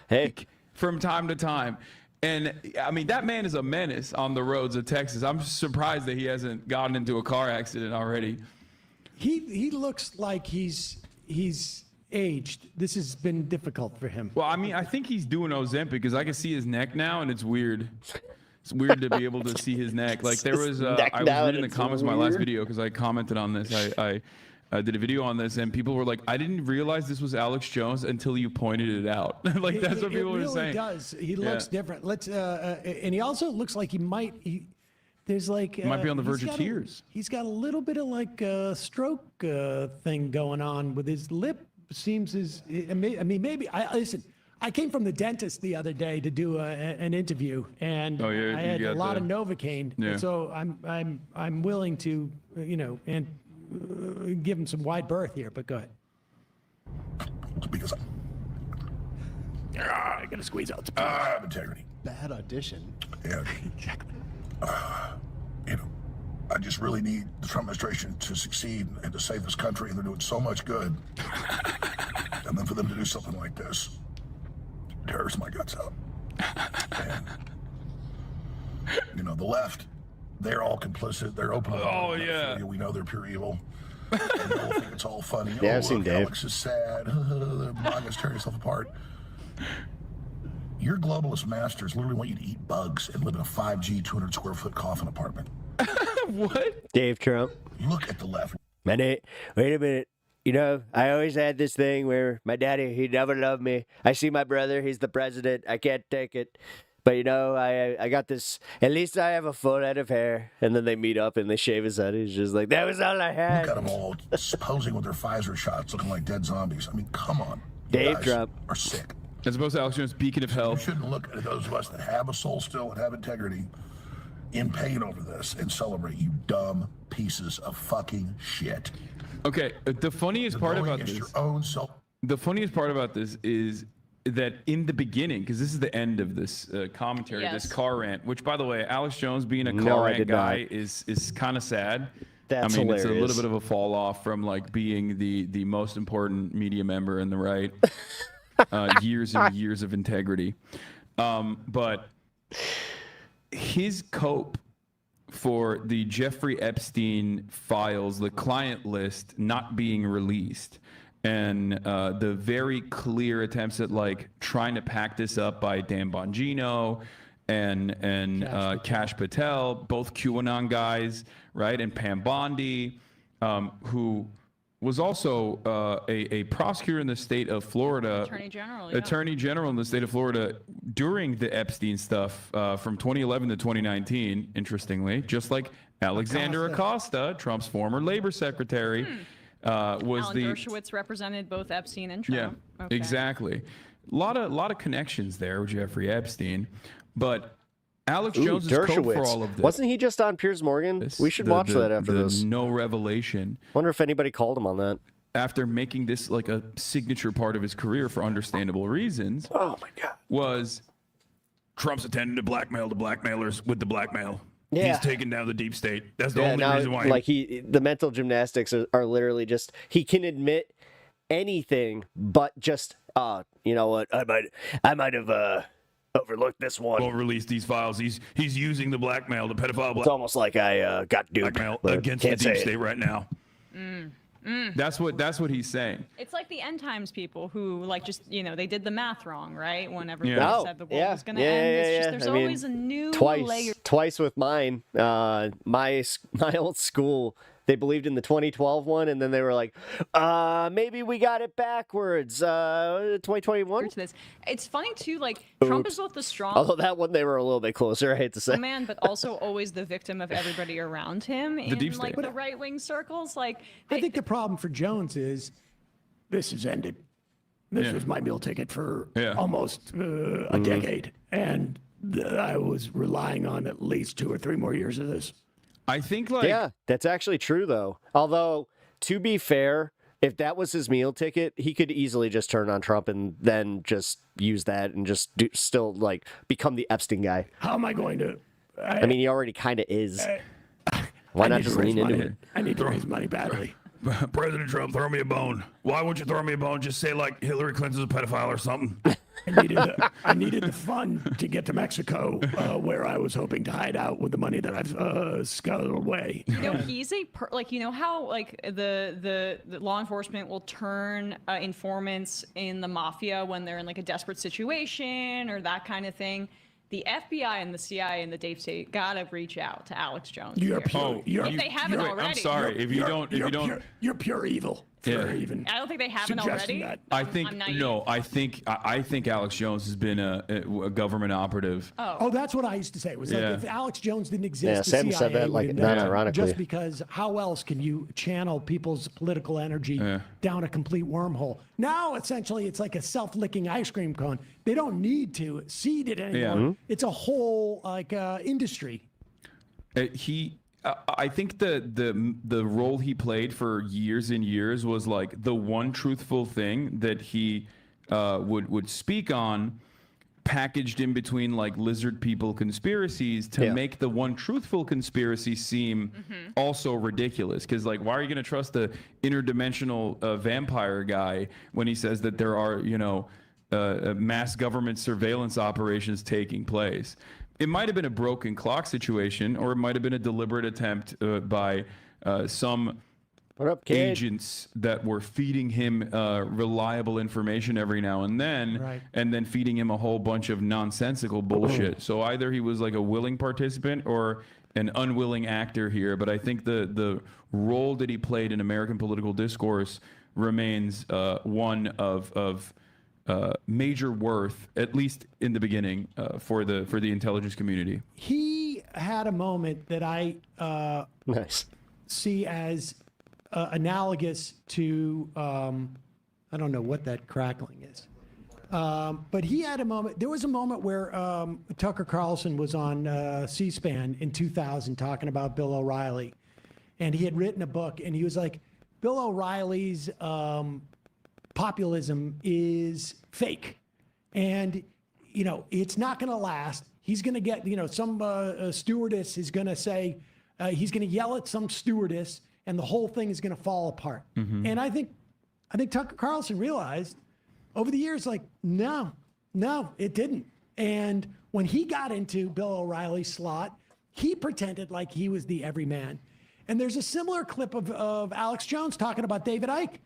hey. From time to time. And I mean, that man is a menace on the roads of Texas. I'm surprised that he hasn't gotten into a car accident already. He looks like he's aged. This has been difficult for him. Well, I mean, I think he's doing Ozempic because I can see his neck now, and it's weird. It's weird to be able to see his neck. Like there was, I was reading the comments of my last video because I commented on this. I did a video on this, and people were like, "I didn't realize this was Alex Jones until you pointed it out." Like that's what people were saying. He does. He looks different. And he also looks like he might. There's like he might be on the verge of tears. He's got a little bit of like a stroke thing going on with his lip. Seems I mean, maybe. Listen. I came from the dentist the other day to do an interview, and I had a lot of Novocaine. Yeah. So I'm willing to and give him some wide berth here. But go ahead. Because I gotta squeeze out some I have integrity. Bad audition. Yeah. I just really need the Trump administration to succeed and to save this country, and they're doing so much good. And then for them to do something like this tears my guts out. And, the left, they're all complicit. They're open. Oh, yeah. We know they're pure evil. And they all think it's all funny. Yeah, I've seen Dave. Alex is sad. The MAGA's tearing itself apart. Your globalist masters literally want you to eat bugs and live in a 5G 200 square foot coffin apartment. What? Dave Trump. Look at the left. Wait a minute. I always had this thing where my daddy, he never loved me. I see my brother, he's the president. I can't take it. But, I got this, at least I have a full head of hair. And then they meet up and they shave his head. He's just like, that was all I had. Look at them all posing with their Pfizer shots looking like dead zombies. I mean, come on. Dave Trump Are sick. As opposed to Alex Jones, beacon of health. You shouldn't look at those of us that have a soul still and have integrity in pain over this and celebrate, you dumb pieces of fucking shit. Okay, the funniest part about this. The funniest part about this is that in the beginning, because this is the end of this commentary, this car rant. Which, by the way, Alex Jones being a car rant guy is kind of sad. That's hilarious. It's a little bit of a fall off from like being the most important media member in the right. Years and years of integrity, but his cope for the Jeffrey Epstein files, the client list not being released, and the very clear attempts at like trying to pack this up by Dan Bongino and Kash Patel, both QAnon guys, right, and Pam Bondi, who was also a prosecutor in the state of Florida. Attorney General in the state of Florida during the Epstein stuff from 2011 to 2019, interestingly, just like Alexander Acosta, Trump's former labor secretary, was Alan Dershowitz represented both Epstein and Trump. Yeah, exactly. A lot of connections there with Jeffrey Epstein, but Alex Jones is code for all of this. Wasn't he just on Piers Morgan? We should watch that after this. No revelation. Wonder if anybody called him on that. After making this like a signature part of his career for understandable reasons. Oh my God. Was Trump's attending to blackmail the blackmailers with the blackmail. Yeah. He's taking down the deep state. That's the only now, reason why. Like the mental gymnastics are literally just he can admit anything, but just you know what, I might have overlooked this one. Won't release these files. He's using the blackmail, the pedophile. It's almost like I got duped blackmail against the can't deep say state it. right now. That's what he's saying. It's like the end times people who like just they did the math wrong, right? Whenever Yeah. they No, said the world yeah, was going to yeah, end, yeah, it's just yeah. there's I mean, always a new layer. Twice with mine. My old school, they believed in the 2012 one, and then they were like, maybe we got it backwards. 2021. It's funny too. Like Trump is both the strong. Although that one they were a little bit closer, I hate to say. Man, but also always the victim of everybody around him in deep like state. the right wing circles. Like I think the problem for Jones is this has ended. This Yeah. was my meal ticket for Yeah. almost a decade, and I was relying on at least 2 or 3 more years of this. I think like Yeah, that's actually true though. Although to be fair, if that was his meal ticket, he could easily just turn on Trump and then just use that and just still like become the Epstein guy. How am I going to? I mean, he already kind of is. Why I not need to just raise lean into money. it? I need to raise money badly. President Trump, throw me a bone. Why won't you throw me a bone? Just say like Hillary Clinton's a pedophile or something. I needed the fund to get to Mexico, where I was hoping to hide out with the money that I've scuttled away. He's a like how like the law enforcement will turn informants in the mafia when they're in like a desperate situation or that kind of thing. The FBI and the CIA and the deep state gotta reach out to Alex Jones. You're here. pure. If they haven't already. I'm sorry. If you don't, you're pure evil. For even I don't think they haven't suggesting already. that. I think I'm naive. no. I think Alex Jones has been a government operative. Oh, that's what I used to say. It was Yeah. like if Alex Jones didn't exist, Yeah, the Sam CIA said that, would like, invent him. non-ironically. Just because how else can you channel people's political energy down a complete wormhole? Now, essentially, it's like a self-licking ice cream cone. They don't need to seed it anymore. Yeah. Mhm. It's a whole like industry. I think the role he played for years and years was like the one truthful thing that he would speak on, packaged in between like lizard people conspiracies to make the one truthful conspiracy seem also ridiculous. Because like, why are you going to trust the interdimensional vampire guy when he says that there are mass government surveillance operations taking place? It might have been a broken clock situation, or it might have been a deliberate attempt by some agents that were feeding him reliable information every now and then, and then feeding him a whole bunch of nonsensical bullshit. So either he was like a willing participant or an unwilling actor here. But I think the role that he played in American political discourse remains one of major worth, at least in the beginning, for the intelligence community. He had a moment that I see as analogous to I don't know what that crackling is, but he had a moment. There was a moment where Tucker Carlson was on C-SPAN in 2000 talking about Bill O'Reilly, and he had written a book, and he was like, Bill O'Reilly's populism is fake, and it's not going to last. He's going to get some stewardess is going to say he's going to yell at some stewardess, and the whole thing is going to fall apart. And I think Tucker Carlson realized over the years, like, no, it didn't. And when he got into Bill O'Reilly's slot, he pretended like he was the everyman. And there's a similar clip of Alex Jones talking about David Icke,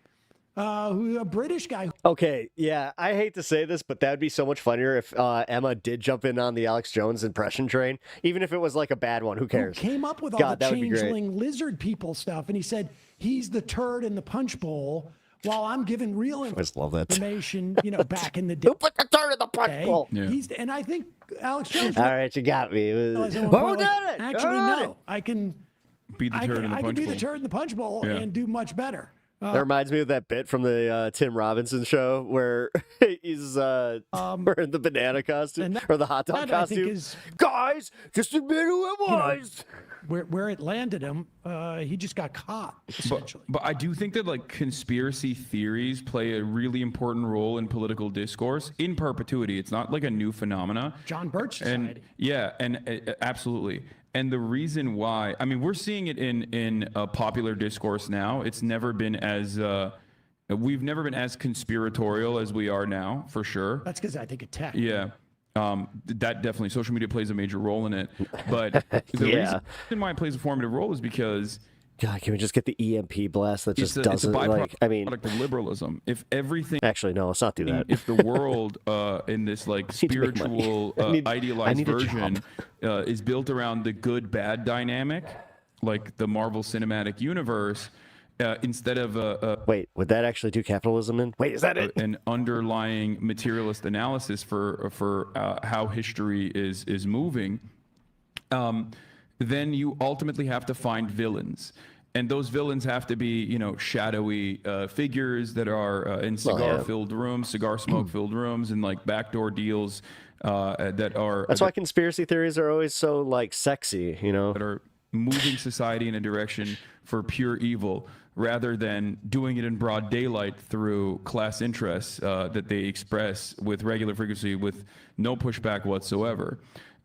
who a British guy. Okay, yeah, I hate to say this, but that would be so much funnier if Emma did jump in on the Alex Jones impression train, even if it was like a bad one. Who cares? Who came up with all God, the that would be great. changeling lizard people stuff, and he said he's the turd in the punch bowl, while I'm giving real always love that. information. Back in the day. Who put the turd in the punch bowl? Yeah. And I think Alex Jones. All right, you got me. realized at one Who point, did like, it? Actually, Who did no. I can Be the turd in the I can punch be bowl. the turd in the punch bowl Yeah. and do much better. That reminds me of that bit from the Tim Robinson show where he's wearing the banana costume or the hot dog that, I think, costume. is, Guys, just admit who it was. Where it landed him, he just got caught, essentially. But I do think that like conspiracy theories play a really important role in political discourse in perpetuity. It's not like a new phenomena. John Birch Society. And yeah, and absolutely. And the reason why, I mean, we're seeing it in popular discourse now. It's never been as we've never been as conspiratorial as we are now, for sure. That's because I think of tech. Yeah. That definitely, social media plays a major role in it. But the reason why it plays a formative role is because God, can we just get the EMP blast that just it's a doesn't like? I mean, of liberalism. If everything, actually, no, let's not do that. If the world in this like spiritual idealized version is built around the good-bad dynamic, like the Marvel Cinematic Universe, instead of wait, would that actually do capitalism in? Wait, is that it? An underlying materialist analysis for how history is moving, then you ultimately have to find villains. And those villains have to be, you know, shadowy figures that are in cigar-filled rooms, cigar smoke-filled rooms, and like backdoor deals that are. That's why conspiracy theories are always so like sexy, you know. That are moving society in a direction for pure evil, rather than doing it in broad daylight through class interests that they express with regular frequency, with no pushback whatsoever.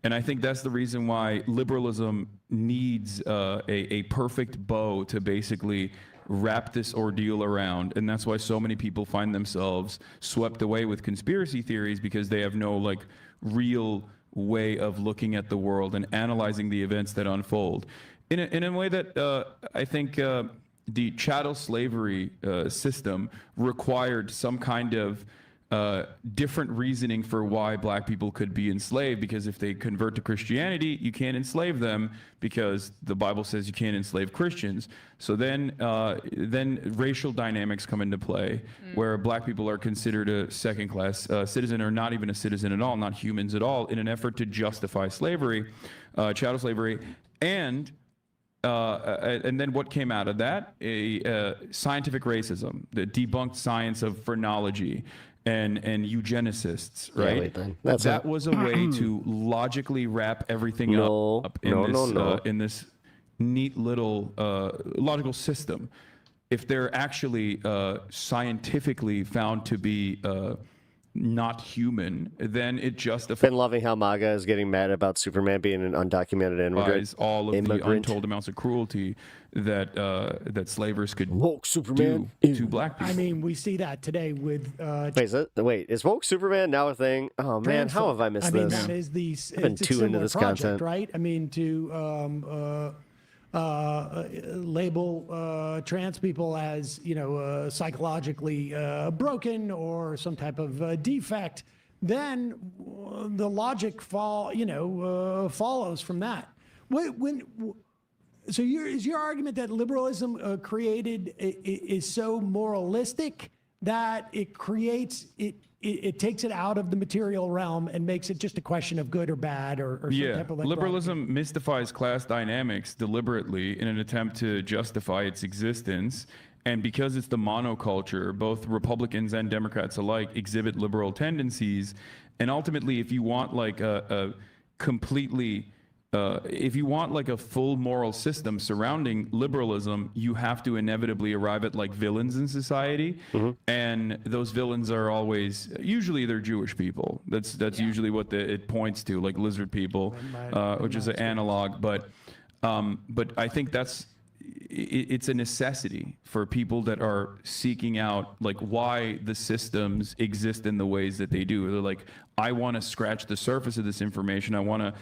And I think that's the reason why liberalism needs a perfect bow to basically wrap this ordeal around. And that's why so many people find themselves swept away with conspiracy theories, because they have no like real way of looking at the world and analyzing the events that unfold. In a way that I think the chattel slavery system required some kind of different reasoning for why black people could be enslaved, because if they convert to Christianity, you can't enslave them because the Bible says you can't enslave Christians. So then racial dynamics come into play, where black people are considered a second-class citizen, or not even a citizen at all, not humans at all, in an effort to justify slavery, chattel slavery, and then what came out of that? Scientific racism, the debunked science of phrenology, and eugenicists, right? That was a way to logically wrap everything up in this neat little logical system. If they're actually scientifically found to be not human, then it justifies. Been loving how MAGA is getting mad about Superman being an undocumented immigrant. All of the untold amounts of cruelty that that slavers could woke Superman do to black people. I mean, we see that today with. Is woke Superman now a thing? Oh man, how have I missed this? I mean, that is the. I've been too into this project, content, right? I mean, to label trans people as, you know, psychologically broken or some type of defect, then the logic follows from that. So is your argument that liberalism is so moralistic that it creates it takes it out of the material realm and makes it just a question of good or bad or some type of like liberalism mystifies class dynamics deliberately in an attempt to justify its existence. And because it's the monoculture, both Republicans and Democrats alike exhibit liberal tendencies. And ultimately, if you want like a completely if you want like a full moral system surrounding liberalism, you have to inevitably arrive at like villains in society, and those villains are always usually they're Jewish people. That's usually what it points to, like lizard people, which is an analog. But I think it's a necessity for people that are seeking out like why the systems exist in the ways that they do. They're like, I want to scratch the surface of this information. I want to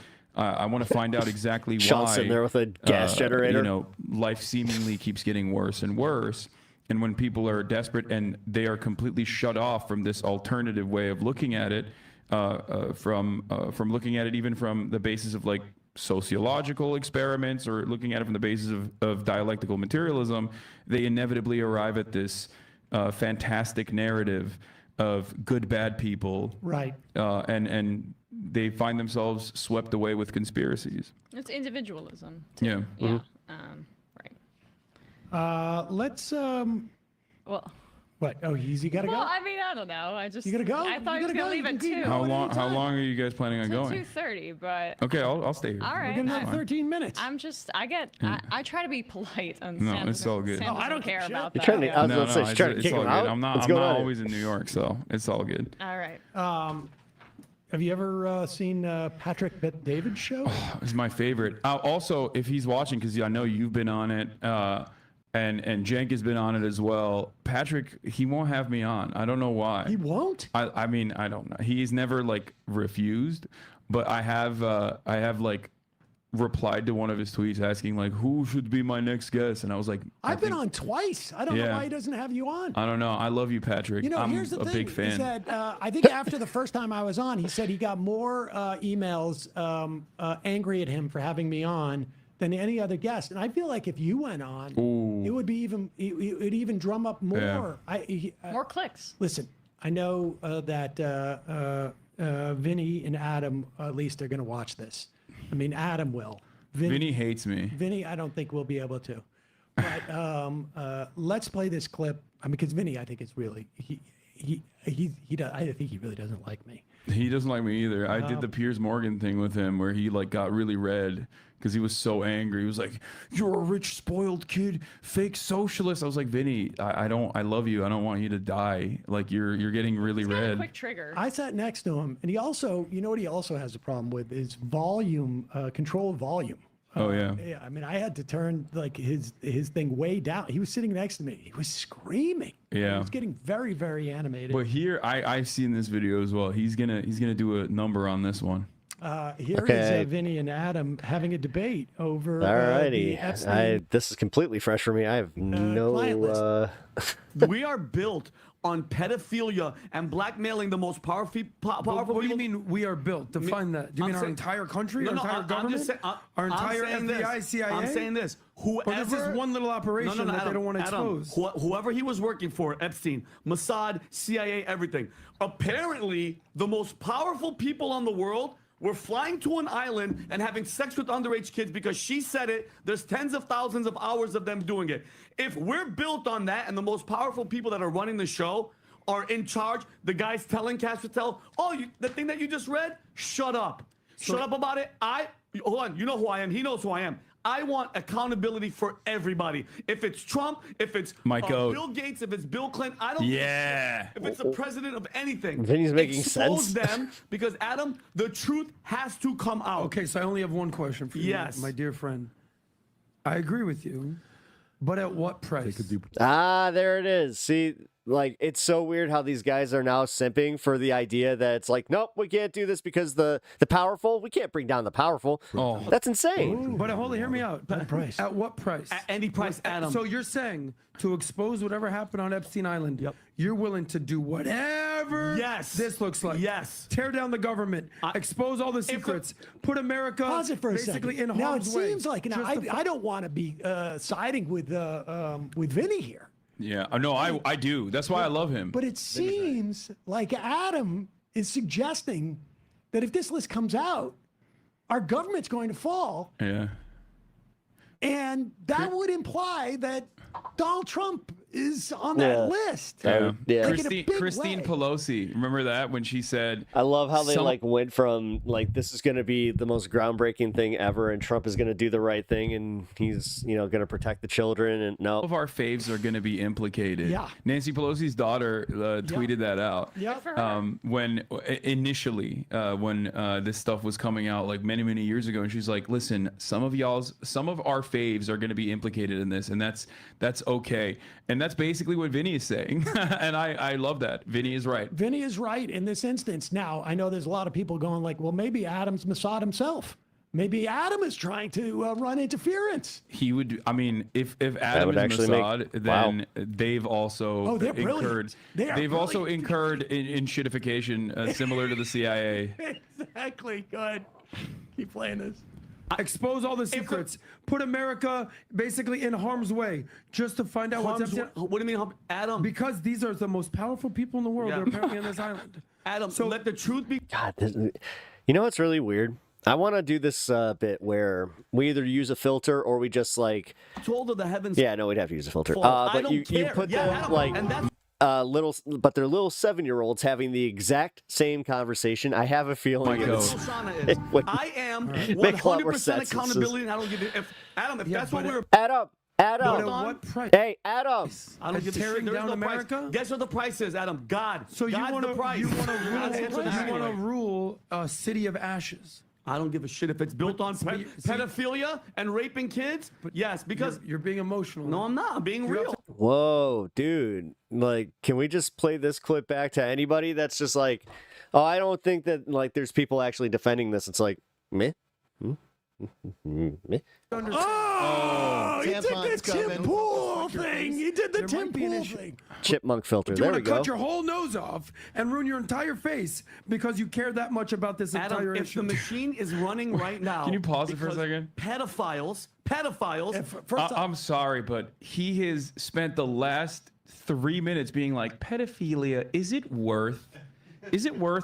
find out exactly why. Sean's sitting there with a gas generator. You know, life seemingly keeps getting worse and worse. And when people are desperate and they are completely shut off from this alternative way of looking at it, from looking at it even from the basis of like sociological experiments or looking at it from the basis of dialectical materialism, they inevitably arrive at this fantastic narrative of good, bad people. Right. And they find themselves swept away with conspiracies. It's individualism. Yeah. Yeah. Mm-hmm. Let's Well. What? Oh, you gotta Well, go. I mean, I don't know. I just You gotta go? I thought he You was gotta gonna go? leave You at can 2. How long are you guys planning on going? 2:30, but Okay, I'll stay here. all right. We're gonna have I- 13 minutes. I'm just I try to be polite and No, Sam it's doesn't- all good. Sam No, I doesn't don't care give a about shit. that. You're trying to- yeah. I was gonna say, she's trying to it's kick all him good. out? I'm What's not going on here? always in New York, so it's all good. All right. Have you ever seen Patrick Bet David's show? It's my favorite. Also, if he's watching, because I know you've been on it, and Jenk has been on it as well. Patrick, he won't have me on. I don't know why. He won't? I mean, I don't know. He's never like refused, but I have like replied to one of his tweets asking like, who should be my next guest, and I was like, I've been on twice. I don't know Yeah. why he doesn't have you on. I don't know. I love you, Patrick. You know, I'm here's the a thing. big fan. Is that I think after the first time I was on, he said he got more emails angry at him for having me on than any other guest. And I feel like if you went on, Ooh. it would be it'd even drum up more. Yeah. More clicks. Listen, I know that Vinny and Adam at least are going to watch this. I mean, Adam will. Vinny hates me. Vinny, I don't think we'll be able to. But let's play this clip. I mean, because Vinny, I think is really I think he really doesn't like me. He doesn't like me either. I did the Piers Morgan thing with him where he like got really red because he was so angry. He was like, "You're a rich, spoiled kid, fake socialist." I was like, "Vinny, I love you. I don't want you to die. Like you're getting really red." Quick trigger. I sat next to him, and he also, you know what he also has a problem with is volume, control of volume. Oh yeah. Yeah, I mean, I had to turn like his thing way down. He was sitting next to me. He was screaming. Yeah. He was getting very, very animated. But here, I've seen this video as well. He's gonna do a number on this one. Here is Vinny and Adam having a debate over Alrighty. the Epstein. This is completely fresh for me. I have no. We are built on pedophilia and blackmailing the most powerful What do you people. mean we are built? Define that. Do you mean our entire country, our entire government, our entire FBI, CIA? I'm saying this. Whoever. But this is one little operation that they don't want to expose. Whoever he was working for, Epstein, Mossad, CIA, everything. Apparently, the most powerful people on the world were flying to an island and having sex with underage kids because she said it. There's tens of thousands of hours of them doing it. If we're built on that and the most powerful people that are running the show are in charge, the guys telling Cash Patel, the thing that you just read, shut up. Shut up about it. Hold on, you know who I am. He knows who I am. I want accountability for everybody. If it's Trump, if it's Bill Gates, if it's Bill Clinton, I don't care if it's the president of anything. Vinny's making Expose sense. them because, Adam, the truth has to come out. Okay, so I only have one question for you, my dear friend. I agree with you, but at what price? There it is. See, like, it's so weird how these guys are now simping for the idea that it's like, nope, we can't do this because the powerful, we can't bring down the powerful. Oh, that's insane. But hold on, hear me out. Price. At what price? At any price, Adam. So you're saying to expose whatever happened on Epstein Island, you're willing to do whatever this looks like. Yes. Tear down the government, expose all the secrets, put America Pause it for a basically second. in Now it harm's way. seems like I don't want to be siding with Vinny here. Yeah. No, I do. That's why I love him. But it seems like Adam is suggesting that if this list comes out, our government's going to fall. Yeah. And that would imply that Donald Trump is on that list. Yeah. Like in a big Christine way. Pelosi. Remember that when she said, I love how they went from like, this is going to be the most groundbreaking thing ever, and Trump is going to do the right thing, and he's going to protect the children, and no. all of our faves are going to be implicated. Yeah. Nancy Pelosi's daughter tweeted that out. When initially when this stuff was coming out like many years ago, and she's like, listen, some of our faves are going to be implicated in this, and that's okay. And that's basically what Vinny is saying. And I love that. Vinny is right. Vinny is right in this instance. Now, I know there's a lot of people going like, well, maybe Adam's Mossad himself. Maybe Adam is trying to run interference. He would. I mean, if Adam is Mossad, then they've also they're incurred. brilliant. They've also incurred in shitification similar to the CIA. Exactly. Good. Keep playing this. Expose all the secrets. Put America basically in harm's way just to find out what's up. What do you mean, Adam? Because these are the most powerful people in the world that are apparently on this island. Adam, so let the truth be. God, you know what's really weird I want to do this bit where we either use a filter or we just like told of the heavens. Yeah, no, we'd have to use a filter. I But don't you care. put Yeah, them Adam, like and that's but they're little 7-year-olds having the exact same conversation. I have a feeling it would I am make a lot more 100% sense. accountability, and I don't give it. Adam, if that's what we're Adam, built on, what price? Hey, Adam. I don't give a shit. Tearing There is down no America? price. Guess what the price is, Adam? God. So you God's want the price. to rule a city of ashes? I don't give a shit if it's built on pedophilia and raping kids. Yes, because you're being emotional. No, I'm not. I'm being real. Whoa, dude. Like, can we just play this clip back to anybody that's just like, oh, I don't think that like there's people actually defending this. It's like, meh. Meh. Oh, he did the Tim Pool thing. He did the Tim Pool thing. Chipmunk filter. You There want we to go. cut your whole nose off and ruin your entire face because you care that much about this Adam, entire if issue. the machine is running right now, Can you pause it for a because second? Pedophiles. I'm sorry, but he has spent the last 3 minutes being like, pedophilia, is it worth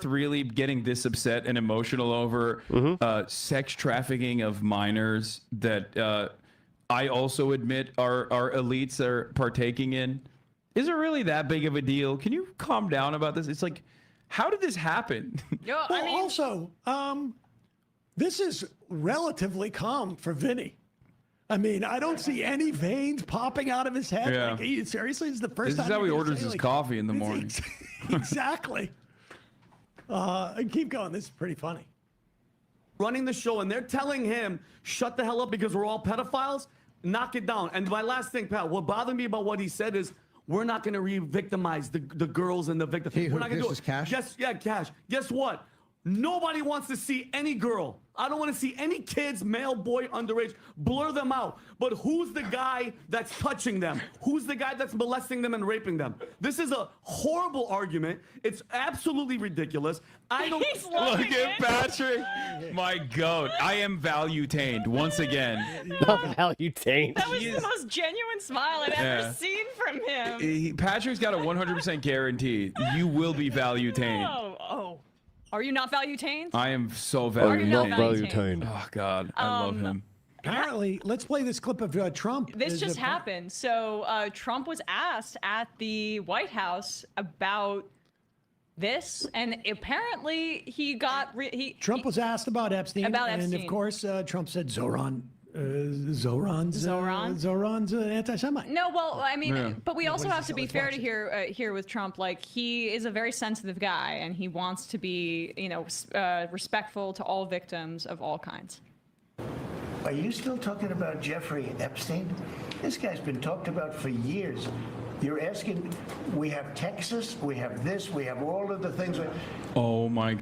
really getting this upset and emotional over sex trafficking of minors that I also admit our elites are partaking in? Is it really that big of a deal? Can you calm down about this? It's like, how did this happen? Also, this is relatively calm for Vinny. I mean, I don't see any veins popping out of his head. Yeah. Like, seriously, this is the first This is time how he you're gonna orders say, his like, coffee in the morning. Exactly. Keep going. This is pretty funny. Running the show, and they're telling him, shut the hell up because we're all pedophiles. Knock it down. And my last thing, pal, what bothered me about what he said is, we're not going to re-victimize the girls and the victims. We're not going to do it. Cash? Cash. Guess what? Nobody wants to see any girl. I don't want to see any kids, male, boy, underage. Blur them out. But who's the guy that's touching them? Who's the guy that's molesting them and raping them? This is a horrible argument. It's absolutely ridiculous. I don't. Look at Patrick, my goat. I am value-tained once again. Value-tained. That was the most genuine smile I've ever Yeah. seen from him. Patrick's got a 100% guarantee. You will be value-tained. Oh. Are you not value-tained? I am so Are you not value-tained. Oh, God. I love him. Apparently, let's play this clip of Trump. This just happened. So Trump was asked at the White House about this, and apparently he got Trump was asked about Epstein. About And of Epstein. course, Trump said Zoran's an anti-Semite. No, well, I mean, Yeah. but we also What have does to he be sound fair to here with Trump. Like, he is a very sensitive guy, and he wants to be, respectful to all victims of all kinds. Are you still talking about Jeffrey Epstein? This guy's been talked about for years. You're asking, we have Texas, we have this, we have all of the things. Oh, my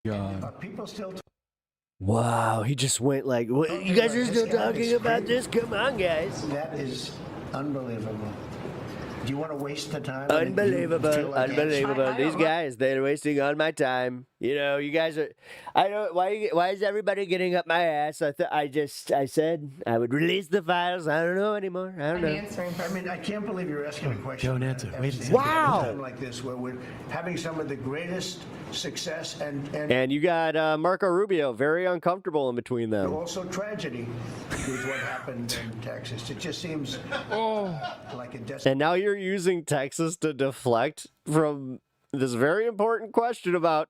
God. Are people still Wow, he just went like, what, you guys are still talking about this? Come on, guys. That is unbelievable. Do you want to waste the time? Unbelievable. These guys, they're wasting all my time. You guys are. I don't. Why is everybody getting up my ass? I said I would release the files. I don't know anymore. I don't know. I mean, I can't believe you're asking a question. Don't answer. Wait a second. Wow. At a time like this, where we're having some of the greatest success And you got Marco Rubio, very uncomfortable in between them. also tragedy with what happened in Texas. It just seems like a desperate. And now you're using Texas to deflect from this very important question about,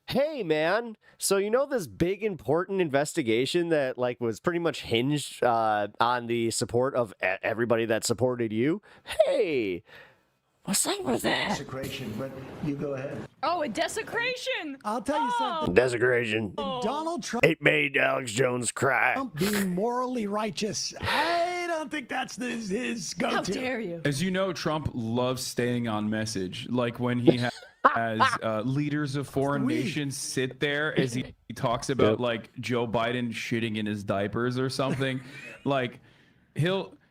hey man, so this big important investigation that was pretty much hinged on the support of everybody that supported you? Hey, what's up with that? Desecration, but you go ahead. Oh, a desecration! I'll tell you something. Desecration. Donald Trump It made Alex Jones cry. being morally righteous. I don't think that's his go-to. How dare you? As you know, Trump loves staying on message. Like when he has leaders of foreign nations sit there as he talks about Joe Biden shitting in his diapers or something. Like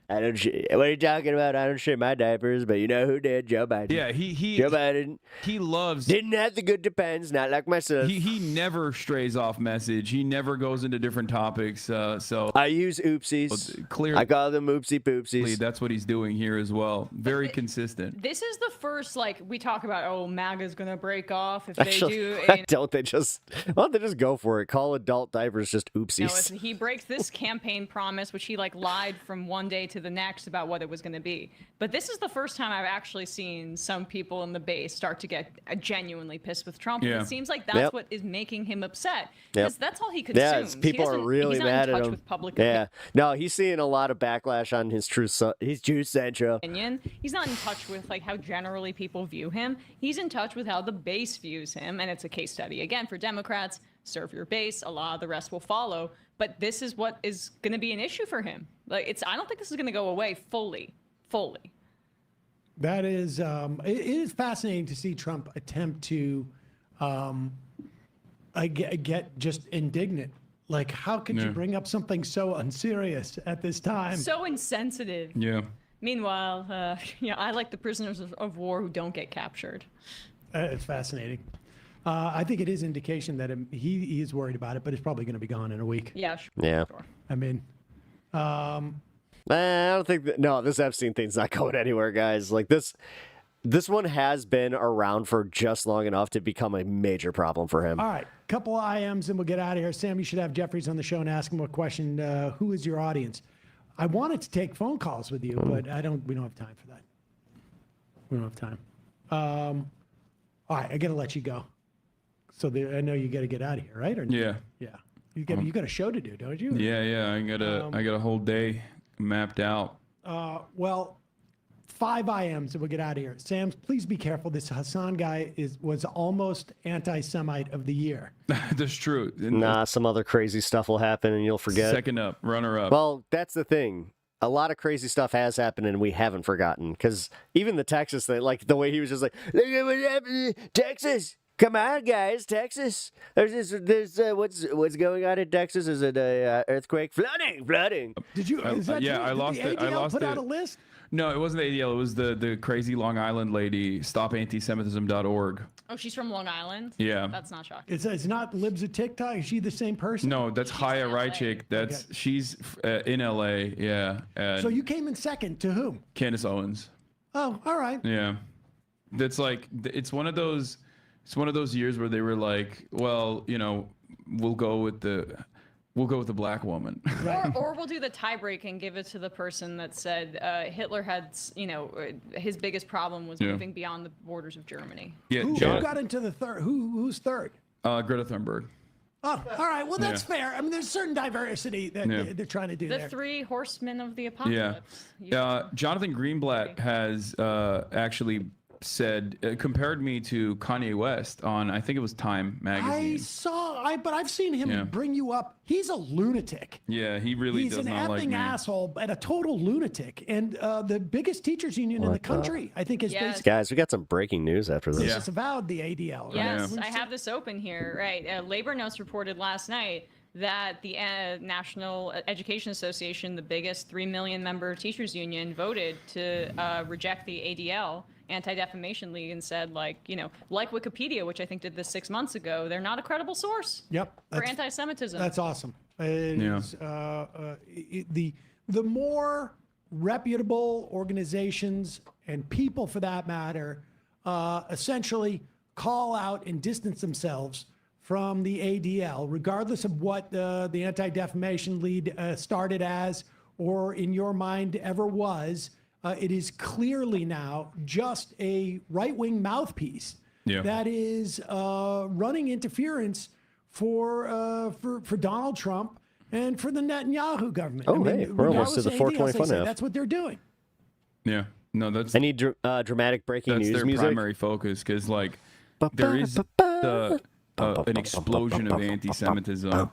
I don't. What are you talking about? I don't shit my diapers, but you know who did? Joe Biden. Yeah, Joe Biden. He loves. Didn't have the good depends, not like myself. He never strays off message. He never goes into different topics. So I use oopsies. Clearly, I call them oopsie poopsies. That's what he's doing here as well. Very consistent. This is the first, like, we talk about, oh, MAGA's going to break off if Actually, they do. why don't they just go for it? Call adult diapers just oopsies. No, if he breaks this campaign promise, which he like lied from one day to the next about what it was going to be. But this is the first time I've actually seen some people in the base start to get genuinely pissed with Trump. Yeah. And it seems like that's Yep. what is making him upset. Yep. Because that's all he consumes. Yeah, people are really mad at him. With public yeah, no, he's seeing a lot of backlash on his Juice Central. opinion. He's not in touch with like how generally people view him. He's in touch with how the base views him, and it's a case study again for Democrats. Serve your base. A lot of the rest will follow. But this is what is going to be an issue for him. Like I don't think this is going to go away fully. That is, it is fascinating to see Trump attempt to get just indignant. Like, how could you bring up something so unserious at this time? So insensitive. Yeah. Meanwhile, I like the prisoners of war who don't get captured. It's fascinating. I think it is indication that he is worried about it, but it's probably going to be gone in a week. Yeah, sure. Yeah. Sure. I mean, I don't think that, no, this Epstein thing's not going anywhere, guys. Like this one has been around for just long enough to become a major problem for him. all right, couple of IMs and we'll get out of here. Sam, you should have Jeffries on the show and ask him a question. Who is your audience? I wanted to take phone calls with you, but we don't have time for that. We don't have time. All right, I got to let you go. So I know you got to get out of here, right? Or Yeah. Yeah. You got a show to do, don't you? Yeah. I got a whole day mapped out. Well, 5 IMs and we'll get out of here. Sam, please be careful. This HASAN guy was almost anti-Semite of the year. That's true. Nah, some other crazy stuff will happen and you'll forget. Second up, runner up. Well, that's the thing. A lot of crazy stuff has happened and we haven't forgotten. Because even the Texas thing, like the way he was just like, look at what happened in Texas. Come on, guys, Texas. There's what's going on in Texas? Is it a earthquake? Flooding. Did you? Is that yeah, true? I Did lost the it. I ADL lost put it. out a list? No, it wasn't the ADL. It was the crazy Long Island lady, stopantisemitism.org. Oh, she's from Long Island? Yeah. That's not shocking. It's not Libs of TikTok. Is she the same person? No, that's Haya Rychik. She's in LA. Yeah. And So you came in second to whom? Candace Owens. Oh, all right. Yeah. That's like it's one of those years where they were like, well, we'll go with the black woman. Or we'll do the tiebreak and give it to the person that said Hitler had, his biggest problem was moving beyond the borders of Germany. Yeah, Who got into the third? Who's third? Greta Thunberg. Oh, all right. Well, that's fair. I mean, there's certain diversity that they're trying to do The there. three horsemen of the apocalypse. Jonathan Greenblatt has actually said compared me to Kanye West on, I think it was Time magazine. But I've seen him bring you up. He's a lunatic. Yeah, he really He's does an not effing like me. asshole and a total lunatic. And the biggest teachers union in the country, I think, is basically Guys, we got some breaking news after this. disavowed the ADL. Yes, I have this open here. Right. Labor Notes reported last night that the National Education Association, the biggest 3 million member teachers union, voted to reject the ADL, Anti-Defamation League, and said, like Wikipedia, which I think did this 6 months ago, they're not a credible source for anti-Semitism. That's awesome. It is, the more reputable organizations and people, for that matter, essentially call out and distance themselves from the ADL, regardless of what the Anti-Defamation League started as or in your mind ever was. It is clearly now just a right-wing mouthpiece that is running interference for Donald Trump and for the Netanyahu government. Oh, hey, we're almost to the 420 fun half. That's what they're doing. Yeah, no, that's. I need dramatic breaking That's news their music. primary focus because, like, there is an explosion of anti-Semitism,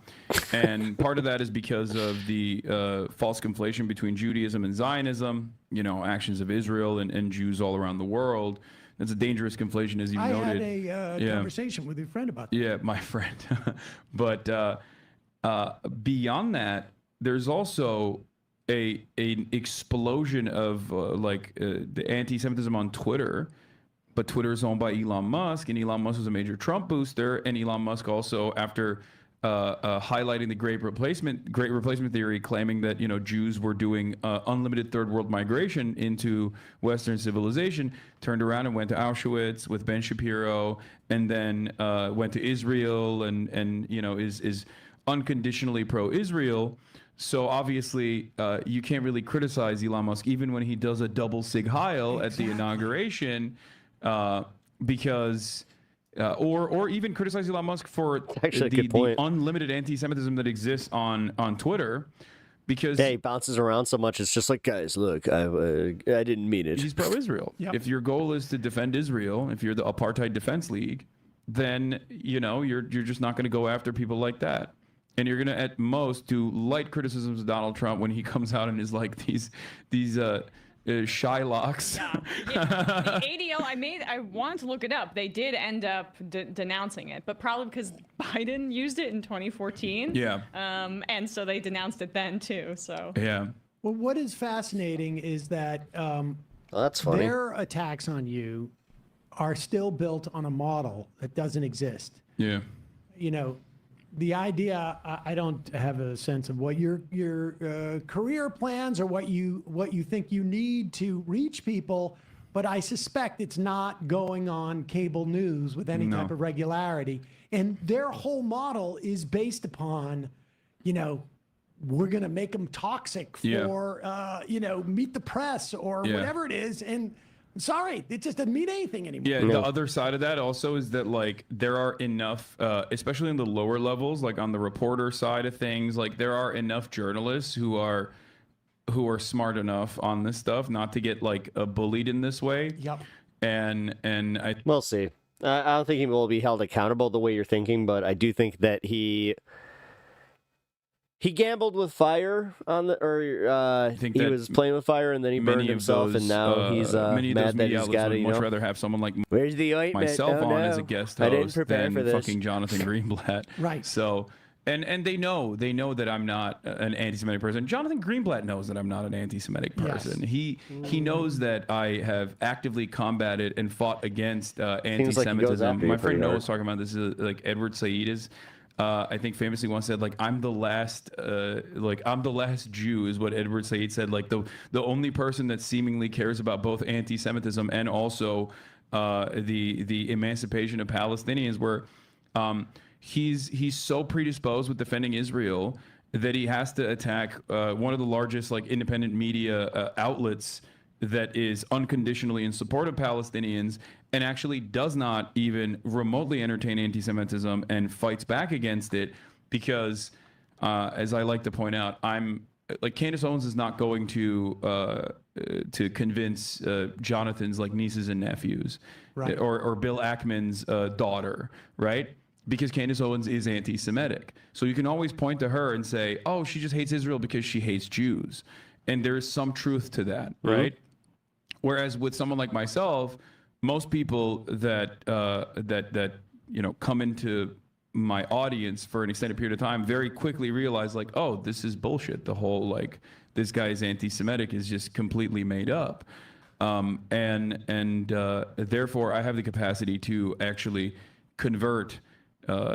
and part of that is because of the false conflation between Judaism and Zionism. Actions of Israel and Jews all around the world. That's a dangerous conflation, as you noted. I had a conversation with your friend about that. Yeah, my friend. But beyond that, there's also an explosion of the anti-Semitism on Twitter. But Twitter is owned by Elon Musk, and Elon Musk was a major Trump booster. And Elon Musk also, after highlighting the great replacement theory, claiming that Jews were doing unlimited third world migration into Western civilization, turned around and went to Auschwitz with Ben Shapiro, and then went to Israel, and is unconditionally pro-Israel. So obviously, you can't really criticize Elon Musk even when he does a double Sig Heil at the inauguration, because. Or even criticize Elon Musk for the unlimited anti-Semitism that exists on Twitter, because he bounces around so much. It's just like, guys, look, I didn't mean it. He's pro-Israel. Yep. If your goal is to defend Israel, if you're the Apartheid Defense League, then you're just not going to go after people like that, and you're going to at most do light criticisms of Donald Trump when he comes out and is like these Shylocks. Yeah, the ADL, I wanted to look it up. They did end up denouncing it, but probably because Biden used it in 2014. Yeah. And so they denounced it then too. So. Yeah. Well, what is fascinating is that that's funny. Their attacks on you are still built on a model that doesn't exist. Yeah. The idea, I don't have a sense of what your career plans or what you think you need to reach people, but I suspect it's not going on cable news with any type of regularity. And their whole model is based upon, we're going to make them toxic for, Meet the Press or whatever it is. And sorry, it just doesn't mean anything anymore. Yeah, the other side of that also is that there are enough, especially in the lower levels, like on the reporter side of things, there are enough journalists who are smart enough on this stuff not to get bullied in this way. Yep. And we'll see. I don't think he will be held accountable the way you're thinking, but I do think that he gambled with fire he was playing with fire and then he burned himself, and now he's mad that he's got to, much rather have someone like where's the ointment? myself on as a guest host I didn't prepare than for this. fucking Jonathan Greenblatt. Right. So, and they know that I'm not an anti-Semitic person. Jonathan Greenblatt knows that I'm not an anti-Semitic person. Yes. He knows that I have actively combated and fought against anti-Semitism. My friend Noah was talking about this. Edward Said is. I think famously once said, I'm the last Jew is what Edward Said said. The only person that seemingly cares about both anti-Semitism and also the emancipation of Palestinians, where he's so predisposed with defending Israel that he has to attack one of the largest independent media outlets that is unconditionally in support of Palestinians and actually does not even remotely entertain anti-Semitism and fights back against it because, as I like to point out, Candace Owens is not going to convince Jonathan's nieces and nephews, right, or Bill Ackman's daughter, right? Because Candace Owens is anti-Semitic. So you can always point to her and say, oh, she just hates Israel because she hates Jews. And there is some truth to that, right? Whereas with someone like myself, most people that come into my audience for an extended period of time very quickly realize oh, this is bullshit. The whole this guy is anti-Semitic is just completely made up. And therefore I have the capacity to actually convert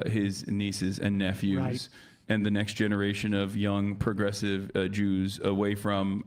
his nieces and nephews, right, and the next generation of young progressive Jews away from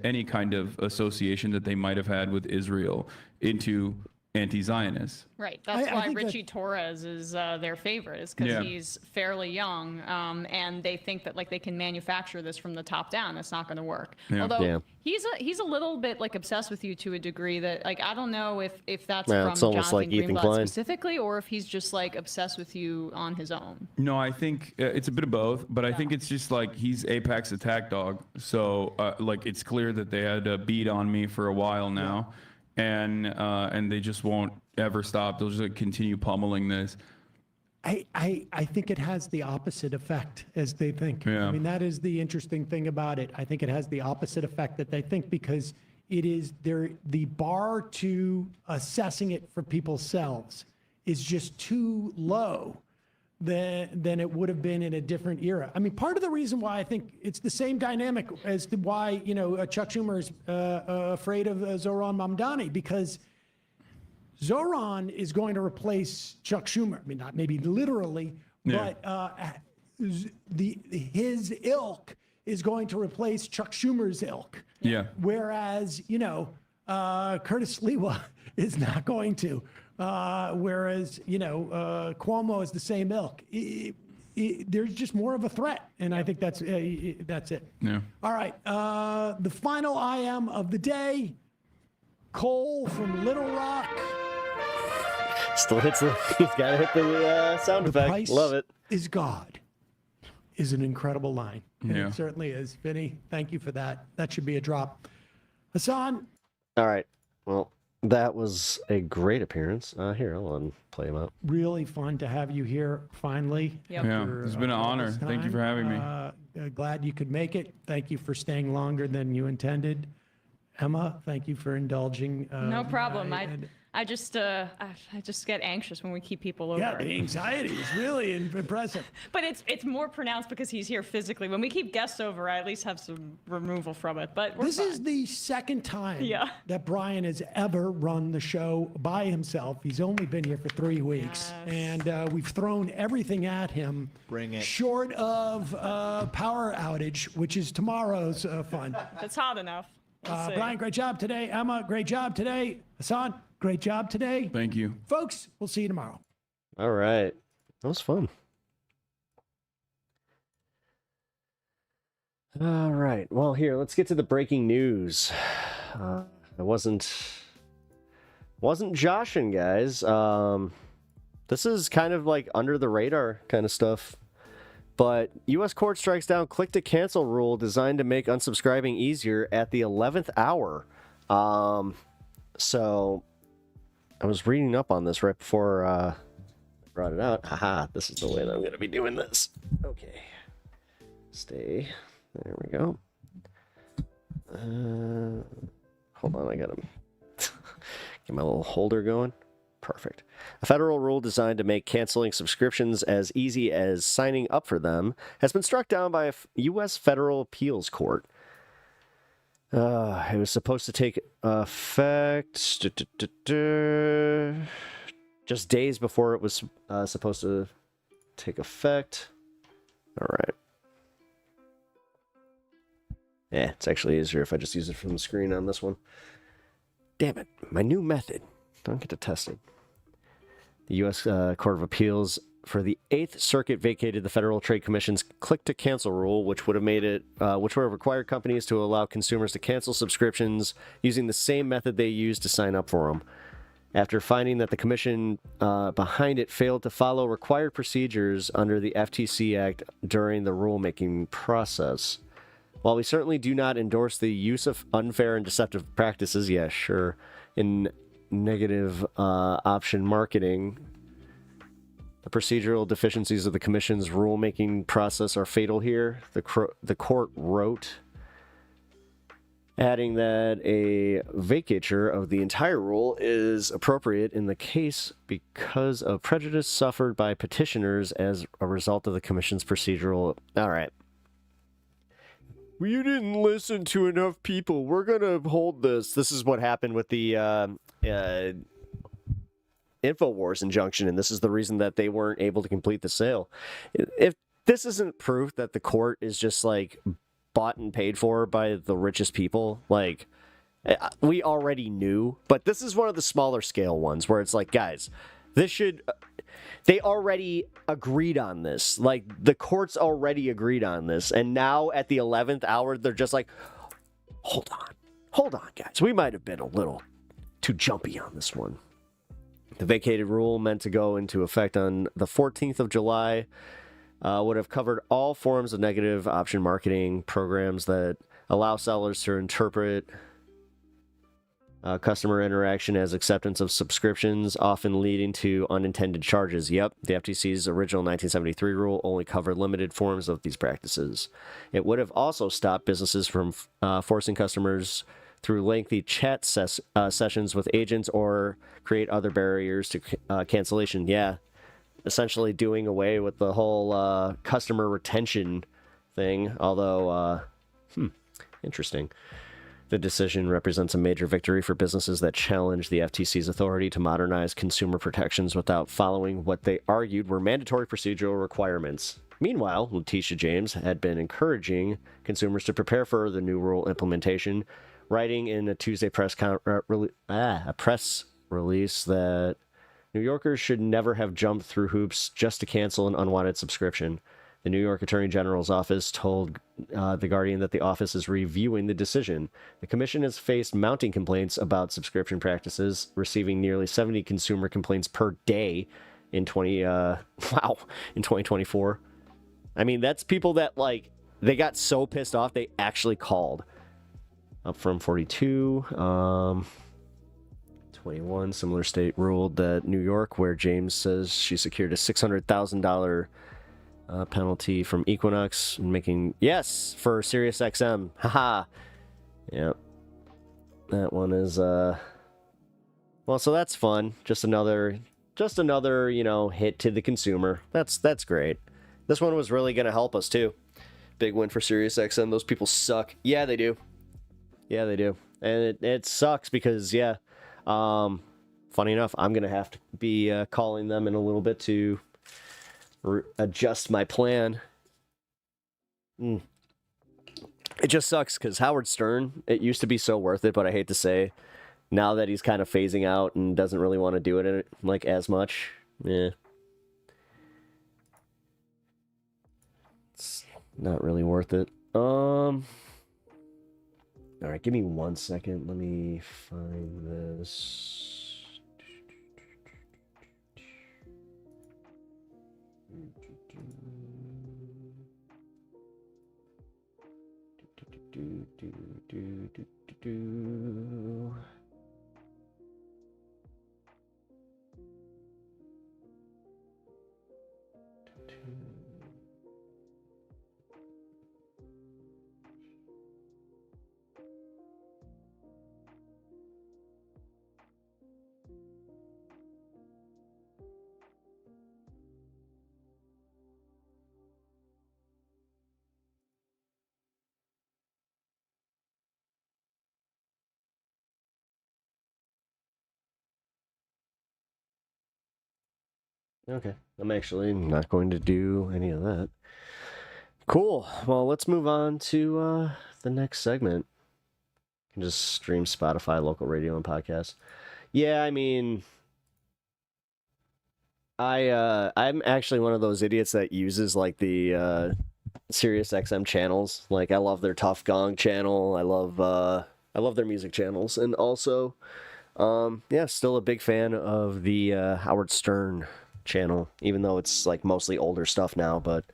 any kind of association that they might have had with Israel into anti-Zionists. Right. That's why Richie Torres is their favorite, is because he's fairly young, and they think that they can manufacture this from the top down. It's not going to work. Yeah. Although he's a little bit obsessed with you to a degree that I don't know if that's from Jonathan Greenblatt specifically, or if he's just obsessed with you on his own. No, I think it's a bit of both, but I think it's just he's Apex attack dog. So it's clear that they had a beat on me for a while now. And they just won't ever stop. They'll just continue pummeling this. I think it has the opposite effect as they think. Yeah. I mean, that is the interesting thing about it. I think it has the opposite effect that they think, because it is the bar to assessing it for people's selves is just too low than it would have been in a different era. I mean, part of the reason why I think it's the same dynamic as to why, Chuck Schumer is afraid of Zohran Mamdani, because Zohran is going to replace Chuck Schumer. I mean, not maybe literally, but his ilk is going to replace Chuck Schumer's ilk. Yeah. Whereas, Curtis Sliwa is not going to. Whereas, Cuomo is the same ilk. There's just more of a threat, and I think that's it. Yeah. All right. The final IM of the day, Cole from Little Rock. Still hits he's got to hit the sound effect. Price Love it. is God is an incredible line. And Yeah. It certainly is. Vinny, thank you for that. That should be a drop. Hasan. All right. Well, that was a great appearance. Here, I'll play him out. Really fun to have you here finally. Yep. Yeah, it's been an honor. Thank you for having me. Glad you could make it. Thank you for staying longer than you intended. Emma, thank you for indulging. No problem. I just get anxious when we keep people over. Yeah, the anxiety is really impressive. But it's more pronounced because he's here physically. When we keep guests over, I at least have some removal from it. But this is the second time Yeah. that Brian has ever run the show by himself. He's only been here for 3 weeks, and we've thrown everything at him. Bring it. Short of power outage, which is tomorrow's fun. If it's hot enough. We'll see. Brian, great job today. Emma, great job today. Hasan, great job today. Thank you. Folks, we'll see you tomorrow. All right. That was fun. All right. Well, here, let's get to the breaking news. It wasn't joshing, guys. This is kind of like under the radar kind of stuff. But U.S. court strikes down click to cancel rule designed to make unsubscribing easier at the 11th hour. So I was reading up on this right before I brought it out. Haha, this is the way that I'm going to be doing this. Okay. Stay. There we go. Hold on, I got him. Get my little holder going. Perfect. A federal rule designed to make canceling subscriptions as easy as signing up for them has been struck down by a U.S. federal appeals court. It was supposed to take effect just days before it was supposed to take effect. All right. Yeah, it's actually easier if I just use it from the screen on this one. Damn it, my new method. Don't get to test it. The U.S. Court of Appeals for the 8th Circuit vacated the Federal Trade Commission's click-to-cancel rule, which would have required companies to allow consumers to cancel subscriptions using the same method they used to sign up for them. After finding that the commission behind it failed to follow required procedures under the FTC Act during the rulemaking process. While we certainly do not endorse the use of unfair and deceptive practices, yeah, sure, in negative option marketing, the procedural deficiencies of the commission's rulemaking process are fatal here, the court wrote, adding that a vacatur of the entire rule is appropriate in the case because of prejudice suffered by petitioners as a result of the commission's procedural... All right. Well, you didn't listen to enough people. We're going to hold this. This is what happened with the InfoWars injunction, and this is the reason that they weren't able to complete the sale. If this isn't proof that the court is just, like, bought and paid for by the richest people, like, we already knew. But this is one of the smaller scale ones where it's like, guys, this should... They already agreed on this. Like, the courts already agreed on this. And now at the 11th hour, they're just like, hold on, guys. We might have been a little too jumpy on this one. The vacated rule, meant to go into effect on the 14th of July, would have covered all forms of negative option marketing programs that allow sellers to interpret customer interaction as acceptance of subscriptions, often leading to unintended charges. Yep, the FTC's original 1973 rule only covered limited forms of these practices. It would have also stopped businesses from forcing customers through lengthy chat sessions with agents or create other barriers to cancellation. Yeah, essentially doing away with the whole customer retention thing. Although, interesting. The decision represents a major victory for businesses that challenge the FTC's authority to modernize consumer protections without following what they argued were mandatory procedural requirements. Meanwhile, Letitia James had been encouraging consumers to prepare for the new rule implementation, writing in a Tuesday press release that New Yorkers should never have jumped through hoops just to cancel an unwanted subscription. The New York Attorney General's office told The Guardian that the office is reviewing the decision. The commission has faced mounting complaints about subscription practices, receiving nearly 70 consumer complaints per day in 2024. I mean, that's people that, like, they got so pissed off they actually called. Up from 42. 21, similar state ruled that New York, where James says she secured a $600,000 penalty from Equinox, making for SiriusXM. Haha. Yep. That one is well, so that's fun. Just another, hit to the consumer. That's great. This one was really gonna help us too. Big win for SiriusXM. Those people suck. Yeah, they do. Yeah, they do. And it sucks because funny enough, I'm gonna have to be calling them in a little bit to adjust my plan. It just sucks because Howard Stern, it used to be so worth it, but I hate to say, now that he's kind of phasing out and doesn't really want to do it like as much, it's not really worth it. All right, give me 1 second. Let me find this. Okay, I'm actually not going to do any of that. Cool. Well, let's move on to the next segment. You can just stream Spotify, local radio, and podcasts. Yeah, I mean, I'm actually one of those idiots that uses like the SiriusXM channels. Like, I love their Tough Gong channel. I love their music channels, and also, still a big fan of the Howard Stern channel, even though it's like mostly older stuff now, but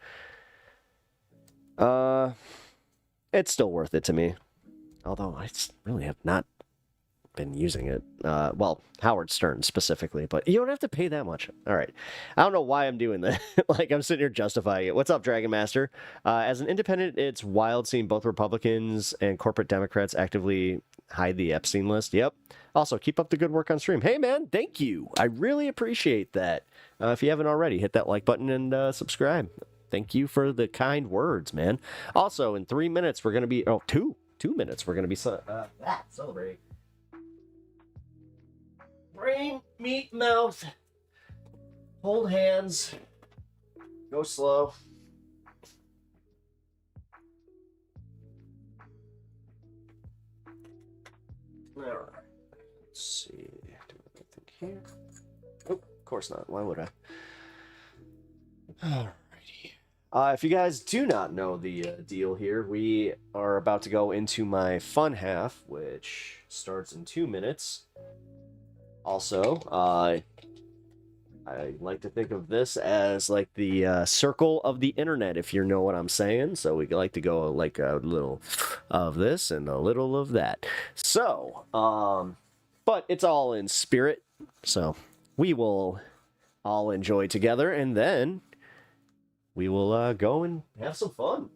it's still worth it to me, although I really have not been using it. Well, Howard Stern specifically, but you don't have to pay that much. All right, I don't know why I'm doing that. Like, I'm sitting here justifying it. What's up, Dragon Master? As an independent, it's wild seeing both Republicans and corporate Democrats actively hide the Epstein list. Yep. Also, keep up the good work on stream. Hey, man, thank you. I really appreciate that. If you haven't already, hit that like button and subscribe. Thank you for the kind words, man. Also, in 3 minutes, we're going to be... Oh, 2 minutes, we're going to be celebrating. Brain, meat, mouth. Hold hands. Go slow. All right. Let's see. Do anything here? Oh, of course not. Why would I? Alrighty. If you guys do not know the deal here, we are about to go into my fun half, which starts in 2 minutes. Also, I like to think of this as like the circle of the internet, if you know what I'm saying. So we like to go like a little of this and a little of that. So, but it's all in spirit. So we will all enjoy together, and then we will go and have some fun.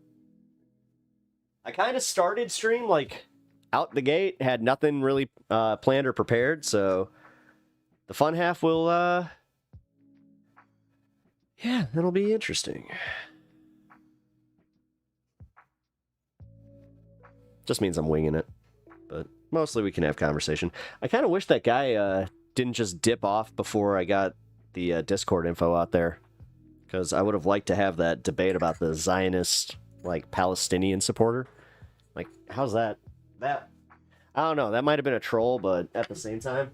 I kind of started stream like out the gate, had nothing really planned or prepared, so the fun half will Yeah, it'll be interesting. Just means I'm winging it, but mostly we can have conversation. I kind of wish that guy didn't just dip off before I got the Discord info out there, because I would have liked to have that debate about the Zionist, like, Palestinian supporter. Like, how's that? I don't know. That might have been a troll, but at the same time,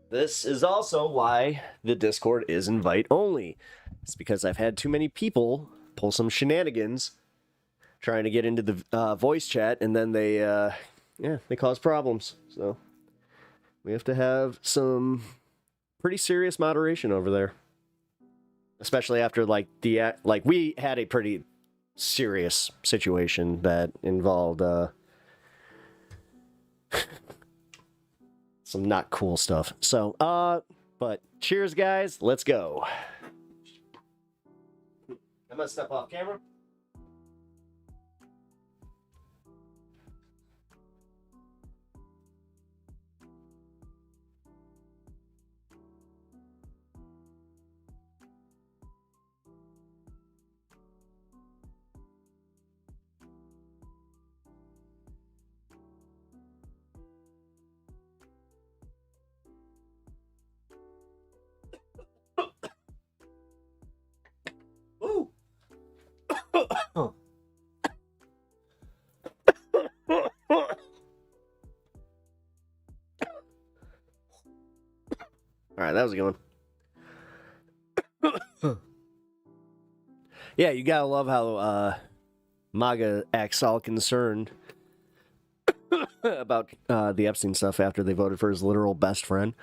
this is also why the Discord is invite only. It's because I've had too many people pull some shenanigans trying to get into the voice chat, and then they cause problems. So we have to have some pretty serious moderation over there, especially after we had a pretty serious situation that involved some not cool stuff. So but cheers, guys. Let's go. I'm gonna step off camera. All right, that was a good one. Yeah, you gotta love how MAGA acts all concerned about the Epstein stuff after they voted for his literal best friend.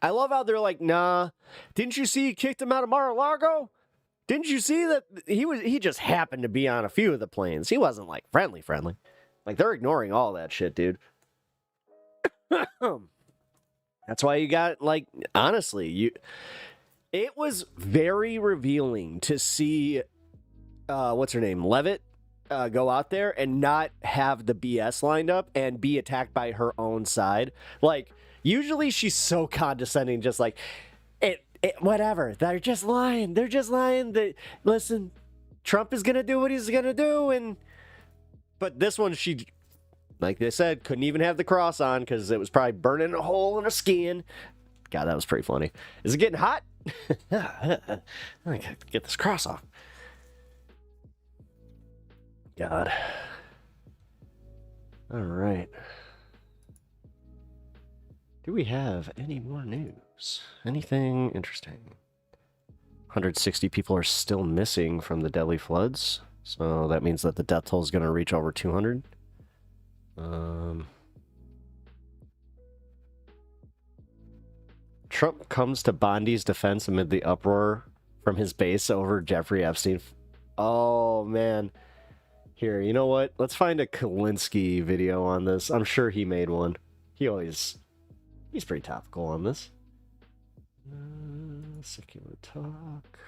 I love how they're like, nah, didn't you see he kicked him out of Mar-a-Lago? Didn't you see that he just happened to be on a few of the planes? He wasn't like friendly. Like, they're ignoring all that shit, dude. That's why you got, like, honestly, it was very revealing to see what's her name, Levitt, go out there and not have the BS lined up and be attacked by her own side. Like, usually she's so condescending, just like, whatever, they're just lying. Listen, Trump is gonna do what he's gonna do, but this one, she, like they said, couldn't even have the cross on because it was probably burning a hole in her skin. God, that was pretty funny. Is it getting hot? I gotta get this cross off. God. All right. Do we have any more news? Anything interesting? 160 people are still missing from the Delhi floods. So that means that the death toll is going to reach over 200. Trump comes to Bondi's defense amid the uproar from his base over Jeffrey Epstein. Oh, man. Here, you know what? Let's find a Kalinsky video on this. I'm sure he made one. He's pretty topical on this. Secular talk.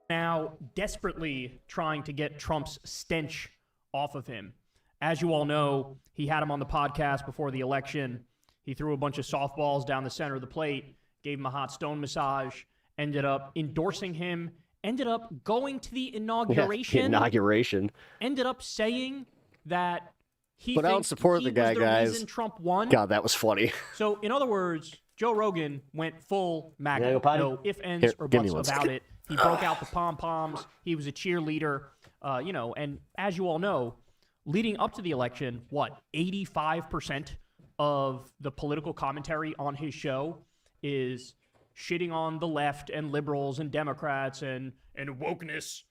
Now desperately trying to get Trump's stench off of him. As you all know, he had him on the podcast before the election. He threw a bunch of softballs down the center of the plate, gave him a hot stone massage, ended up endorsing him, ended up going to the inauguration. Yeah, inauguration. Ended up saying that he But I don't thinks support he the guy, was the guys. reason Trump won. God, that was funny. So, in other words, Joe Rogan went full You gotta MAGA. go potty? No ifs, ands, Here, or give me buts one about second. it. He broke out the pom-poms. He was a cheerleader. And as you all know, leading up to the election, 85% of the political commentary on his show is shitting on the left and liberals and Democrats and wokeness.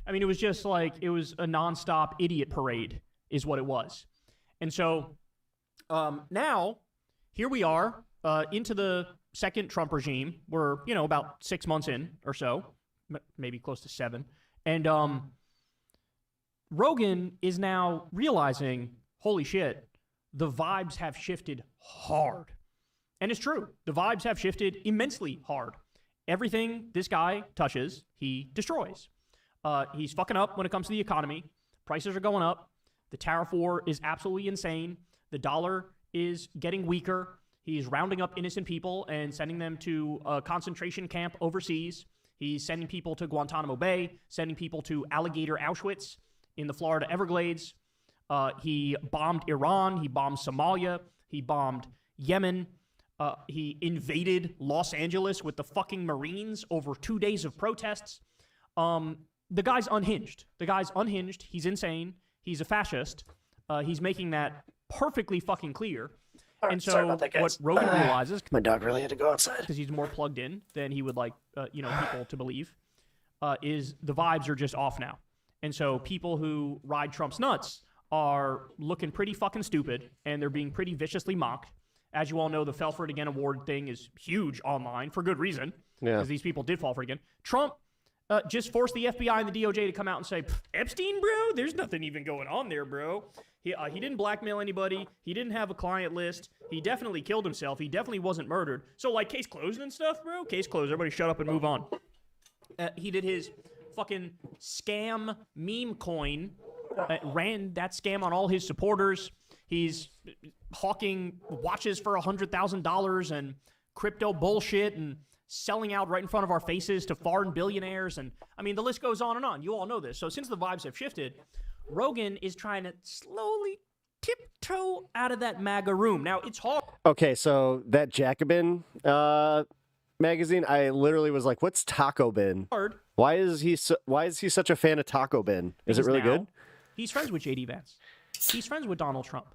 I mean, it was just like, it was a nonstop idiot parade is what it was. And so now, here we are into the second Trump regime. We're, about 6 months in or so, maybe close to 7. And Rogan is now realizing, holy shit, the vibes have shifted hard. And it's true. The vibes have shifted immensely hard. Everything this guy touches, he destroys. He's fucking up when it comes to the economy. Prices are going up. The tariff war is absolutely insane. The dollar is getting weaker. He's rounding up innocent people and sending them to a concentration camp overseas. He's sending people to Guantanamo Bay, sending people to Alligator Auschwitz in the Florida Everglades. He bombed Iran. He bombed Somalia. He bombed Yemen. He invaded Los Angeles with the fucking Marines over 2 days of protests. The guy's unhinged. He's insane. He's a fascist. He's making that perfectly fucking clear. And so what Rogan realizes, my dog really had to go outside because he's more plugged in than he would like, people to believe, is the vibes are just off now. And so people who ride Trump's nuts are looking pretty fucking stupid, and they're being pretty viciously mocked. As you all know, the Fell for It Again award thing is huge online for good reason, because these people did fall for it again. Trump just forced the FBI and the DOJ to come out and say, Epstein, bro, there's nothing even going on there, bro. He didn't blackmail anybody. He didn't have a client list. He definitely killed himself. He definitely wasn't murdered. So, like, case closed and stuff, bro. Case closed. Everybody shut up and move on. He did his fucking scam meme coin, ran that scam on all his supporters. He's hawking watches for $100,000 and crypto bullshit and selling out right in front of our faces to foreign billionaires. And, I mean, the list goes on and on. You all know this. So since the vibes have shifted, Rogan is trying to slowly tiptoe out of that MAGA room. Now, it's hard. Okay, so that Jacobin magazine, I literally was like, what's Taco Bin? Why is he such a fan of Taco Bin? Is it really good? He's friends with JD Vance. He's friends with Donald Trump.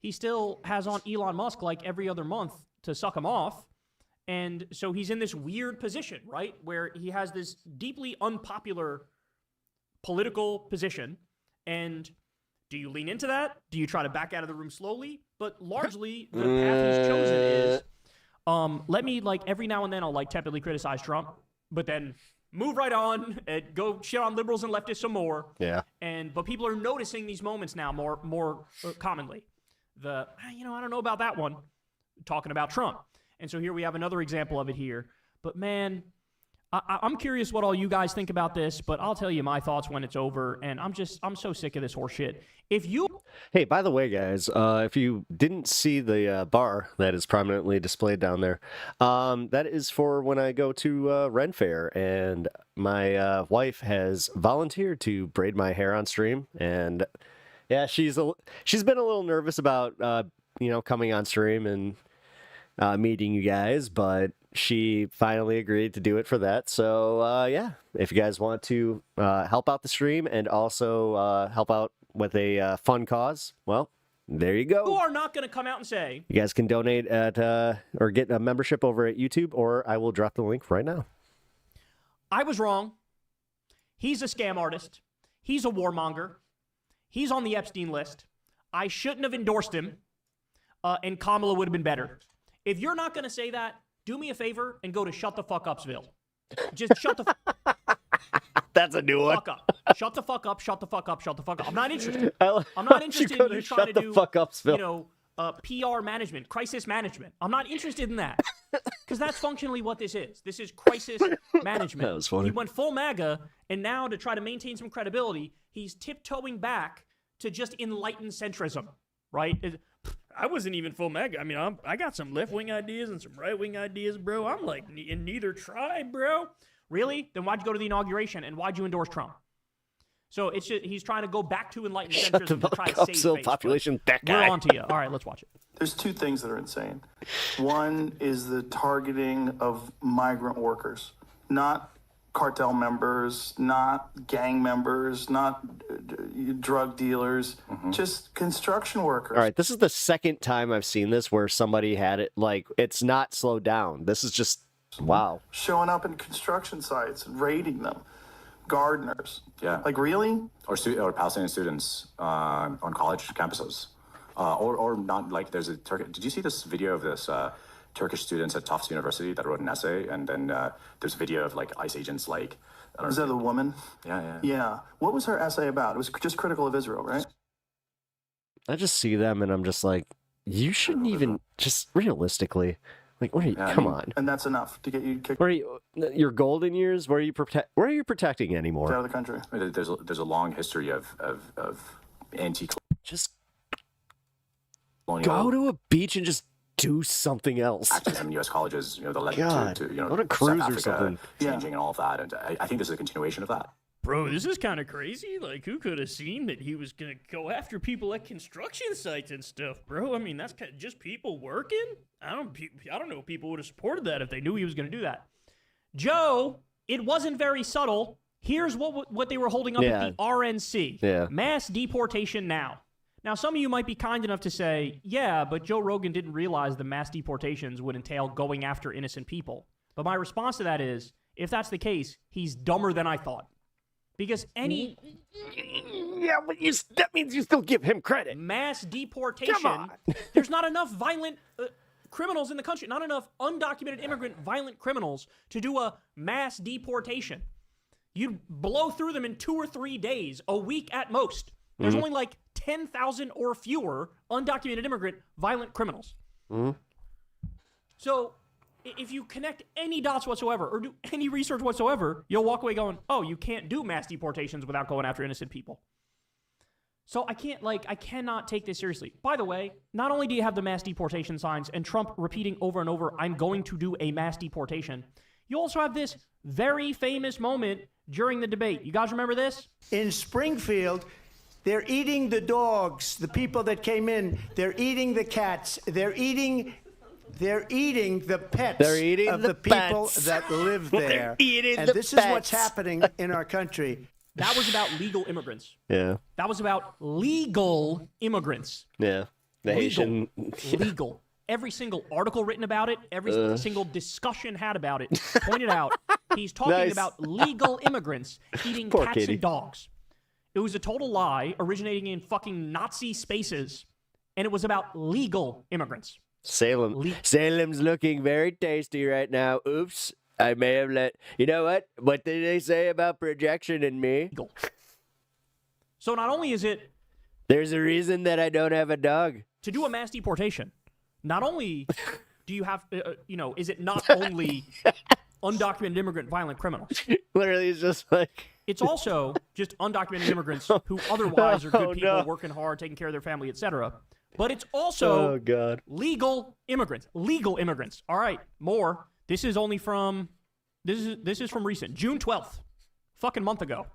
He still has on Elon Musk like every other month to suck him off. And so he's in this weird position, right? Where he has this deeply unpopular political position. And do you lean into that? Do you try to back out of the room slowly? But largely, the path he's chosen is, let me, like, every now and then I'll, like, tepidly criticize Trump, but then move right on and go shit on liberals and leftists some more. Yeah. But people are noticing these moments now more commonly. I don't know about that one, talking about Trump. And so here we have another example of it here. But man, I'm curious what all you guys think about this, but I'll tell you my thoughts when it's over. And I'm so sick of this horse shit. Hey, by the way, guys, if you didn't see the bar that is prominently displayed down there, that is for when I go to Ren Fair, and my wife has volunteered to braid my hair on stream, and yeah, she's been a little nervous about coming on stream and meeting you guys, but she finally agreed to do it for that. So yeah, if you guys want to help out the stream and also help out with a fun cause, well, there you go. You are not going to come out and say, you guys can donate at or get a membership over at YouTube, or I will drop the link right now. I was wrong. He's a scam artist. He's a warmonger. He's on the Epstein list. I shouldn't have endorsed him, and Kamala would have been better. If you're not going to say that, do me a favor and go to Shut the Fuck Upsville. Just shut the That's a new one. Fuck up. Shut the fuck up, shut the fuck up, shut the fuck up. I'm not interested. I'm not interested in you trying to do, PR management, crisis management. I'm not interested in that. Because that's functionally what this is. This is crisis management. That was funny. He went full MAGA, and now to try to maintain some credibility, he's tiptoeing back to just enlightened centrism, right? I wasn't even full MAGA. I mean, I got some left-wing ideas and some right-wing ideas, bro. I'm like in neither tribe, bro. Really? Then why'd you go to the inauguration, and why'd you endorse Trump? So it's just, he's trying to go back to enlightened centrism to try to save face. Population, that We're guy. on to you. All right, let's watch it. There's two things that are insane. One is the targeting of migrant workers, not cartel members, not gang members, not drug dealers, just construction workers. All right, this is the second time I've seen this where somebody had it, like, it's not slowed down. This is just, wow. Showing up in construction sites and raiding them. Gardeners. Yeah. Like, really? Or Palestinian students on college campuses. Or not, like, there's a Turkish... Did you see this video of this Turkish students at Tufts University that wrote an essay? And then there's a video of, like, ICE agents, like... Is that the woman? Yeah. Yeah. What was her essay about? It was just critical of Israel, right? I just see them and I'm just like, you shouldn't even just realistically. Like, what are you? Come on. And that's enough to get you kicked Where are you? Your golden years? Where are you protecting anymore? out of the country. There's a long history of anti. Just go to a beach and just do something else. Activism in U.S. colleges, that led God, to go to cruise South or Africa something. changing and all of that. And I think this is a continuation of that. Bro, this is kind of crazy. Like, who could have seen that he was going to go after people at construction sites and stuff, bro? I mean, that's kind of just people working. I don't know if people would have supported that if they knew he was going to do that. Joe, it wasn't very subtle. Here's what they were holding up at the RNC. Yeah. Mass deportation now. Now, some of you might be kind enough to say, yeah, but Joe Rogan didn't realize the mass deportations would entail going after innocent people. But my response to that is, if that's the case, he's dumber than I thought. Because any... Yeah, but that means you still give him credit. Mass deportation. There's not enough violent criminals in the country, not enough undocumented immigrant violent criminals to do a mass deportation. You'd blow through them in 2 or 3 days, a week at most. There's only like 10,000 or fewer undocumented immigrant violent criminals. So if you connect any dots whatsoever or do any research whatsoever, you'll walk away going, oh, you can't do mass deportations without going after innocent people. So I cannot take this seriously. By the way, not only do you have the mass deportation signs and Trump repeating over and over, I'm going to do a mass deportation, you also have this very famous moment during the debate. You guys remember this? In Springfield, they're eating the dogs, the people that came in. They're eating the cats. They're eating the pets of the people that live there. And this is what's happening in our country. That was about legal immigrants. Yeah. That was about legal immigrants. Yeah. Legal. Every single article written about it, every single discussion had about it, pointed out he's talking about legal immigrants eating cats and dogs. It was a total lie originating in fucking Nazi spaces, and it was about legal immigrants. Salem's looking very tasty right now. Oops. I may have you know what? What did they say about projection in me? So not only is it... There's a reason that I don't have a dog. To do a mass deportation, not only do you have, is it not only undocumented immigrant violent criminals? Literally, it's just like... It's also just undocumented immigrants who otherwise are good people, working hard, taking care of their family, etc. But it's also legal immigrants. Legal immigrants. All right, more. This is only from, this is from recent, June 12th, fucking month ago.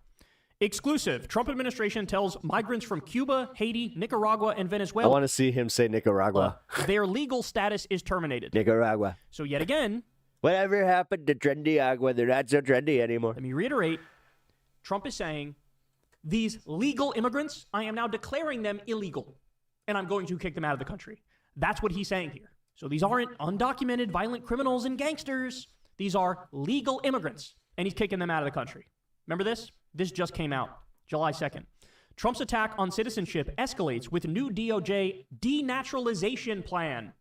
Exclusive. Trump administration tells migrants from Cuba, Haiti, Nicaragua, and Venezuela. I want to see him say Nicaragua. Their legal status is terminated. Nicaragua. So yet again. Whatever happened to trendy agua? They're not so trendy anymore. Let me reiterate. Trump is saying, these legal immigrants, I am now declaring them illegal, and I'm going to kick them out of the country. That's what he's saying here. So these aren't undocumented violent criminals and gangsters. These are legal immigrants, and he's kicking them out of the country. Remember this? This just came out July 2nd. Trump's attack on citizenship escalates with new DOJ denaturalization plan.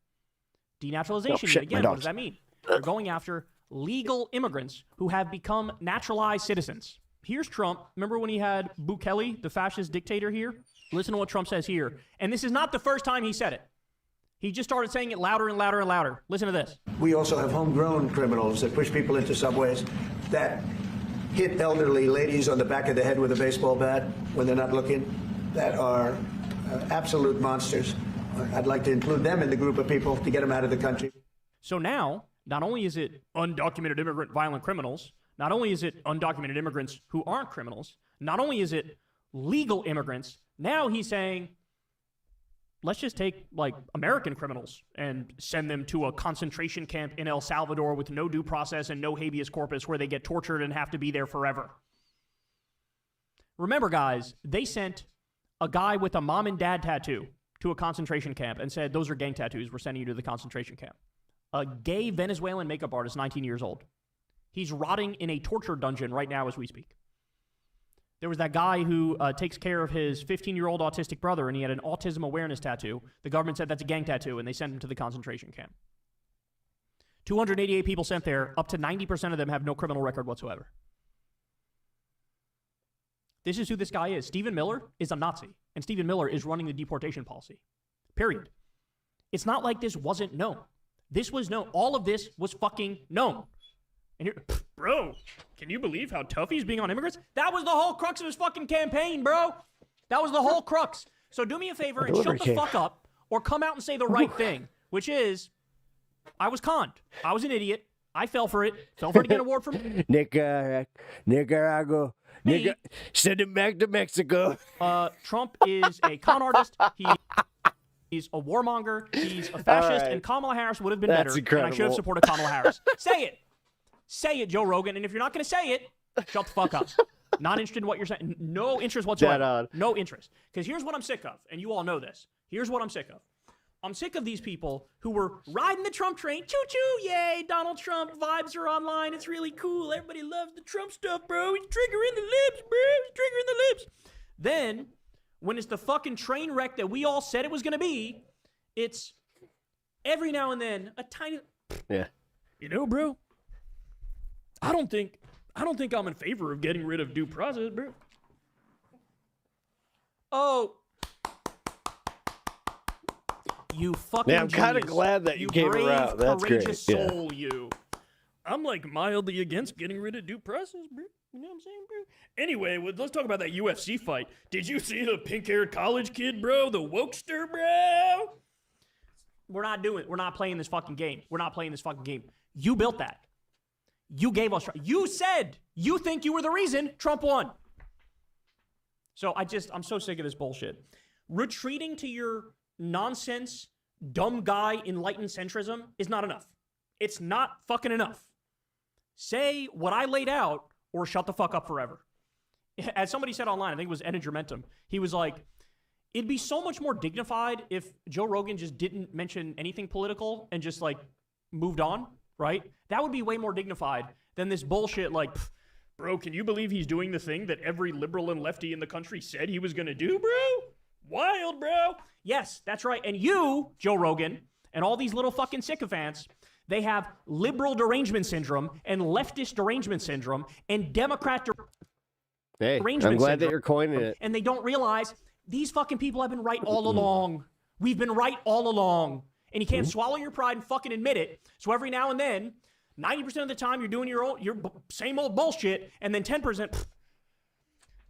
Denaturalization, again, what does that mean? They're going after legal immigrants who have become naturalized citizens. Here's Trump. Remember when he had Bukele, the fascist dictator here? Listen to what Trump says here. And this is not the first time he said it. He just started saying it louder and louder and louder. Listen to this. We also have homegrown criminals that push people into subways, that hit elderly ladies on the back of the head with a baseball bat when they're not looking, that are absolute monsters. I'd like to include them in the group of people to get them out of the country. So now, not only is it undocumented immigrant violent criminals, not only is it undocumented immigrants who aren't criminals, not only is it legal immigrants, now he's saying, let's just take, American criminals and send them to a concentration camp in El Salvador with no due process and no habeas corpus where they get tortured and have to be there forever. Remember, guys, they sent a guy with a mom and dad tattoo to a concentration camp and said, those are gang tattoos. We're sending you to the concentration camp. A gay Venezuelan makeup artist, 19 years old. He's rotting in a torture dungeon right now as we speak. There was that guy who takes care of his 15-year-old autistic brother, and he had an autism awareness tattoo. The government said that's a gang tattoo, and they sent him to the concentration camp. 288 people sent there. Up to 90% of them have no criminal record whatsoever. This is who this guy is. Stephen Miller is a Nazi, and Stephen Miller is running the deportation policy. Period. It's not like this wasn't known. This was known. All of this was fucking known. And you're, bro, can you believe how tough he's being on immigrants? That was the whole crux of his fucking campaign, bro. That was the whole crux. So do me a favor and shut the fuck up or come out and say the right thing, which is, I was conned. I was an idiot. I fell for it. Fell for it to get an award from Nicaragua. Send him back to Mexico. Trump is a con artist. He's a warmonger. He's a fascist. Right. And Kamala Harris would have been That's better. incredible. And I should have supported Kamala Harris. Say it. Say it, Joe Rogan. And if you're not going to say it, shut the fuck up. Not interested in what you're saying. No interest whatsoever. No interest. Because here's what I'm sick of. And you all know this. Here's what I'm sick of. I'm sick of these people who were riding the Trump train. Choo-choo, yay, Donald Trump. Vibes are online. It's really cool. Everybody loves the Trump stuff, bro. He's triggering the libs, bro. He's triggering the libs. Then, when it's the fucking train wreck that we all said it was going to be, it's every now and then a tiny... Yeah. You know, bro, I don't think I'm in favor of getting rid of due process, bro. Oh... You fucking Man, I'm kind of glad that you came brave, around. That's great. courageous soul, you. I'm like mildly against getting rid of due process, bro. You know what I'm saying, bro? Anyway, let's talk about that UFC fight. Did you see the pink-haired college kid, bro? The wokester, bro? We're not playing this fucking game. We're not playing this fucking game. You built that. You gave us... You said you think you were the reason Trump won. So I'm so sick of this bullshit. Retreating to your nonsense, dumb guy, enlightened centrism is not enough. It's not fucking enough. Say what I laid out or shut the fuck up forever. As somebody said online, I think it was Energimentum, he was like, it'd be so much more dignified if Joe Rogan just didn't mention anything political and just like moved on, right? That would be way more dignified than this bullshit like, bro, can you believe he's doing the thing that every liberal and lefty in the country said he was going to do, bro? Wild, bro. Yes, that's right. And you, Joe Rogan, and all these little fucking sycophants, they have liberal derangement syndrome and leftist derangement syndrome and Democrat derangement I'm glad syndrome. that you're coining it. And they don't realize these fucking people have been right all along. We've been right all along. And you can't swallow your pride and fucking admit it. So every now and then, 90% of the time, you're doing your same old bullshit, and then 10%,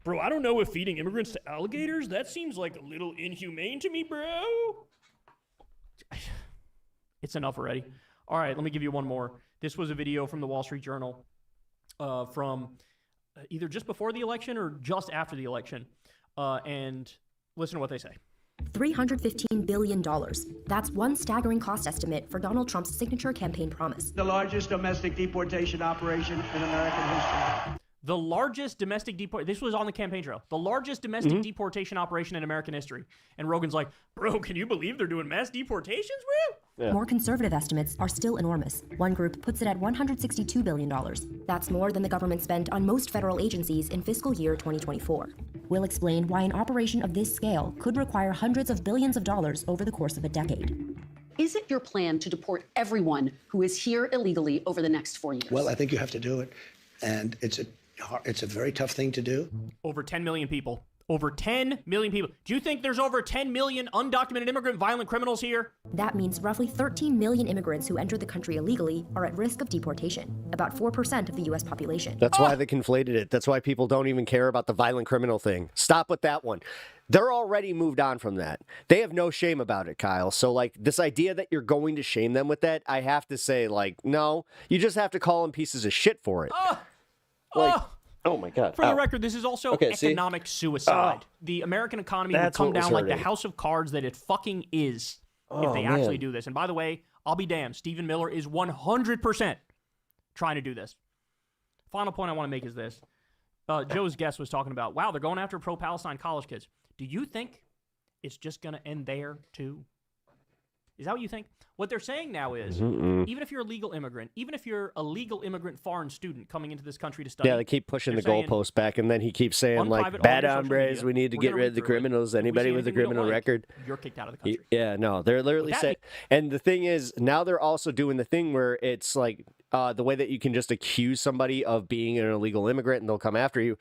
bro, I don't know if feeding immigrants to alligators, that seems like a little inhumane to me, bro. It's enough already. All right, let me give you one more. This was a video from the Wall Street Journal from either just before the election or just after the election. And listen to what they say. $315 billion. That's one staggering cost estimate for Donald Trump's signature campaign promise. The largest domestic deportation operation in American history. The largest domestic this was on the campaign trail. The largest domestic deportation operation in American history. And Rogan's like, bro, can you believe they're doing mass deportations, bro? Yeah. More conservative estimates are still enormous. One group puts it at $162 billion. That's more than the government spent on most federal agencies in fiscal year 2024. We'll explain why an operation of this scale could require hundreds of billions of dollars over the course of a decade. Is it your plan to deport everyone who is here illegally over the next 4 years? Well, I think you have to do it. And it's a very tough thing to do. Over 10 million people. Over 10 million people. Do you think there's over 10 million undocumented immigrant violent criminals here? That means roughly 13 million immigrants who entered the country illegally are at risk of deportation, about 4% of the U.S. population. That's why they conflated it. That's why people don't even care about the violent criminal thing. Stop with that one. They're already moved on from that. They have no shame about it, Kyle. So, like, this idea that you're going to shame them with that, I have to say, like, no. You just have to call them pieces of shit for it. Oh my God. For the record, this is also economic suicide. The American economy will come down like the house of cards that it fucking is if they actually do this. And by the way, I'll be damned. Stephen Miller is 100% trying to do this. Final point I want to make is this. Joe's guest was talking about, wow, they're going after pro-Palestine college kids. Do you think it's just going to end there too? Is that what you think? What they're saying now is, even if you're a legal immigrant, even if you're a legal immigrant foreign student coming into this country to study. Yeah, they keep pushing the goalpost back, and then he keeps saying, like, bad hombres, we need to get rid of the criminals, anybody with a criminal record. You're kicked out of the country. Yeah, no, they're literally saying, and the thing is, now they're also doing the thing where it's like, the way that you can just accuse somebody of being an illegal immigrant and they'll come after you.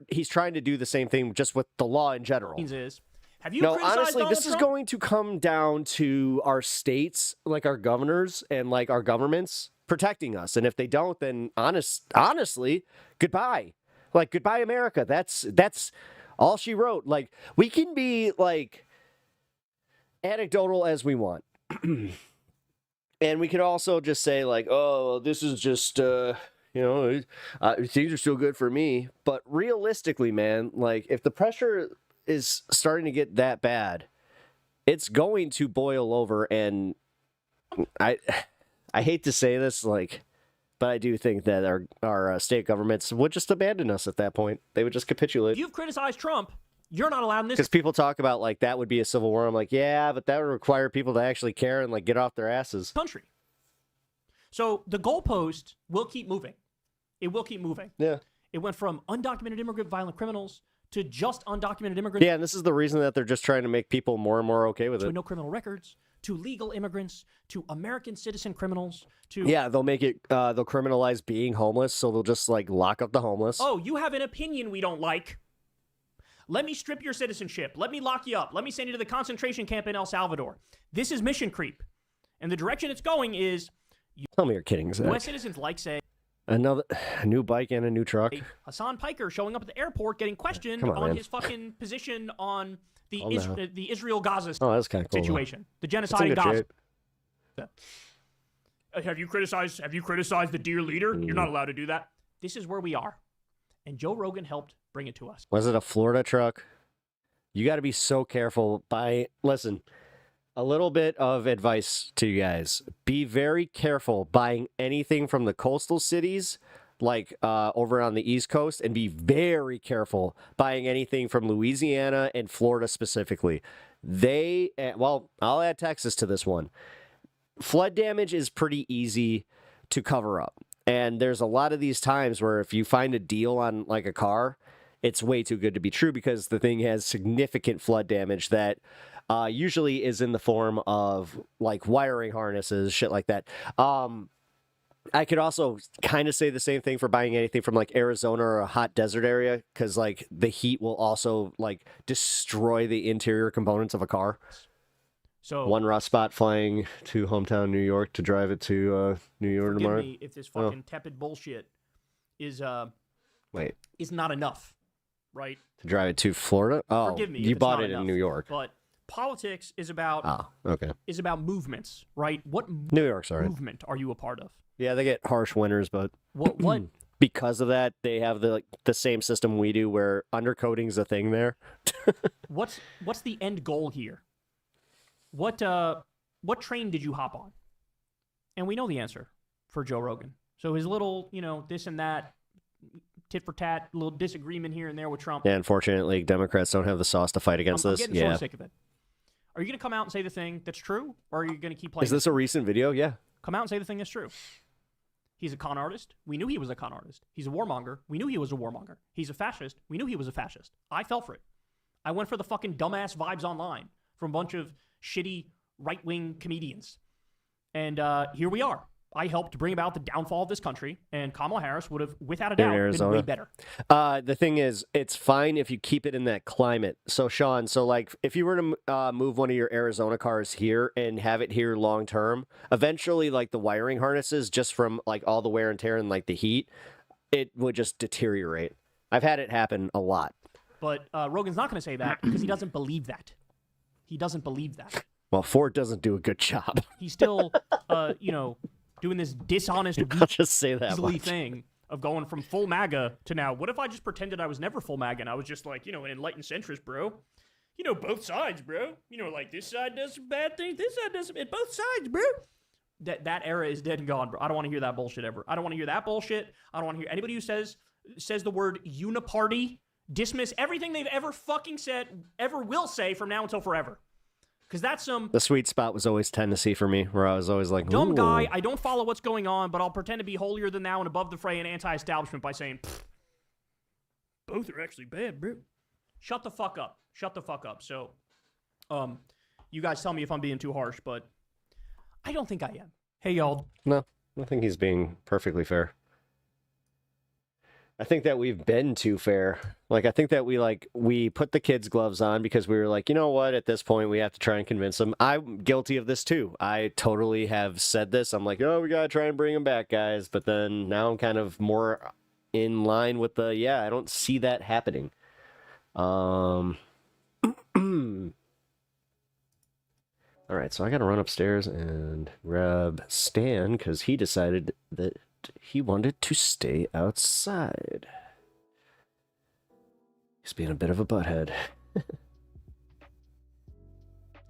He's trying to do the same thing just with the law in general. Is Have you No, criticized honestly, Donald this is Trump? going to come down to our states, like our governors and like our governments protecting us. And if they don't, then honestly, goodbye. Like, goodbye, America. That's all she wrote. Like, we can be like anecdotal as we want. And we can also just say like, oh, this is just, things are still good for me. But realistically, man, like if the pressure is starting to get that bad, it's going to boil over. And I hate to say this, like, but I do think that our state governments would just abandon us at that point. They would just capitulate. If you've criticized Trump, you're not allowed in this Because people talk about like that would be a civil war. I'm like, yeah, but that would require people to actually care and like get off their asses. country. So the goalpost will keep moving. It will keep moving. Yeah. It went from undocumented immigrant violent criminals to just undocumented immigrants. Yeah, and this is the reason that they're just trying to make people more and more okay with to it. no criminal records, to legal immigrants, to American citizen criminals, to Yeah, they'll make it, they'll criminalize being homeless, so they'll just like lock up the homeless. oh, you have an opinion we don't like. Let me strip your citizenship. Let me lock you up. Let me send you to the concentration camp in El Salvador. This is mission creep. And the direction it's going is Tell me you're kidding, Zach. U.S. citizens like, say, A new bike and a new truck. Hassan Piker showing up at the airport getting questioned Come on, on man. his fucking position on the Oh, no. the Israel-Gaza Oh, that's kind of cool. situation. The That's genocide in in good Gaza. shape. Have you criticized the dear leader? You're Mm. not allowed to do that. This is where we are. And Joe Rogan helped bring it to us. Was it a Florida truck? You got to be so careful. Listen, a little bit of advice to you guys. Be very careful buying anything from the coastal cities, like over on the East Coast, and be very careful buying anything from Louisiana and Florida specifically. I'll add Texas to this one. Flood damage is pretty easy to cover up. And there's a lot of these times where if you find a deal on like a car, it's way too good to be true because the thing has significant flood damage that usually is in the form of like wiring harnesses, shit like that. I could also kind of say the same thing for buying anything from like Arizona or a hot desert area because like the heat will also like destroy the interior components of a car. So One rust spot flying to hometown New York to drive it to New York forgive tomorrow. me if this fucking tepid bullshit is Wait, is not enough, right? to drive it to Florida? Oh, Forgive me if you it's bought not it enough, in New York. But politics is about Okay. is about movements, right? What New York's all right. movement are you a part of? Yeah, they get harsh winters, but What because of that, they have the same system we do where undercoating's a thing there. what's the end goal here? What train did you hop on? And we know the answer for Joe Rogan. So his little, this and that, tit for tat, little disagreement here and there with Trump. Yeah, unfortunately, Democrats don't have the sauce to fight against I'm this. getting Yeah. so sick of it. Are you going to come out and say the thing that's true, or are you going to keep playing? Is this a recent video? Yeah. Come out and say the thing that's true. He's a con artist. We knew he was a con artist. He's a warmonger. We knew he was a warmonger. He's a fascist. We knew he was a fascist. I fell for it. I went for the fucking dumbass vibes online from a bunch of shitty right-wing comedians. And here we are. I helped bring about the downfall of this country, and Kamala Harris would have, without a doubt, been way better. The thing is, it's fine if you keep it in that climate. So, Sean, like, if you were to move one of your Arizona cars here and have it here long term, eventually, like, the wiring harnesses, just from, like, all the wear and tear and, like, the heat, it would just deteriorate. I've had it happen a lot. But Rogan's not going to say that because he doesn't believe that. He doesn't believe that. Well, Ford doesn't do a good job. He's still, doing this dishonest, I'll just say that easily much. thing of going from full MAGA to now. What if I just pretended I was never full MAGA and I was just like, an enlightened centrist, bro? Both sides, bro. Like this side does some bad things, this side does some. Both sides, bro. That era is dead and gone, bro. I don't want to hear that bullshit ever. I don't want to hear that bullshit. I don't want to hear anybody who says the word uniparty, dismiss everything they've ever fucking said, ever will say from now until forever. Because that's some The sweet spot was always Tennessee for me, where I was always like, dumb "Ooh." guy. I don't follow what's going on, but I'll pretend to be holier than thou and above the fray and anti-establishment by saying, both are actually bad, bro. Shut the fuck up. Shut the fuck up. So, you guys tell me if I'm being too harsh, but I don't think I am. Hey, y'all. No, I think he's being perfectly fair. I think that we've been too fair. Like, I think that we put the kids' gloves on because we were like, you know what? At this point, we have to try and convince them. I'm guilty of this too. I totally have said this. I'm like, oh, we gotta try and bring them back, guys. But then now I'm kind of more in line with the I don't see that happening. All right, so I gotta run upstairs and grab Stan because he decided that he wanted to stay outside. He's being a bit of a butthead.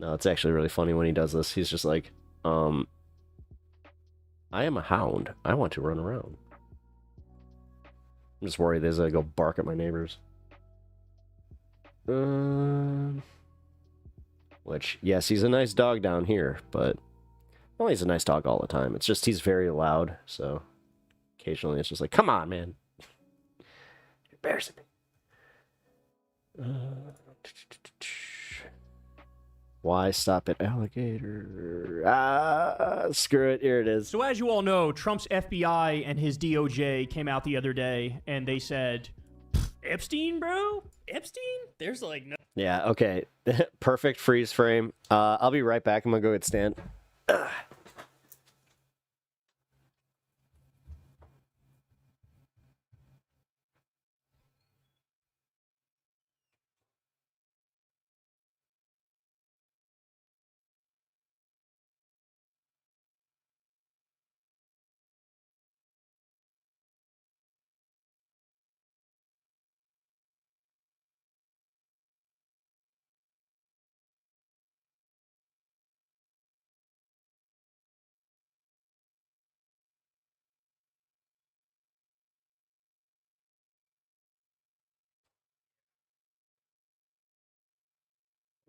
No, it's actually really funny when he does this. He's just like, I am a hound. I want to run around. I'm just worried there's gonna go bark at my neighbors. Which, yes, he's a nice dog down here, but well, he's a nice dog all the time. It's just he's very loud, so occasionally it's just like, come on, man. You're embarrassing me. Why stop at alligator? Screw it. Here it is. So as you all know, Trump's FBI and his DOJ came out the other day and they said, Epstein, bro? Epstein? There's like no... Yeah, okay. Perfect freeze frame. I'll be right back. I'm gonna go get Stan.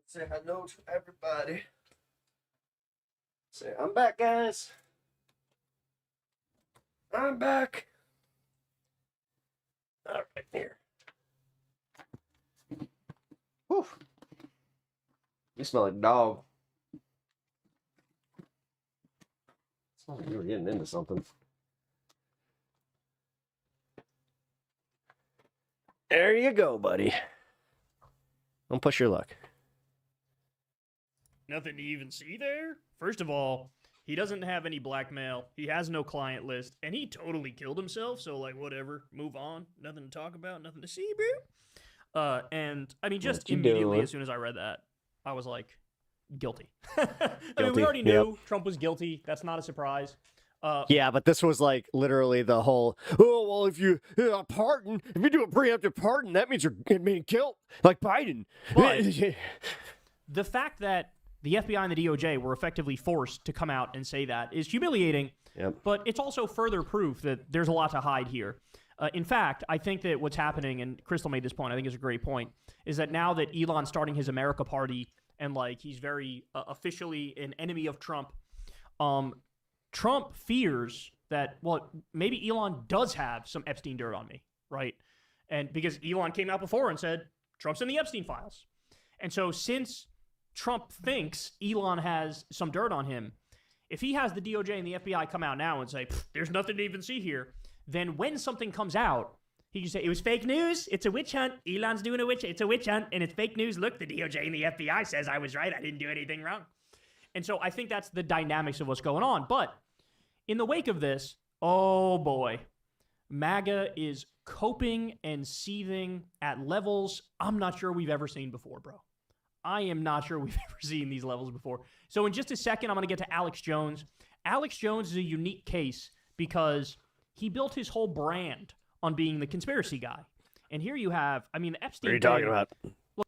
Say hello to everybody. Say, I'm back, guys. I'm back. All right, here. Whew. You smell like dog. Smells like you were getting into something. There you go, buddy. Don't push your luck. Nothing to even see there? First of all, he doesn't have any blackmail. He has no client list. And he totally killed himself. So, like, whatever. Move on. Nothing to talk about. Nothing to see, bro. And, I mean, just immediately as soon as I read that, I was like, guilty. I mean, we already knew Trump was guilty. That's not a surprise. Yeah, but this was like literally the whole, oh, well, if you if you do a preemptive pardon, that means you're being killed, like Biden. But the fact that the FBI and the DOJ were effectively forced to come out and say that is humiliating, but it's also further proof that there's a lot to hide here. In fact, I think that what's happening, and Crystal made this point, I think is a great point, is that now that Elon's starting his America party and like he's very officially an enemy of Trump, Trump fears that, well, maybe Elon does have some Epstein dirt on me, right? And because Elon came out before and said, Trump's in the Epstein files. And so since Trump thinks Elon has some dirt on him, if he has the DOJ and the FBI come out now and say, there's nothing to even see here, then when something comes out, he can say, it was fake news, it's a witch hunt, Elon's doing it's a witch hunt, and it's fake news, look, the DOJ and the FBI says I was right, I didn't do anything wrong. And so I think that's the dynamics of what's going on. But in the wake of this, oh boy, MAGA is coping and seething at levels I'm not sure we've ever seen before, bro. I am not sure we've ever seen these levels before. So in just a second, I'm going to get to Alex Jones. Alex Jones is a unique case because he built his whole brand on being the conspiracy guy. And here you have, I mean, the Epstein. What are you talking about? Look,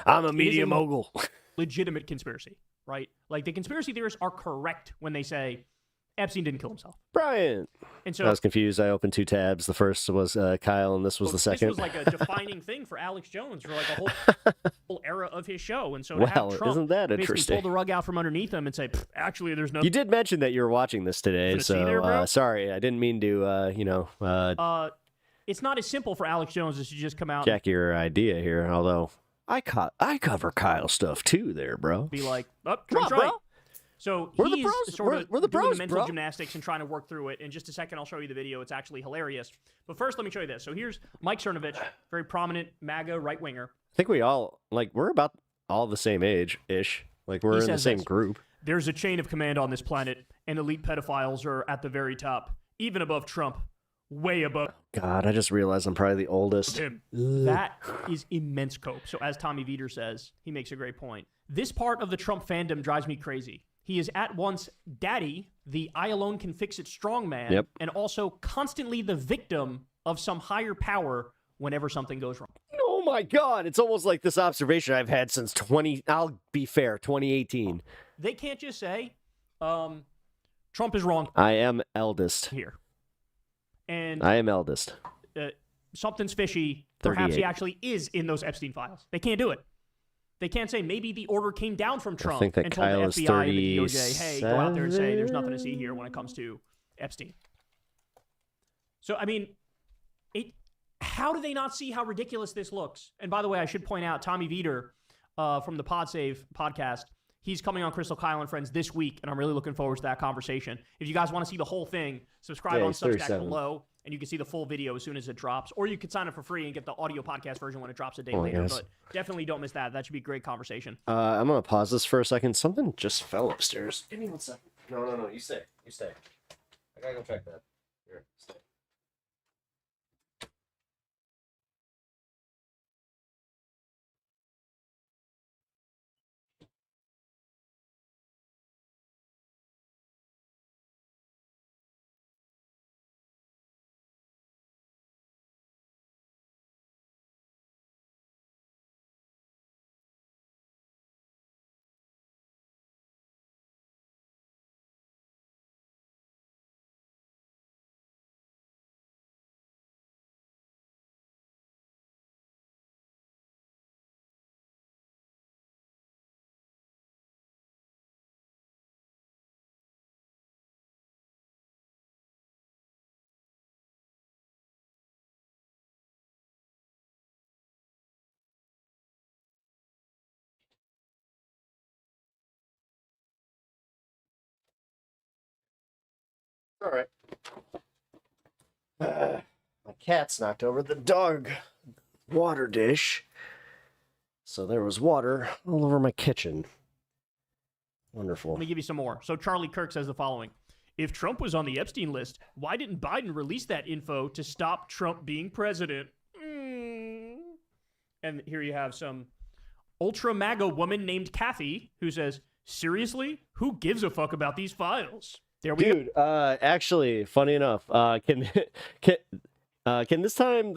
I'm a media mogul. Legitimate conspiracy, right? Like the conspiracy theorists are correct when they say Epstein didn't kill himself. Brian. And so I was confused. I opened two tabs. The first was Kyle, and this was the second. This was like a defining thing for Alex Jones for like a whole era of his show. And so to have Trump isn't that basically interesting? pull the rug out from underneath him and say, actually, there's no. You did mention that you were watching this today, so sorry. I didn't mean to, it's not as simple for Alex Jones as to just come out jack your idea here, although I cover Kyle stuff too there, bro. Be like, oh, Trump's right. So We're the he's pros. sort of We're the doing pros, the mental bro. gymnastics and trying to work through it. In just a second, I'll show you the video. It's actually hilarious. But first, let me show you this. So here's Mike Cernovich, very prominent MAGA right-winger. I think we all, like, we're about all the same age-ish. Like, we're He in the says same this. group. There's a chain of command on this planet, and elite pedophiles are at the very top, even above Trump, way above God, I just realized I'm probably the oldest. him. That is immense cope. So as Tommy Vietor says, he makes a great point. This part of the Trump fandom drives me crazy. He is at once daddy, the I alone can fix it strong man, Yep. and also constantly the victim of some higher power whenever something goes wrong. Oh my God, it's almost like this observation I've had since I'll be fair, 2018. They can't just say, Trump is wrong I am eldest. here. And I am eldest. something's fishy. Perhaps he 38. actually is in those Epstein files. They can't do it. They can't say maybe the order came down from Trump think that and told Kyle the is FBI and the DOJ, hey, go out there and say there's 37. nothing to see here when it comes to Epstein. So, I mean, how do they not see how ridiculous this looks? And by the way, I should point out Tommy Vietor from the Pod Save podcast, he's coming on Crystal Kyle and Friends this week, and I'm really looking forward to that conversation. If you guys want to see the whole thing, subscribe Yeah, on he's Substack 37. below, and you can see the full video as soon as it drops. Or you could sign up for free and get the audio podcast version when it drops a day Oh my later. gosh. But definitely don't miss that. That should be a great conversation. I'm going to pause this for a second. Something just fell upstairs. Give me 1 second. No. You stay. You stay. I got to go check that. Here, stay. All right. My cat's knocked over the dog water dish. So there was water all over my kitchen. Wonderful. Let me give you some more. So Charlie Kirk says the following. If Trump was on the Epstein list, why didn't Biden release that info to stop Trump being president? And here you have some ultra MAGA woman named Kathy who says, seriously? Who gives a fuck about these files? There we Dude, actually, funny enough, can this time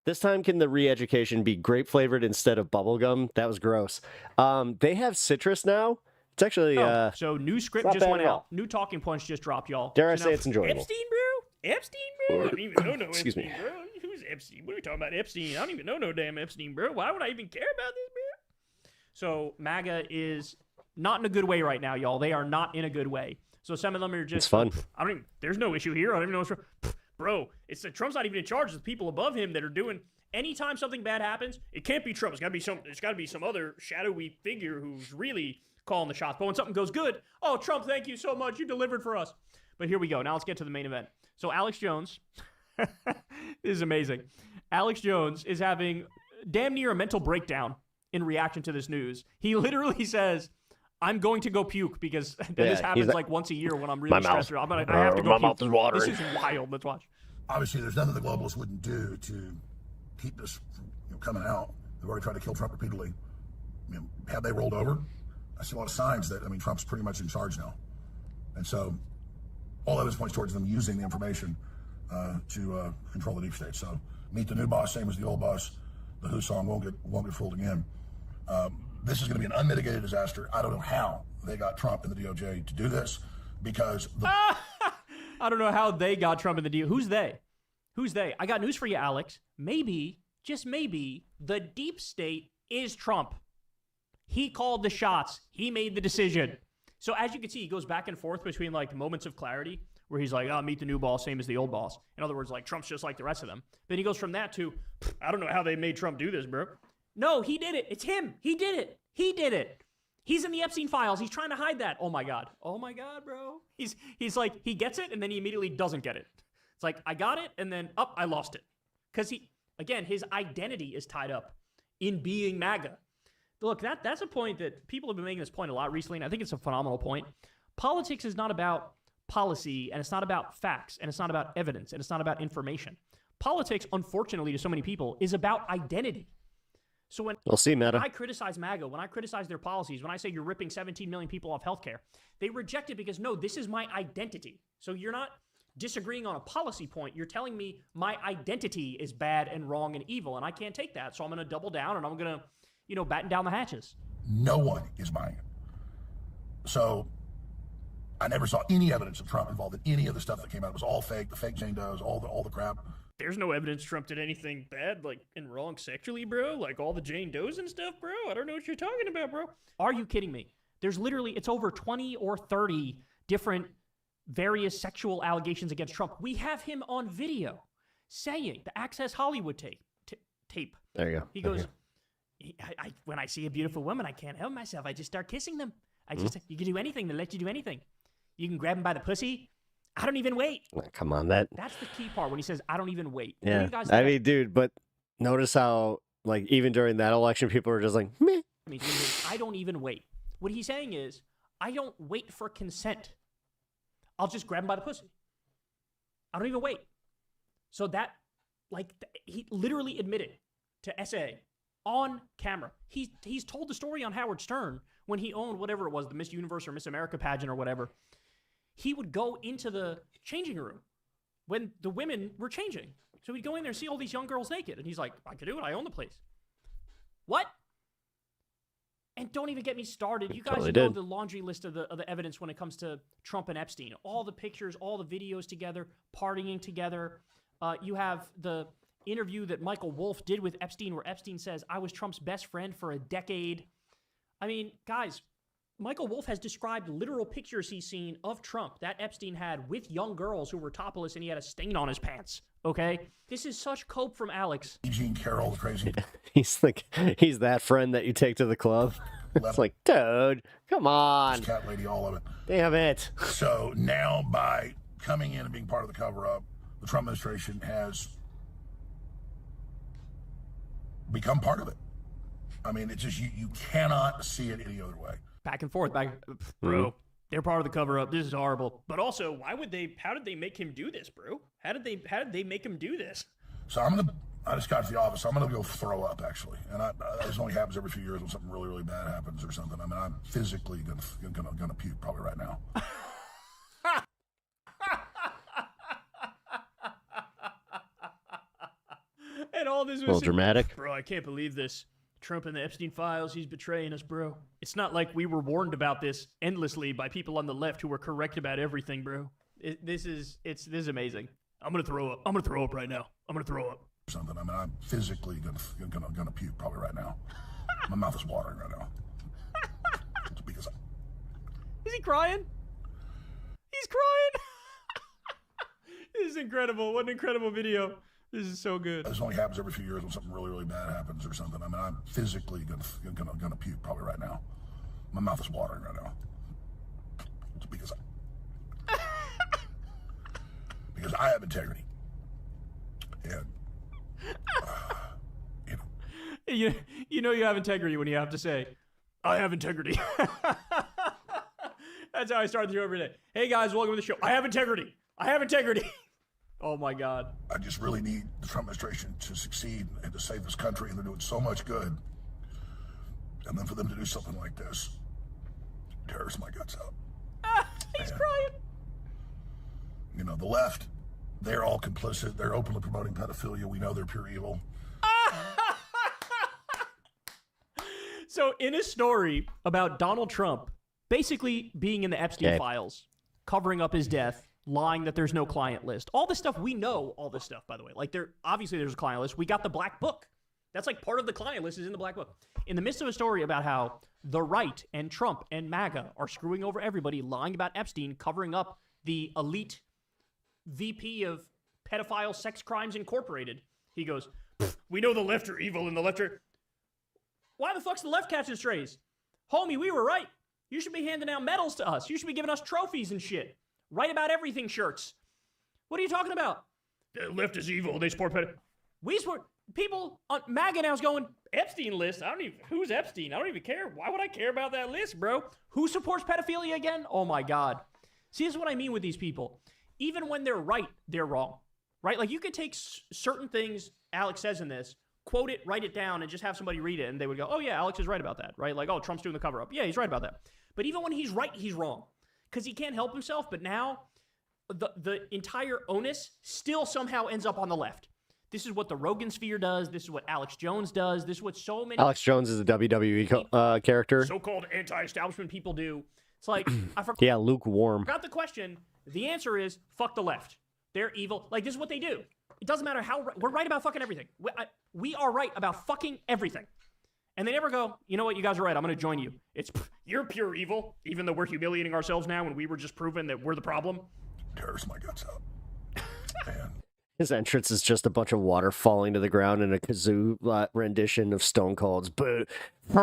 This time can the re-education be grape flavored instead of bubblegum? That was gross. They have citrus now. It's actually go. So new script not just bad went at out. all. New talking points just dropped, y'all. Dare I So say now- it's enjoyable. Epstein, bro? Epstein, bro? I don't even know no Excuse me. Epstein, bro. Who's Epstein? What are we talking about, Epstein? I don't even know no damn Epstein, bro. Why would I even care about this, bro? So MAGA is not in a good way right now, y'all. They are not in a good way. So some of them are just It's fun. I don't even. There's no issue here. I don't even know what's wrong. Bro, it's that Trump's not even in charge. It's the people above him that are doing. Anytime something bad happens, it can't be Trump. It's got to be some other shadowy figure who's really calling the shots. But when something goes good, oh, Trump, thank you so much. You delivered for us. But here we go. Now let's get to the main event. So Alex Jones, this is amazing. Alex Jones is having damn near a mental breakdown in reaction to this news. He literally says, I'm going to go puke because this happens like once a year when I'm really stressed. I have to go my puke. mouth is watering. This is wild. Let's watch. Obviously, there's nothing the globalists wouldn't do to keep this from coming out. They've already tried to kill Trump repeatedly. Have they rolled over? I see a lot of signs that, Trump's pretty much in charge now. And so all evidence points towards them using the information to control the deep state. So meet the new boss, same as the old boss. The Who song won't get fooled again. This is going to be an unmitigated disaster. I don't know how they got Trump and the DOJ to do this because I don't know how they got Trump in the deal. Who's they? Who's they? I got news for you, Alex. Maybe, just maybe, the deep state is Trump. He called the shots. He made the decision. So as you can see, he goes back and forth between like moments of clarity where he's like, meet the new boss, same as the old boss. In other words, like Trump's just like the rest of them. Then he goes from that to, I don't know how they made Trump do this, bro. No, he did it. It's him. He did it. He did it. He's in the Epstein files. He's trying to hide that. Oh my God, bro. He's like, he gets it and then he immediately doesn't get it. It's like, I got it and then I lost it. Because his identity is tied up in being MAGA. Look, that's a point that people have been making this point a lot recently, and I think it's a phenomenal point. Politics is not about policy, and it's not about facts, and it's not about evidence, and it's not about information. Politics, unfortunately, to so many people, is about identity. So when we'll see, Meta. I criticize MAGA, when I criticize their policies, when I say you're ripping 17 million people off healthcare, they reject it because, no, this is my identity. So you're not disagreeing on a policy point. You're telling me my identity is bad and wrong and evil, and I can't take that. So I'm going to double down, and I'm going to, batten down the hatches. No one is buying it. So I never saw any evidence of Trump involved in any of the stuff that came out. It was all fake, the fake Jane Does, all the crap. There's no evidence Trump did anything bad, like, and wrong sexually, bro. Like, all the Jane Does and stuff, bro. I don't know what you're talking about, bro. Are you kidding me? There's literally, it's over 20 or 30 different various sexual allegations against Trump. We have him on video saying, the Access Hollywood tape. There you go. He goes, when I see a beautiful woman, I can't help myself. I just start kissing them. You can do anything to let you do anything. You can grab them by the pussy. I don't even wait. Come on, That's the key part when he says, I don't even wait. What do yeah. you guys I think? mean, dude, but notice how, like, even during that election, people were just like, meh. I mean, I don't even wait. What he's saying is, I don't wait for consent. I'll just grab him by the pussy. I don't even wait. So that, like, he literally admitted to SA on camera. He's told the story on Howard Stern when he owned whatever it was, the Miss Universe or Miss America pageant or whatever. He would go into the changing room when the women were changing. So he'd go in there and see all these young girls naked. And he's like, I can do it. I own the place. What? And don't even get me started. You guys Totally know did. the laundry list of the evidence when it comes to Trump and Epstein. All the pictures, all the videos together, partying together. You have the interview that Michael Wolff did with Epstein where Epstein says, I was Trump's best friend for a decade. I mean, guys, Michael Wolff has described literal pictures he's seen of Trump that Epstein had with young girls who were topless and he had a stain on his pants. Okay? This is such cope from Alex. Eugene Carroll, the crazy. He's that friend that you take to the club. It's like, dude, come on. Cat lady, all of it. Damn it. So now by coming in and being part of the cover-up, the Trump administration has become part of it. I mean, it's just, you cannot see it any other way. Back and forth, bro. They're part of the cover-up. This is horrible. But also, how did they make him do this, bro? How did they make him do this? So I just got to the office. I'm going to go throw up, actually. And this only happens every few years when something really, really bad happens or something. I mean, I'm physically going to puke probably right now. And all this was a little dramatic. Bro, I can't believe this. Trump and the Epstein files, he's betraying us, bro. It's not like we were warned about this endlessly by people on the left who were correct about everything, bro. This is amazing. I'm going to throw up. I'm going to throw up right now. I'm going to throw up. Something. I mean, I'm physically gonna puke probably right now. My mouth is watering right now. It's because Is he crying? He's crying. This is incredible. What an incredible video. This is so good. This only happens every few years when something really, really bad happens or something. I mean, I'm physically gonna puke probably right now. My mouth is watering right now. It's because I have integrity. And you know you have integrity when you have to say, I have integrity. That's how I start the show every day. Hey guys, welcome to the show. I have integrity. I have integrity. Oh my God. I just really need the Trump administration to succeed and to save this country, and they're doing so much good. And then for them to do something like this tears my guts out. He's crying. You know, the left, they're all complicit. They're openly promoting pedophilia. We know they're pure evil. So in a story about Donald Trump basically being in the Epstein files, covering up his death, lying that there's no client list, all this stuff, we know all this stuff, by the way. Like, obviously there's a client list. We got the black book. That's like part of the client list is in the black book. In the midst of a story about how the right and Trump and MAGA are screwing over everybody, lying about Epstein, covering up the elite VP of Pedophile Sex Crimes Incorporated, he goes, we know the left are evil and the left are... Why the fuck's the left catching strays? Homie, we were right. You should be handing out medals to us. You should be giving us trophies and shit. Right about everything shirts. What are you talking about? The left is evil. They support pedophilia. We support people on MAGA now is going, Epstein list. Who's Epstein? I don't even care. Why would I care about that list, bro? Who supports pedophilia again? Oh my God. See, this is what I mean with these people. Even when they're right, they're wrong. Right? Like you could take certain things Alex says in this, quote it, write it down, and just have somebody read it, and they would go, oh yeah, Alex is right about that, right? Like, oh, Trump's doing the cover-up. Yeah, he's right about that. But even when he's right, he's wrong. Because he can't help himself, but now the entire onus still somehow ends up on the left. This is what the Rogan sphere does. This is what Alex Jones does. This is what so many... Alex Jones is a WWE character. So-called anti-establishment people do. It's like, I forgot... Yeah, lukewarm. Forgot the question. The answer is, fuck the left. They're evil. Like, this is what they do. It doesn't matter how... We're right about fucking everything. We are right about fucking everything. And they never go, you know what, you guys are right, I'm going to join you. It's, you're pure evil, even though we're humiliating ourselves now when we were just proven that we're the problem. Tears my guts out. His entrance is just a bunch of water falling to the ground in a kazoo rendition of Stone Cold's Boo. The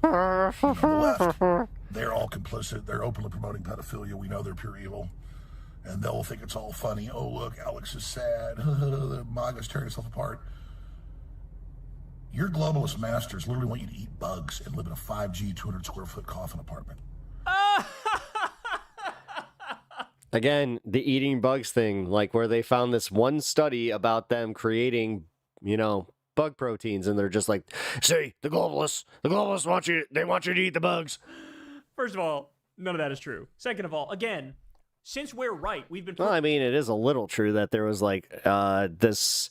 left, they're all complicit. They're openly promoting pedophilia. We know they're pure evil. And they'll think it's all funny. Oh, look, Alex is sad. The MAGA's tearing itself apart. Your globalist masters literally want you to eat bugs and live in a 5G 200 square foot coffin apartment. Again, the eating bugs thing, like where they found this one study about them creating, bug proteins, and they're just like, see, the globalists want you to eat the bugs. First of all, none of that is true. Second of all, again, since we're right, we've been... Well, I mean, it is a little true that there was like this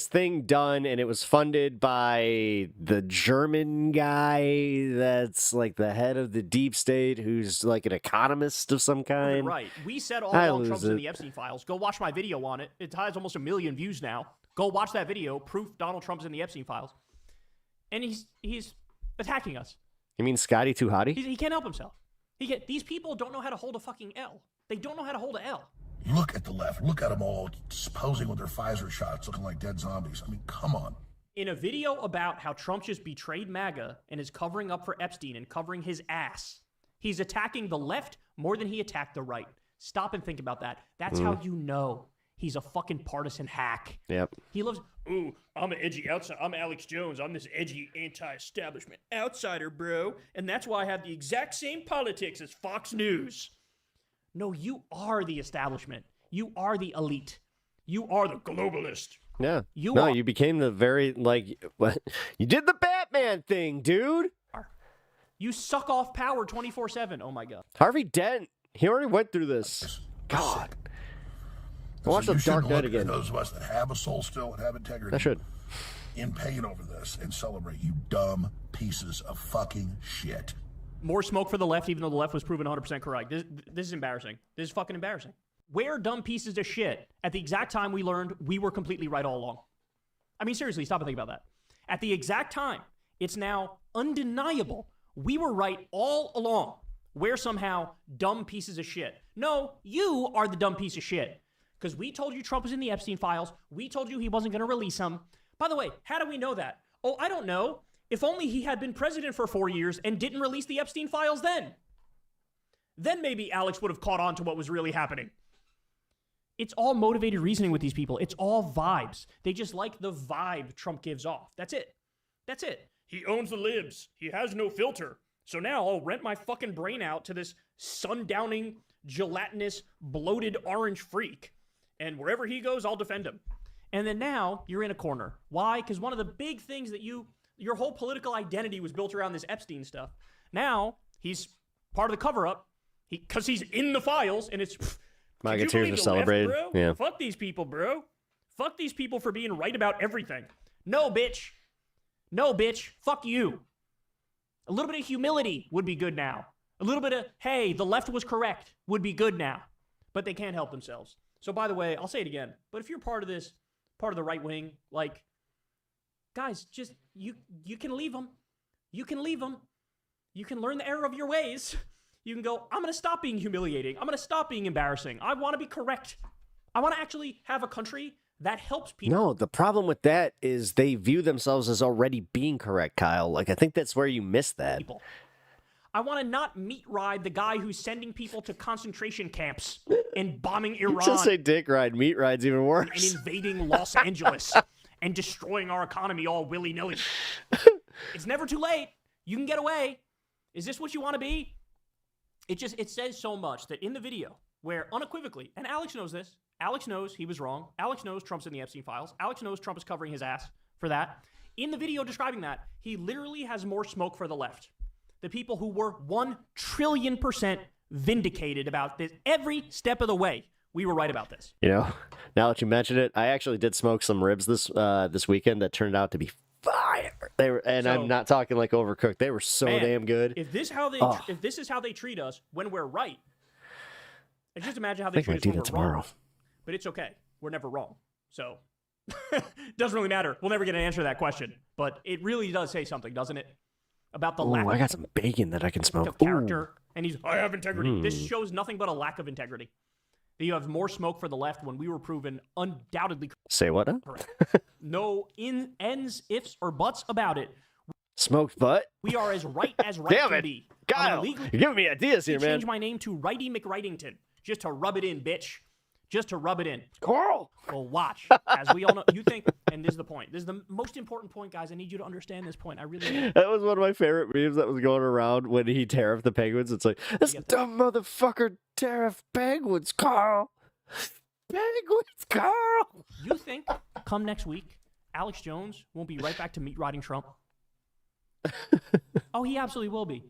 thing done, and it was funded by the German guy that's like the head of the deep state, who's like an economist of some kind. Right. We said all Donald Trump's in the Epstein files. Go watch my video on it. It has almost 1 million views now. Go watch that video. Proof Donald Trump's in the Epstein files. And he's attacking us. You mean Scotty Too Hottie? He can't help himself. These people don't know how to hold a fucking L. They don't know how to hold an L. Look at the left. Look at them all posing with their Pfizer shots, looking like dead zombies. I mean, come on. In a video about how Trump just betrayed MAGA and is covering up for Epstein and covering his ass, he's attacking the left more than he attacked the right. Stop and think about that. That's how you know he's a fucking partisan hack. Yep. He loves... Ooh, I'm an edgy outsider. I'm Alex Jones. I'm this edgy anti-establishment outsider, bro. And that's why I have the exact same politics as Fox News. No, you are the establishment. You are the elite. You are the globalist. Yeah. You became the very, you did the Batman thing, dude. You suck off power 24/7. Oh, my God. Harvey Dent, he already went through this. God. Watch The Dark Knight again. Those of us that have a soul still and have integrity. I should. In pain over this and celebrate you dumb pieces of fucking shit. More smoke for the left, even though the left was proven 100% correct. This is embarrassing. This is fucking embarrassing. We're dumb pieces of shit at the exact time we learned we were completely right all along. I mean, seriously, stop and think about that. At the exact time, it's now undeniable we were right all along. We're somehow dumb pieces of shit. No, you are the dumb piece of shit. Because we told you Trump was in the Epstein files. We told you he wasn't going to release him. By the way, how do we know that? Oh, I don't know. If only he had been president for 4 years and didn't release the Epstein files then. Then maybe Alex would have caught on to what was really happening. It's all motivated reasoning with these people. It's all vibes. They just like the vibe Trump gives off. That's it. That's it. He owns the libs. He has no filter. So now I'll rent my fucking brain out to this sundowning, gelatinous, bloated orange freak. And wherever he goes, I'll defend him. And then now you're in a corner. Why? Because one of the big things that your whole political identity was built around this Epstein stuff. Now he's part of the cover-up because he's in the files, and it's... MAGA tears are celebrated. Left, yeah. Fuck these people, bro. Fuck these people for being right about everything. No, bitch. No, bitch. Fuck you. A little bit of humility would be good now. A little bit of, hey, the left was correct would be good now. But they can't help themselves. So, by the way, I'll say it again. But if you're part of this, part of the right wing, guys, just, you can leave them. You can leave them. You can learn the error of your ways. You can go, I'm going to stop being humiliating. I'm going to stop being embarrassing. I want to be correct. I want to actually have a country That helps people. No, the problem with that is they view themselves as already being correct, Kyle. Like, I think that's where you miss that. I want to not meat ride the guy who's sending people to concentration camps and bombing Iran. Just say dick ride. Meat ride's even worse. And invading Los Angeles and destroying our economy all willy-nilly. It's never too late. You can get away. Is this what you want to be? It says so much that in the video where unequivocally, and Alex knows this, Alex knows he was wrong. Alex knows Trump's in the Epstein files. Alex knows Trump is covering his ass for that. In the video describing that, he literally has more smoke for the left. The people who were 1 trillion% vindicated about this every step of the way. We were right about this. You know, now that you mention it, I actually did smoke some ribs this weekend that turned out to be fire. They were, and I'm not talking like overcooked. They were so damn good. If this is how they treat us when we're right, and just imagine how I they think I treat us do when that we're tomorrow. wrong. But it's okay. We're never wrong. So doesn't really matter. We'll never get an answer to that question. But it really does say something, doesn't it? About the lack I got some bacon that I can smoke. of character. And I have integrity. Mm. This shows nothing but a lack of integrity. That you have more smoke for the left when we were proven undoubtedly Say what now? correct. No ends, ifs, or buts about it. Smoked butt? We are as right as right Damn can it. be. Kyle, you're giving me ideas here, man. Change my name to Righty McWrightington just to rub it in, bitch. Just to rub it in. Carl! Well, watch. As we all know, you think, and this is the point. This is the most important point, guys. I need you to understand this point. I really do. That was one of my favorite memes that was going around when he tariffed the penguins. It's like, this dumb motherfucker tariffed penguins, Carl. Penguins, Carl. You think come next week, Alex Jones won't be right back to meat riding Trump? Oh, he absolutely will be.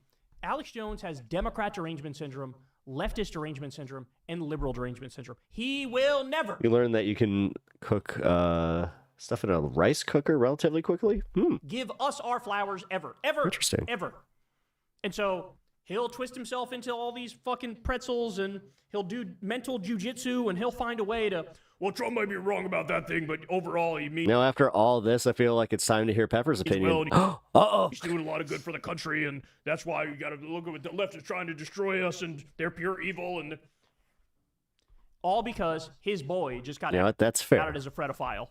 Alex Jones has Democrat derangement syndrome, leftist derangement syndrome, and liberal derangement syndrome. He will never. You learned that you can cook stuff in a rice cooker relatively quickly? Give us our flowers ever. Ever. Interesting. Ever. And so he'll twist himself into all these fucking pretzels and he'll do mental jujitsu and he'll find a way to, well, Trump might be wrong about that thing, but overall he means. Now, after all this, I feel like it's time to hear Pepper's opinion. Uh-oh. He's doing a lot of good for the country, and that's why you got to look at what the left is trying to destroy us, and they're pure evil, and all because his boy just got You know what? That's fair. outed as a fredophile.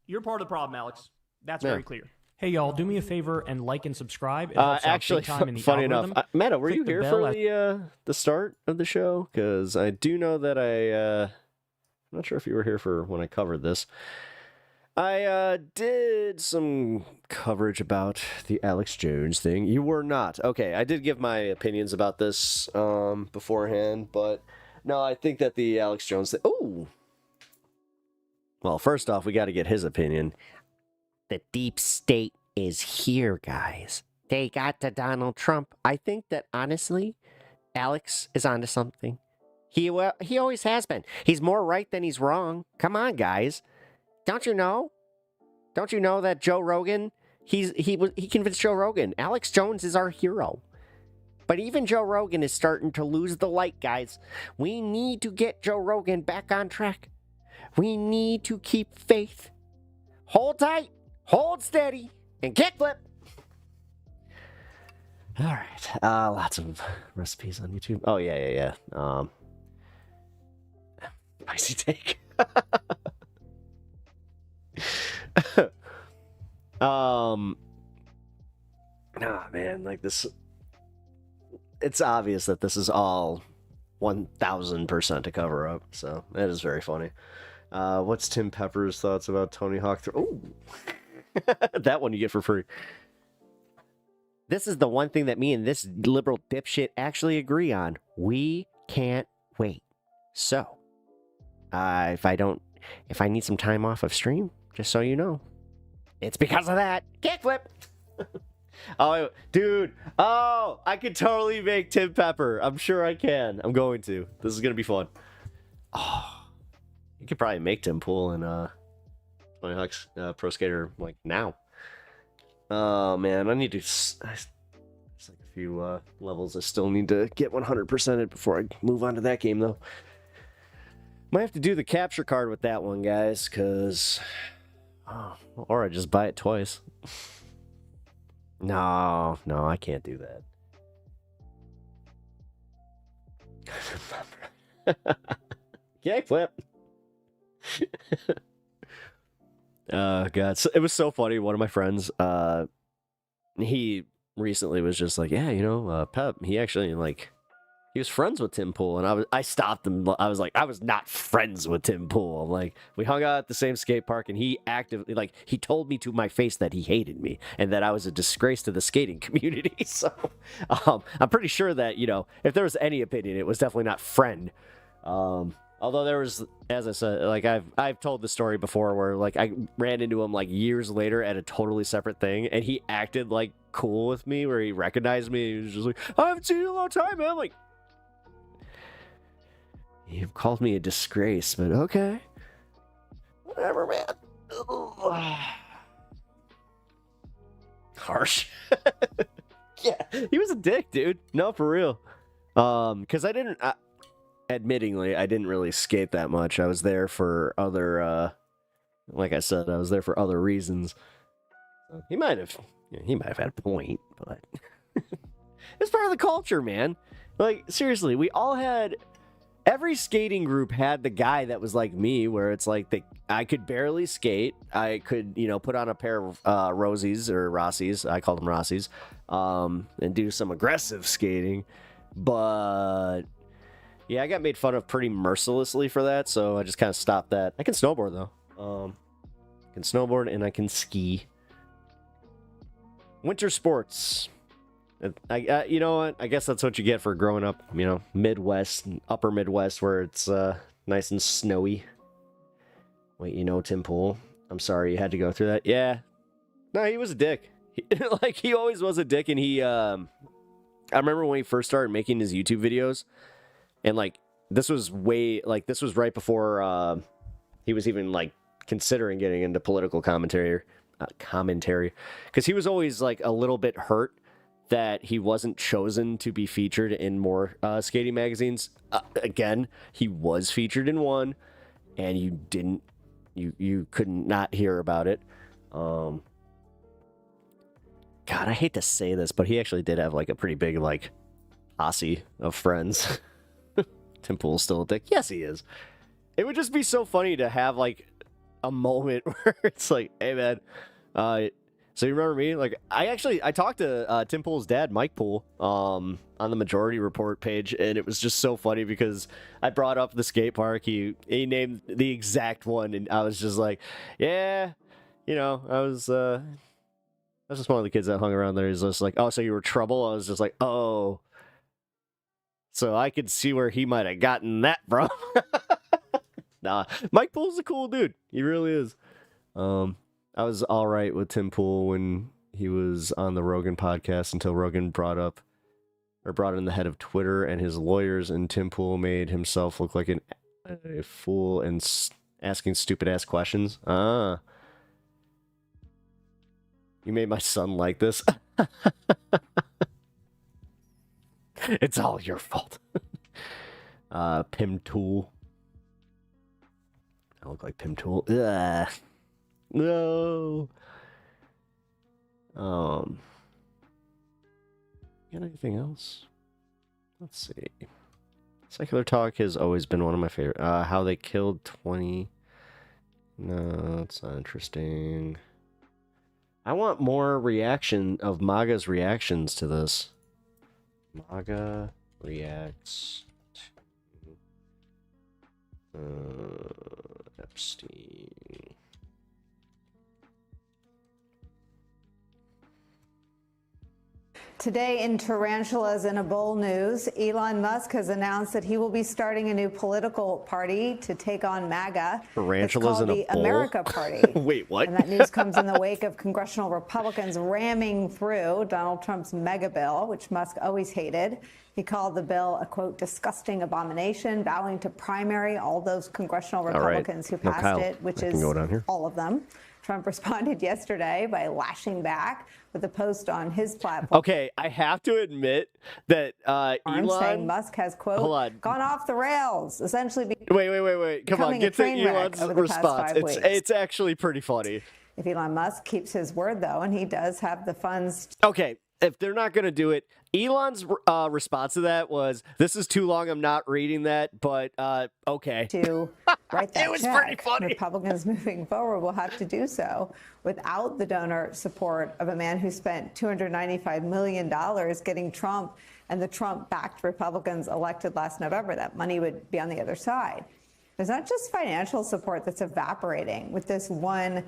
You're part of the problem, Alex. That's Yeah. very clear. Hey, y'all, do me a favor and like and subscribe. It helps out Actually, big time in the funny enough, algorithm. Meta, were Click you the here bell for at- the start of the show? Because I do know that I'm not sure if you were here for when I covered this. I did some coverage about the Alex Jones thing. You were not. Okay, I did give my opinions about this beforehand, but no, I think that the Alex Jones thing. Oh, well, first off, we got to get his opinion. The deep state is here, guys. They got to Donald Trump. I think that honestly, Alex is onto something. He always has been. He's more right than he's wrong. Come on, guys. Don't you know? Don't you know that Joe Rogan? He convinced Joe Rogan. Alex Jones is our hero. But even Joe Rogan is starting to lose the light, guys. We need to get Joe Rogan back on track. We need to keep faith. Hold tight, hold steady, and kickflip. All right. Lots of recipes on YouTube. Oh, yeah. Spicy take. Man, like this, it's obvious that this is all 1000% a cover up, so that is very funny. What's Tim Pepper's thoughts about Tony Hawk? Oh, that one you get for free. This is the one thing that me and this liberal dipshit actually agree on. We can't wait. So, if I need some time off of stream, just so you know, it's because of that. Kickflip! Oh, dude. Oh, I could totally make Tim Pepper. I'm sure I can. I'm going to. This is going to be fun. Oh, you could probably make Tim Pool in Tony Hawk's Pro Skater, like, now. Oh, man. I need to... There's like a few levels I still need to get 100%ed before I move on to that game, though. Might have to do the capture card with that one, guys, because... Oh, or I just buy it twice. No, I can't do that. Kickflip. God, so, it was so funny. One of my friends, he recently was just like, yeah, Pep, he actually he was friends with Tim Pool, and I stopped him. I was like, I was not friends with Tim Pool. Like, we hung out at the same skate park, and he actively, he told me to my face that he hated me and that I was a disgrace to the skating community. So, I'm pretty sure that, if there was any opinion, it was definitely not friend. Although there was, as I said, I've told the story before where I ran into him years later at a totally separate thing, and he acted cool with me, where he recognized me. He was just like, I haven't seen you in a long time, man. I'm like, you called me a disgrace, but okay. Whatever, man. Ugh. Harsh. Yeah, he was a dick, dude. No, for real. Because admittingly, I didn't really skate that much. I was there for other, like I said, I was there for other reasons. So he might have had a point, but it's part of the culture, man. Seriously, we all had. Every skating group had the guy that was like me, where it's I could barely skate. I could, put on a pair of Rosies or Rossies. I called them Rossies, and do some aggressive skating. But yeah, I got made fun of pretty mercilessly for that, so I just kind of stopped that. I can snowboard though. I can snowboard and I can ski. Winter sports. You know what? I guess that's what you get for growing up, Midwest, upper Midwest, where it's nice and snowy. Wait, Tim Pool? I'm sorry you had to go through that. Yeah. No, he was a dick. He always was a dick, and he, I remember when he first started making his YouTube videos, and, this was this was right before he was even, considering getting into political commentary, because he was always, a little bit hurt that he wasn't chosen to be featured in more skating magazines. Again, he was featured in one, and you could not hear about it. God, I hate to say this, but he actually did have a pretty big posse of friends. Tim Pool's still a dick. Yes, he is. It would just be so funny to have a moment where it's hey man, so you remember me? I talked to Tim Pool's dad, Mike Pool, on the Majority Report page, and it was just so funny because I brought up the skate park. He named the exact one, and I was just like, yeah, I was just one of the kids that hung around there. He's just like, oh, so you were trouble? I was just like, oh. So I could see where he might have gotten that from. Nah, Mike Pool's a cool dude. He really is. I was all right with Tim Pool when he was on the Rogan podcast until Rogan brought in the head of Twitter and his lawyers, and Tim Pool made himself look like a fool and asking stupid ass questions. You made my son like this. It's all your fault. Pim Tool. I look like Pim Tool. Ugh. No. Got anything else? Let's see. Secular Talk has always been one of my favorite. How they killed 20. No, it's not interesting. I want more reaction of MAGA's reactions to this. MAGA reacts to Epstein. Today in Tarantulas in a Bowl news, Elon Musk has announced that he will be starting a new political party to take on MAGA. Tarantulas in a the bowl? America Party. Wait, what? And that news comes in the wake of congressional Republicans ramming through Donald Trump's mega bill, which Musk always hated. He called the bill a, quote, disgusting abomination, vowing to primary all those congressional Republicans who passed it, which is all of them. Trump responded yesterday by lashing back with a post on his platform. Okay, I have to admit that Elon... saying Musk has, quote, gone off the rails, essentially... Wait. Come on, get to Elon's response. It's actually pretty funny. If Elon Musk keeps his word, though, and he does have the funds... Okay, if they're not going to do it, Elon's response to that was, "This is too long. I'm not reading that, but okay." To write that It was check, pretty funny. Republicans moving forward will have to do so without the donor support of a man who spent $295 million getting Trump and the Trump-backed Republicans elected last November. That money would be on the other side. There's not just financial support that's evaporating with this one,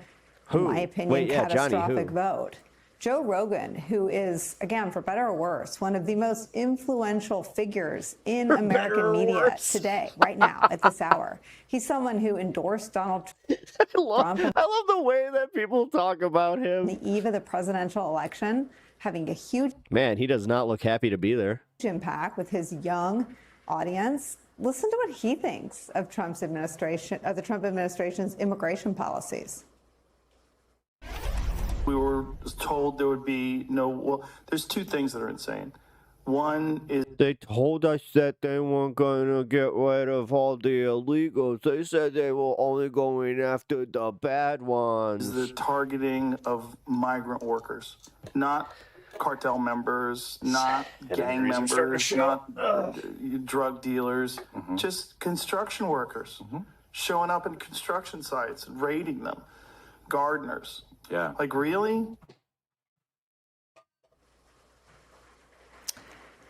in my opinion, catastrophic vote. Joe Rogan, who is, again, for better or worse, one of the most influential figures in American media today, right now, at this hour. He's someone who endorsed Donald Trump. I love the way that people talk about him. The eve of the presidential election, having a huge Man, he does not look happy to be there. impact with his young audience. Listen to what he thinks of Trump's administration, of the Trump administration's immigration policies. We were told there would be no, well, there's two things that are insane. One is They told us that they weren't going to get rid of all the illegals. They said they were only going after the bad ones. the targeting of migrant workers, not cartel members, not gang members, not drug dealers, just construction workers showing up in construction sites and raiding them, gardeners. Yeah. Like, really?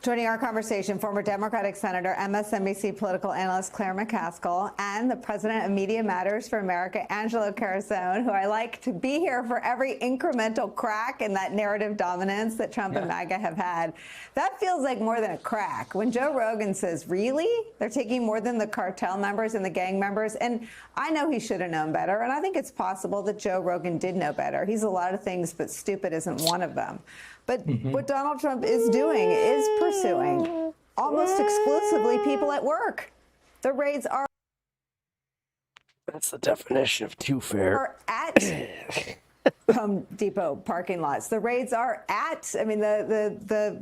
Joining our conversation, former Democratic Senator, MSNBC political analyst Claire McCaskill, and the president of Media Matters for America, Angelo Carasone, who I like to be here for every incremental crack in that narrative dominance that Trump and MAGA have had. That feels like more than a crack. When Joe Rogan says, really? They're taking more than the cartel members and the gang members? And I know he should have known better, and I think it's possible that Joe Rogan did know better. He's a lot of things, but stupid isn't one of them. But what Donald Trump is doing is pursuing almost exclusively people at work. The raids are That's the definition of too fair. at Home Depot parking lots. The raids are at, I mean, the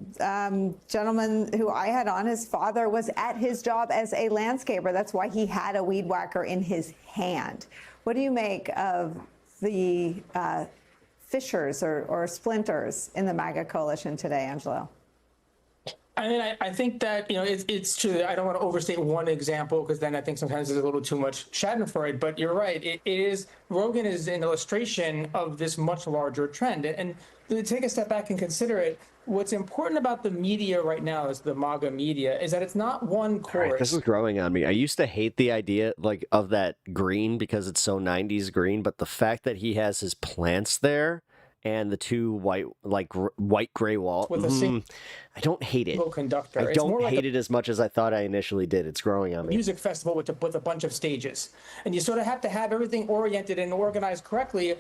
gentleman who I had on, his father was at his job as a landscaper. That's why he had a weed whacker in his hand. What do you make of the fissures or splinters in the MAGA coalition today, Angelo? I mean, I think that, it's true that I don't want to overstate one example because then I think sometimes there's a little too much Schadenfreude, but you're right. Rogan is an illustration of this much larger trend. And to take a step back and consider it, what's important about the media right now is the MAGA media is that it's not one course. All right, this is growing on me. I used to hate the idea of that green because it's so 90s green, but the fact that he has his plants there and the two white gray wall. With a I don't hate it. Conductor. I don't hate it as much as I thought I initially did. It's growing on me. Music festival with a bunch of stages, and you sort of have to have everything oriented and organized correctly.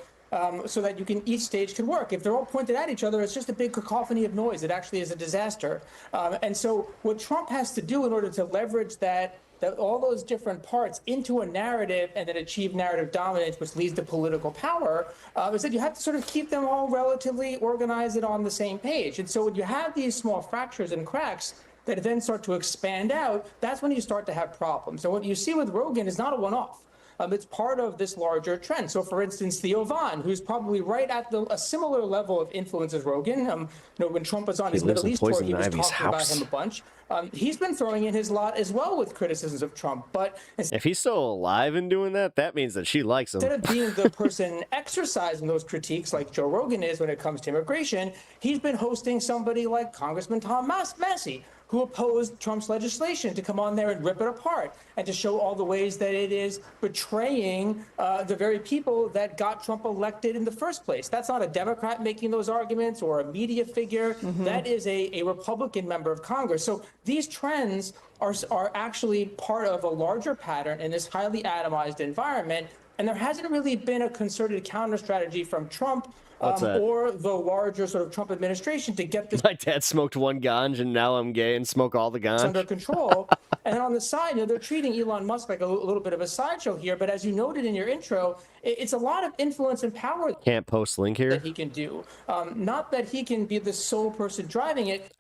So that each stage can work. If they're all pointed at each other, it's just a big cacophony of noise. It actually is a disaster. And so what Trump has to do in order to leverage that all those different parts into a narrative and then achieve narrative dominance, which leads to political power, is that you have to sort of keep them all relatively organized and on the same page. And so when you have these small fractures and cracks that then start to expand out, that's when you start to have problems. And what you see with Rogan is not a one-off. It's part of this larger trend. So, for instance, Theo Von, who's probably right at a similar level of influence as Rogan. When Trump was on his Middle East tour, he was talking about him a bunch. He's been throwing in his lot as well with criticisms of Trump. But if he's still alive and doing that, that means that she likes him. Instead of being the person exercising those critiques like Joe Rogan is when it comes to immigration, he's been hosting somebody like Congressman Tom Massey, who opposed Trump's legislation, to come on there and rip it apart and to show all the ways that it is betraying the very people that got Trump elected in the first place. That's not a Democrat making those arguments or a media figure. That is a Republican member of Congress. So these trends are actually part of a larger pattern in this highly atomized environment. And there hasn't really been a concerted counter strategy from Trump or the larger sort of Trump administration to get this. My dad smoked one ganj and now I'm gay and smoke all the ganj. Under control. And then on the side, they're treating Elon Musk like a little bit of a sideshow here. But as you noted in your intro, it's a lot of influence and power. Can't post link here. That he can do. Not that he can be the sole person driving it.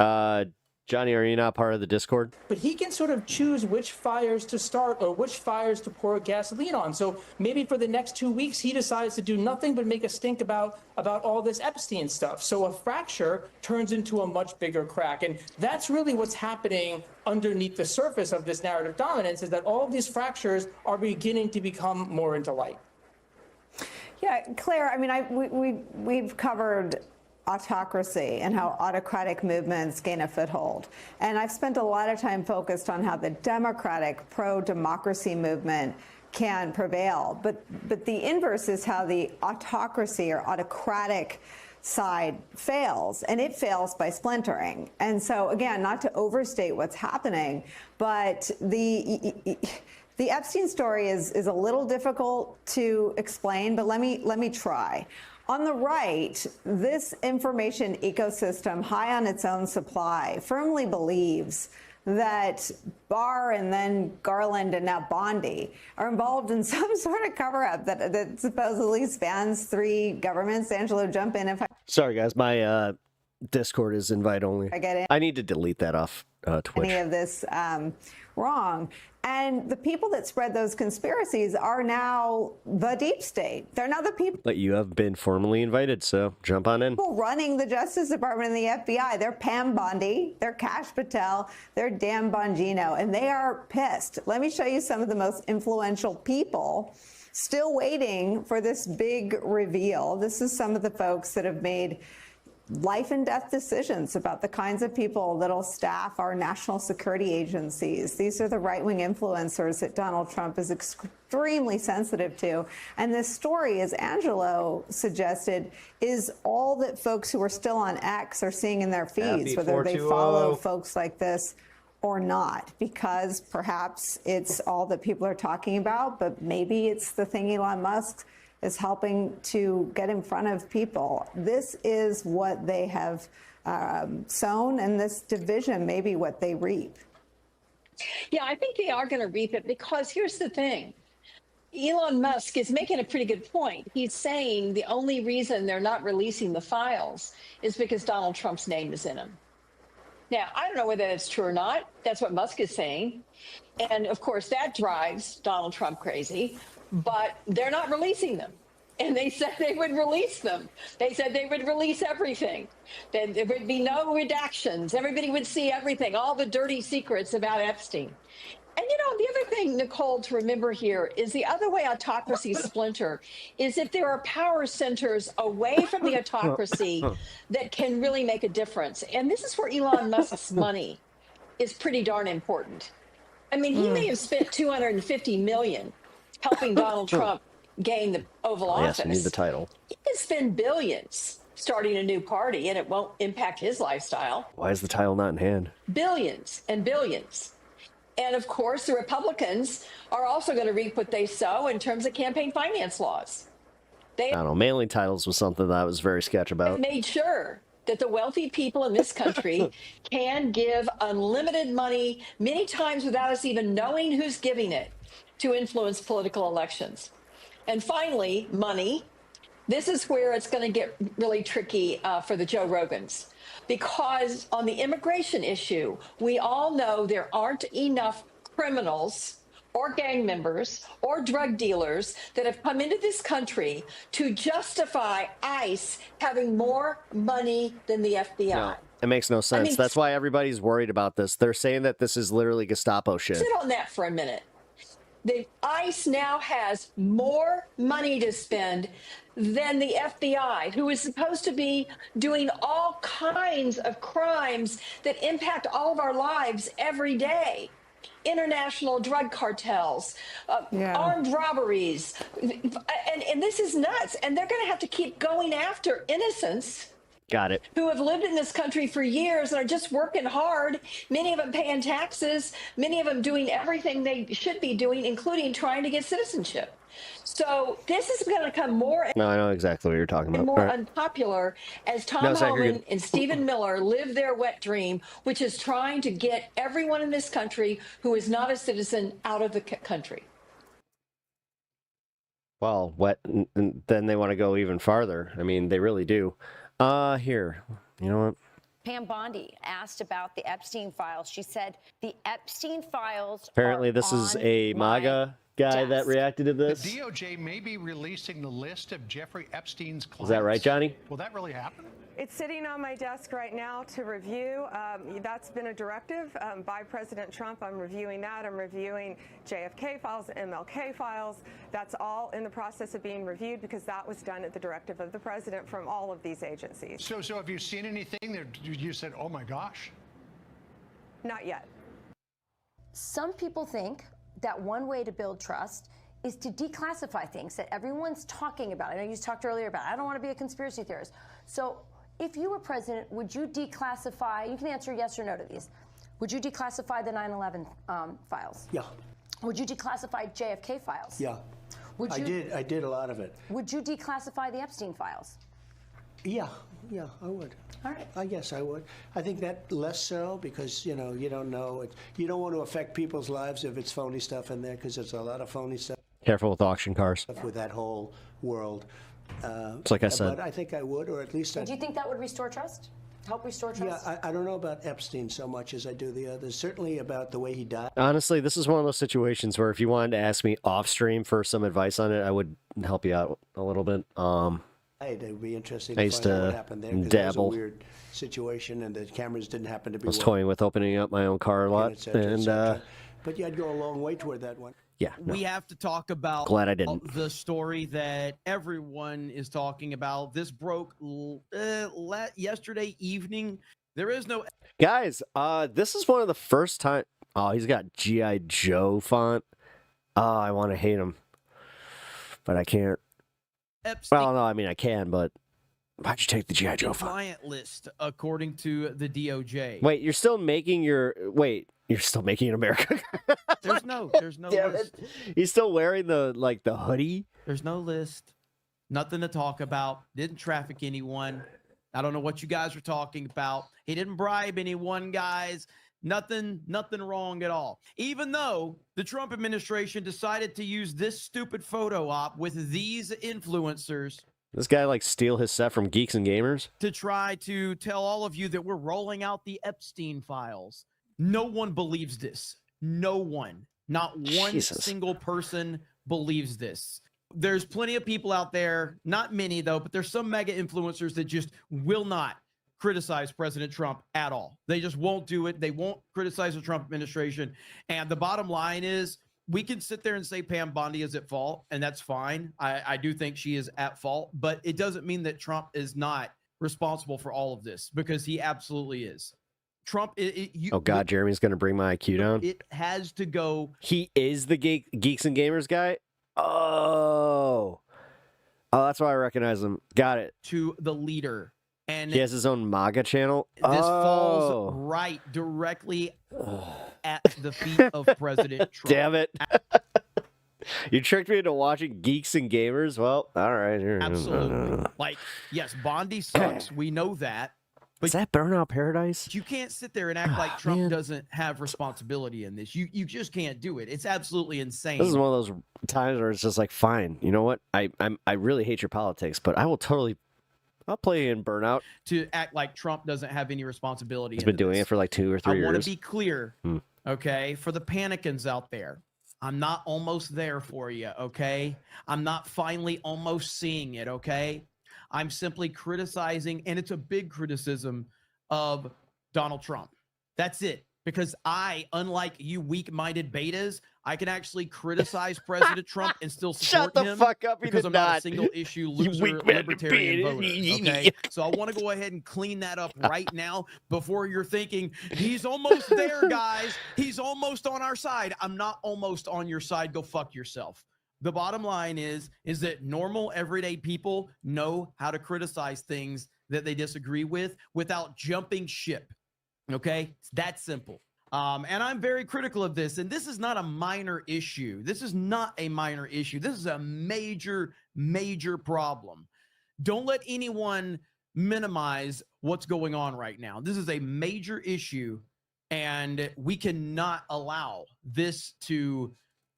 Johnny, are you not part of the Discord? But he can sort of choose which fires to start or which fires to pour gasoline on. So maybe for the next 2 weeks, he decides to do nothing but make a stink about all this Epstein stuff. So a fracture turns into a much bigger crack. And that's really what's happening underneath the surface of this narrative dominance, is that all of these fractures are beginning to become more into light. Yeah, Claire, I mean, we've covered autocracy and how autocratic movements gain a foothold. And I've spent a lot of time focused on how the democratic pro-democracy movement can prevail. But the inverse is how the autocracy or autocratic side fails, and it fails by splintering. And so, again, not to overstate what's happening, but the Epstein story is a little difficult to explain, but let me try. On the right, this information ecosystem, high on its own supply, firmly believes that Barr and then Garland and now Bondi are involved in some sort of cover-up that supposedly spans 3 governments. Angelo, jump in if I... Sorry, guys. My Discord is invite only. I get it. I need to delete that off Twitch. Any of this wrong. And the people that spread those conspiracies are now the deep state. They're now the people But you have been formally invited, so jump on in. running the Justice Department and the FBI. They're Pam Bondi, they're Kash Patel, they're Dan Bongino, and they are pissed. Let me show you some of the most influential people still waiting for this big reveal. This is some of the folks that have made life and death decisions about the kinds of people that'll staff our national security agencies. These are the right-wing influencers that Donald Trump is extremely sensitive to. And this story, as Angelo suggested, is all that folks who are still on X are seeing in their feeds, whether they follow folks like this or not, because perhaps it's all that people are talking about, but maybe it's the thing Elon Musk is helping to get in front of people. This is what they have sown, and this division may be what they reap. Yeah, I think they are going to reap it, because here's the thing. Elon Musk is making a pretty good point. He's saying the only reason they're not releasing the files is because Donald Trump's name is in them. Now, I don't know whether that's true or not. That's what Musk is saying. And of course, that drives Donald Trump crazy. But they're not releasing them. And they said they would release them. They said they would release everything. That there would be no redactions. Everybody would see everything, all the dirty secrets about Epstein. And, you know, the other thing, Nicole, to remember here is the other way autocracies splinter is if there are power centers away from the autocracy that can really make a difference. And this is where Elon Musk's money is pretty darn important. I mean, he may have spent $250 million helping Donald Trump gain the Oval Office. Yes, I need the title. He can spend billions starting a new party, and it won't impact his lifestyle. Why is the title not in hand? Billions and billions. And of course, the Republicans are also going to reap what they sow in terms of campaign finance laws. They I don't know. Mailing titles was something that I was very sketch about. made sure that the wealthy people in this country can give unlimited money, many times without us even knowing who's giving it, to influence political elections. And finally, money. This is where it's going to get really tricky for the Joe Rogans, because on the immigration issue, we all know there aren't enough criminals or gang members or drug dealers that have come into this country to justify ICE having more money than the FBI. No, it makes no sense. mean, That's why everybody's worried about this. They're saying that this is literally Gestapo shit. Sit on that for a minute. The ICE now has more money to spend than the FBI, who is supposed to be doing all kinds of crimes that impact all of our lives every day. International drug cartels, armed robberies. And this is nuts. And they're going to have to keep going after innocents Got it. who have lived in this country for years and are just working hard, many of them paying taxes, many of them doing everything they should be doing, including trying to get citizenship. So this is going to become more No, I know exactly what you're talking and about. more All right. unpopular as Tom No, Zach, you're Homan good. and Stephen Miller live their wet dream, which is trying to get everyone in this country who is not a citizen out of the country. Well, then they want to go even farther. I mean, they really do. Here, you know what? Pam Bondi asked about the Epstein files. She said the Epstein files. Apparently, this is a MAGA guy that reacted to this. The DOJ may be releasing the list of Jeffrey Epstein's clients. Is that right, Johnny? Will that really happen? It's sitting on my desk right now to review. That's been a directive by President Trump. I'm reviewing that. I'm reviewing JFK files, MLK files. That's all in the process of being reviewed because that was done at the directive of the president from all of these agencies. So have you seen anything that you said, oh my gosh? Not yet. Some people think that one way to build trust is to declassify things that everyone's talking about. I know you talked earlier about, I don't want to be a conspiracy theorist. So if you were president, would you declassify, you can answer yes or no to these, would you declassify the 9/11 files? Yeah. Would you declassify JFK files? Yeah. Would you, I did a lot of it. Would you declassify the Epstein files? Yeah, I would. All right. I guess I would. I think that less so because, you don't know. You don't want to affect people's lives if it's phony stuff in there because there's a lot of phony stuff. Careful with auction cars. With that whole world. It's like I said. But I think I would, or at least Do you think that would restore trust? Help restore trust? Yeah, I don't know about Epstein so much as I do the others. Certainly about the way he died. Honestly, this is one of those situations where if you wanted to ask me off stream for some advice on it, I would help you out a little bit. It would be interesting I to used find out to what happened there. 'Cause that was a dabble. weird situation, and the cameras didn't happen to be. I was working, toying with opening up my own car a lot, et cetera, et and cetera. But yeah, I'd go a long way toward that one. yeah, no. We have to talk about Glad I didn't. the story that everyone is talking about. This broke yesterday evening. There is no Guys, this is one of the first time. Oh, he's got G.I. Joe font. Oh, I want to hate him, but I can't. Well, no, I mean I can, but why'd you take the G.I. Joe font? client list, according to the DOJ. Wait, you're still making your You're still making it America. There's no Damn list. it. He's still wearing the hoodie. There's no list. Nothing to talk about. Didn't traffic anyone. I don't know what you guys are talking about. He didn't bribe anyone, guys. Nothing wrong at all. Even though the Trump administration decided to use this stupid photo op with these influencers This guy steal his set from Geeks and Gamers. to try to tell all of you that we're rolling out the Epstein files. No one believes this. No one. Not one Jesus. single person believes this. There's plenty of people out there, not many though, but there's some mega influencers that just will not criticize President Trump at all. They just won't do it. They won't criticize the Trump administration. And the bottom line is we can sit there and say Pam Bondi is at fault, and that's fine. I do think she is at fault, but it doesn't mean that Trump is not responsible for all of this, because he absolutely is. Trump, Oh God, Jeremy's gonna bring my IQ down. it has to go. He is the Geeks and Gamers guy. Oh, that's why I recognize him. Got it. To the leader, and He has his own MAGA channel. this falls Oh, right directly at the feet of President Trump. damn it! You tricked me into watching Geeks and Gamers. Well, all right. Absolutely. Yes, Bondi sucks. We know that. But Is that Burnout Paradise? you can't sit there and act like Trump doesn't have responsibility in this. You just can't do it. It's absolutely insane. This is one of those times where it's just like, fine, you know what? I really hate your politics, but I'll play in Burnout. To act like Trump doesn't have any responsibility. He's been doing it for 2 or 3 years. I want to be clear, okay, for the panicans out there. I'm not almost there for you, okay? I'm not finally almost seeing it, okay? I'm simply criticizing, and it's a big criticism of Donald Trump. That's it. Because I, unlike you weak-minded betas, I can actually criticize President Trump and still support Shut the him fuck up, because I'm not a single-issue loser weak-minded libertarian voter. beta. Okay, so I want to go ahead and clean that up right now before you're thinking he's almost there, guys. He's almost on our side. I'm not almost on your side. Go fuck yourself. The bottom line is that normal, everyday people know how to criticize things that they disagree with without jumping ship. Okay, it's that simple. And I'm very critical of this. And this is not a minor issue. This is not a minor issue. This is a major, major problem. Don't let anyone minimize what's going on right now. This is a major issue, and we cannot allow this to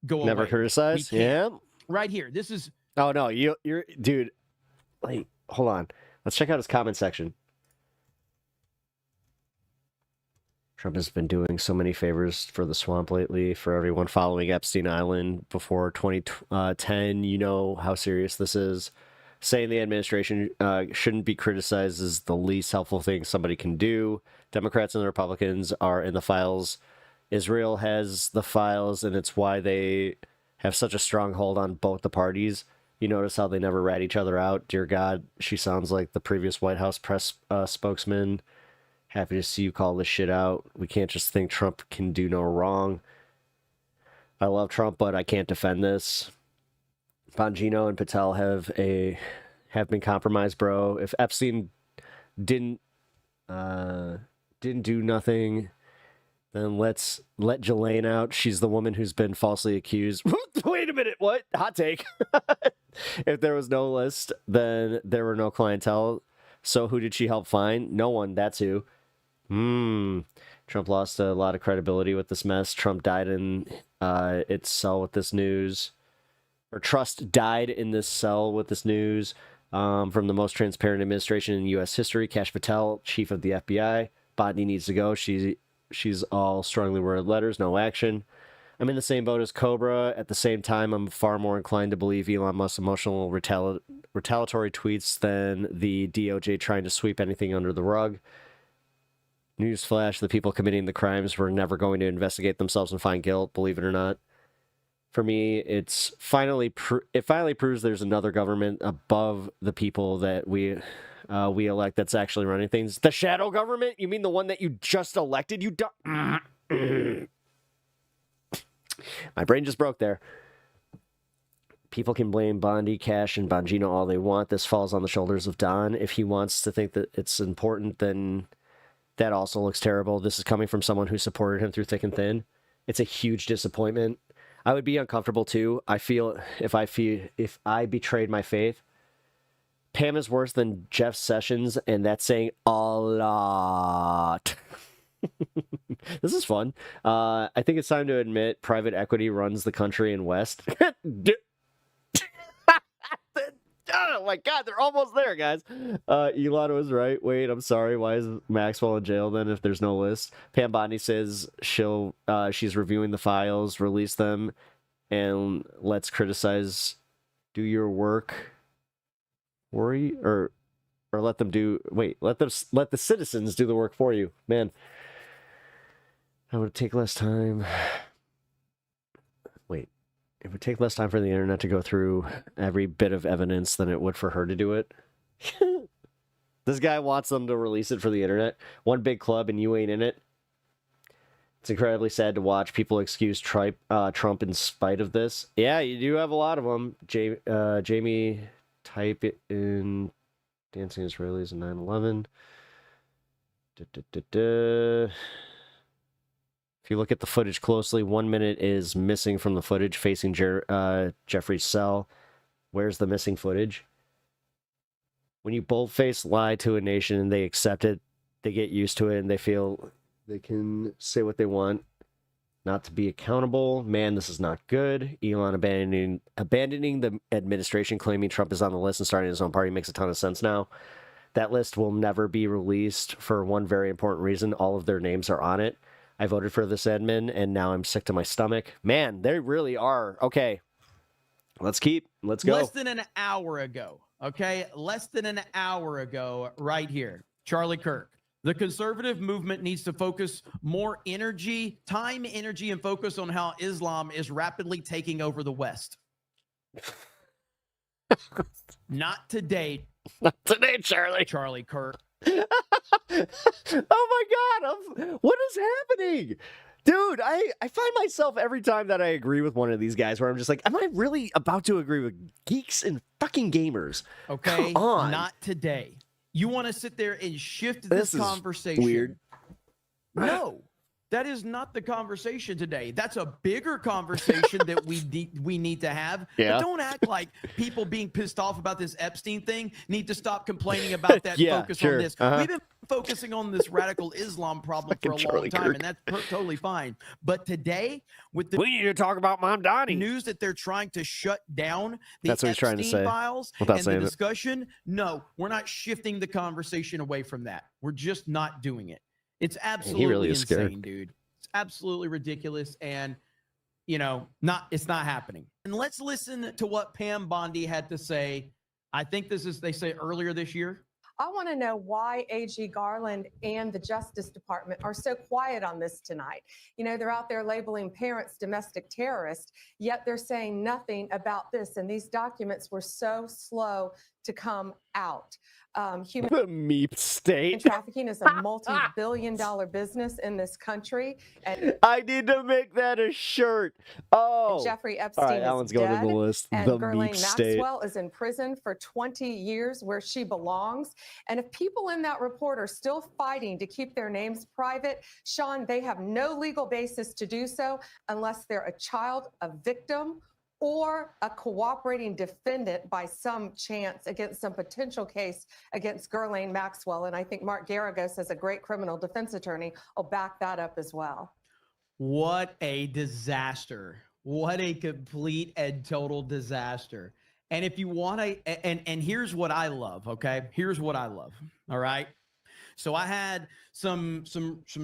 go Never away. criticize? We can't. Yeah. Right here. This is Oh, no, you're dude. Hold on. Let's check out his comment section. Trump has been doing so many favors for the swamp lately, for everyone following Epstein Island before 2010. You know how serious this is. Saying the administration shouldn't be criticized is the least helpful thing somebody can do. Democrats and the Republicans are in the files. Israel has the files, and it's why they have such a strong hold on both the parties. You notice how they never rat each other out. Dear God, she sounds like the previous White House press spokesman. Happy to see you call this shit out. We can't just think Trump can do no wrong. I love Trump, but I can't defend this. Bongino and Patel have been compromised, bro. If Epstein didn't do nothing, then let's let Ghislaine out. She's the woman who's been falsely accused. Wait a minute, what? Hot take. If there was no list, then there were no clientele. So who did she help find? No one. That's who. Trump lost a lot of credibility with this mess. Trump died in its cell with this news. Or Trust died in this cell with this news. From the most transparent administration in U.S. history, Kash Patel, chief of the FBI. Botany needs to go. She's all strongly worded letters, no action. I'm in the same boat as Cobra. At the same time, I'm far more inclined to believe Elon Musk's emotional retaliatory tweets than the DOJ trying to sweep anything under the rug. Newsflash, the people committing the crimes were never going to investigate themselves and find guilt, believe it or not. For me, it finally proves there's another government above the people that we elect that's actually running things. The shadow government? You mean the one that you just elected? You don't... My brain just broke there. People can blame Bondi, Cash, and Bongino all they want. This falls on the shoulders of Don. If he wants to think that it's important, then that also looks terrible. This is coming from someone who supported him through thick and thin. It's a huge disappointment. I would be uncomfortable too. I feel if I betrayed my faith. Pam is worse than Jeff Sessions, and that's saying a lot. This is fun. I think it's time to admit private equity runs the country in West. Oh my God, they're almost there, guys. Elon was right. Wait, I'm sorry. Why is Maxwell in jail then if there's no list? Pam Bondi says she's reviewing the files, release them, and let's criticize. Do your work. Worry or let them do. Wait, let the citizens do the work for you, man. That would take less time. Wait. It would take less time for the internet to go through every bit of evidence than it would for her to do it. This guy wants them to release it for the internet. One big club and you ain't in it. It's incredibly sad to watch people excuse Trump in spite of this. Yeah, you do have a lot of them. Jamie, type it in Dancing Israelis and 9/11. If you look at the footage closely, 1 minute is missing from the footage facing Jeffrey's cell. Where's the missing footage? When you boldface lie to a nation and they accept it, they get used to it and they feel they can say what they want, not to be accountable. Man, this is not good. Elon abandoning the administration, claiming Trump is on the list and starting his own party makes a ton of sense now. That list will never be released for one very important reason. All of their names are on it. I voted for this admin, and now I'm sick to my stomach. Man, they really are. Okay, let's go. Less than an hour ago, okay? Less than an hour ago, right here. Charlie Kirk. The conservative movement needs to focus more energy, and focus on how Islam is rapidly taking over the West. Not today. Not today, Charlie. Charlie Kirk. Oh my God, what is happening? Dude, I find myself every time that I agree with one of these guys where I'm just like, am I really about to agree with geeks and fucking gamers? Okay, come on. Not today. You want to sit there and shift this conversation. Weird. No, that is not the conversation today. That's a bigger conversation that we need to have. Yeah. But don't act like people being pissed off about this Epstein thing need to stop complaining about that. Yeah, focus sure. on this. We've been focusing on this radical Islam problem for a long time, and that's totally fine. But today, with the we need to talk about Mom Donnie news that they're trying to shut down the That's what he's trying to Epstein say, files without and the saying it. discussion, no, we're not shifting the conversation away from that. We're just not doing it. It's he absolutely really is insane, scared. dude. It's absolutely ridiculous, and it's not happening. And let's listen to what Pam Bondi had to say. I think they say earlier this year. I want to know why AG Garland and the Justice Department are so quiet on this tonight. They're out there labeling parents domestic terrorists, yet they're saying nothing about this. And these documents were so slow to come out. Human The meep state. trafficking is a multi-billion-dollar business in this country. And I need to make that a shirt. Oh, Jeffrey all Epstein right, that one's is going dead, in the list. and The Ghislaine meep state. Maxwell is in prison for 20 years where she belongs. And if people in that report are still fighting to keep their names private, Sean, they have no legal basis to do so unless they're a child, a victim, or a cooperating defendant by some chance against some potential case against Ghislaine Maxwell. And I think Mark Garagos, as a great criminal defense attorney, will back that up as well. What a disaster. What a complete and total disaster. And if you want to, and here's what I love, okay? Here's what I love, all right? So I had some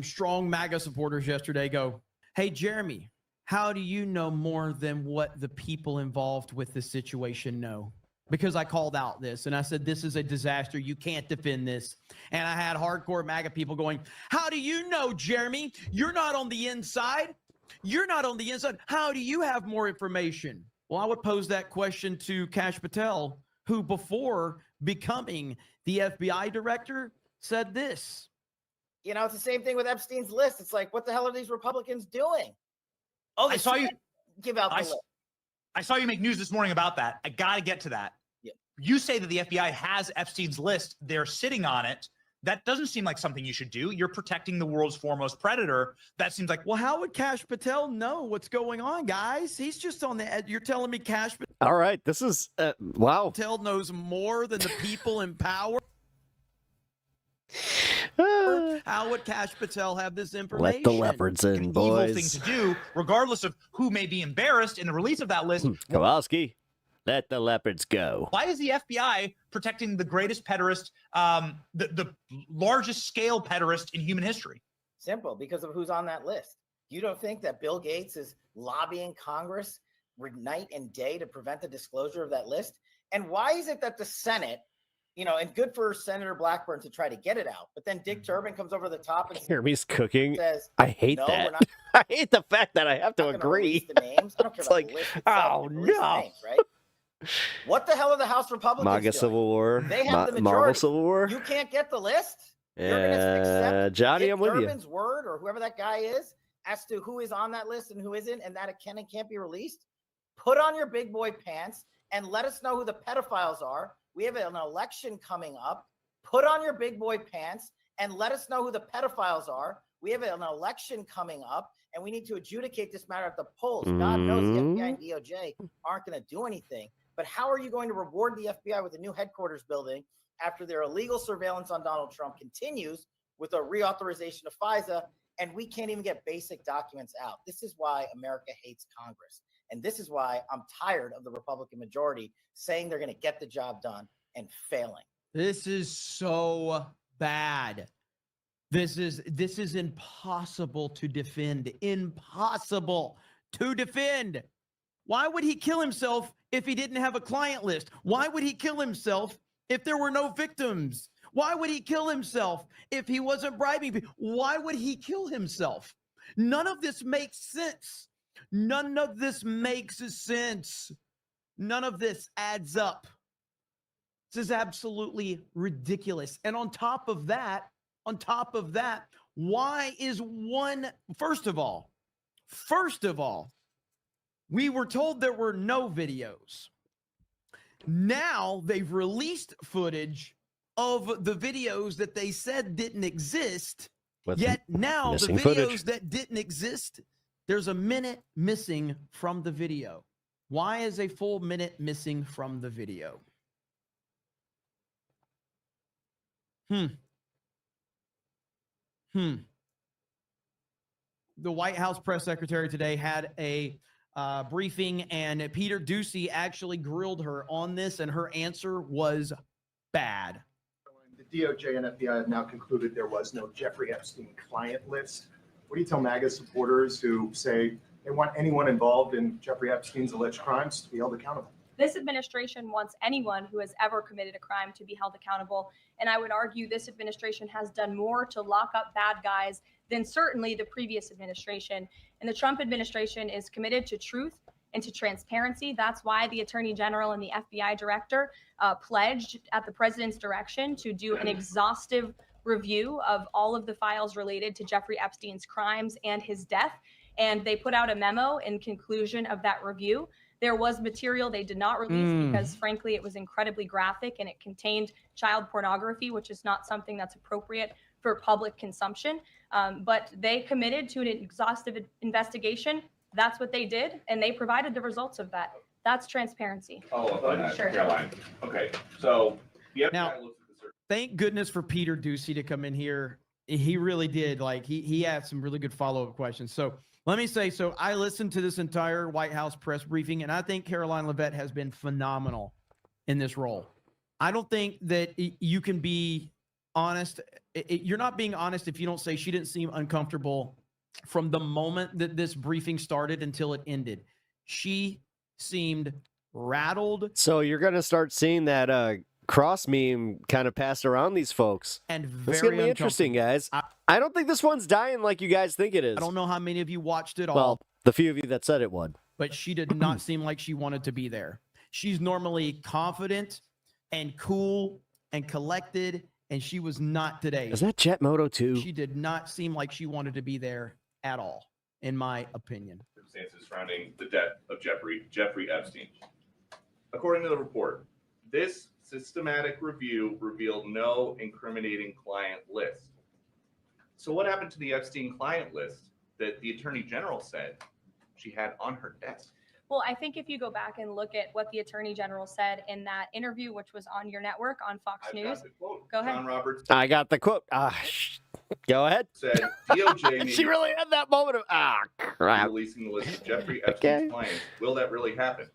strong MAGA supporters yesterday go, hey, Jeremy, how do you know more than what the people involved with the situation know? Because I called out this and I said, this is a disaster. You can't defend this. And I had hardcore MAGA people going, how do you know, Jeremy? You're not on the inside. You're not on the inside. How do you have more information? Well, I would pose that question to Kash Patel, who before becoming the FBI director said this. It's the same thing with Epstein's list. It's like, what the hell are these Republicans doing? Oh, I saw you give out the list. I saw you make news this morning about that. I got to get to that. Yeah. You say that the FBI has Epstein's list. They're sitting on it. That doesn't seem like something you should do. You're protecting the world's foremost predator. That seems like... Well, how would Kash Patel know what's going on, guys? He's just on the edge. You're telling me Kash Patel... All right, this is... wow. Patel knows more than the people in power? How would Kash Patel have this information? Let the leopards in, boys. Evil thing to do, regardless of who may be embarrassed in the release of that list. Kowalski, let the leopards go. Why is the FBI protecting the greatest pederast, the largest scale pederast in human history? Simple, because of who's on that list. You don't think that Bill Gates is lobbying Congress night and day to prevent the disclosure of that list? And why is it that the Senate, and good for Senator Blackburn to try to get it out, but then Dick Durbin comes over the top and Jeremy's cooking. says, I hate no, that. we're not I hate the fact that I have to agree. the names. I don't care It's about like, the list itself, oh, release the no. names, right? What the hell are the House Republicans MAGA doing? Civil War. They have the majority. Marvel Civil War. You can't get the list. You're going to Yeah, accept Johnny, Dick I'm with you. Durbin's word or whoever that guy is as to who is on that list and who isn't, and that it can and can't be released. Put on your big boy pants and let us know who the pedophiles are. We have an election coming up. Put on your big boy pants and let us know who the pedophiles are. We have an election coming up, and we need to adjudicate this matter at the polls. God knows the FBI and DOJ aren't going to do anything. But how are you going to reward the FBI with a new headquarters building after their illegal surveillance on Donald Trump continues with a reauthorization of FISA, and we can't even get basic documents out? This is why America hates Congress. And this is why I'm tired of the Republican majority saying they're going to get the job done and failing. This is so bad. This is impossible to defend. Impossible to defend. Why would he kill himself if he didn't have a client list? Why would he kill himself if there were no victims? Why would he kill himself if he wasn't bribing people? Why would he kill himself? None of this makes sense. None of this makes sense. None of this adds up. This is absolutely ridiculous. And on top of that, why is first of all, we were told there were no videos. Now they've released footage of the videos that they said didn't exist. Yet now the videos that didn't exist, there's a minute missing from the video. Why is a full minute missing from the video? The White House press secretary today had a briefing, and Peter Doocy actually grilled her on this, and her answer was bad. The DOJ and FBI have now concluded there was no Jeffrey Epstein client list. What do you tell MAGA supporters who say they want anyone involved in Jeffrey Epstein's alleged crimes to be held accountable? This administration wants anyone who has ever committed a crime to be held accountable. And I would argue this administration has done more to lock up bad guys than certainly the previous administration. And the Trump administration is committed to truth and to transparency. That's why the Attorney General and the FBI Director pledged at the president's direction to do an exhaustive review of all of the files related to Jeffrey Epstein's crimes and his death. And they put out a memo in conclusion of that review. There was material they did not release because, frankly, it was incredibly graphic and it contained child pornography, which is not something that's appropriate for public consumption. But they committed to an exhaustive investigation. That's what they did, and they provided the results of that. That's transparency. Sure. Caroline. Okay, so now, thank goodness for Peter Ducey to come in here. He really did. Like he had some really good follow-up questions. So let me say, so I listened to this entire White House press briefing, and I think Caroline Leavitt has been phenomenal in this role. I don't think that you can be honest. You're not being honest if you don't say she didn't seem uncomfortable from the moment that this briefing started until it ended. She seemed rattled. So you're going to start seeing that cross meme kind of passed around these folks. And it's very going to be interesting, guys. I don't think this one's dying like you guys think it is. I don't know how many of you watched it all. Well, the few of you that said it would. But she did not seem like she wanted to be there. She's normally confident and cool and collected, and she was not today. Is that Jet Moto 2? She did not seem like she wanted to be there at all, in my opinion. Circumstances surrounding the death of Jeffrey Epstein. According to the report, this systematic review revealed no incriminating client list. So what happened to the Epstein client list that the Attorney General said she had on her desk? Well, I think if you go back and look at what the Attorney General said in that interview, which was on your network on Fox News. Go ahead. John Roberts I got the quote. Go ahead. said DOJ may She really had that moment of, crap. releasing the list of Jeffrey Epstein's clients. Will that really happen?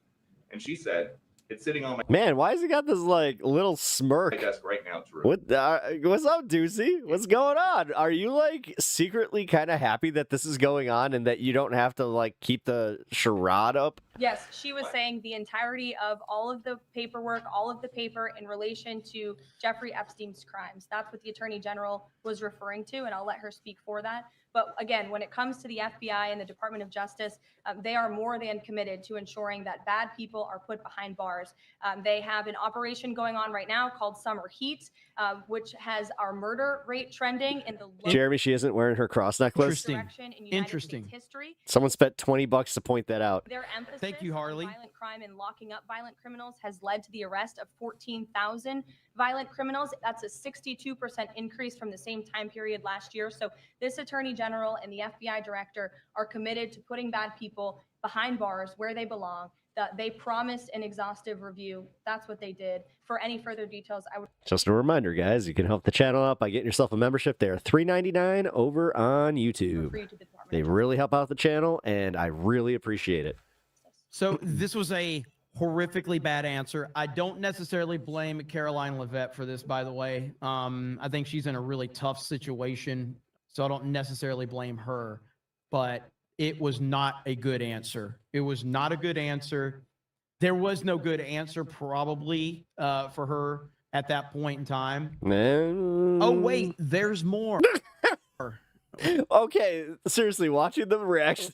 And she said, it's sitting on my Man, why has he got this like little smirk? desk right now to review. What's up, Deucey? What's going on? Are you like secretly kind of happy that this is going on and that you don't have to like keep the charade up? Yes, she was saying the entirety of all of the paperwork, all of the paper in relation to Jeffrey Epstein's crimes. That's what the Attorney General was referring to, and I'll let her speak for that. But again, when it comes to the FBI and the Department of Justice, they are more than committed to ensuring that bad people are put behind bars. They have an operation going on right now called Summer Heat, which has our murder rate trending in the low Jeremy, she isn't wearing her cross necklace. direction in United States history. Someone spent $20 to point that out. Their emphasis Thank you, Harley. on violent crime and locking up violent criminals has led to the arrest of 14,000 violent criminals. That's a 62% increase from the same time period last year. So this Attorney General and the FBI Director are committed to putting bad people behind bars where they belong. They promised an exhaustive review. That's what they did. For any further details, I would Just a reminder, guys, you can help the channel out by getting yourself a membership. They're $3.99 over on YouTube. They really help out the channel, and I really appreciate it. So this was a horrifically bad answer. I don't necessarily blame Caroline Leavitt for this, by the way. I think she's in a really tough situation, so I don't necessarily blame her. But it was not a good answer. It was not a good answer. There was no good answer probably for her at that point in time. Oh, wait, there's more. Okay, seriously, watching them react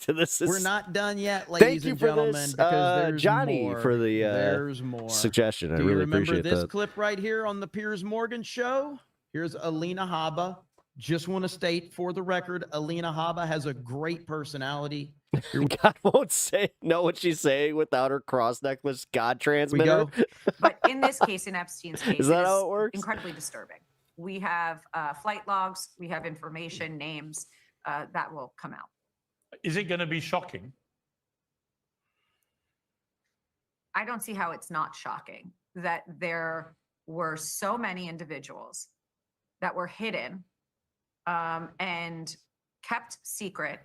to this is... We're not done yet, ladies and gentlemen, this, because there's Johnny more. for the there's more suggestion. I Do you really remember appreciate this that. clip right here on the Piers Morgan show? Here's Alina Habba. Just want to state for the record, Alina Habba has a great personality. God won't know what she's saying without her cross necklace God transmitter. But in this case, in Epstein's case, Is that how it works? Incredibly disturbing. We have flight logs, we have information, names that will come out. Is it going to be shocking? I don't see how it's not shocking that there were so many individuals that were hidden and kept secret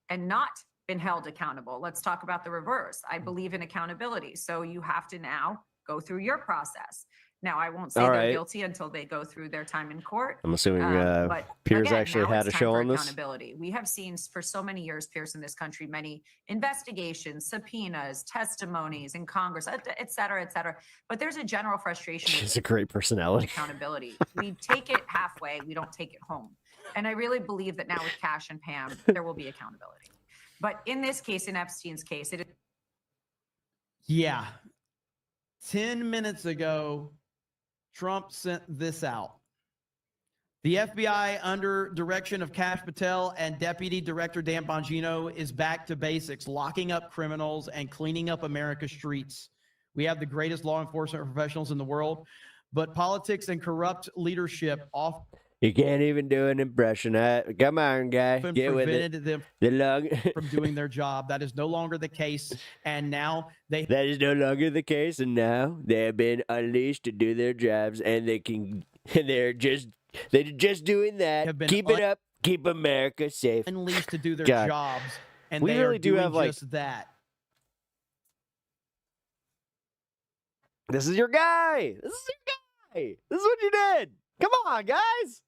and not been held accountable. Let's talk about the reverse. I believe in accountability. So you have to now go through your process. Now, I won't say All they're right. guilty until they go through their time in court. I'm assuming But Piers again, actually now had it's a time show for on this. accountability. We have seen for so many years, Piers, in this country, many investigations, subpoenas, testimonies in Congress, et cetera, et cetera. But there's a general frustration with She's a great personality. accountability. We take it halfway, we don't take it home. And I really believe that now with Cash and Pam, there will be accountability. But in this case, in Epstein's case, it is. Yeah. 10 minutes ago, Trump sent this out. The FBI, under direction of Kash Patel and Deputy Director Dan Bongino, is back to basics, locking up criminals and cleaning up America's streets. We have the greatest law enforcement professionals in the world, but politics and corrupt leadership often You can't even do an impression. Come on, guy. Get with it. prevented them The lung. from doing their job. That is no longer the case. And now they That is no longer the case, and now they have been unleashed to do their jobs, and they can. They're just doing that. Have been Keep it up. Keep America safe. unleashed to do their God. jobs. And We they really are do doing have, like- just that. This is your guy. This is your guy. This is what you did. Come on, guys.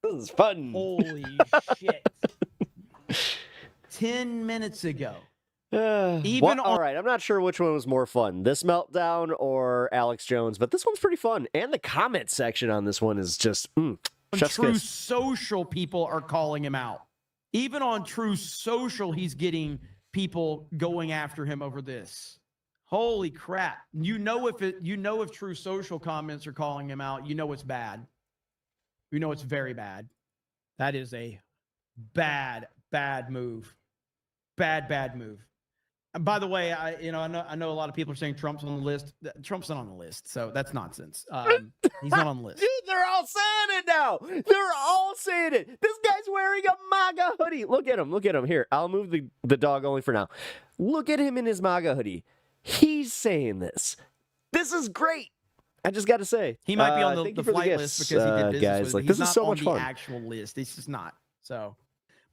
This is fun. Holy shit. 10 minutes ago. Even all right, I'm not sure which one was more fun, this meltdown or Alex Jones, but this one's pretty fun. And the comment section on this one is just chef's True kiss. Social people are calling him out. Even on True Social, he's getting people going after him over this. Holy crap. You know if True Social comments are calling him out, you know it's bad. You know it's very bad. That is a bad move. Bad move. And by the way, I know a lot of people are saying Trump's on the list. Trump's not on the list, so that's nonsense. He's not on the list. Dude, they're all saying it now. They're all saying it. This guy's wearing a MAGA hoodie. Look at him. Look at him. Here, I'll move the dog only for now. Look at him in his MAGA hoodie. He's saying this. This is great. I just got to say. He might be on thank the you for flight gifts, list because he did business guys. with Like, He's this is not so on much the fun. actual list. He's just not. So,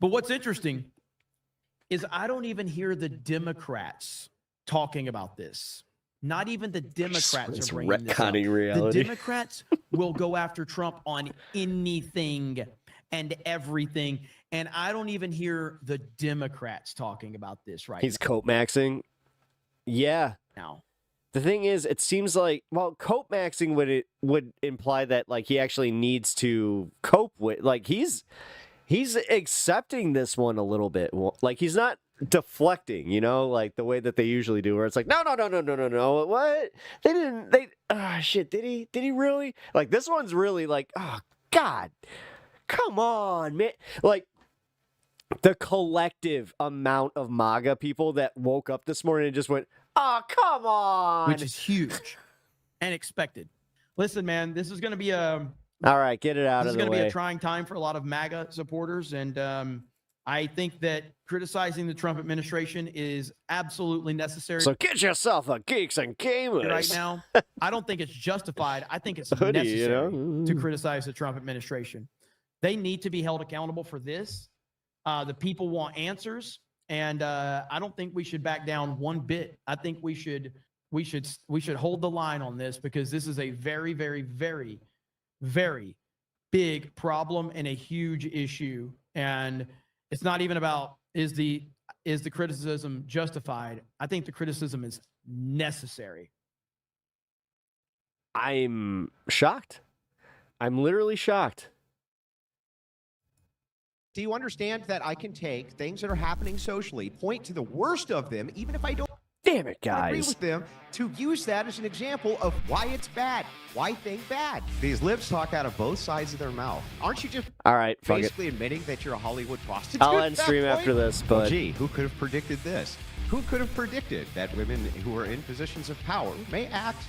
but what's interesting is I don't even hear the Democrats talking about this. Not even the Democrats It's are bringing this up. retconning reality. The Democrats will go after Trump on anything and everything, and I don't even hear the Democrats talking about this right He's coat maxing. Yeah. now. The thing is, it seems like, well, coat maxing would imply that like he actually needs to cope with, like he's accepting this one a little bit, like he's not deflecting, like the way that they usually do, where it's like no, what shit, did he really? Like this one's really like, oh God, come on, man, like. The collective amount of MAGA people that woke up this morning and just went, oh, come on. Which is huge and expected. Listen, man, this is going to be All right, get it out this of is the going to be way. a trying time for a lot of MAGA supporters. And I think that criticizing the Trump administration is absolutely necessary. So get yourself a Geeks and Gamers. Right now, I don't think it's justified. I think it's Hoodie, necessary you to know? criticize the Trump administration. They need to be held accountable for this. The people want answers, and I don't think we should back down one bit. I think we should hold the line on this because this is a very, very, very, very big problem and a huge issue. And it's not even about is the criticism justified. I think the criticism is necessary. I'm shocked. I'm literally shocked. Do you understand that I can take things that are happening socially, point to the worst of them, even if I don't Damn it, agree guys. with them, to use that as an example of why it's bad, why things bad? These libs talk out of both sides of their mouth. Aren't you just All right, fuck it. basically admitting that you're a Hollywood prostitute? I'll at end that stream point? after this, Well, but gee, who could have predicted this? Who could have predicted that women who are in positions of power may act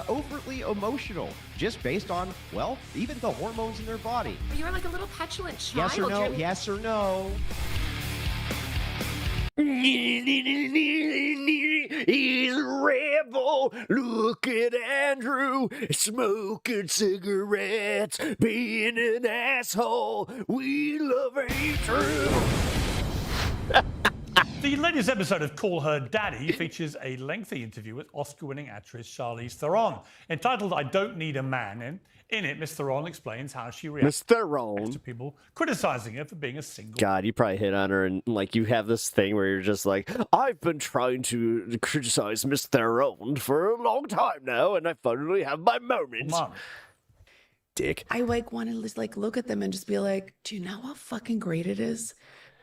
overtly emotional just based on, well, even the hormones in their body? You're like a little petulant child. Yes or no? You're- Yes or no? He's a rebel. Look at Andrew smoking cigarettes, being an asshole. We love hate true. The latest episode of Call Her Daddy features a lengthy interview with Oscar-winning actress Charlize Theron, entitled "I Don't Need a Man." And in it, Miss Theron explains how she reacts Miss Theron. to people criticizing her for being a single. God, you probably hit on her, and like you have this thing where you're just like, I've been trying to criticize Miss Theron for a long time now, and I finally have my moment. Dick. I like want to just like look at them and just be like, do you know how fucking great it is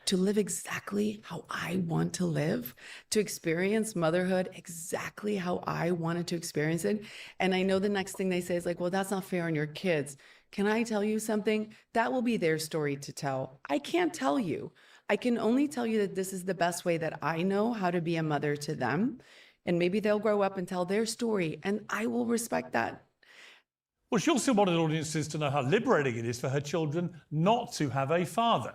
to live exactly how I want to live, to experience motherhood exactly how I wanted to experience it? And I know the next thing they say is like, well, that's not fair on your kids. Can I tell you something? That will be their story to tell. I can't tell you. I can only tell you that this is the best way that I know how to be a mother to them. And maybe they'll grow up and tell their story, and I will respect that. Well, she also wanted audiences to know how liberating it is for her children not to have a father.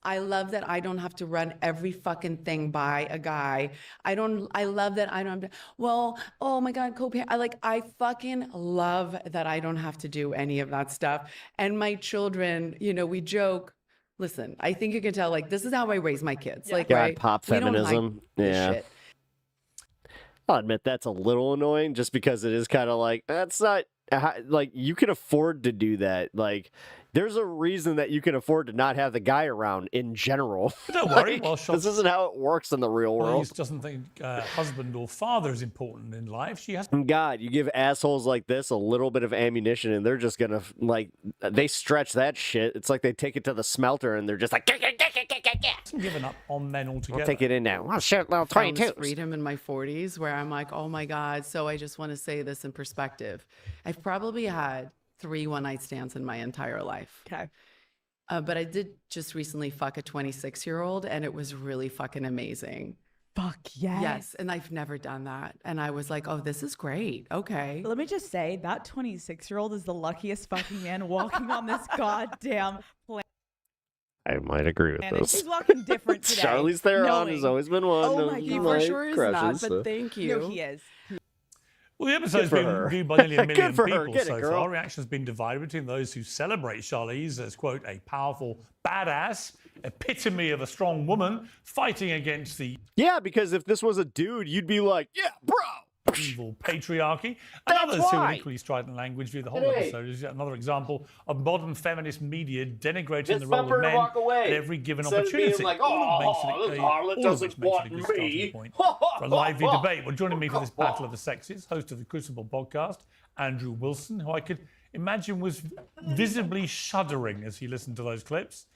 I love that I don't have to run every fucking thing by a guy. I love that I don't have to, well, oh my God, co-parent. I fucking love that I don't have to do any of that stuff. And my children, you know, we joke, listen, I think you can tell, like, this is how I raise my kids. Like, God, right? pop We don't hide feminism. this Yeah. shit. I'll admit that's a little annoying just because it is kind of like, that's not, like, you can afford to do that. Like, there's a reason that you can afford to not have the guy around in general. But don't worry, Like, this isn't how it works in the real world. Charlize doesn't think husband or father is important in life. She has. God, you give assholes like this a little bit of ammunition and they're just gonna, like, they stretch that shit. It's like they take it to the smelter and they're just like, Hasn't given up on men altogether. I'll take it in now. Oh, shit, little Found 22. freedom in my 40s where I'm like, oh my God. So I just want to say this in perspective. I've probably had 3 one-night stands in my entire life. Okay. But I did just recently fuck a 26-year-old, and it was really fucking amazing. Fuck yes. Yes, and I've never done that. And I was like, oh, this is great. Okay. Let me just say that 26-year-old is the luckiest fucking man walking on this goddamn planet. I might agree with And this. she's walking different today. Charlize Theron knowing- has always been one Oh of my God, my for sure is crushes. not, but thank you. No, he is. Well, the episode's Good for been her. viewed by nearly a million Good for her. people Get it, so girl. far. Reaction's been divided between those who celebrate Charlize as, quote, a powerful badass, epitome of a strong woman fighting against the Yeah, because if this was a dude, you'd be like, yeah, bro. evil patriarchy. And That's others who why. in equally strident language view the whole Hey. episode as yet another example of modern feminist media denigrating Just the role bump her of to men walk away. at every given Instead of being opportunity. like, All oh, makes it this a- harlot all of doesn't which makes it a want good starting me. point for a lively debate. Well, joining me for this Battle of the Sexes, host of the Crucible podcast, Andrew Wilson, who I could imagine was visibly shuddering as he listened to those clips.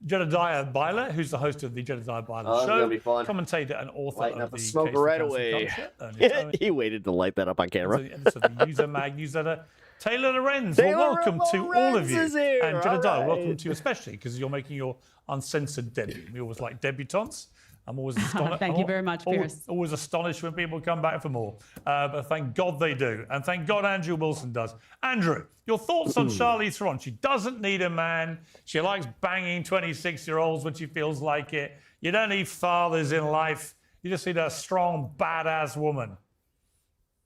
Jedediah Byler, who's the host of the Jedediah Byler Oh, this is Show, gonna be fun. commentator and author Lighting of up the the Case smoke for right Cancel away. Culture, Ernest Owen, He waited to light that up on camera. the editor of the User Mag newsletter, Taylor Lorenz. Well, Taylor welcome to all of you. Lorenz is here. And All Jedediah, right. welcome to you especially because you're making your uncensored debut. We always like debutantes. I'm always astonished. Thank you very much, Pierce. Always astonished when people come back for more. But thank God they do. And thank God Andrew Wilson does. Andrew, your thoughts on Charlize Theron? She doesn't need a man. She likes banging 26-year-olds when she feels like it. You don't need fathers in life. You just need a strong, badass woman.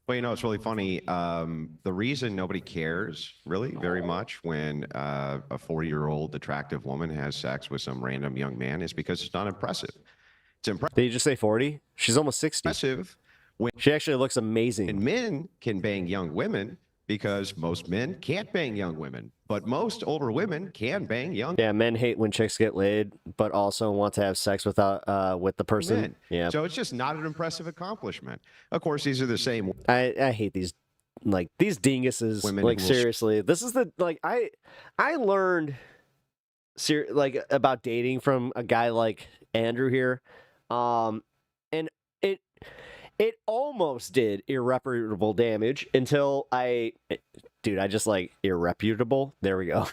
Well, you know, it's really funny. The reason nobody cares really very much when a 40-year-old attractive woman has sex with some random young man is because it's not impressive. It's impressive. Did you just say 40? She's almost 60. Impressive when She actually looks amazing. and men can bang young women because most men can't bang young women, but most older women can bang young Yeah, men hate when chicks get laid, but also want to have sex without with the person. men. Yeah, So it's just not an impressive accomplishment. Of course, these are the same I hate these dinguses. Women Like who will- seriously, this is the I learned about dating from a guy like Andrew here, and it almost did irreparable damage until I just like irreputable. There we go.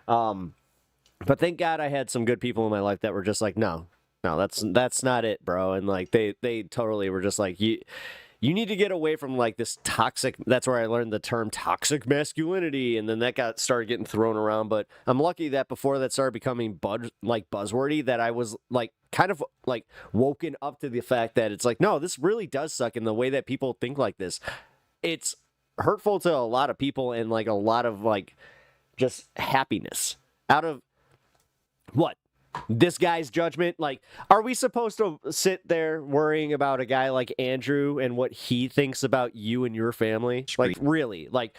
But thank God I had some good people in my life that were just like, no, that's not it, bro. And like they totally were just like, you need to get away from like this toxic. That's where I learned the term toxic masculinity, and then that started getting thrown around. But I'm lucky that before that started becoming buzzwordy, that I was like kind of like woken up to the fact that it's like, no, this really does suck. In the way that people think like this, it's hurtful to a lot of people, and like a lot of like just happiness out of what this guy's judgment. Like, are we supposed to sit there worrying about a guy like Andrew and what he thinks about you and your family? Like, really? Like,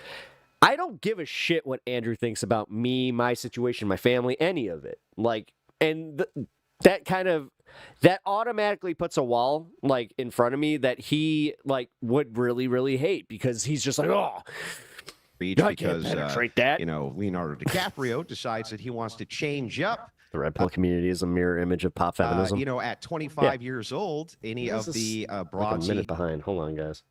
I don't give a shit what Andrew thinks about me, my situation, my family, any of it. Like, and that automatically puts a wall like in front of me that he like would really, really hate, because he's just like, oh, because you know, Leonardo DiCaprio decides that he wants to change up. The red pill community is a mirror image of pop feminism. You know, at 25 years old, any This of is the like broads a minute behind. Hold on, guys.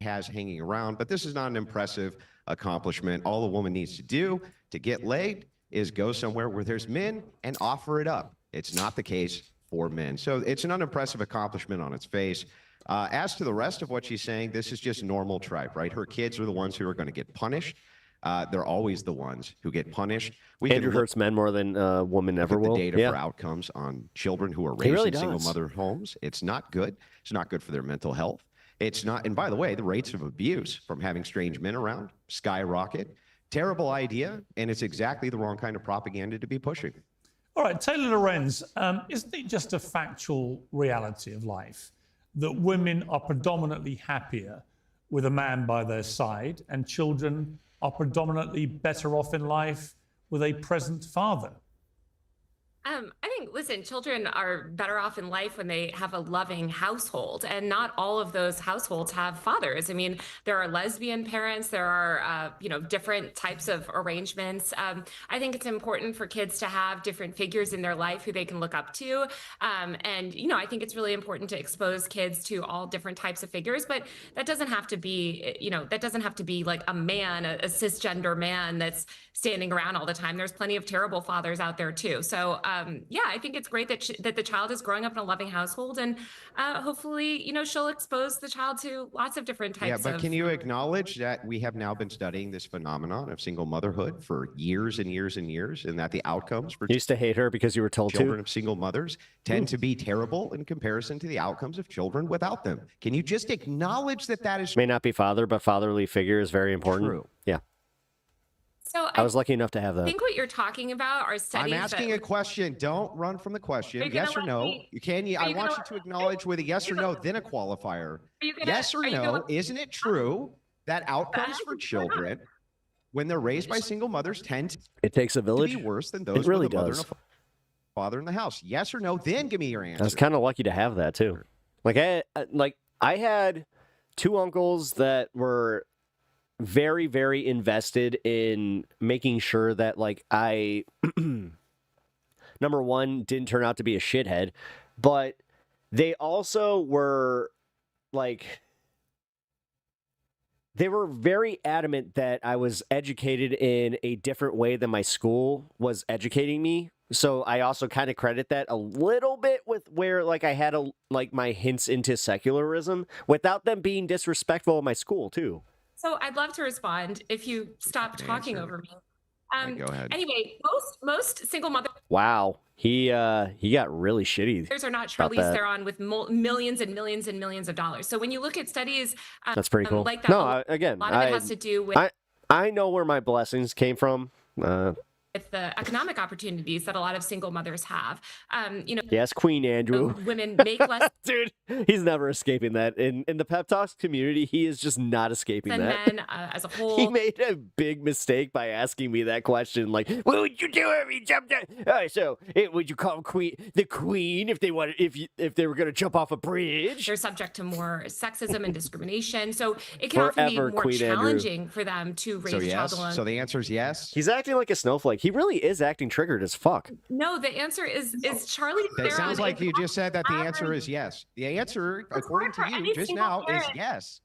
has hanging around, but this is not an impressive accomplishment. All a woman needs to do to get laid is go somewhere where there's men and offer it up. It's not the case for men. So it's an unimpressive accomplishment on its face. As to the rest of what she's saying, this is just normal tripe, right? Her kids are the ones who are going to get punished. They're always the ones who get punished. Andrew hurts men more than women ever will. The data for outcomes on children who are raised in single mother homes. It's not good. It's not good for their mental health. It's not. And by the way, the rates of abuse from having strange men around skyrocket. Terrible idea, and it's exactly the wrong kind of propaganda to be pushing. All right, Taylor Lorenz, isn't it just a factual reality of life that women are predominantly happier with a man by their side, and children are predominantly better off in life with a present father? I think, listen, children are better off in life when they have a loving household, and not all of those households have fathers. I mean, there are lesbian parents, there are, different types of arrangements. I think it's important for kids to have different figures in their life who they can look up to. I think it's really important to expose kids to all different types of figures, but that doesn't have to be, like a man, a cisgender man that's standing around all the time. There's plenty of terrible fathers out there too. So, I think it's great that the child is growing up in a loving household, and hopefully, she'll expose the child to lots of different types. Yeah, but can you acknowledge that we have now been studying this phenomenon of single motherhood for years and years and years, and that the outcomes for You used to hate her because you were told children to? of single mothers tend to be terrible in comparison to the outcomes of children without them? Can you just acknowledge that that is May not be father, but fatherly figure is very important. True. Yeah. So I was lucky enough to have I that. think what you're talking about are studies. I'm asking a question. Don't run from the question. Are you Yes gonna or let no? me- You can. I want you to acknowledge with a yes or no, then a qualifier. Yes or no? Isn't it true that outcomes for children, when they're raised by single mothers, tend It takes a to village. be worse than those It really with a mother does. and a father in the house? Yes or no? Then give me your answer. I was kind of lucky to have that too. Like I had two uncles that were very, very invested in making sure that like I number one didn't turn out to be a shithead, but they also were like they were very adamant that I was educated in a different way than my school was educating me. So I also kind of credit that a little bit with where like I had my hints into secularism without them being disrespectful of my school too. So I'd love to respond if you stop talking over me. Go ahead. Anyway, most single mothers Wow, he got really shitty. are not about Charlize that. Theron with millions and millions and millions of dollars. So when you look at studies, That's pretty cool. like that, No, a again, lot of it has to do with I know where my blessings came from. the economic opportunities that a lot of single mothers have. Yes, Queen Andrew. Women make less Dude, he's never escaping that. In the pep talks community, he is just not escaping than that. men as a whole. He made a big mistake by asking me that question. Like, what would you do if you jumped? Would you call the queen if they if they were going to jump off a bridge? They're subject to more sexism and discrimination. So it can often be Forever, more Queen Andrew. challenging for them to raise So a child yes. alone. So the answer is yes. He's acting like a snowflake. He really is acting triggered as fuck. No, the answer is Charlize That Theron. sounds like is you just said that the answer average. is yes. The answer, according to any you just single now, is parent. yes.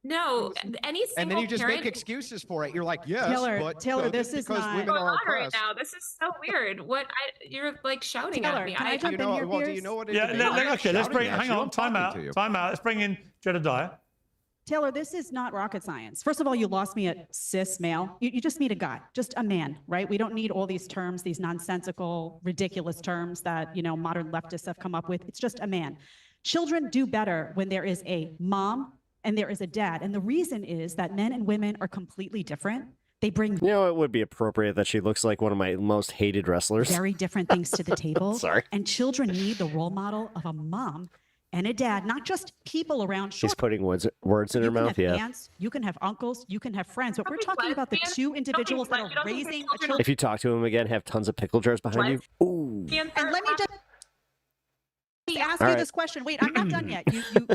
No, any single And then you just parent. make excuses for it. You're like, yes, but Taylor, because this is because not- women What's are going on right oppressed. now? This is so weird. You're like shouting Taylor, at me. can I jump Do you know, in here, well, do Piers? you know what it Yeah, is? okay, let's bring, hang on, time out. To you. Let's bring in Jedediah. Taylor, this is not rocket science. First of all, you lost me at cis male. You just need a guy, just a man, right? We don't need all these terms, these nonsensical, ridiculous terms that, modern leftists have come up with. It's just a man. Children do better when there is a mom and there is a dad. And the reason is that men and women are completely different. They bring You know, it would be appropriate that she looks like one of my most hated wrestlers. very different things to the table. Sorry. And children need the role model of a mom and a dad, not just people around. She's putting words in her You can mouth. have Yeah. aunts, you can have uncles, you can have friends, but we're talking about the two individuals that are raising a child. If you talk to him again, have tons of pickle jars behind you. Ooh. And let me just ask All you right. this question. Wait, I'm not done yet.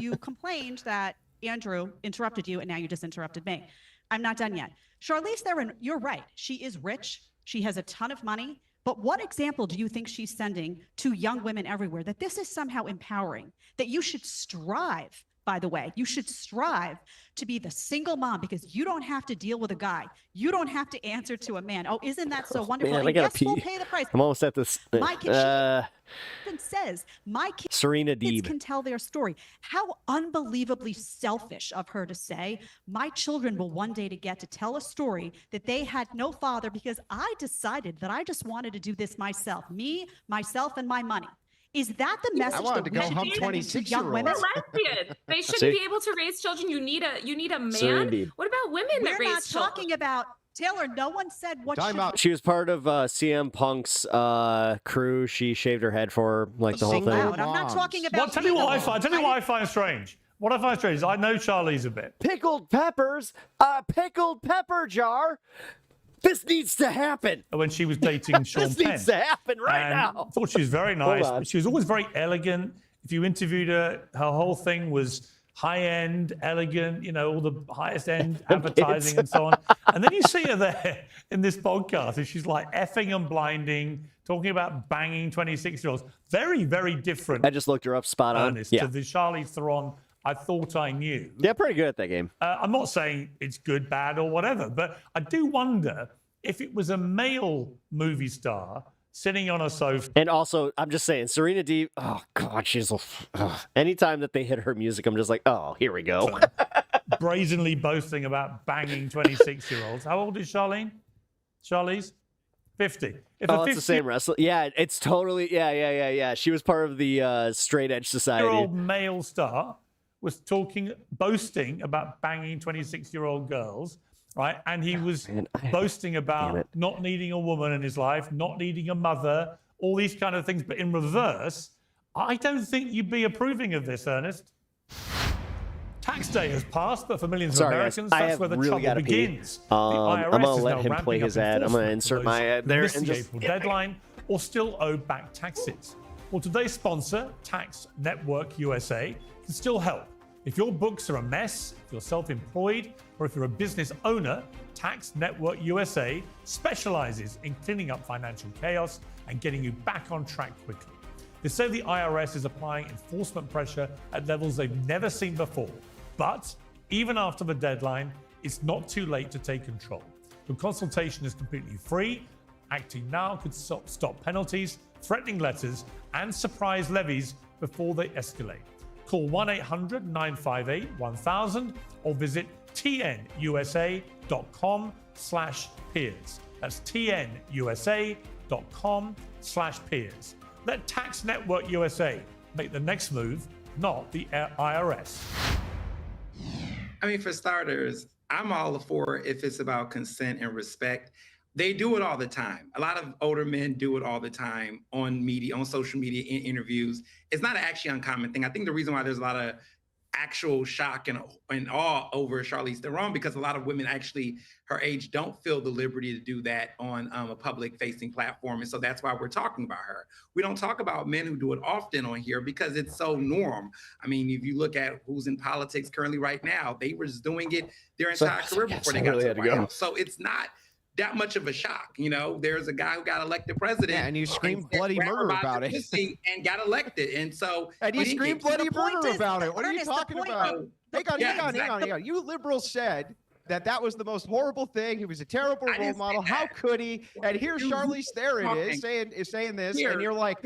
You complained that Andrew interrupted you, and now you just interrupted me. I'm not done yet. Charlize Theron, you're right. She is rich. She has a ton of money. But what example do you think she's sending to young women everywhere that this is somehow empowering, that you should strive, by the way, you should strive to be the single mom because you don't have to deal with a guy. You don't have to answer to a man. Oh, isn't that so wonderful? Man, I and gotta yes, we'll pee. pay the price. I'm almost at this. My kid, she even says, my kids Serena Deeb. can tell their story. How unbelievably selfish of her to say, my children will one day to get to tell a story that they had no father because I decided that I just wanted to do this myself, me, myself, and my money. Is that the message wanted that to we go should hump be sending to young 26-year-olds. women? They're lesbian. They shouldn't See? be able to raise children. You need a man. Indeed. What about women that We're raise not children? talking about Taylor. No one said what should She was part of CM Punk's crew. She shaved her head for like the whole thing. out. I'm not talking about. Well, tell you what I find. Tell you what I find strange. What I find strange is I know Charlize a bit. Pickled peppers, a pickled pepper jar. This needs to happen. When she was dating Sean This Penn. needs to happen right And now. I thought she was very Hold nice. on. But she was always very elegant. If you interviewed her, her whole thing was high-end, elegant, you know, all the highest-end advertising and so on. And then you see her there in this podcast, and she's like effing and blinding, talking about banging 26-year-olds. Very, very different. I just looked her up, spot on. Ernest, Yeah. to the Charlize Theron I thought I knew. Yeah, pretty good at that game. I'm not saying it's good, bad, or whatever, but I do wonder if it was a male movie star sitting on a sofa. And also, I'm just saying, Serena Deeb, oh, God, she's... anytime that they hit her music, I'm just like, oh, here we go. brazenly boasting about banging 26-year-olds. How old is Charlene? Charlize? 50. If Oh, a it's the same wrestler. Yeah, it's totally... Yeah. She was part of the Straight Edge Society. 50-year-old male star was boasting about banging 26-year-old girls, right? And he was boasting about not needing a woman in his life, not needing a mother, all these kind of things. But in reverse, I don't think you'd be approving of this, Ernest. Tax day has passed, but for millions of Sorry, guys, Americans, I that's have where the really trouble gotta pee. begins. I'm the IRS gonna is let now him ramping play up his ad. I'm gonna enforcement insert for my those ad there who missed and the just- April deadline or still owe back taxes. Well, today's sponsor, Tax Network USA, can still help. If your books are a mess, if you're self-employed, or if you're a business owner, Tax Network USA specializes in cleaning up financial chaos and getting you back on track quickly. They say the IRS is applying enforcement pressure at levels they've never seen before. But even after the deadline, it's not too late to take control. The consultation is completely free. Acting now could stop penalties, threatening letters, and surprise levies before they escalate. Call 1-800-958-1000 or visit tnusa.com/peers. That's tnusa.com/peers. Let Tax Network USA make the next move, not the IRS. I mean, for starters, I'm all for if it's about consent and respect. They do it all the time. A lot of older men do it all the time on media, on social media, in interviews. It's not an actually uncommon thing. I think the reason why there's a lot of actual shock and awe over Charlize Theron, because a lot of women actually her age don't feel the liberty to do that on a public facing platform. And so that's why we're talking about her. We don't talk about men who do it often on here because it's so norm. I mean, if you look at who's in politics currently right now, they were doing it their entire career before they got to the White House. So it's not that much of a shock. You know, there's a guy who got elected president. Yeah, and you screamed bloody murder about it. And got elected. And so and you screamed bloody murder about it. What are you talking about? Hang on. You liberals said that was the most horrible thing. He was a terrible role model. How could he? And here's Charlize Theron is saying this, and you're like,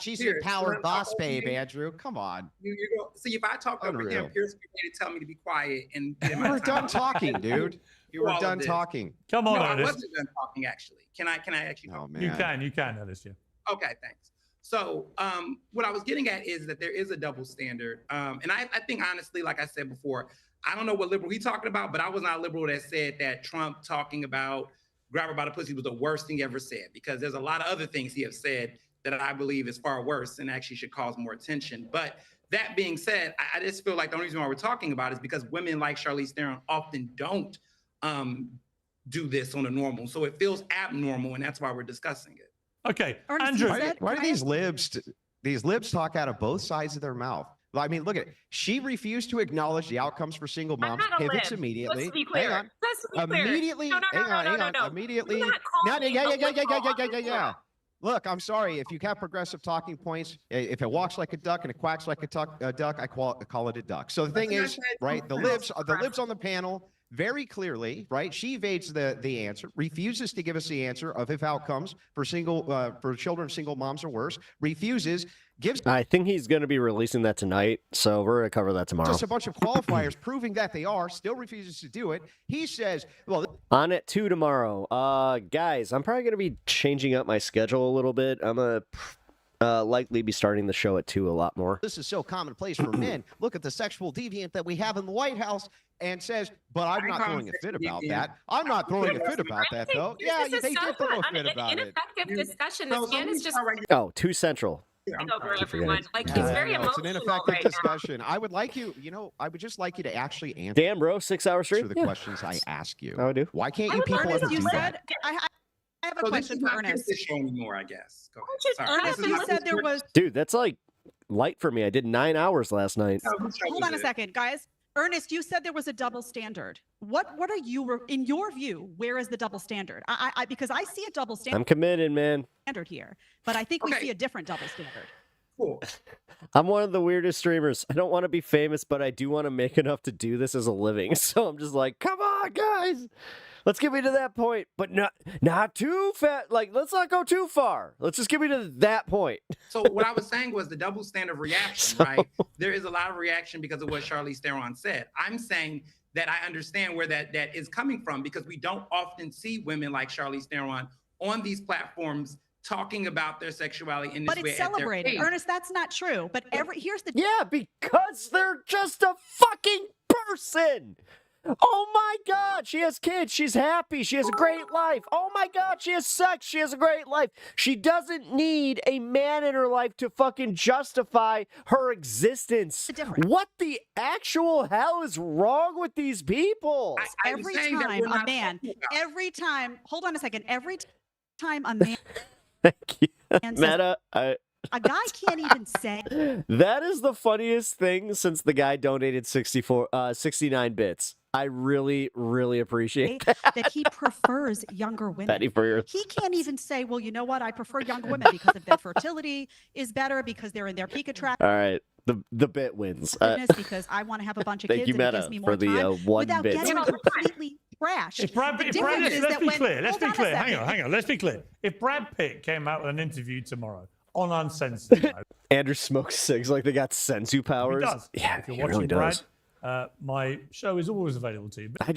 she's an empowered boss babe, Andrew. Come on. You go, see, if I talk over him, Pierce going to tell me to be quiet and you were done talking, dude. You were done talking. Come on, no, Ernest. I wasn't done talking, actually. Can I actually talk? Oh, man. You can, Ernest. Yeah. Okay, thanks. So what I was getting at is that there is a double standard. And I think, honestly, like I said before, I don't know what liberal he's talking about, but I was not a liberal that said that Trump talking about grab her by the pussy was the worst thing he ever said, because there's a lot of other things he has said that I believe is far worse and actually should cause more attention. But that being said, I just feel like the only reason why we're talking about it is because women like Charlize Theron often don't do this on a normal. So it feels abnormal, and that's why we're discussing it. Okay, Andrew. Why do these libs talk out of both sides of their mouth? I mean, look at it. She refused to acknowledge the outcomes for single moms. Pivots immediately. Let's be clear. Hang on. Let's be clear. Immediately. Hang on. Immediately. Yeah. Look, I'm sorry. If you have progressive talking points, if it walks like a duck and it quacks like a duck, I call it a duck. So the thing is, right? The libs on the panel very clearly, right? She evades the answer, refuses to give us the answer of if outcomes for children of single moms are worse. Refuses. I think he's going to be releasing that tonight, so we're going to cover that tomorrow. Just a bunch of qualifiers proving that they are, still refuses to do it. He says, well... On at 2 tomorrow. Guys, I'm probably going to be changing up my schedule a little bit. I'm going to likely be starting the show at 2 a lot more. This is so commonplace for men. Look at the sexual deviant that we have in the White House and says, but I'm not throwing a fit about that. I'm not throwing a fit about that, though. Yeah, they did throw a fit about it. Ineffective discussion. This man is just Oh, 2 Central. over everyone. Like, he's very It's an emotional ineffective right discussion. I would like you, I would just like you to actually answer Damn, bro, 6 hour stream. the questions I ask you. I do. Why can't you people ever do that? I have a question for Ernest. This show anymore, I guess. Go ahead. Sorry. Ernest, you said there was. Dude, that's like light for me. I did 9 hours last night. Hold on a second, guys. Ernest, you said there was a double standard. What are you, in your view, where is the double standard? Because I see a double I'm committed, man. standard here, but I think we see a different double standard. Cool. I'm one of the weirdest streamers. I don't want to be famous, but I do want to make enough to do this as a living. So I'm just like, come on, guys. Let's get me to that point, but not too fat. Like, let's not go too far. Let's just get me to that point. So what I was saying was the double standard reaction, right? There is a lot of reaction because of what Charlize Theron said. I'm saying that I understand where that is coming from, because we don't often see women like Charlize Theron on these platforms talking about their sexuality in this way. But it's celebrated. Ernest, that's not true. But here's the because they're just a fucking person. Oh my God, she has kids. She's happy. She has a great life. Oh my God, she has sex. She has a great life. She doesn't need a man in her life to fucking justify her existence. What the actual hell is wrong with these people? every time a man, hold on a second, every time a man says, Meta, a guy can't even say that is the funniest thing since the guy donated 69 bits. I really, really appreciate that he prefers younger women. Petty for your He can't even say, well, you know what? I prefer younger women because of their fertility is better, because they're in their peak attractiveness, All right, the bit wins. because I want to have a bunch of Thank kids you, and it Meta, gives me more for the time 1 without bit. getting completely trashed. If Brad, The if Brad difference is let's that be when- clear. Let's hold be on a clear. Hang second. on, hang on. Let's be clear. If Brad Pitt came out with an interview tomorrow on Uncensored, Andrew smokes cigs like they got sensu powers. he does. Yeah, if you're he watching really Brad, does. my show is always available to you. But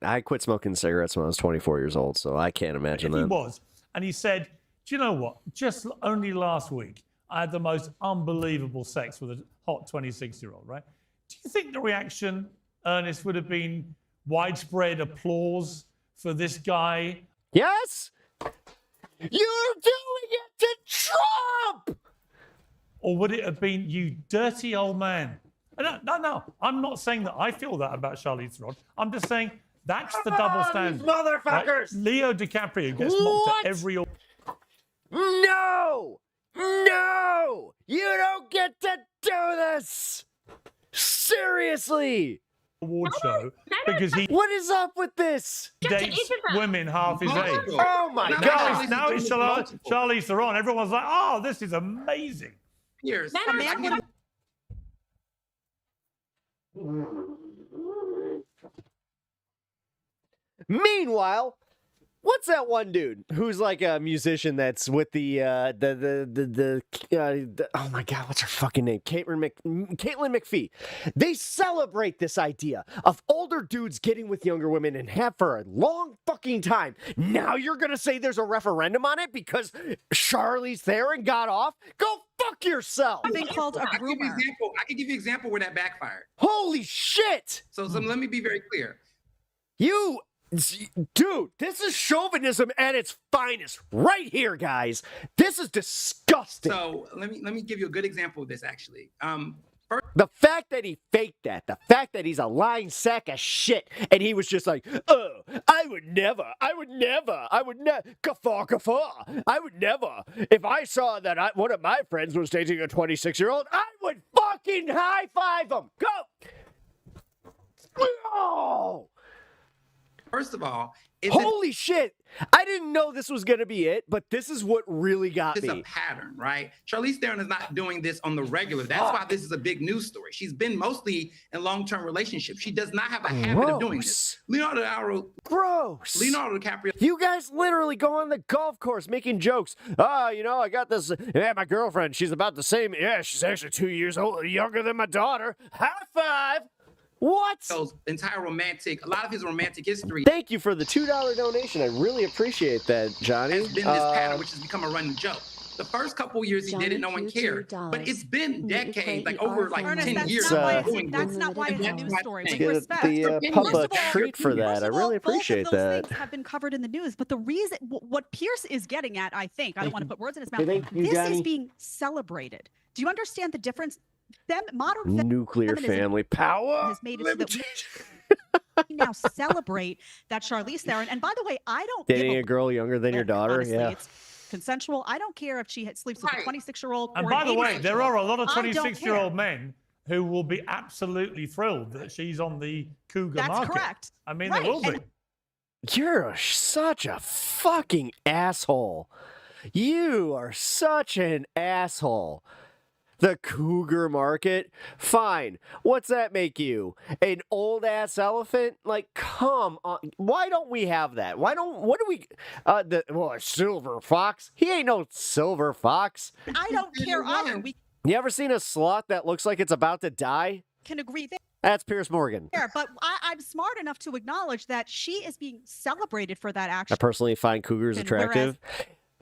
I quit smoking cigarettes when I was 24 years old, so I can't imagine if he that. was, and he said, "Do you know what? Just only last week, I had the most unbelievable sex with a hot 26-year-old." Right? Do you think the reaction, Ernest, would have been widespread applause for this guy? Yes. You're doing it to Trump! Or would it have been, "You dirty old man"? No. I'm not saying that I feel that about Charlize Theron. I'm just saying that's the double standard. motherfuckers! Right? Leo DiCaprio gets mocked at every. No! You don't get to do this! Seriously! Award show because he What is up with this? dates women half his age. Oh my God! Now it's Charlize Theron. Everyone's like, "Oh, this is amazing." Years. A man would Meanwhile, what's that one dude who's like a musician that's with the oh my God, what's her fucking name? Caitlin McPhee. They celebrate this idea of older dudes getting with younger women and have for a long fucking time. Now you're gonna say there's a referendum on it because Charlize Theron got off? Go fuck yourself. Something called a I can give you rumor. example. I can give you an example where that backfired. Holy shit! So let me be very clear. Dude, this is chauvinism at its finest, right here, guys. This is disgusting. So let me give you a good example of this actually. The fact that he faked that, the fact that he's a lying sack of shit, and he was just like, oh, I would never, guffaw, I would never. If I saw that one of my friends was dating a 26-year-old, I would fucking high five him. Go. Oh. First of all, holy shit. I didn't know this was going to be it, but this is what really got it's me. a pattern, right? Charlize Theron is not doing this on the regular. That's why this is a big news story. She's been mostly in long-term relationships. She does not have a habit of doing this. Leonardo DiCaprio. You guys literally go on the golf course making jokes. I got this. Yeah, my girlfriend, she's about the same. Yeah, she's actually 2 years younger than my daughter. High five. What? Those entire a lot of his romantic history. Thank you for the $2 donation. I really appreciate that, Johnny. Has been this pattern, which has become a running joke. The first couple years he did it, no one cared. But it's been decades, like over like Ernest, 10 that's years. That's not why it's a news story. With respect. The public treat for that. I really appreciate both of those that. things have been covered in the news, but the reason, what Pierce is getting at, I think, I don't want to put words in his mouth. Thank you, This Johnny. is being celebrated. Do you understand the difference? Modern Nuclear feminism family power. has made it so that we now celebrate that Charlize Theron. And by the way, I don't Dating give a girl younger than your daughter. honestly, Yeah. it's consensual. I don't care if she sleeps with a 26-year-old. And or by an the way, there are a lot of 26-year-old. 26-year-old men who will be absolutely thrilled that she's on the cougar That's market. correct. I mean, Right, there will be. and- You're such a fucking asshole. You are such an asshole. The cougar market? Fine. What's that make you? An old ass elephant? Like, come on. Why don't we have that? What do we, a silver fox? He ain't no silver fox. I don't care either. We You ever seen a sloth that looks like it's about to die? can agree That's Pierce Morgan. there, but I'm smart enough to acknowledge that she is being celebrated for that action. I personally find cougars And attractive.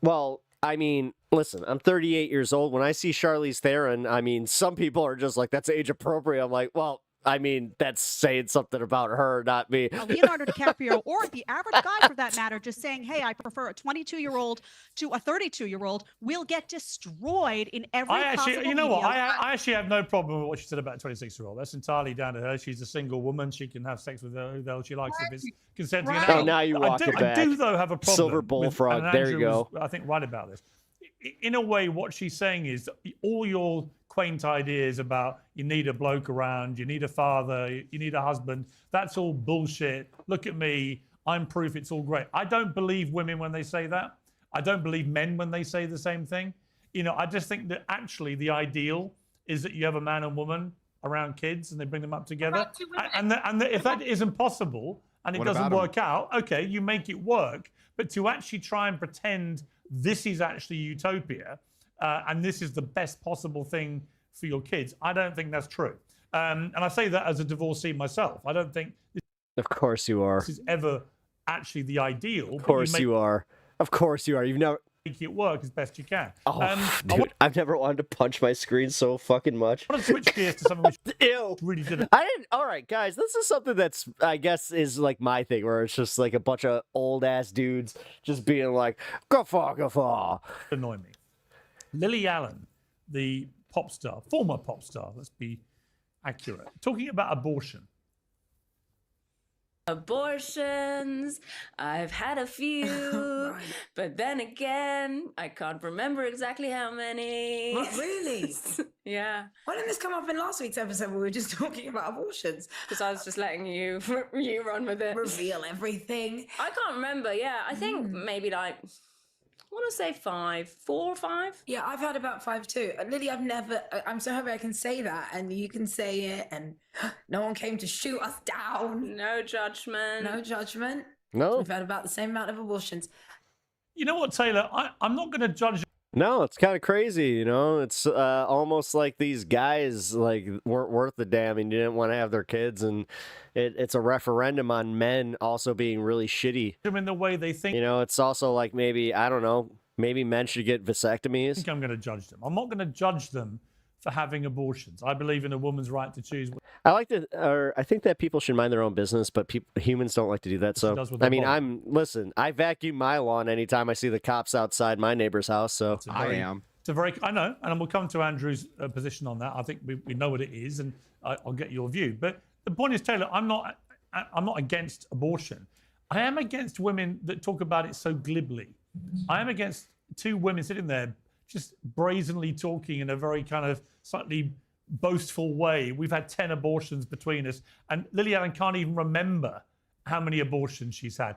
Well, I mean, listen, I'm 38 years old. When I see Charlize Theron, I mean, some people are just like, that's age appropriate. I'm like, well, I mean, that's saying something about her, not me. Leonardo DiCaprio, or the average guy for that matter, just saying, hey, I prefer a 22-year-old to a 32-year-old, will get destroyed in every possible you know what? media. I actually have no problem with what she said about a 26-year-old. That's entirely down to her. She's a single woman. She can have sex with who the hell she likes if it's consenting. Right. Oh, now you walk it back. I do, though, have a problem. Silver with- bullfrog. and There you Andrew go. was, I think, right about this. In a way, what she's saying is all your quaint ideas about you need a bloke around, you need a father, you need a husband, that's all bullshit. Look at me. I'm proof it's all great. I don't believe women when they say that. I don't believe men when they say the same thing. I just think that actually the ideal is that you have a man and woman around kids and they bring them up together. And if that isn't possible and it What doesn't about 'em? work out, okay, you make it work. But to actually try and pretend this is actually utopia and this is the best possible thing for your kids, I don't think that's true. And I say that as a divorcee myself. I don't think Of course you are. this is ever actually the ideal. Of course you are. Of course you are. You've never... Make it work as best you can. Oh, dude, I've never wanted to punch my screen so fucking much. I want to switch gears to something which Ew. really didn't. I didn't. All right, guys, this is something that's, I guess, is like my thing, where it's just like a bunch of old ass dudes just being like, guffaw. Annoy me. Lily Allen, the pop star, former pop star, let's be accurate, talking about abortion. Abortions, I've had a few, but then again, I can't remember exactly how many. What, really? Yeah. Why didn't this come up in last week's episode where we were just talking about abortions? Because I was just letting you run with it. Reveal everything. I can't remember. Yeah, I think maybe like, I want to say 4 or 5. Yeah, I've had about 5 too. Lily, I'm so happy I can say that and you can say it and no one came to shoot us down. No judgment. No judgment. No. We've had about the same amount of abortions. You know what, Taylor? I'm not going to judge. No, it's kind of crazy, It's almost like these guys like weren't worth the damn and didn't want to have their kids, and it's a referendum on men also being really shitty. Them in the way they think. It's also like maybe, I don't know, maybe men should get I vasectomies. think I'm going to judge them. I'm not going to judge them for having abortions. I believe in a woman's right to choose. I think that people should mind their own business, but humans don't like to do that. So, does with I their mean, body. listen, I vacuum my lawn anytime I see the cops outside my neighbor's house. So It's a very, I know, and we'll come to Andrew's position on that. I think we know what it is, and I'll get your view. But the point is, Taylor, I'm not against abortion. I am against women that talk about it so glibly. I am against two women sitting there just brazenly talking in a very kind of slightly boastful way. We've had 10 abortions between us, and Lily Allen can't even remember how many abortions she's had.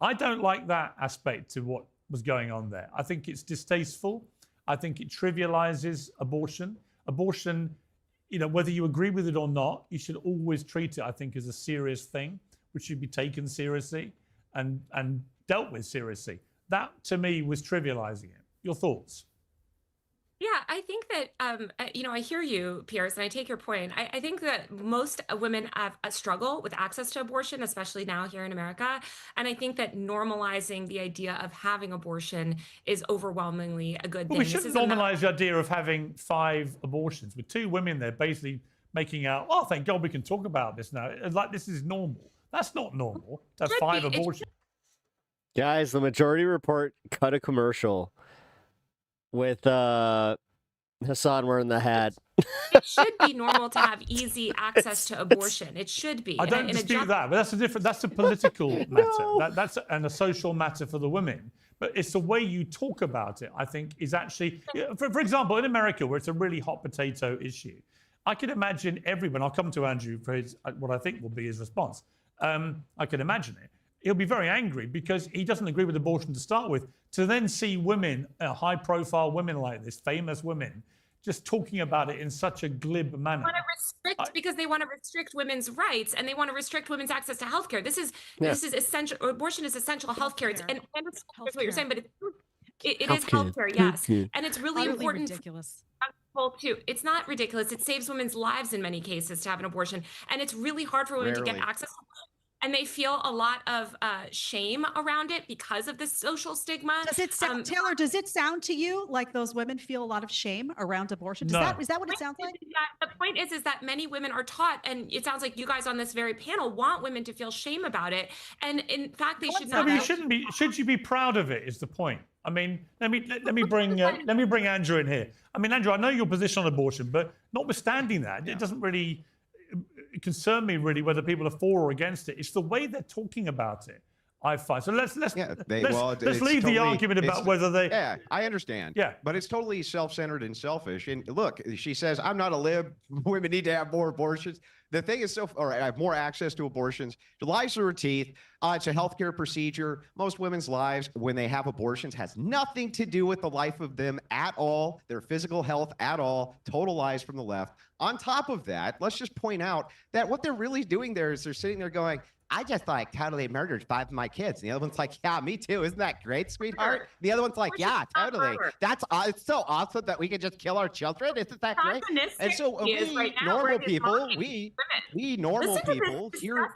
I don't like that aspect to what was going on there. I think it's distasteful. I think it trivializes abortion. Abortion, you know, whether you agree with it or not, you should always treat it, I think, as a serious thing, which should be taken seriously and dealt with seriously. That, to me, was trivializing it. Your thoughts? Yeah, I think that, I hear you, Pierce, and I take your point. I think that most women have a struggle with access to abortion, especially now here in America. And I think that normalizing the idea of having abortion is overwhelmingly a good thing. Well, we shouldn't normalize the idea of having 5 abortions with 2 women there basically making out, oh, thank God we can talk about this now. Like this is normal. That's not normal to have 5 abortions. guys, the Majority Report cut a commercial with HASAN wearing the hat. It should be normal to have easy access to abortion. It should be. I don't dispute that, but that's a different. That's a political matter. That's a social matter for the women. But it's the way you talk about it. I think is actually, for example, in America, where it's a really hot potato issue, I can imagine everyone. I'll come to Andrew for what I think will be his response. I can imagine it. He'll be very angry because he doesn't agree with abortion to start with. To then see women, high-profile women like this, famous women, just talking about it in such a glib manner. Want to restrict because they want to restrict women's rights and they want to restrict women's access to healthcare. This is essential. Abortion is essential healthcare. And that's what you're saying, but it is healthcare, yes, and it's really important. Ridiculous. Too. It's not ridiculous. It saves women's lives in many cases to have an abortion, and it's really hard for women to get access. And they feel a lot of shame around it because of the social stigma. Does it sound, Taylor, does it sound to you like those women feel a lot of shame around abortion? Is that what it sounds like? The point is that many women are taught, and it sounds like you guys on this very panel want women to feel shame about it. And in fact, they should not. I mean, you shouldn't be. Should you be proud of it? Is the point? I mean, let me bring Andrew in here. I mean, Andrew, I know your position on abortion, but notwithstanding that, it doesn't really concern me really whether people are for or against it. It's the way they're talking about it, I find. So let's leave the argument about whether they. Yeah, I understand. Yeah, but it's totally self-centered and selfish. And look, she says, "I'm not a lib. Women need to have more abortions." The thing is, I have more access to abortions. The lies through her teeth. It's a healthcare procedure. Most women's lives, when they have abortions, has nothing to do with the life of them at all, their physical health at all. Total lies from the left. On top of that, let's just point out that what they're really doing there is they're sitting there going, I just totally murdered 5 of my kids. And the other one's like, yeah, me too. Isn't that great, sweetheart? The other one's like, yeah, totally. That's it's so awesome that we can just kill our children. Isn't that great? And so we normal people, we normal people hear.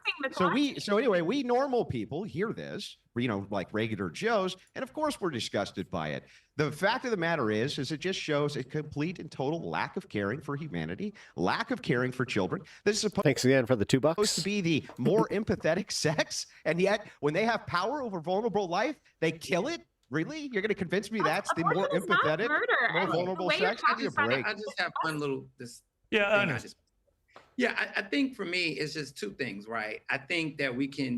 So anyway, we normal people hear this, like regular Joes, and of course we're disgusted by it. The fact of the matter is it just shows a complete and total lack of caring for humanity, lack of caring for children. This is supposed Thanks again for the $2. Supposed to be the more empathetic sex, and yet when they have power over vulnerable life, they kill it. Really? You're going to convince me that's the more empathetic, more vulnerable sex? Give me a break. I just have one little Yeah, I think for me, it's just 2 things, right? I think that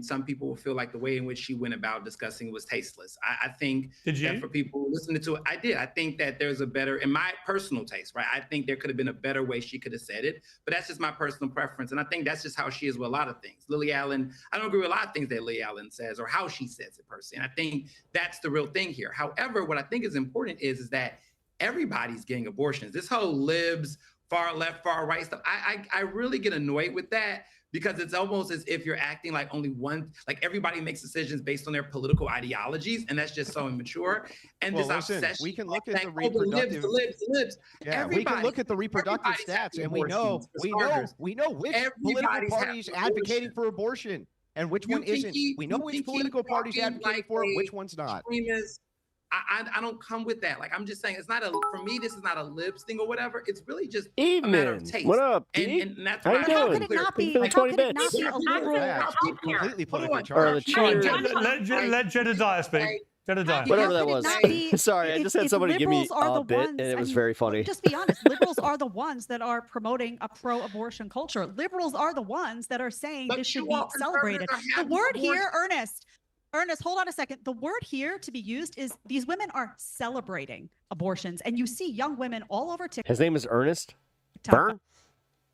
some people will feel like the way in which she went about discussing was tasteless. I think that for people listening to it, I did. I think that there's a better, in my personal taste, right? I think there could have been a better way she could have said it, but that's just my personal preference. And I think that's just how she is with a lot of things. Lily Allen, I don't agree with a lot of things that Lily Allen says or how she says it per se. And I think that's the real thing here. However, what I think is important is that everybody's getting abortions. This whole libs, far left, far right stuff. I really get annoyed with that because it's almost as if you're acting like only one, like everybody makes decisions based on their political ideologies, and that's just so immature. And this obsession. We can look at the reproductive. The libs. Yeah, we can look at the reproductive stats, and we know which political party's advocating for abortion and which one isn't. We know which political party's advocating for it, which one's not. I don't come with that. Like, I'm just saying, it's not for me, this is not a libs thing or whatever. It's really just a matter of Evening. taste. What up, And, D? and that's How why you I doing? have How to clear could it. it Like, not be it's a liberal outreach. Completely Or politically the charged. cheer. Let Jedediah speak. Jedediah. Whatever that could it was. not be Sorry, I just had if somebody give me liberals are a the bit, ones, and it I was mean, very funny. Just be honest, liberals are the ones that are promoting a pro-abortion culture. Liberals are the ones that are saying But this should you be all celebrated. conservatives are The having word here, abortion. Ernest, hold on a second. The word here to be used is these women are celebrating abortions, and you see young women all over TikTok. His name is Ernest. Vern?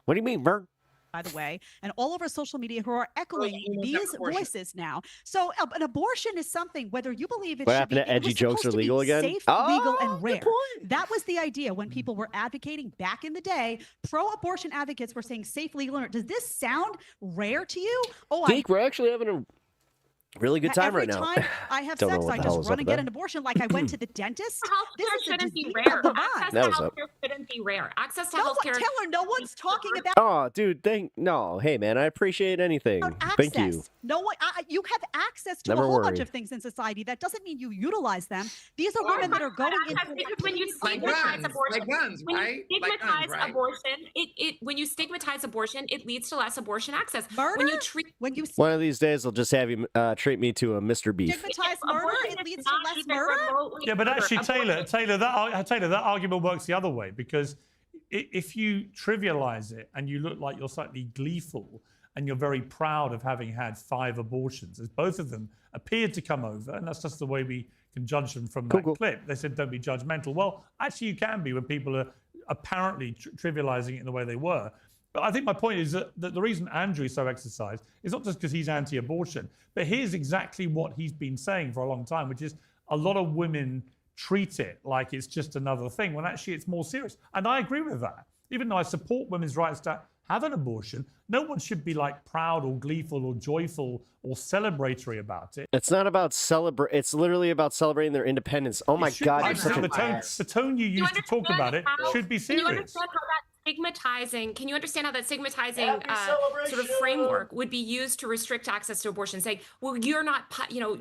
What do you mean, Vern? By the way, and all over social media who are echoing anyone these have abortion? voices now. So an abortion is something, whether you believe it What should happened be, to it edgy was jokes supposed are to be legal again? safe, Oh, legal, and good rare. point. That was the idea when people were advocating back in the day. Pro-abortion advocates were saying safe, legal, and rare. Does this sound rare to you? Oh, Deke, we're actually having a really good time every right now. time I have Don't know sex, what I the hell just is run up and with get that. an abortion like I went to the dentist. This is the Shouldn't be disease rare. of the Access mind. to That was up. healthcare shouldn't be rare. Access to No one, healthcare. Taylor, no one's talking about Oh, dude, no. Hey, man, I appreciate anything. Thank you. access. No one, you have access to Never a whole bunch worry. of things in society. That doesn't mean you utilize them. These are Well, women that are going access, into because when you Like stigmatize guns, abortion, like guns, when right? you Like stigmatize guns, right? abortion, when you stigmatize abortion, it leads to less abortion access. Murder? When you treat One of these days, I'll just have you treat me to a Mr. Beef. stigmatize murder, abortion it is leads to not less even murder. remotely Yeah, but murder. actually, Abortion- Taylor, that argument works the other way, because if you trivialize it and you look like you're slightly gleeful and you're very proud of having had 5 abortions, as both of them appeared to come over, and that's just the way we can judge them from that clip. They said, don't be judgmental. Well, actually, you can be when people are apparently trivializing it in the way they were. But I think my point is that the reason Andrew is so exercised is not just because he's anti-abortion, but here's exactly what he's been saying for a long time, which is a lot of women treat it like it's just another thing, when actually it's more serious. And I agree with that. Even though I support women's rights to have an abortion, no one should be like proud or gleeful or joyful or celebratory about it. It's not about celebrate. It's literally about celebrating their independence. Oh my God, you're such a the tone you use to talk about it should be Can you serious. understand how that stigmatizing? Can you understand how that stigmatizing sort of framework would be used to restrict access to abortion? Saying, well, you're not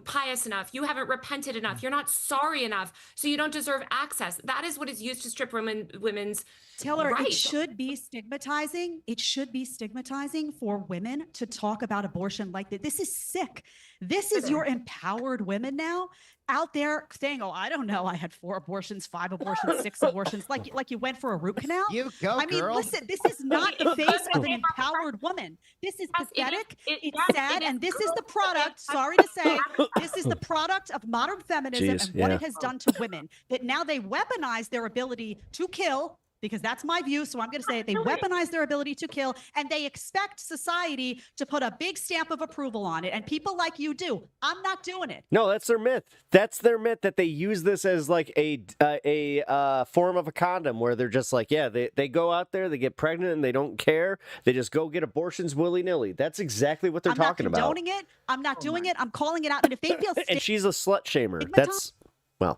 pious enough. You haven't repented enough. You're not sorry enough, so you don't deserve access. That is what is used to strip women's Taylor, rights. it should be stigmatizing. It should be stigmatizing for women to talk about abortion like that. This is sick. This is your empowered women now out there saying, "Oh, I don't know. I had 4 abortions, 5 abortions, 6 abortions." Like you went for a root canal. You go, I mean, girl. listen, this is not the face of an empowered woman. This is pathetic. It's sad, and this is the product. Sorry to say, this is the product of modern feminism Jeez, and what yeah. it has done to women. That now they weaponize their ability to kill. Because that's my view. So I'm going to say it. They weaponize their ability to kill, and they expect society to put a big stamp of approval on it. And people like you do. I'm not doing it. No, that's their myth. That's their myth, that they use this as like a form of a condom, where they're just like, yeah, they go out there, they get pregnant, and they don't care. They just go get abortions willy-nilly. That's exactly what they're talking I'm not about. condoning it. I'm not doing it. I'm calling it out. And if they feel And she's a slut shamer. That's, well,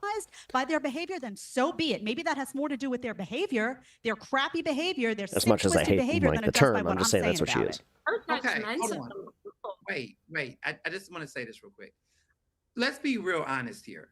by their behavior, then so be it. Maybe that has more to do with their behavior, their crappy behavior, their as much as I twisted hate behavior like than the it does by term, what I'm just saying saying that's what she about is. it. Okay, hold on. Wait. I just want to say this real quick. Let's be real honest here.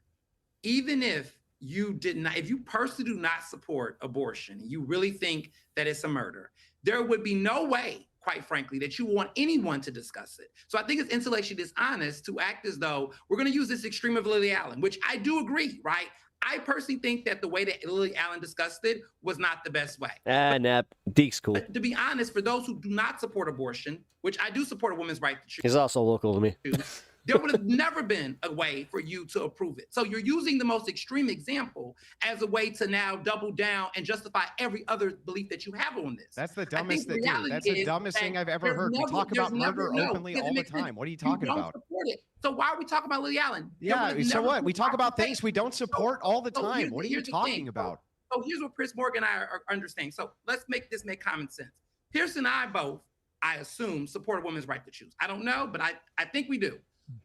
Even if you did not, if you personally do not support abortion, you really think that it's a murder, there would be no way, quite frankly, that you want anyone to discuss it. So I think it's intellectually dishonest to act as though we're going to use this extreme of Lily Allen, which I do agree, right? I personally think that the way that Lily Allen discussed it was not the best way. Nah, Deke's cool. To be honest, for those who do not support abortion, which I do support a woman's right to choose, He's also local to me. there would have never been a way for you to approve it. So you're using the most extreme example as a way to now double down and justify every other belief that you have on this. That's the dumbest thing. That's the dumbest thing I've ever heard. We talk about murder openly all the time. What are you talking about? So why are we talking about Lily Allen? Yeah, so what? We talk about things we don't support all the time. What are you here's the talking thing. about? So here's what Chris Morgan and I are understanding. So let's make this make common sense. Pierce and I both, I assume, support a woman's right to choose. I don't know, but I think we do.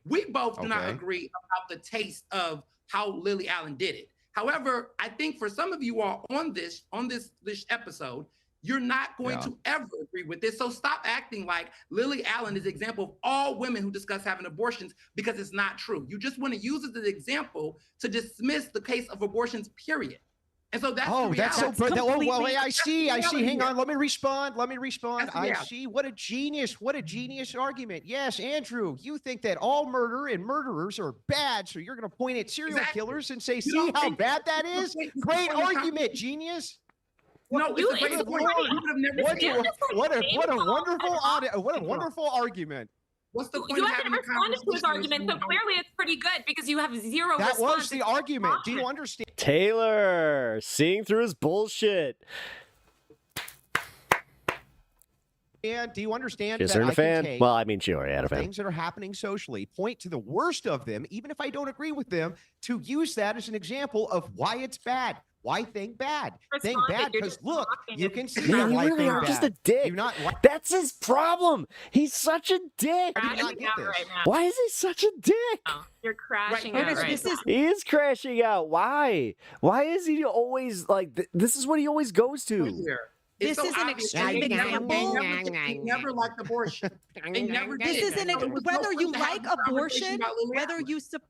We both do not agree about the taste of how Lily Allen did it. However, I think for some of you all on this episode, you're not going to ever agree with this. So stop acting like Lily Allen is an example of all women who discuss having abortions, because it's not true. You just want to use it as an example to dismiss the case of abortions, period. And so that's the that's so reality. good. Well, I see. Hang here. on. Let me respond. That's I reality. see. What a genius argument. Yes, Andrew, you think that all murder and murderers are bad, so you're going to point at serial killers and say, see how bad that is? Great argument, genius. No, What it's a great point. what a wonderful argument. What's the point You of haven't having a responded to his conversation argument, so clearly it's pretty good because you have zero That response. was the argument. Do you understand? Taylor, seeing through his bullshit. And do you understand She's that a I can fan. take Well, I mean, she already had a fan. things that are happening socially, point to the worst of them, even if I don't agree with them, to use that as an example of why it's bad. Why think bad? Think bad because look, you can see Man, you why really think are bad. just a dick. Do not, That's his problem. He's such a dick. I did not get this. Right now. Why is he such a dick? You're crashing Right. out right This now. is- He is crashing out. Why? Why is he always like? This is what he always goes to. This is an extreme example. They never liked abortion. They never did. This is So it was no whether you point to have like this conversation abortion, about Lily whether Allen.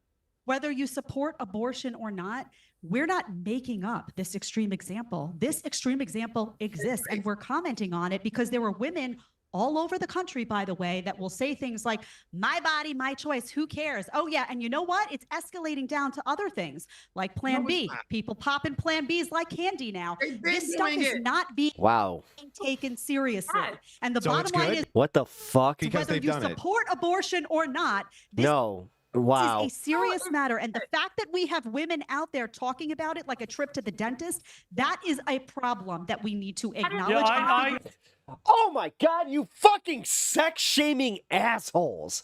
whether you support abortion or not, we're not making up this extreme example. This extreme example exists, and we're commenting on it because there were women all over the country, by the way, that will say things like, my body, my choice, who cares? Oh yeah, and you know what? It's escalating down to other things like Plan B. People popping Plan Bs like candy now. This stuff is not being Wow. taken seriously. And the So it's bottom line good? is What the fuck? whether you support abortion or not, this No. Wow. is a serious matter. And the fact that we have women out there talking about it like a trip to the dentist, that is a problem that we need to acknowledge. Oh my God, you fucking sex shaming assholes.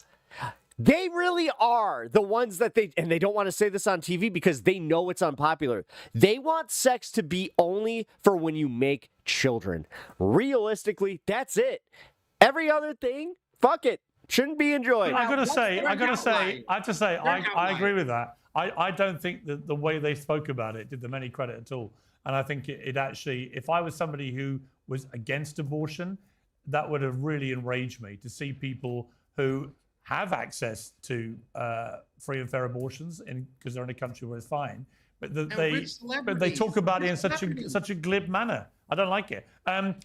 They really are the ones that and they don't want to say this on TV because they know it's unpopular. They want sex to be only for when you make children. Realistically, that's it. Every other thing, fuck it. Shouldn't be enjoyed. I have to say, I agree with that. I don't think that the way they spoke about it did them any credit at all. And I think it actually, if I was somebody who was against abortion, that would have really enraged me to see people who have access to free and fair abortions because they're in a country where it's fine. But they talk about it in such a glib manner. I don't like it.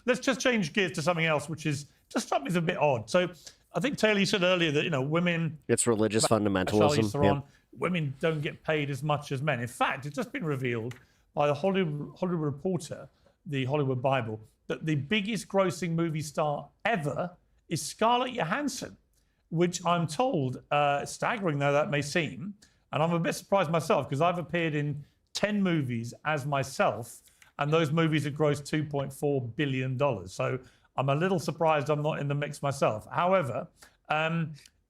Let's just change gears to something else, which is just struck me as a bit odd. So I think Taylor, you said earlier that women. It's religious Charlize fundamentalism. Theron, Yep. women don't get paid as much as men. In fact, it's just been revealed by the Hollywood Reporter, the Hollywood Bible, that the biggest grossing movie star ever is Scarlett Johansson, which I'm told, staggering though that may seem, and I'm a bit surprised myself because I've appeared in 10 movies as myself, and those movies have grossed $2.4 billion. So I'm a little surprised I'm not in the mix myself. However,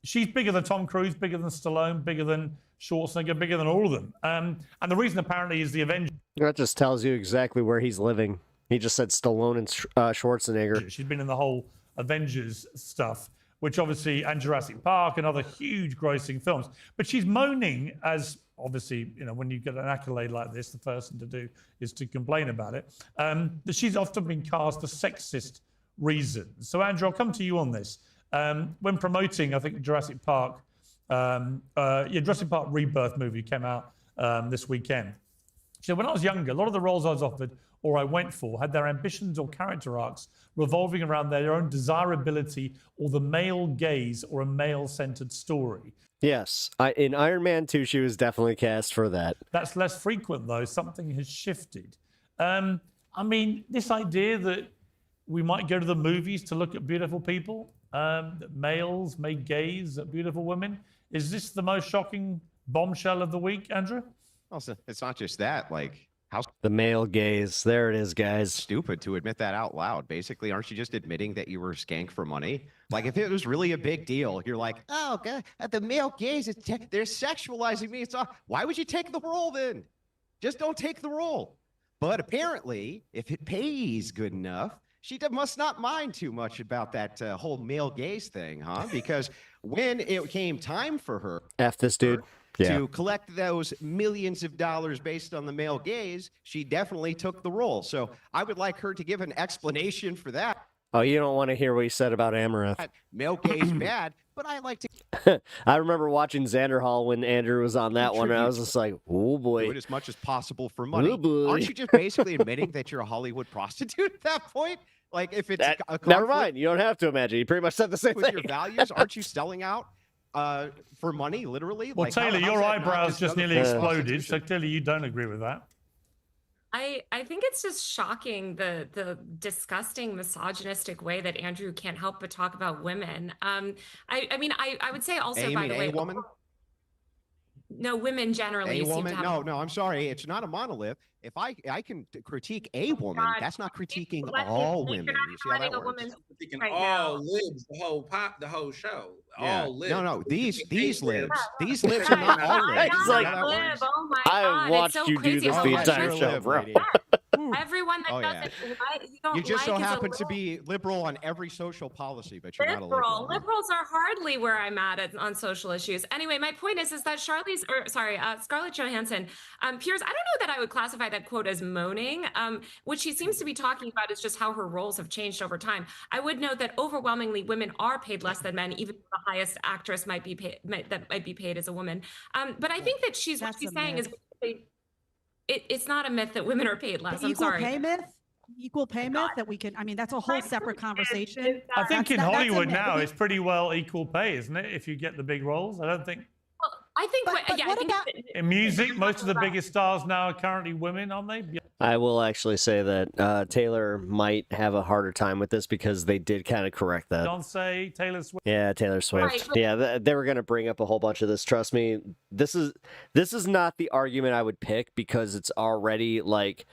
she's bigger than Tom Cruise, bigger than Stallone, bigger than Schwarzenegger, bigger than all of them. And the reason apparently is the Avengers. That just tells you exactly where he's living. He just said Stallone and Schwarzenegger. She's been in the whole Avengers stuff, which obviously, and Jurassic Park and other huge grossing films. But she's moaning, as obviously, when you get an accolade like this, the first thing to do is to complain about it, that she's often been cast for sexist reasons. So Andrew, I'll come to you on this. When promoting, I think Jurassic Park Rebirth movie came out this weekend. She said, when I was younger, a lot of the roles I was offered or I went for had their ambitions or character arcs revolving around their own desirability or the male gaze or a male-centered story. Yes, in Iron Man 2, she was definitely cast for that. That's less frequent, though. Something has shifted. I mean, this idea that we might go to the movies to look at beautiful people, that males may gaze at beautiful women. Is this the most shocking bombshell of the week, Andrew? Also, it's not just that. Like, how the male gaze. There it is, guys. Stupid to admit that out loud. Basically, aren't you just admitting that you were a skank for money? Like, if it was really a big deal, you're like, oh, God, the male gaze, they're sexualizing me. It's all. Why would you take the role then? Just don't take the role. But apparently, if it pays good enough, she must not mind too much about that whole male gaze thing, huh? Because when it came time for her, F this dude. Yeah. to collect those millions of dollars based on the male gaze, she definitely took the role. So I would like her to give an explanation for that. Oh, you don't want to hear what he said about Amaranth. Male gaze bad, but I like to I remember watching Xander Hall when Andrew was on that one, and I was just like, oh boy. do it as much as possible for money. Oh, boy. Aren't you just basically admitting that you're a Hollywood prostitute at that point? Like if it's a Never conflict mind. You don't have to imagine. He pretty much said the same with thing. your values, aren't you selling out for money, literally? Well, Like, how- Taylor, how's your that not eyebrows just another nearly form of exploded, prostitution? so clearly you don't agree with that. I think it's just shocking the disgusting misogynistic way that Andrew can't help but talk about women. I mean I would say also You by mean the a way, woman? no, women generally A seem woman? to have No, I'm sorry. It's not a monolith. If I can critique a woman, that's not critiquing all women. You see how that works? Critiquing right all now. libs, the whole pop, the whole show. Yeah. All libs. No, these libs. These libs Right. are not all libs. It's You like, know how that Lib, works? oh my I have God, watched it's so you do crazy this how the much entire you're a show, lib, bro. lady. Everyone that Oh, yeah. don't You just so like is a happen to little be liberal on every social policy, but you're not a liberal. liberal. Liberals are hardly where I'm at on social issues. Anyway, my point is that Scarlett Johansson, Piers, I don't know that I would classify that quote as moaning. What she seems to be talking about is just how her roles have changed over time. I would note that overwhelmingly women are paid less than men, even though the highest actress might be paid as a woman. But I think that what she's saying is it's not a myth that women are paid less. The I'm equal sorry. pay myth? Equal pay myth that we can, I mean, that's a whole separate conversation. I think in That's a Hollywood myth. now it's pretty well equal pay, isn't it? If you get the big roles, I don't think. I think, I think In music, most of the biggest stars now are currently women, aren't they? Yeah. I will actually say that Taylor might have a harder time with this because they did kind of correct that. Beyonce, Taylor Swift. Yeah, Taylor Swift. Right, but- Yeah, they were going to bring up a whole bunch of this. Trust me, this is not the argument I would pick because it's already like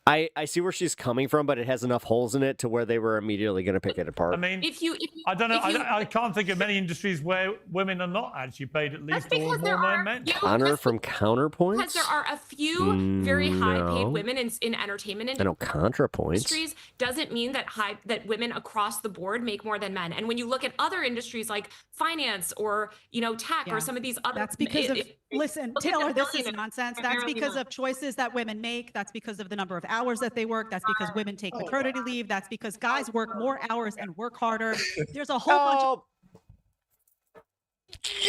I see where she's coming from, but it has enough holes in it to where they were immediately going to pick it apart. I mean, if you I don't know. if you- I can't think of many industries where women are not actually paid at least or because there more are than men. few- Connor from Counterpoints? Because there are a few very high-paid No. women in entertainment I know ContraPoints. industries doesn't mean that women across the board make more than men. And when you look at other industries like finance or tech Yeah. or some of these other, That's because of, listen, look at the Taylor, this is billionaires, nonsense. they're That's barely because women. of choices that women make. That's because of the number of hours that they work. That's because women take maternity leave. That's because guys work more hours and work harder. There's a whole bunch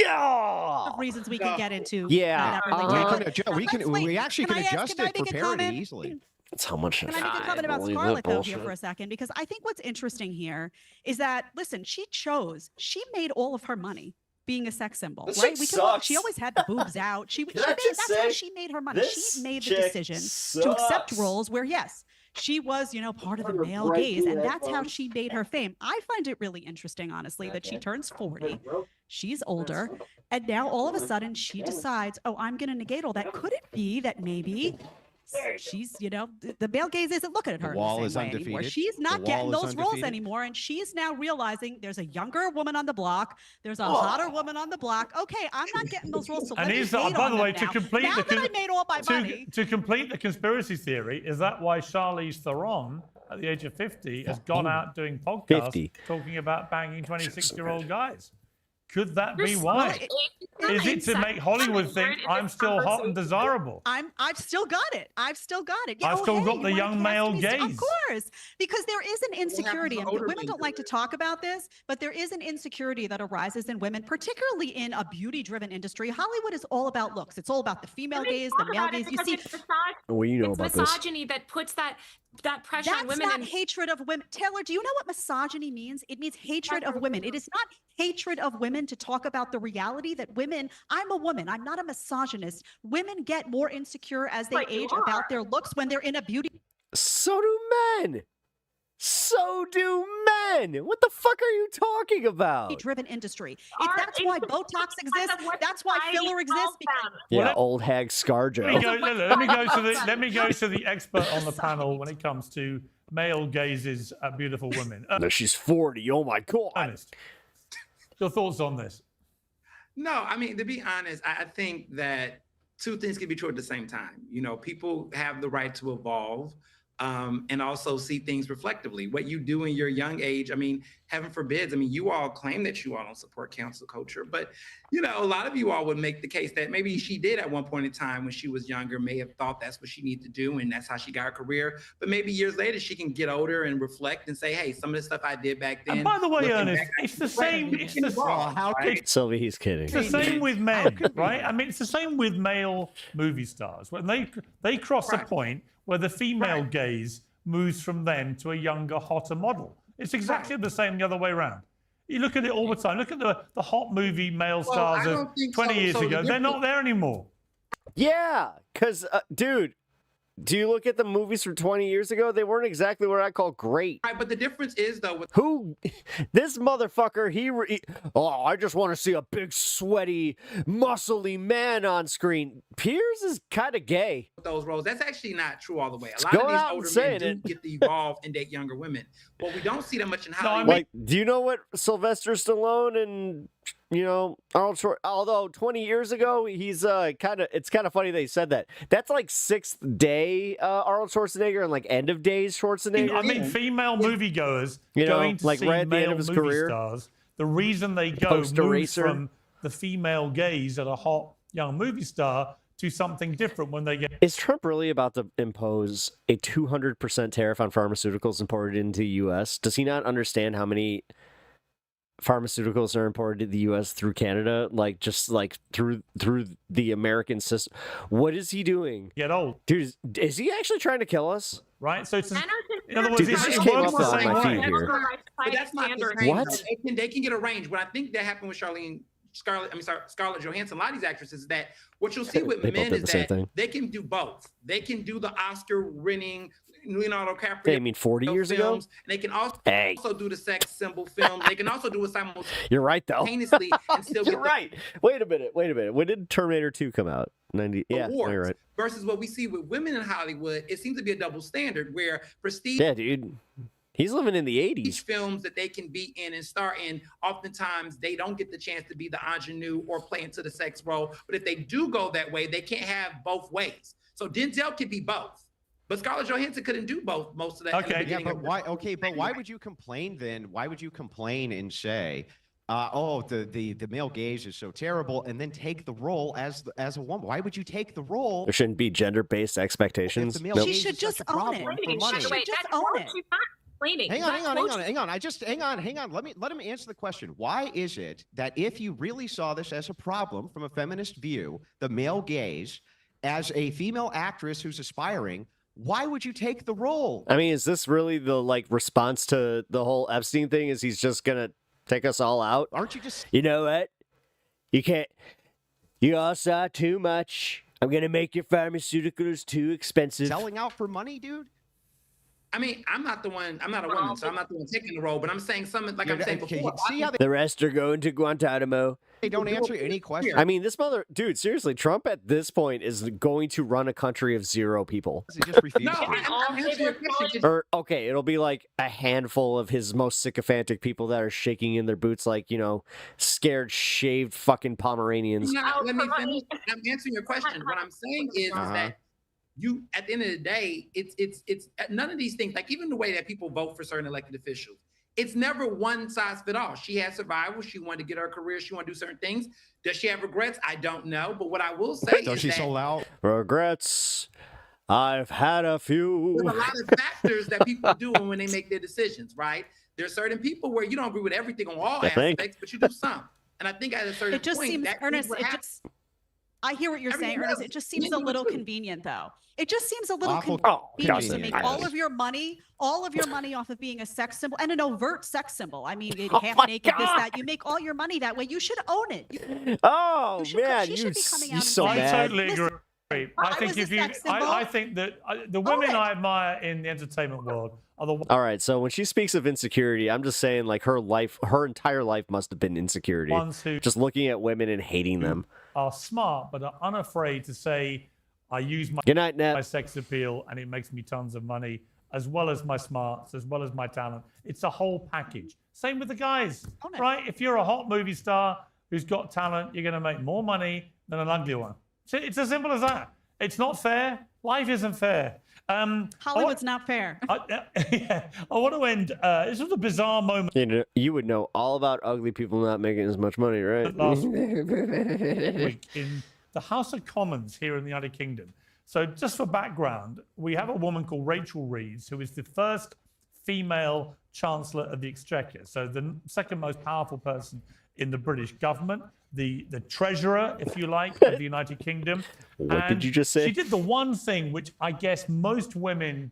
of reasons we can get into. Yeah, that relate to it. we actually can adjust Can I it for make a parity comment? easily. That's how much. Can I make a comment about believe that Scarlett though here bullshit. for a second? Because I think what's interesting here is that, listen, she made all of her money being a sex symbol, This right? chick She sucks. always had the boobs out. That's how she made her money. this She made the chick decision to accept sucks. roles where, yes, she was, part of the male gaze, and that's how she made her fame. I find it really interesting, honestly, that she turns 40, she's older, and now all of a sudden she decides, oh, I'm going to negate all that. Could it be that maybe she's, the male gaze isn't looking at her wall the same is way anymore. undefeated. She's The not wall getting is those roles undefeated. anymore, and she's now realizing there's a younger woman on the block, there's a hotter woman on the block. Okay, I'm not getting those roles, so And let me here's hate by on the them way, to now. complete now the that I made all my money. to complete the conspiracy theory, is that why Charlize Theron, at the age of 50, has gone out doing podcasts 50. talking about banging 26-year-old guys? Could that You're be so- why? Well, Is it to make Hollywood think I'm still hot and desirable? I've still got it. I've still got it. I've still got you the wanna young cast male me? gaze. Of course, because there is an insecurity, and older women men don't like to talk about this, but there is an insecurity that arises in women, particularly in a beauty-driven industry. Hollywood is all about looks. It's all about the female gaze, the male gaze. You see, Well, you know it's about this. misogyny that puts that pressure on that's women. not hatred of women. Taylor, do you know what misogyny means? It means hatred of women. It is not hatred of women to talk about the reality that women, I'm a woman, I'm not a misogynist. Women get more insecure as they But you age are. about their looks when they're in a beauty. So do men. So do men. What the fuck are you talking about? Driven industry. That's Our why industry Botox is exists. what That's why society filler exists. calls Because them. Yeah, Well, old hag ScarJo. Let me go to the expert on the panel when it comes to male gazes at beautiful women. No, she's 40. Oh my god. Ernest, your thoughts on this? No, I mean, to be honest, I think that two things can be true at the same time. People have the right to evolve and also see things reflectively. What you do in your young age, I mean, heaven forbids. I mean, you all claim that you all don't support cancel culture, but you know, a lot of you all would make the case that maybe she did at one point in time when she was younger, may have thought that's what she needed to do and that's how she got her career. But maybe years later she can get older and reflect and say, hey, some of the stuff I did back then. And by the way, looking Ernest, back, it's the same. It's the right? Sylvie, he's kidding. It's the same with men, right? I mean, it's the same with male movie stars. When they cross a point where the female gaze moves from them to a younger, hotter model. It's exactly the same the other way around. You look at it all the time. Look at the hot movie male stars of 20 years ago. They're not there anymore. Yeah, because, dude, do you look at the movies from 20 years ago? They weren't exactly what I call great. Right, but the difference is, though, with this motherfucker, I just want to see a big, sweaty, muscly man on screen. Piers is kind of gay. those roles. That's actually not true all the way. A lot Going of out and these older men saying do get to evolve and date younger women. What we don't see that much in Hollywood. Like, do you know what Sylvester Stallone and, Arnold Schwarzenegger, although 20 years ago, he's it's kind of funny they said that. That's like sixth day Arnold Schwarzenegger and like end of days Schwarzenegger. I mean, female moviegoers going to like see right at the end male of his movie career. stars, the reason they go Poster moves racer. from the female gaze at a hot young movie star to something different when they get. Is Trump really about to impose a 200% tariff on pharmaceuticals imported into the U.S.? Does he not understand how many pharmaceuticals are imported to the U.S. through Canada, through the American system? What is he doing? Get old, dude. Is he actually trying to kill us? Right. So it's in other words, Dude, this just came up on my feed here. But that's not the same. What? They can get a range. What I think that happened with Scarlett Johansson, a lot of these actresses, is that what you'll see with They both men did is the same that thing. they can do both. They can do the Oscar-winning Leonardo DiCaprio. Hey, I mean, 40 years ago? films, and they can also do the sex symbol film. They can also do it simultaneously. You're right, though. And still You're right. Wait a minute. When did Terminator 2 come out? 90. Yeah, no, you're right. Versus what we see with women in Hollywood, it seems to be a double standard where prestige. Yeah, dude. He's living in the 80s. Films that they can be in and star in, oftentimes they don't get the chance to be the ingenue or play into the sex role. But if they do go that way, they can't have both ways. So Denzel could be both, but Scarlett Johansson couldn't do both most of that. Okay, yeah, but why? Okay, but why would you complain then? Why would you complain and say, the male gaze is so terrible, and then take the role as a woman? Why would you take the role? There shouldn't be gender-based expectations. Nope. She should just own it. She should just own it. Hang on. Let him answer the question. Why is it that if you really saw this as a problem from a feminist view, the male gaze, as a female actress who's aspiring, why would you take the role? I mean, is this really the response to the whole Epstein thing? Is he's just gonna take us all out? Aren't you just? You know what? You can't. You all saw too much. I'm gonna make your pharmaceuticals too expensive. Selling out for money, dude? I mean, I'm not a woman, so I'm not the one taking the role, but I'm saying something like I'm saying before. The rest are going to Guantanamo. They don't answer any question. I mean, dude, seriously, Trump at this point is going to run a country of 0 people. Or, okay, it'll be like a handful of his most sycophantic people that are shaking in their boots like, scared, shaved fucking Pomeranians. Let me finish. I'm answering your question. What I'm saying is that you, at the end of the day, it's none of these things, like even the way that people vote for certain elected officials, it's never one size fit all. She had survival. She wanted to get her career. She wanted to do certain things. Does she have regrets? I don't know. But what I will say is she sold out? Regrets. I've had a few. There's a lot of factors that people do when they make their decisions, right? There's certain people where you don't agree with everything on all aspects, but you do some. And I think at a certain It just point, seems, that Ernest, what happens. I hear what you're saying, Ernest. It just seems a little convenient, though. It just seems a little Awful convenient to make convenient. all of your money off of being a sex symbol and an overt sex symbol. I mean, half naked, this, that. You make all your money that way. You should own it. Oh, man, she should be coming out and so saying, mad. I totally agree. I think was a sex symbol. I think that the women I admire in the entertainment world are the. All right, so when she speaks of insecurity, I'm just saying like her entire life must have been insecurity. Ones who just looking at women and hating them. Are smart but are unafraid to say, I use my sex appeal and it makes me tons of money, as well as my smarts, as well as my talent. It's a whole package. Same with the guys, right? If you're a hot movie star who's got talent, you're going to make more money than an ugly one. So it's as simple as that. It's not fair. Life isn't fair. Hollywood's not fair. I want to end. This was a bizarre moment. You would know all about ugly people not making as much money, right? Last week in the House of Commons here in the United Kingdom. So just for background, we have a woman called Rachel Reeves, who is the first female Chancellor of the Exchequer. So the second most powerful person in the British government, the treasurer, if you like, of the United Kingdom. What did you just say? She did the one thing which I guess most women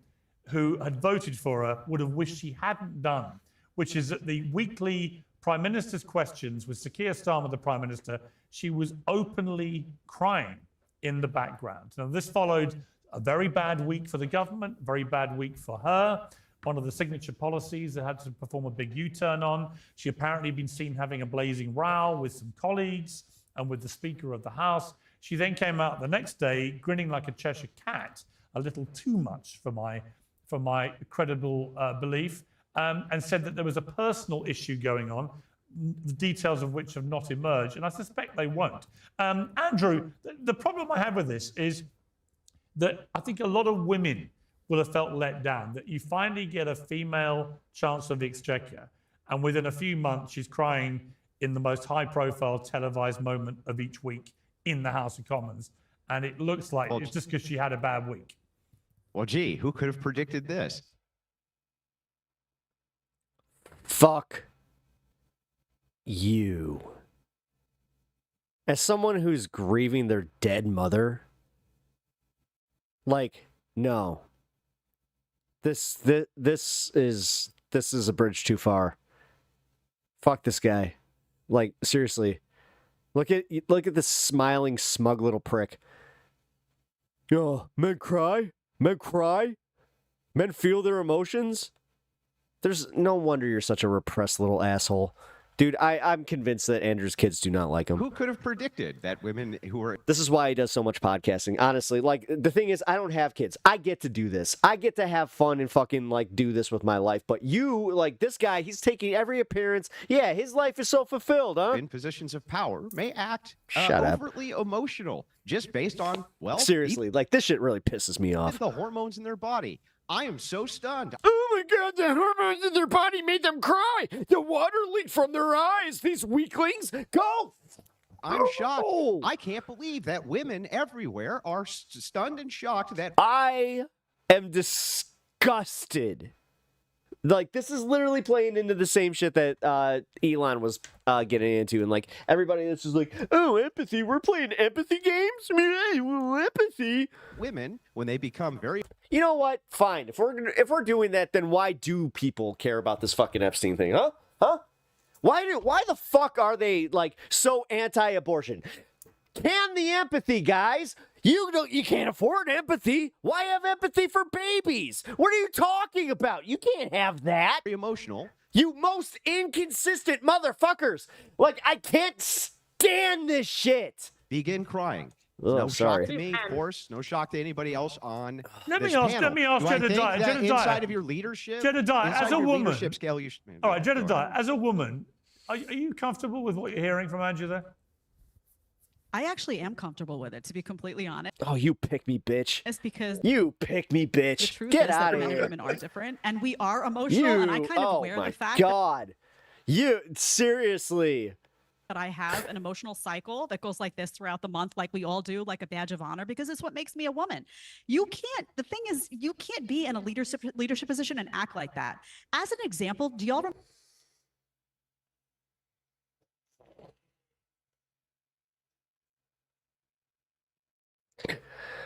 who had voted for her would have wished she hadn't done, which is that the weekly Prime Minister's questions with Sir Keir Starmer, the Prime Minister, she was openly crying in the background. Now, this followed a very bad week for the government, a very bad week for her. One of the signature policies that had to perform a big U-turn on. She apparently been seen having a blazing row with some colleagues and with the Speaker of the House. She then came out the next day grinning like a Cheshire cat, a little too much for my credible belief, and said that there was a personal issue going on, the details of which have not emerged, and I suspect they won't. Andrew, the problem I have with this is that I think a lot of women will have felt let down, that you finally get a female Chancellor of the Exchequer, and within a few months she's crying in the most high-profile televised moment of each week in the House of Commons, and it looks like it's just because she had a bad week. Well, gee, who could have predicted this? Fuck you. As someone who's grieving their dead mother, like, no. This is a bridge too far. Fuck this guy. Like, seriously. Look at this smiling, smug little prick. Oh, men cry? Men cry? Men feel their emotions? There's no wonder you're such a repressed little asshole. Dude, I'm convinced that Andrew's kids do not like him. Who could have predicted that women who are... This is why he does so much podcasting, honestly. Like, the thing is, I don't have kids. I get to do this. I get to have fun and fucking, like, do this with my life. But you, like, this guy, he's taking every appearance. Yeah, his life is so fulfilled, huh? in positions of power may act Shut up. overtly emotional just based on, well... Seriously, like, this shit really pisses me off. The hormones in their body. I am so stunned. Oh my God, the hormones in their body made them cry. The water leaked from their eyes. These weaklings. Go. I'm shocked. I can't believe that women everywhere are stunned and shocked that... I am disgusted. Like, this is literally playing into the same shit that Elon was getting into. And, like, everybody that's just like, oh, empathy. We're playing empathy games? Empathy. Women, when they become very... You know what? Fine. If we're doing that, then why do people care about this fucking Epstein thing, huh? Huh? Why the fuck are they, like, so anti-abortion? Can the empathy, guys. You can't afford empathy. Why have empathy for babies? What are you talking about? You can't have that. Very emotional. You most inconsistent motherfuckers. Like, I can't stand this shit. Begin crying. Oh, no sorry. shock to me, of course. No shock to anybody else on Let this me ask panel. Do I think Jedediah. that Jedediah. inside of your leadership, Jedediah, inside as a your woman. leadership scale, you should... All right, Jedediah, as a woman, are you comfortable with what you're hearing from Andrew there? I actually am comfortable with it, to be completely honest. Oh, you pick me, bitch. It's because you pick me, bitch. The truth Get is out that of men and here. women are different, and we are emotional. And I kind of wear the fact God. You seriously. that I have an emotional cycle that goes like this throughout the month, like we all do, like a badge of honor, because it's what makes me a woman. You can't. The thing is, you can't be in a leadership position and act like that. As an example, do y'all remember?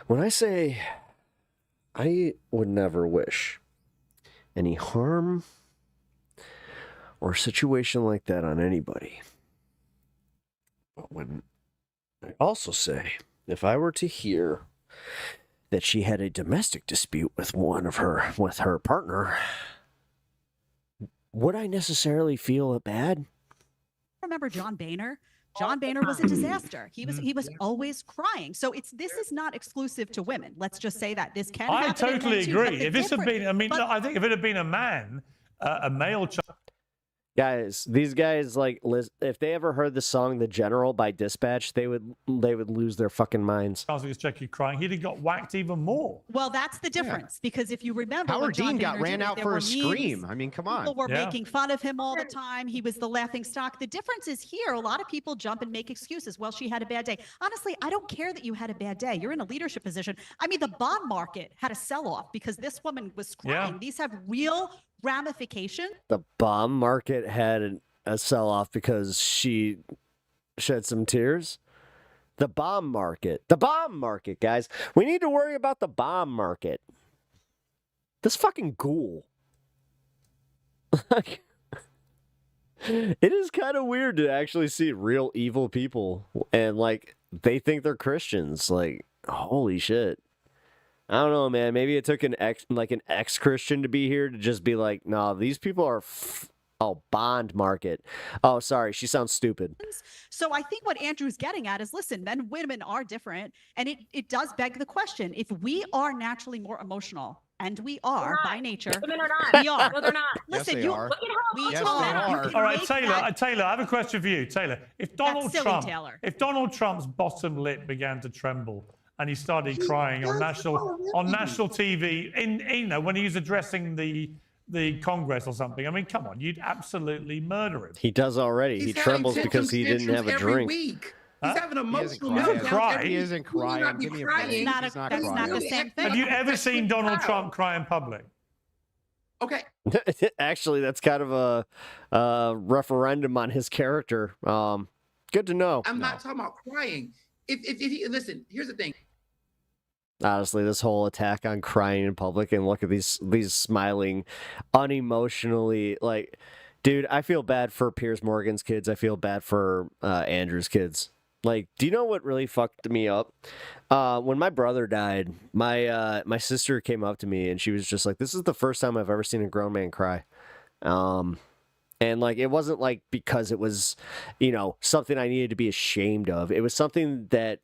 When I say I would never wish any harm or situation like that on anybody, but when I also say if I were to hear that she had a domestic dispute with her partner, would I necessarily feel bad? Remember John Boehner? John Boehner was a disaster. He was always crying. So this is not exclusive to women. Let's just say that this can happen. I totally in men too, but agree. the If this had difference- been, I mean, but- I think if it had been a man, a male child. Guys, these guys like if they ever heard the song "The General" by Dispatch, they would lose their fucking minds. I was going to check you crying. He'd have got whacked even more. Well, that's the difference because if you remember, when Howard John Dean got Boehner ran did it, out there for were a scream. I mean, come on. People were making fun of him all the time. He was the laughing stock. The difference is here, a lot of people jump and make excuses. Well, she had a bad day. Honestly, I don't care that you had a bad day. You're in a leadership position. I mean, the bond market had a sell-off because this woman was crying. Yeah. These have real ramifications. The bomb market had a sell-off because she shed some tears. The bomb market, guys. We need to worry about the bomb market. This fucking ghoul. It is kind of weird to actually see real evil people and like they think they're Christians. Like, holy shit. I don't know, man. Maybe it took an ex-Christian to be here to just be like, no, these people are bond market. Oh, sorry. She sounds stupid. So I think what Andrew's getting at is, listen, men and women are different. And it does beg the question, if we are naturally more emotional, and we are by nature. Women are not. We are. No, they're not. Listen, Yes, they you are. look at how Yes, emotional they men are. You can All right, make Taylor. that- Taylor, I have a question for you, Taylor. If Donald silly, Trump, Taylor. if Donald Trump's bottom lip began to tremble and he started crying on national TV, when he was addressing the Congress or something, I mean, come on, you'd absolutely murder him. He does already. He trembles because he didn't have a drink. Week. Huh? He's having emotional He doesn't meltdowns cry. every He isn't week. He will crying. not be Give me a crying. break. Not He's not that's crying. not the same thing. Have you ever seen Donald Trump cry in public? Okay. Actually, that's kind of a referendum on his character. Good to know. I'm not talking about crying. If he listen, here's the thing. Honestly, this whole attack on crying in public and look at these smiling, unemotionally, like, dude, I feel bad for Piers Morgan's kids. I feel bad for Andrew's kids. Like, do you know what really fucked me up? When my brother died, my sister came up to me and she was just like, "This is the first time I've ever seen a grown man cry." And like, it wasn't like because it was, something I needed to be ashamed of. It was something that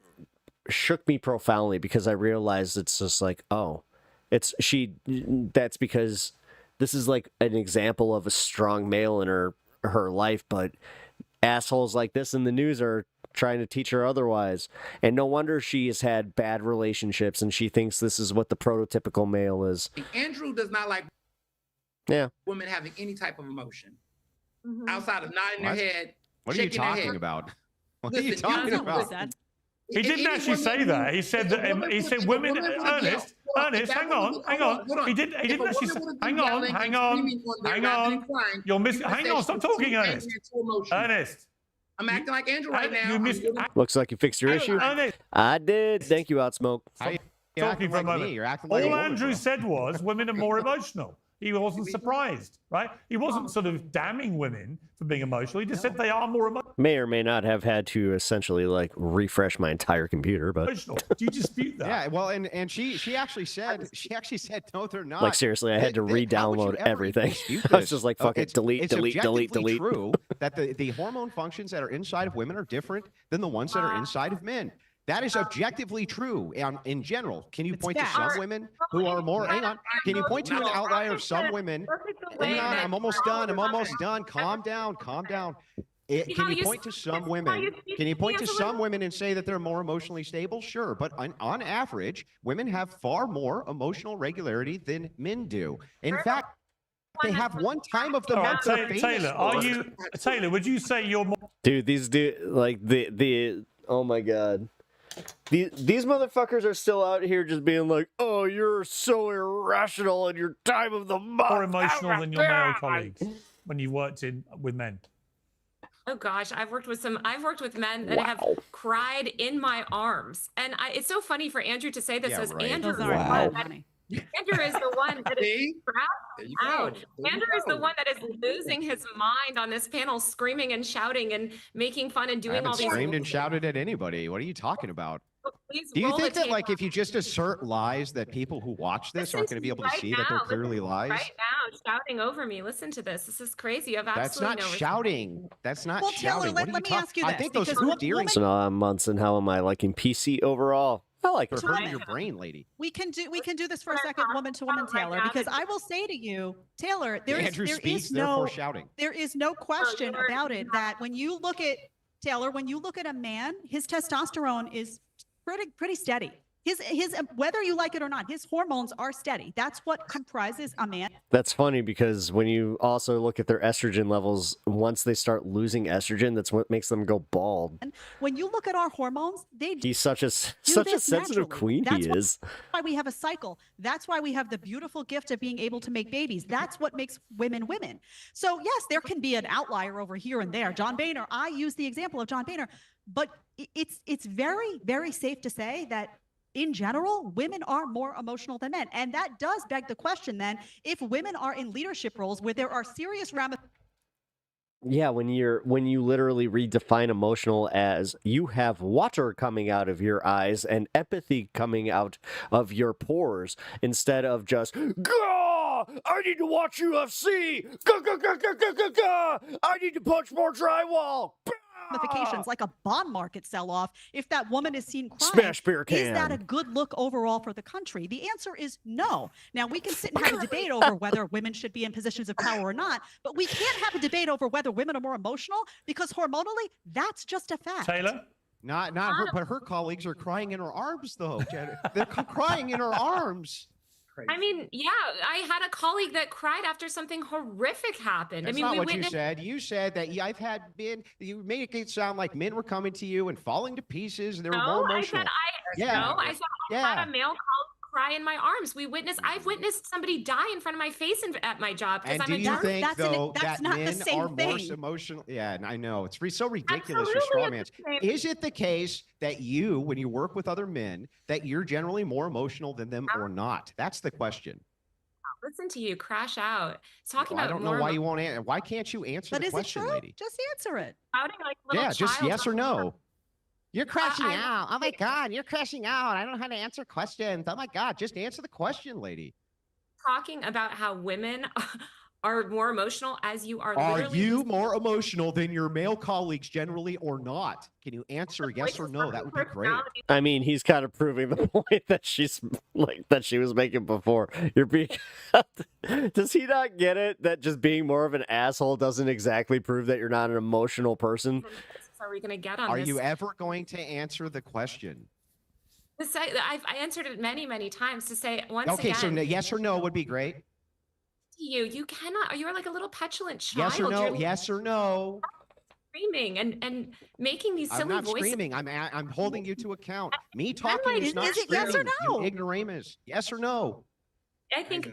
shook me profoundly because I realized it's just like, oh, that's because this is like an example of a strong male in her life, but assholes like this in the news are trying to teach her otherwise. And no wonder she has had bad relationships and she thinks this is what the prototypical male is. Andrew does not like women having any type of emotion outside of nodding their head. What are you shaking their talking head. about? What are Listen, you talking about? He didn't actually say that. He said that. He said women. Ernest, hang on. He didn't actually say. Hang on. You're missing. Hang on. Stop talking, Ernest. Ernest. I'm acting like Andrew right now. You missed. Looks like you fixed your issue. Ernest. I did. Thank you, Outsmoke. Talking for a moment. You're acting like All a woman, Andrew bro. said was women are more emotional. He wasn't surprised, right? He wasn't sort of damning women for being emotional. He just said they are more emotional. May or may not have had to essentially like refresh my entire computer, but Do you dispute that? Yeah, well, and she actually said no, they're not. like seriously, I had to How would you re-download ever everything. dispute I was this? just like, fuck it, It's delete. objectively true that the hormone functions that are inside of women are different than the ones that are inside of men. That is objectively true in general. Can you point to some women who are more? Hang on. Can you point to an outlier of some women? Hang on. I'm almost done. Calm down. Can you point to some women? Can you point to some women and say that they're more emotionally stable? Sure, but on average, women have far more emotional regularity than men do. In fact, they have one time of the All month. right, they're Taylor, famous for. Taylor? Would you say you're more? Dude, the oh my god. These motherfuckers are still out here just being like, oh, you're so irrational in your time of the month. More emotional than your male colleagues when you worked with men. Oh gosh, I've worked with men that have cried in my arms, and it's so funny for Andrew to say this. Yeah, As right. Andrew, Andrew is the one that is trapped out. Andrew is the one that is losing his mind on this panel, screaming and shouting and making fun and I doing haven't all these. screamed and shouted at anybody. What are you talking about? Please Do you roll think the that, like, tape if you just assert lies, that people who watch this aren't going to be able to right see that they're now, clearly lies? Right now, shouting over me. Listen to this. This is crazy. You have That's absolutely not no respect. shouting. That's not Well, Taylor, shouting. let What are me you ask you I this, think those because hoop what earrings. So now I'm Munson. How am I liking PC overall? I like They're her. hurting your brain, lady. We can do this for a second, woman to woman, Taylor, because I will say to you, Taylor, Andrew speaks, therefore shouting. there is no question about it that when you look at Taylor, when you look at a man, his testosterone is pretty steady. His whether you like it or not, his hormones are steady. That's what comprises a man. That's funny because when you also look at their estrogen levels, once they start losing estrogen, that's what makes them go bald. And when you look at our hormones, He's such a sensitive queen. He is. That's why we have a cycle. That's why we have the beautiful gift of being able to make babies. That's what makes women women. So yes, there can be an outlier over here and there. John Boehner, I use the example of John Boehner, but it's very, very safe to say that in general, women are more emotional than men. And that does beg the question then, if women are in leadership roles where there are serious ramifications. Yeah, when you literally redefine emotional as you have water coming out of your eyes and empathy coming out of your pores instead of just gah, I need to watch UFC. Gah, gah, gah, gah, gah, gah, gah. I need to punch more drywall. Ramifications like a bond market sell-off if that woman is seen crying. Smash beer can. Is that a good look overall for the country? The answer is no. Now we can sit and have a debate over whether women should be in positions of power or not, but we can't have a debate over whether women are more emotional because hormonally that's just a fact. Taylor? Not her, but her colleagues are crying in her arms though. They're crying in her arms. I mean, yeah, I had a colleague that cried after something horrific happened. That's I mean, not we what witnessed. you said. You said that I've had men. You made it sound like men were coming to you and falling to pieces, and they were more emotional. I had a male colleague cry in my arms. I've witnessed somebody die in front of my face at my job because And I'm do a you doctor. think though that's that not the men same are more thing. emotional? Yeah, and I know it's so ridiculous. Your Absolutely, straw it's mans. the same. Is it the case that you, when you work with other men, that you're generally more emotional than them or not? That's the question. Listen to you crash out. Talking Well, I about don't know more why you won't answer. Why can't you answer But the is it question, true? lady? Just answer it. shouting like a little Yeah, just child. yes or no. You're crashing I- out. Oh my God, you're crashing out. I don't know how to answer questions. Oh my God, just answer the question, lady. Talking about how women are more emotional as you are Are literally you more emotional than your male colleagues generally or not? Can you answer yes or no? That would be great. I mean, he's kind of proving the point that she was making before. You're being. Does he not get it that just being more of an asshole doesn't exactly prove that you're not an emotional person? Are we going to get on Are this? you ever going to answer the question? I answered it many, many times to say once Okay, again. so yes or no would be great. You cannot. You're like a little petulant child. Yes or no? You're Yes or no? screaming and making these silly I'm not voices. screaming. I'm holding you to account. Me talking like, is not is it yes or screaming. no? You ignoramus. Yes or no? I think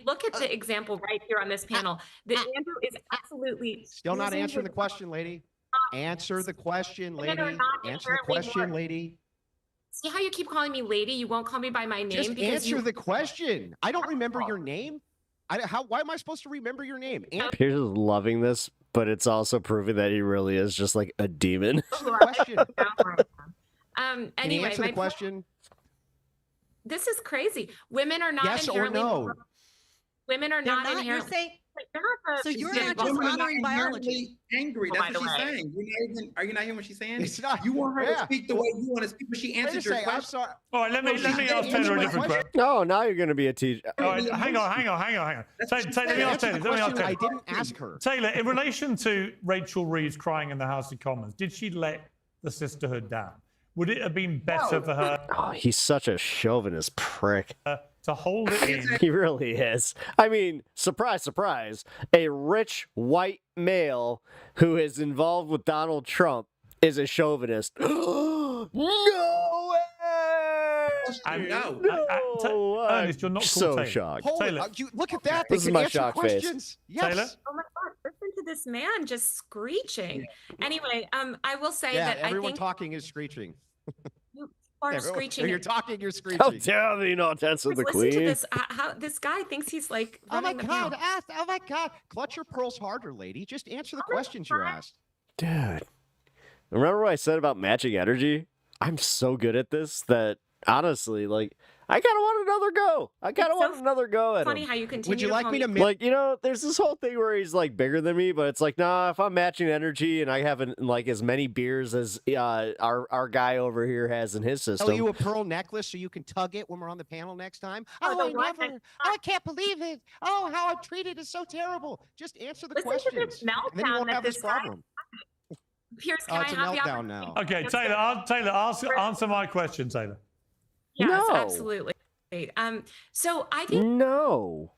look at the example right here on this panel. That Andrew is absolutely Still not losing answering his- the question, lady. Answer the question, Women lady. are not Answer the inherently question, more- lady. See how you keep calling me lady? You won't call me by my name Just because answer you. the question. I don't remember your name. Why am I supposed to remember your name? Pierce is loving this, but it's also proving that he really is just like a demon. Answer the question. Can you Anyway, answer the question? This is crazy. Women are not Yes or inherently. no? Women are They're not not. You're inherently. saying They're not the- so. You're She's not saying just women are not honoring biology. inherently angry. Oh, That's by what the she's way. saying. Are you not hearing what she's saying? It's not. You want her Yeah. to speak the way you want to speak, but she Wait a answered your second. I'm question. sorry. All right, let me ask Taylor a different question. No, now you're going to be a teacher. All right, hang on. Taylor, let me ask Answer the Taylor. question. I didn't ask her. Taylor, in relation to Rachel Reeves crying in the House of Commons, did she let the sisterhood down? Would it have been better for her Oh, he's such a chauvinist prick. to hold it in? He really is. I mean, surprise, surprise. A rich white male who is involved with Donald Trump is a chauvinist. No way! Ernest, you're not so called Taylor. shocked. Hold Taylor. it. Look at that. This They is can my answer shock face. questions. Yes. Taylor? Oh my God! Listen to this man just screeching. Anyway, I will say Yeah, that I everyone think talking is screeching. you are Everyone- screeching. When you're talking, you're How screeching. dare the not answer the Listen to queen? this. How this guy thinks he's like. Oh my running the God. panel. Oh my God. Clutch your pearls harder, lady. Just answer the questions you're asked. Dude, remember what I said about matching energy? I'm so good at this that honestly, like, I kind of want another go. I kind of want another go at Funny him. how you continue. Would you to like call me to Like, you know, there's this whole thing where he's like bigger than me, but it's like, nah, if I'm matching energy and I haven't like as many beers as our guy over here has in his system. Oh, you a pearl necklace so you can tug it when we're on the panel next time? Oh, I can't believe it. Oh, how I'm treated is so terrible. Just answer the questions. And then you won't have this problem. Pierce, Oh, can it's I a have the meltdown now. Okay, Taylor, answer my question, Taylor. Yes, No. absolutely. So I think No.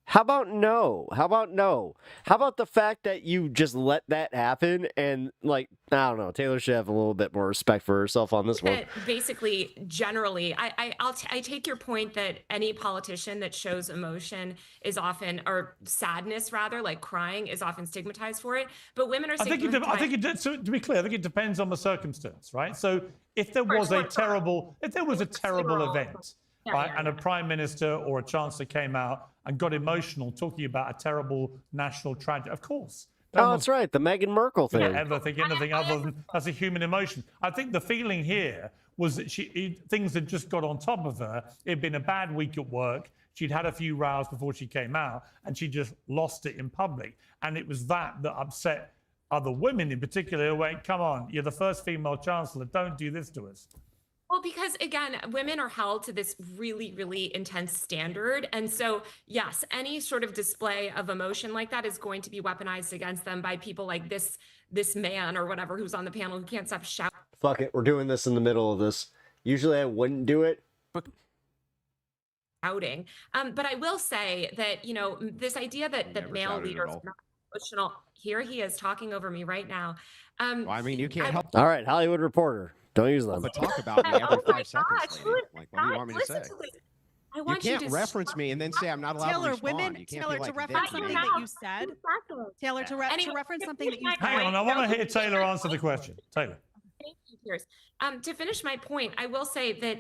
How about no? How about no? How about the fact that you just let that happen and like I don't know, Taylor should have a little bit more respect for herself on this one. that basically, generally, I take your point that any politician that shows emotion is often, or sadness rather, like crying, is often stigmatized for it. But women are I think stigmatized. so to be clear, I think it depends on the circumstance, right? So if there was a terrible event, right, and a prime minister or a chancellor came out and got emotional talking about a terrible national tragedy, of course. Oh, that's right, the Meghan Markle thing. Ever think anything other than that's a human emotion. I think the feeling here was that things had just got on top of her. It'd been a bad week at work. She'd had a few rows before she came out, and she just lost it in public. And it was that upset other women in particular who went, come on, you're the first female chancellor. Don't do this to us. Well, because again, women are held to this really, really intense standard. And so, yes, any sort of display of emotion like that is going to be weaponized against them by people like this man or whatever who's on the panel who can't stop shouting. Fuck it, we're doing this in the middle of this. Usually I wouldn't do it. But I will say that, you know, this idea that male leaders are not emotional, here he is talking over me right now. Well, I mean, you can't help All right, Hollywood Reporter. Don't use them. but talk about me every 5 seconds, lady. Like, what do you want me to say? I want you can't reference me and then say I'm not allowed to respond. You can't Taylor, be like to reference Vicky. something that you said. Taylor, to reference something that you said. Hang on, I want to hear Taylor answer the question. Taylor. Thank you, Pierce. To finish my point, I will say that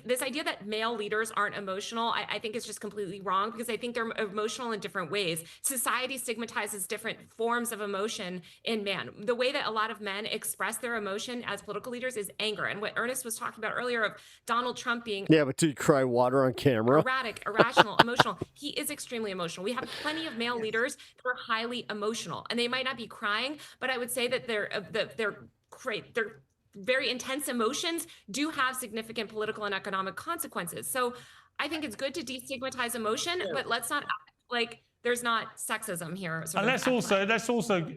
this idea that male leaders aren't emotional, I think is just completely wrong, because I think they're emotional in different ways. Society stigmatizes different forms of emotion in man. The way that a lot of men express their emotion as political leaders is anger. And what Ernest was talking about earlier of Donald Trump being Yeah, but do you cry water on camera? erratic, irrational, emotional. He is extremely emotional. We have plenty of male leaders who are highly emotional, and they might not be crying, but I would say that they're very intense emotions do have significant political and economic consequences. So I think it's good to destigmatize emotion, but let's not act like there's not sexism here. And let's also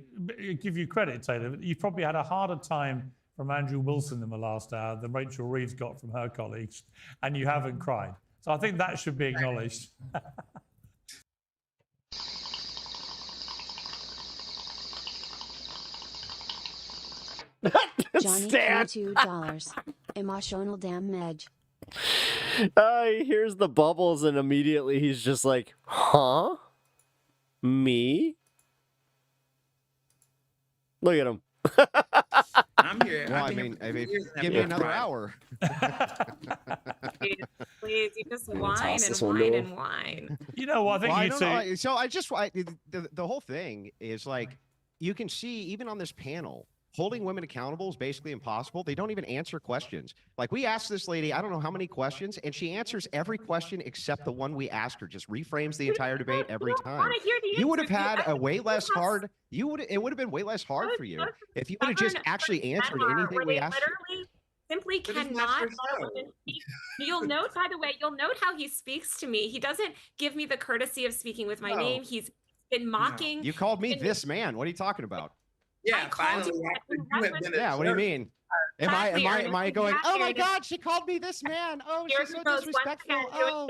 give you credit, Taylor. You probably had a harder time from Andrew Wilson in the last hour than Rachel Reeves got from her colleagues, and you haven't cried. So I think that should be acknowledged. Johnny, $22. Emotional damage. He hears the bubbles and immediately he's just like, huh? Me? Look at him. I'm here. Well, I've I been mean, here for years and give I've me never another cried. hour. Please, you just whine toss and this one whine to and him. whine. You know what? I think Well, I you don't two. know. So I just the whole thing is like you can see even on this panel, holding women accountable is basically impossible. They don't even answer questions. Like we asked this lady, I don't know how many questions, and she answers every question except the one we asked her. Just reframes the entire debate every time. You would have had a way less hard. It would have been way less hard for you if you would have just actually answered anything we asked you. Literally simply But it's not cannot your let show. women speak. You'll note, by the way, how he speaks to me. He doesn't give me the courtesy of speaking with my No. name. He's been mocking. You called me this man. What are you talking about? Yeah, called finally. you after that you have been a Yeah, what do you jerk. mean? Am I Exactly, going, oh my Ernest. God, she called me this man. Oh, Here she's he so goes once disrespectful. again doing Oh.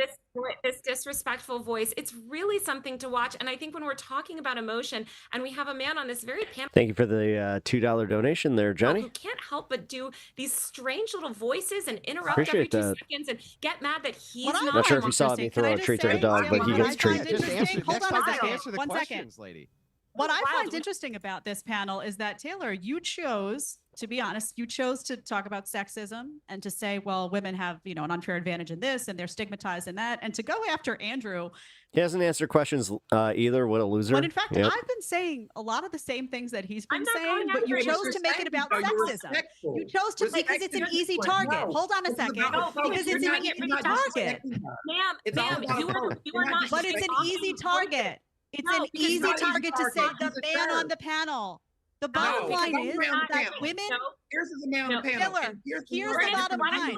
this disrespectful voice. It's really something to watch. And I think when we're talking about emotion, and we have a man on this very panel Thank you for the $2 donation there, Johnny. who can't help but do these strange little voices and interrupt Appreciate every 2 that. seconds and get mad that he's What I not. Not sure if you want saw to me say, can throw I a just treat to the say, dog, Tim, but he what gets I treats. find Just answer, interesting- hold next on a time just second. answer the 1 second. questions, lady. What I find interesting about this panel is that, Taylor, you chose, to be honest, you chose to talk about sexism and to say, well, women have, you know, an unfair advantage in this and they're stigmatized in that. And to go after Andrew. He hasn't answered questions either. What a loser. When in fact, Yep. I've been saying a lot of the same things that he's been saying, but you chose to make it about sexism. You chose to, because it's an easy target. Hold on a second. Because it's an easy target. Ma'am, you are not. But it's an easy target. It's an easy target to say the man on the panel. The bottom line is that women. Here's the man on the panel. Here's the bottom line.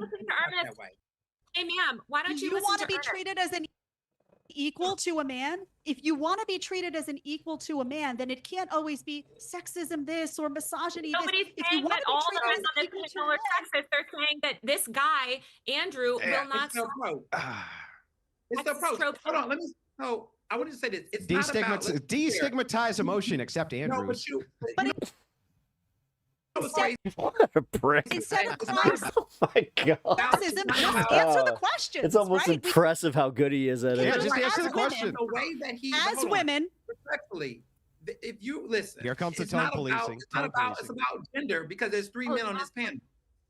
Hey, ma'am, why don't you want to be treated as an equal to a man? If you want to be treated as an equal to a man, then it can't always be sexism this or misogyny this. Nobody's saying that all the men on this panel are sexist. They're saying that this guy, Andrew, will not. It's the approach. Hold on, let me. So I want to say this. It's not about destigmatize emotion, except Andrew. No, but you. What a prick. Instead of Oh my God. sexism, just answer the questions. It's almost right? impressive how good he is at it. Yeah, just answer the question. The way that he, As women, respectfully, if you listen, Here comes the it's tone not policing. About, it's not about. It's about gender because there's three men on this panel.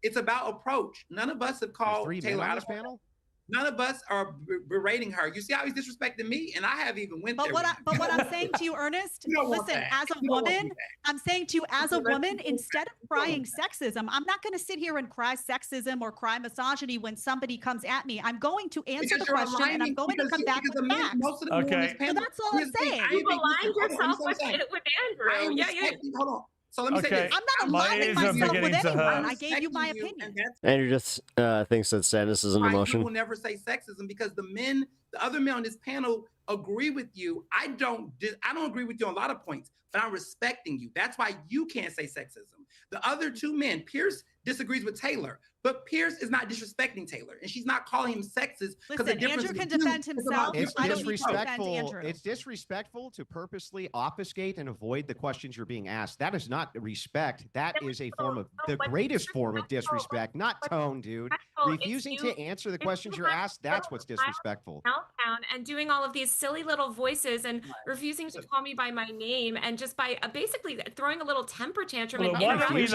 It's about approach. None of us have called Taylor out of panel. None of us are berating her. You see how he's disrespecting me, and I have even went there. But what I'm saying to you, Ernest, listen, as a woman, I'm saying to you, as a woman, instead of crying sexism, I'm not going to sit here and cry sexism or cry misogyny when somebody comes at me. I'm going to answer the question, and I'm going to come back with facts. Okay. So that's all I'm saying. You aligned yourself with Andrew. Yeah. Hold on. So let me say this. I'm not aligning myself with anyone. I gave you my opinion. Andrew just thinks that sadness is an You emotion. will never say sexism because the other men on this panel agree with you. I don't agree with you on a lot of points, but I'm respecting you. That's why you can't say sexism. The other two men, Pierce disagrees with Taylor, but Pierce is not disrespecting Taylor, and she's not calling him sexist. Listen, Andrew can defend himself. It's I don't need to defend disrespectful. Andrew. It's disrespectful to purposely obfuscate and avoid the questions you're being asked. That is not respect. That is a form of the greatest form of disrespect, not tone, dude. Refusing to answer the questions you're asked, that's what's disrespectful. Meltdown and doing all of these silly little voices and refusing to call me by my name and just by basically throwing a little temper tantrum. Well, and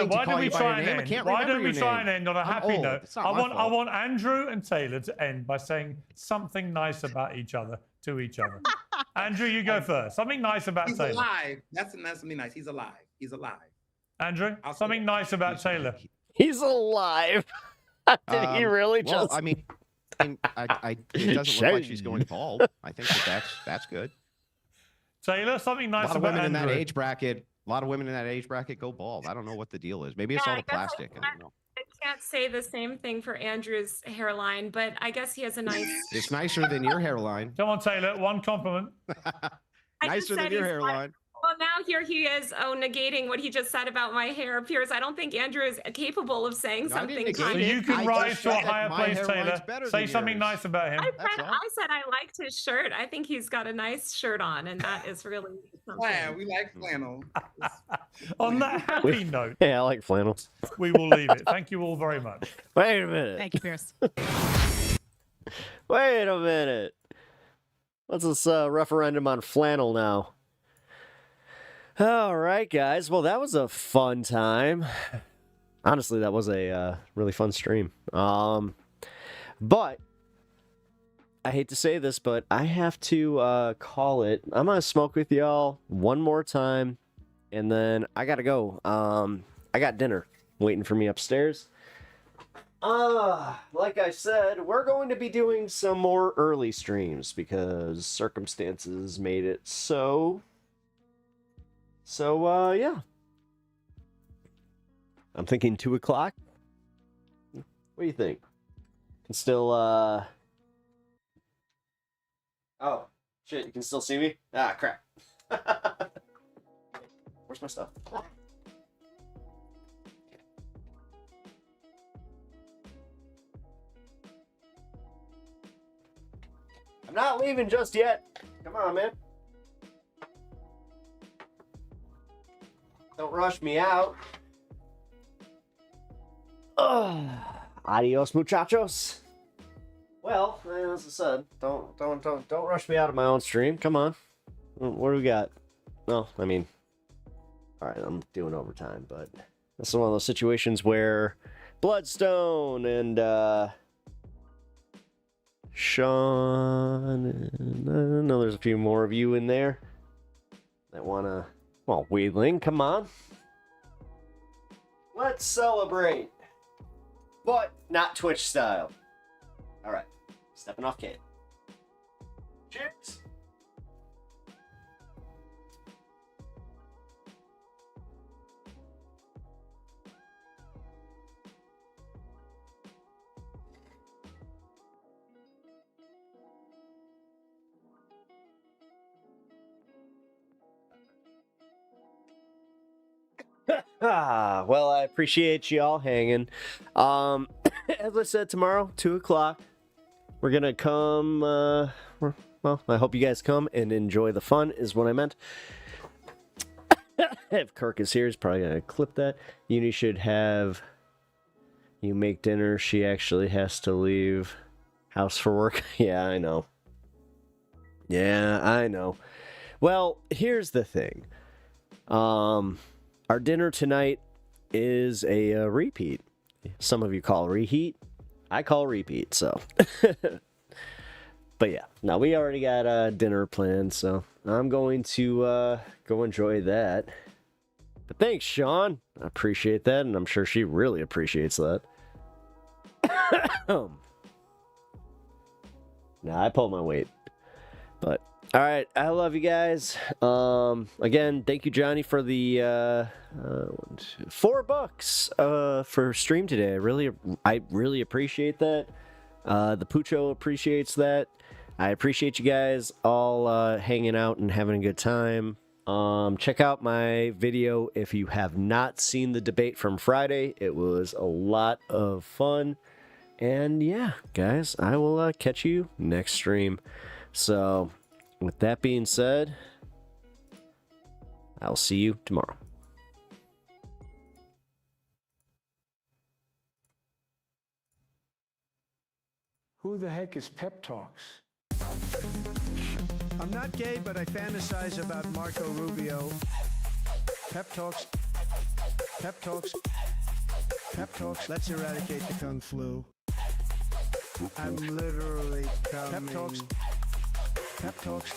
why don't we try and end? Why don't we try and name. end on a happy old. note? It's not I my want fault. Andrew and Taylor to end by saying something nice about each other to each other. Andrew, you go first. Something nice about He's Taylor. alive. That's something nice. He's alive. He's alive. Andrew, something nice about Taylor. He's alive. Did he really well, just? I mean, it doesn't look like she's going bald. I think that's good. Taylor, something A nice lot of about women Andrew. in that age bracket. A lot of women in that age bracket go bald. I don't know what the deal is. Maybe it's all the plastic. I don't know. I can't say the same thing for Andrew's hairline, but I guess he has a nice. It's nicer than your hairline. Come on, Taylor. One compliment. Nicer than your hairline. Well, now here he is, negating what he just said about my hair. Piers, I don't think Andrew is capable of saying something So kind. you can rise to a higher place, Taylor. Say than something yours. nice about him. I said I liked his shirt. I think he's got a nice shirt on, and that is really something. Yeah, we like flannel. On that happy note, Yeah, I like flannel. we will leave it. Thank you all very much. Wait a minute. Thank you, Pierce. Wait a minute. What's this referendum on flannel now? All right, guys. Well, that was a fun time. Honestly, that was a really fun stream. But I hate to say this, but I have to call it. I'm gonna smoke with y'all one more time, and then I gotta go. I got dinner waiting for me upstairs. Like I said, we're going to be doing some more early streams because circumstances made it so. So, yeah. I'm thinking 2 o'clock. What do you think? Can still, Oh, shit, you can still see me? Ah, crap. Where's my stuff? I'm not leaving just yet. Come on, man. Don't rush me out. Adios, muchachos. Well, as I said, don't rush me out of my own stream. Come on. What do we got? well, I mean, all right, I'm doing overtime, but this is one of those situations where Bloodstone and Sean, and I know there's a few more of you in there that want to, well, Wheedling, come on. Let's celebrate. But not Twitch style. All right, stepping off can. Cheers. Well, I appreciate y'all hanging. As I said, tomorrow, 2 o'clock, we're gonna come. Well, I hope you guys come and enjoy the fun. Is what I meant. If Kirk is here, he's probably gonna clip that. Uni should have you make dinner. She actually has to leave house for work. Yeah, I know. Yeah, I know. Well, here's the thing. Our dinner tonight is a repeat. Some of you call reheat. I call repeat, so. But yeah, now we already got a dinner planned, so I'm going to go enjoy that. But thanks, Sean. I appreciate that, and I'm sure she really appreciates that. Nah, I pull my weight. But all right, I love you guys. Again, thank you, Johnny, for the $4 for stream today. I really appreciate that. The Pucho appreciates that. I appreciate you guys all hanging out and having a good time. Check out my video if you have not seen the debate from Friday. It was a lot of fun. And yeah, guys, I will catch you next stream. So, with that being said, I'll see you tomorrow. Who the heck is Pep Talks? I'm not gay, but I fantasize about Marco Rubio. Pep Talks. Pep Talks. Pep Talks. Let's eradicate the Kung Flu. I'm literally coming. Pep Talks. Pep Talks.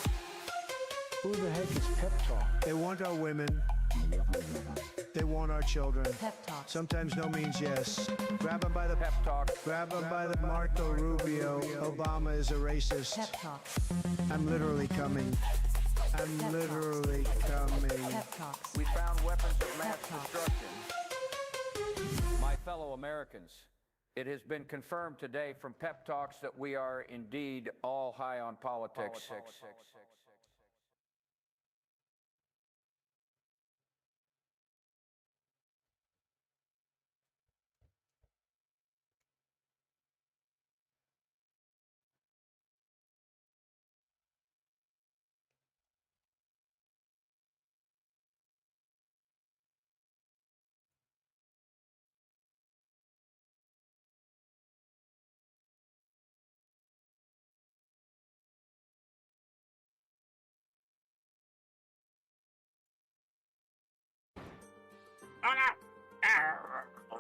Who the heck is Pep Talk? They want our women. They want our children. Pep Talk. Sometimes no means yes. Grab them by the pep talk. Grab them by the Marco Rubio. Obama is a racist. Pep Talk. I'm literally coming. I'm Pep literally coming. Pep Talks. We found weapons of mass destruction. My fellow Americans, it has been confirmed today from Pep Talks that we are indeed all high on politics. Hola.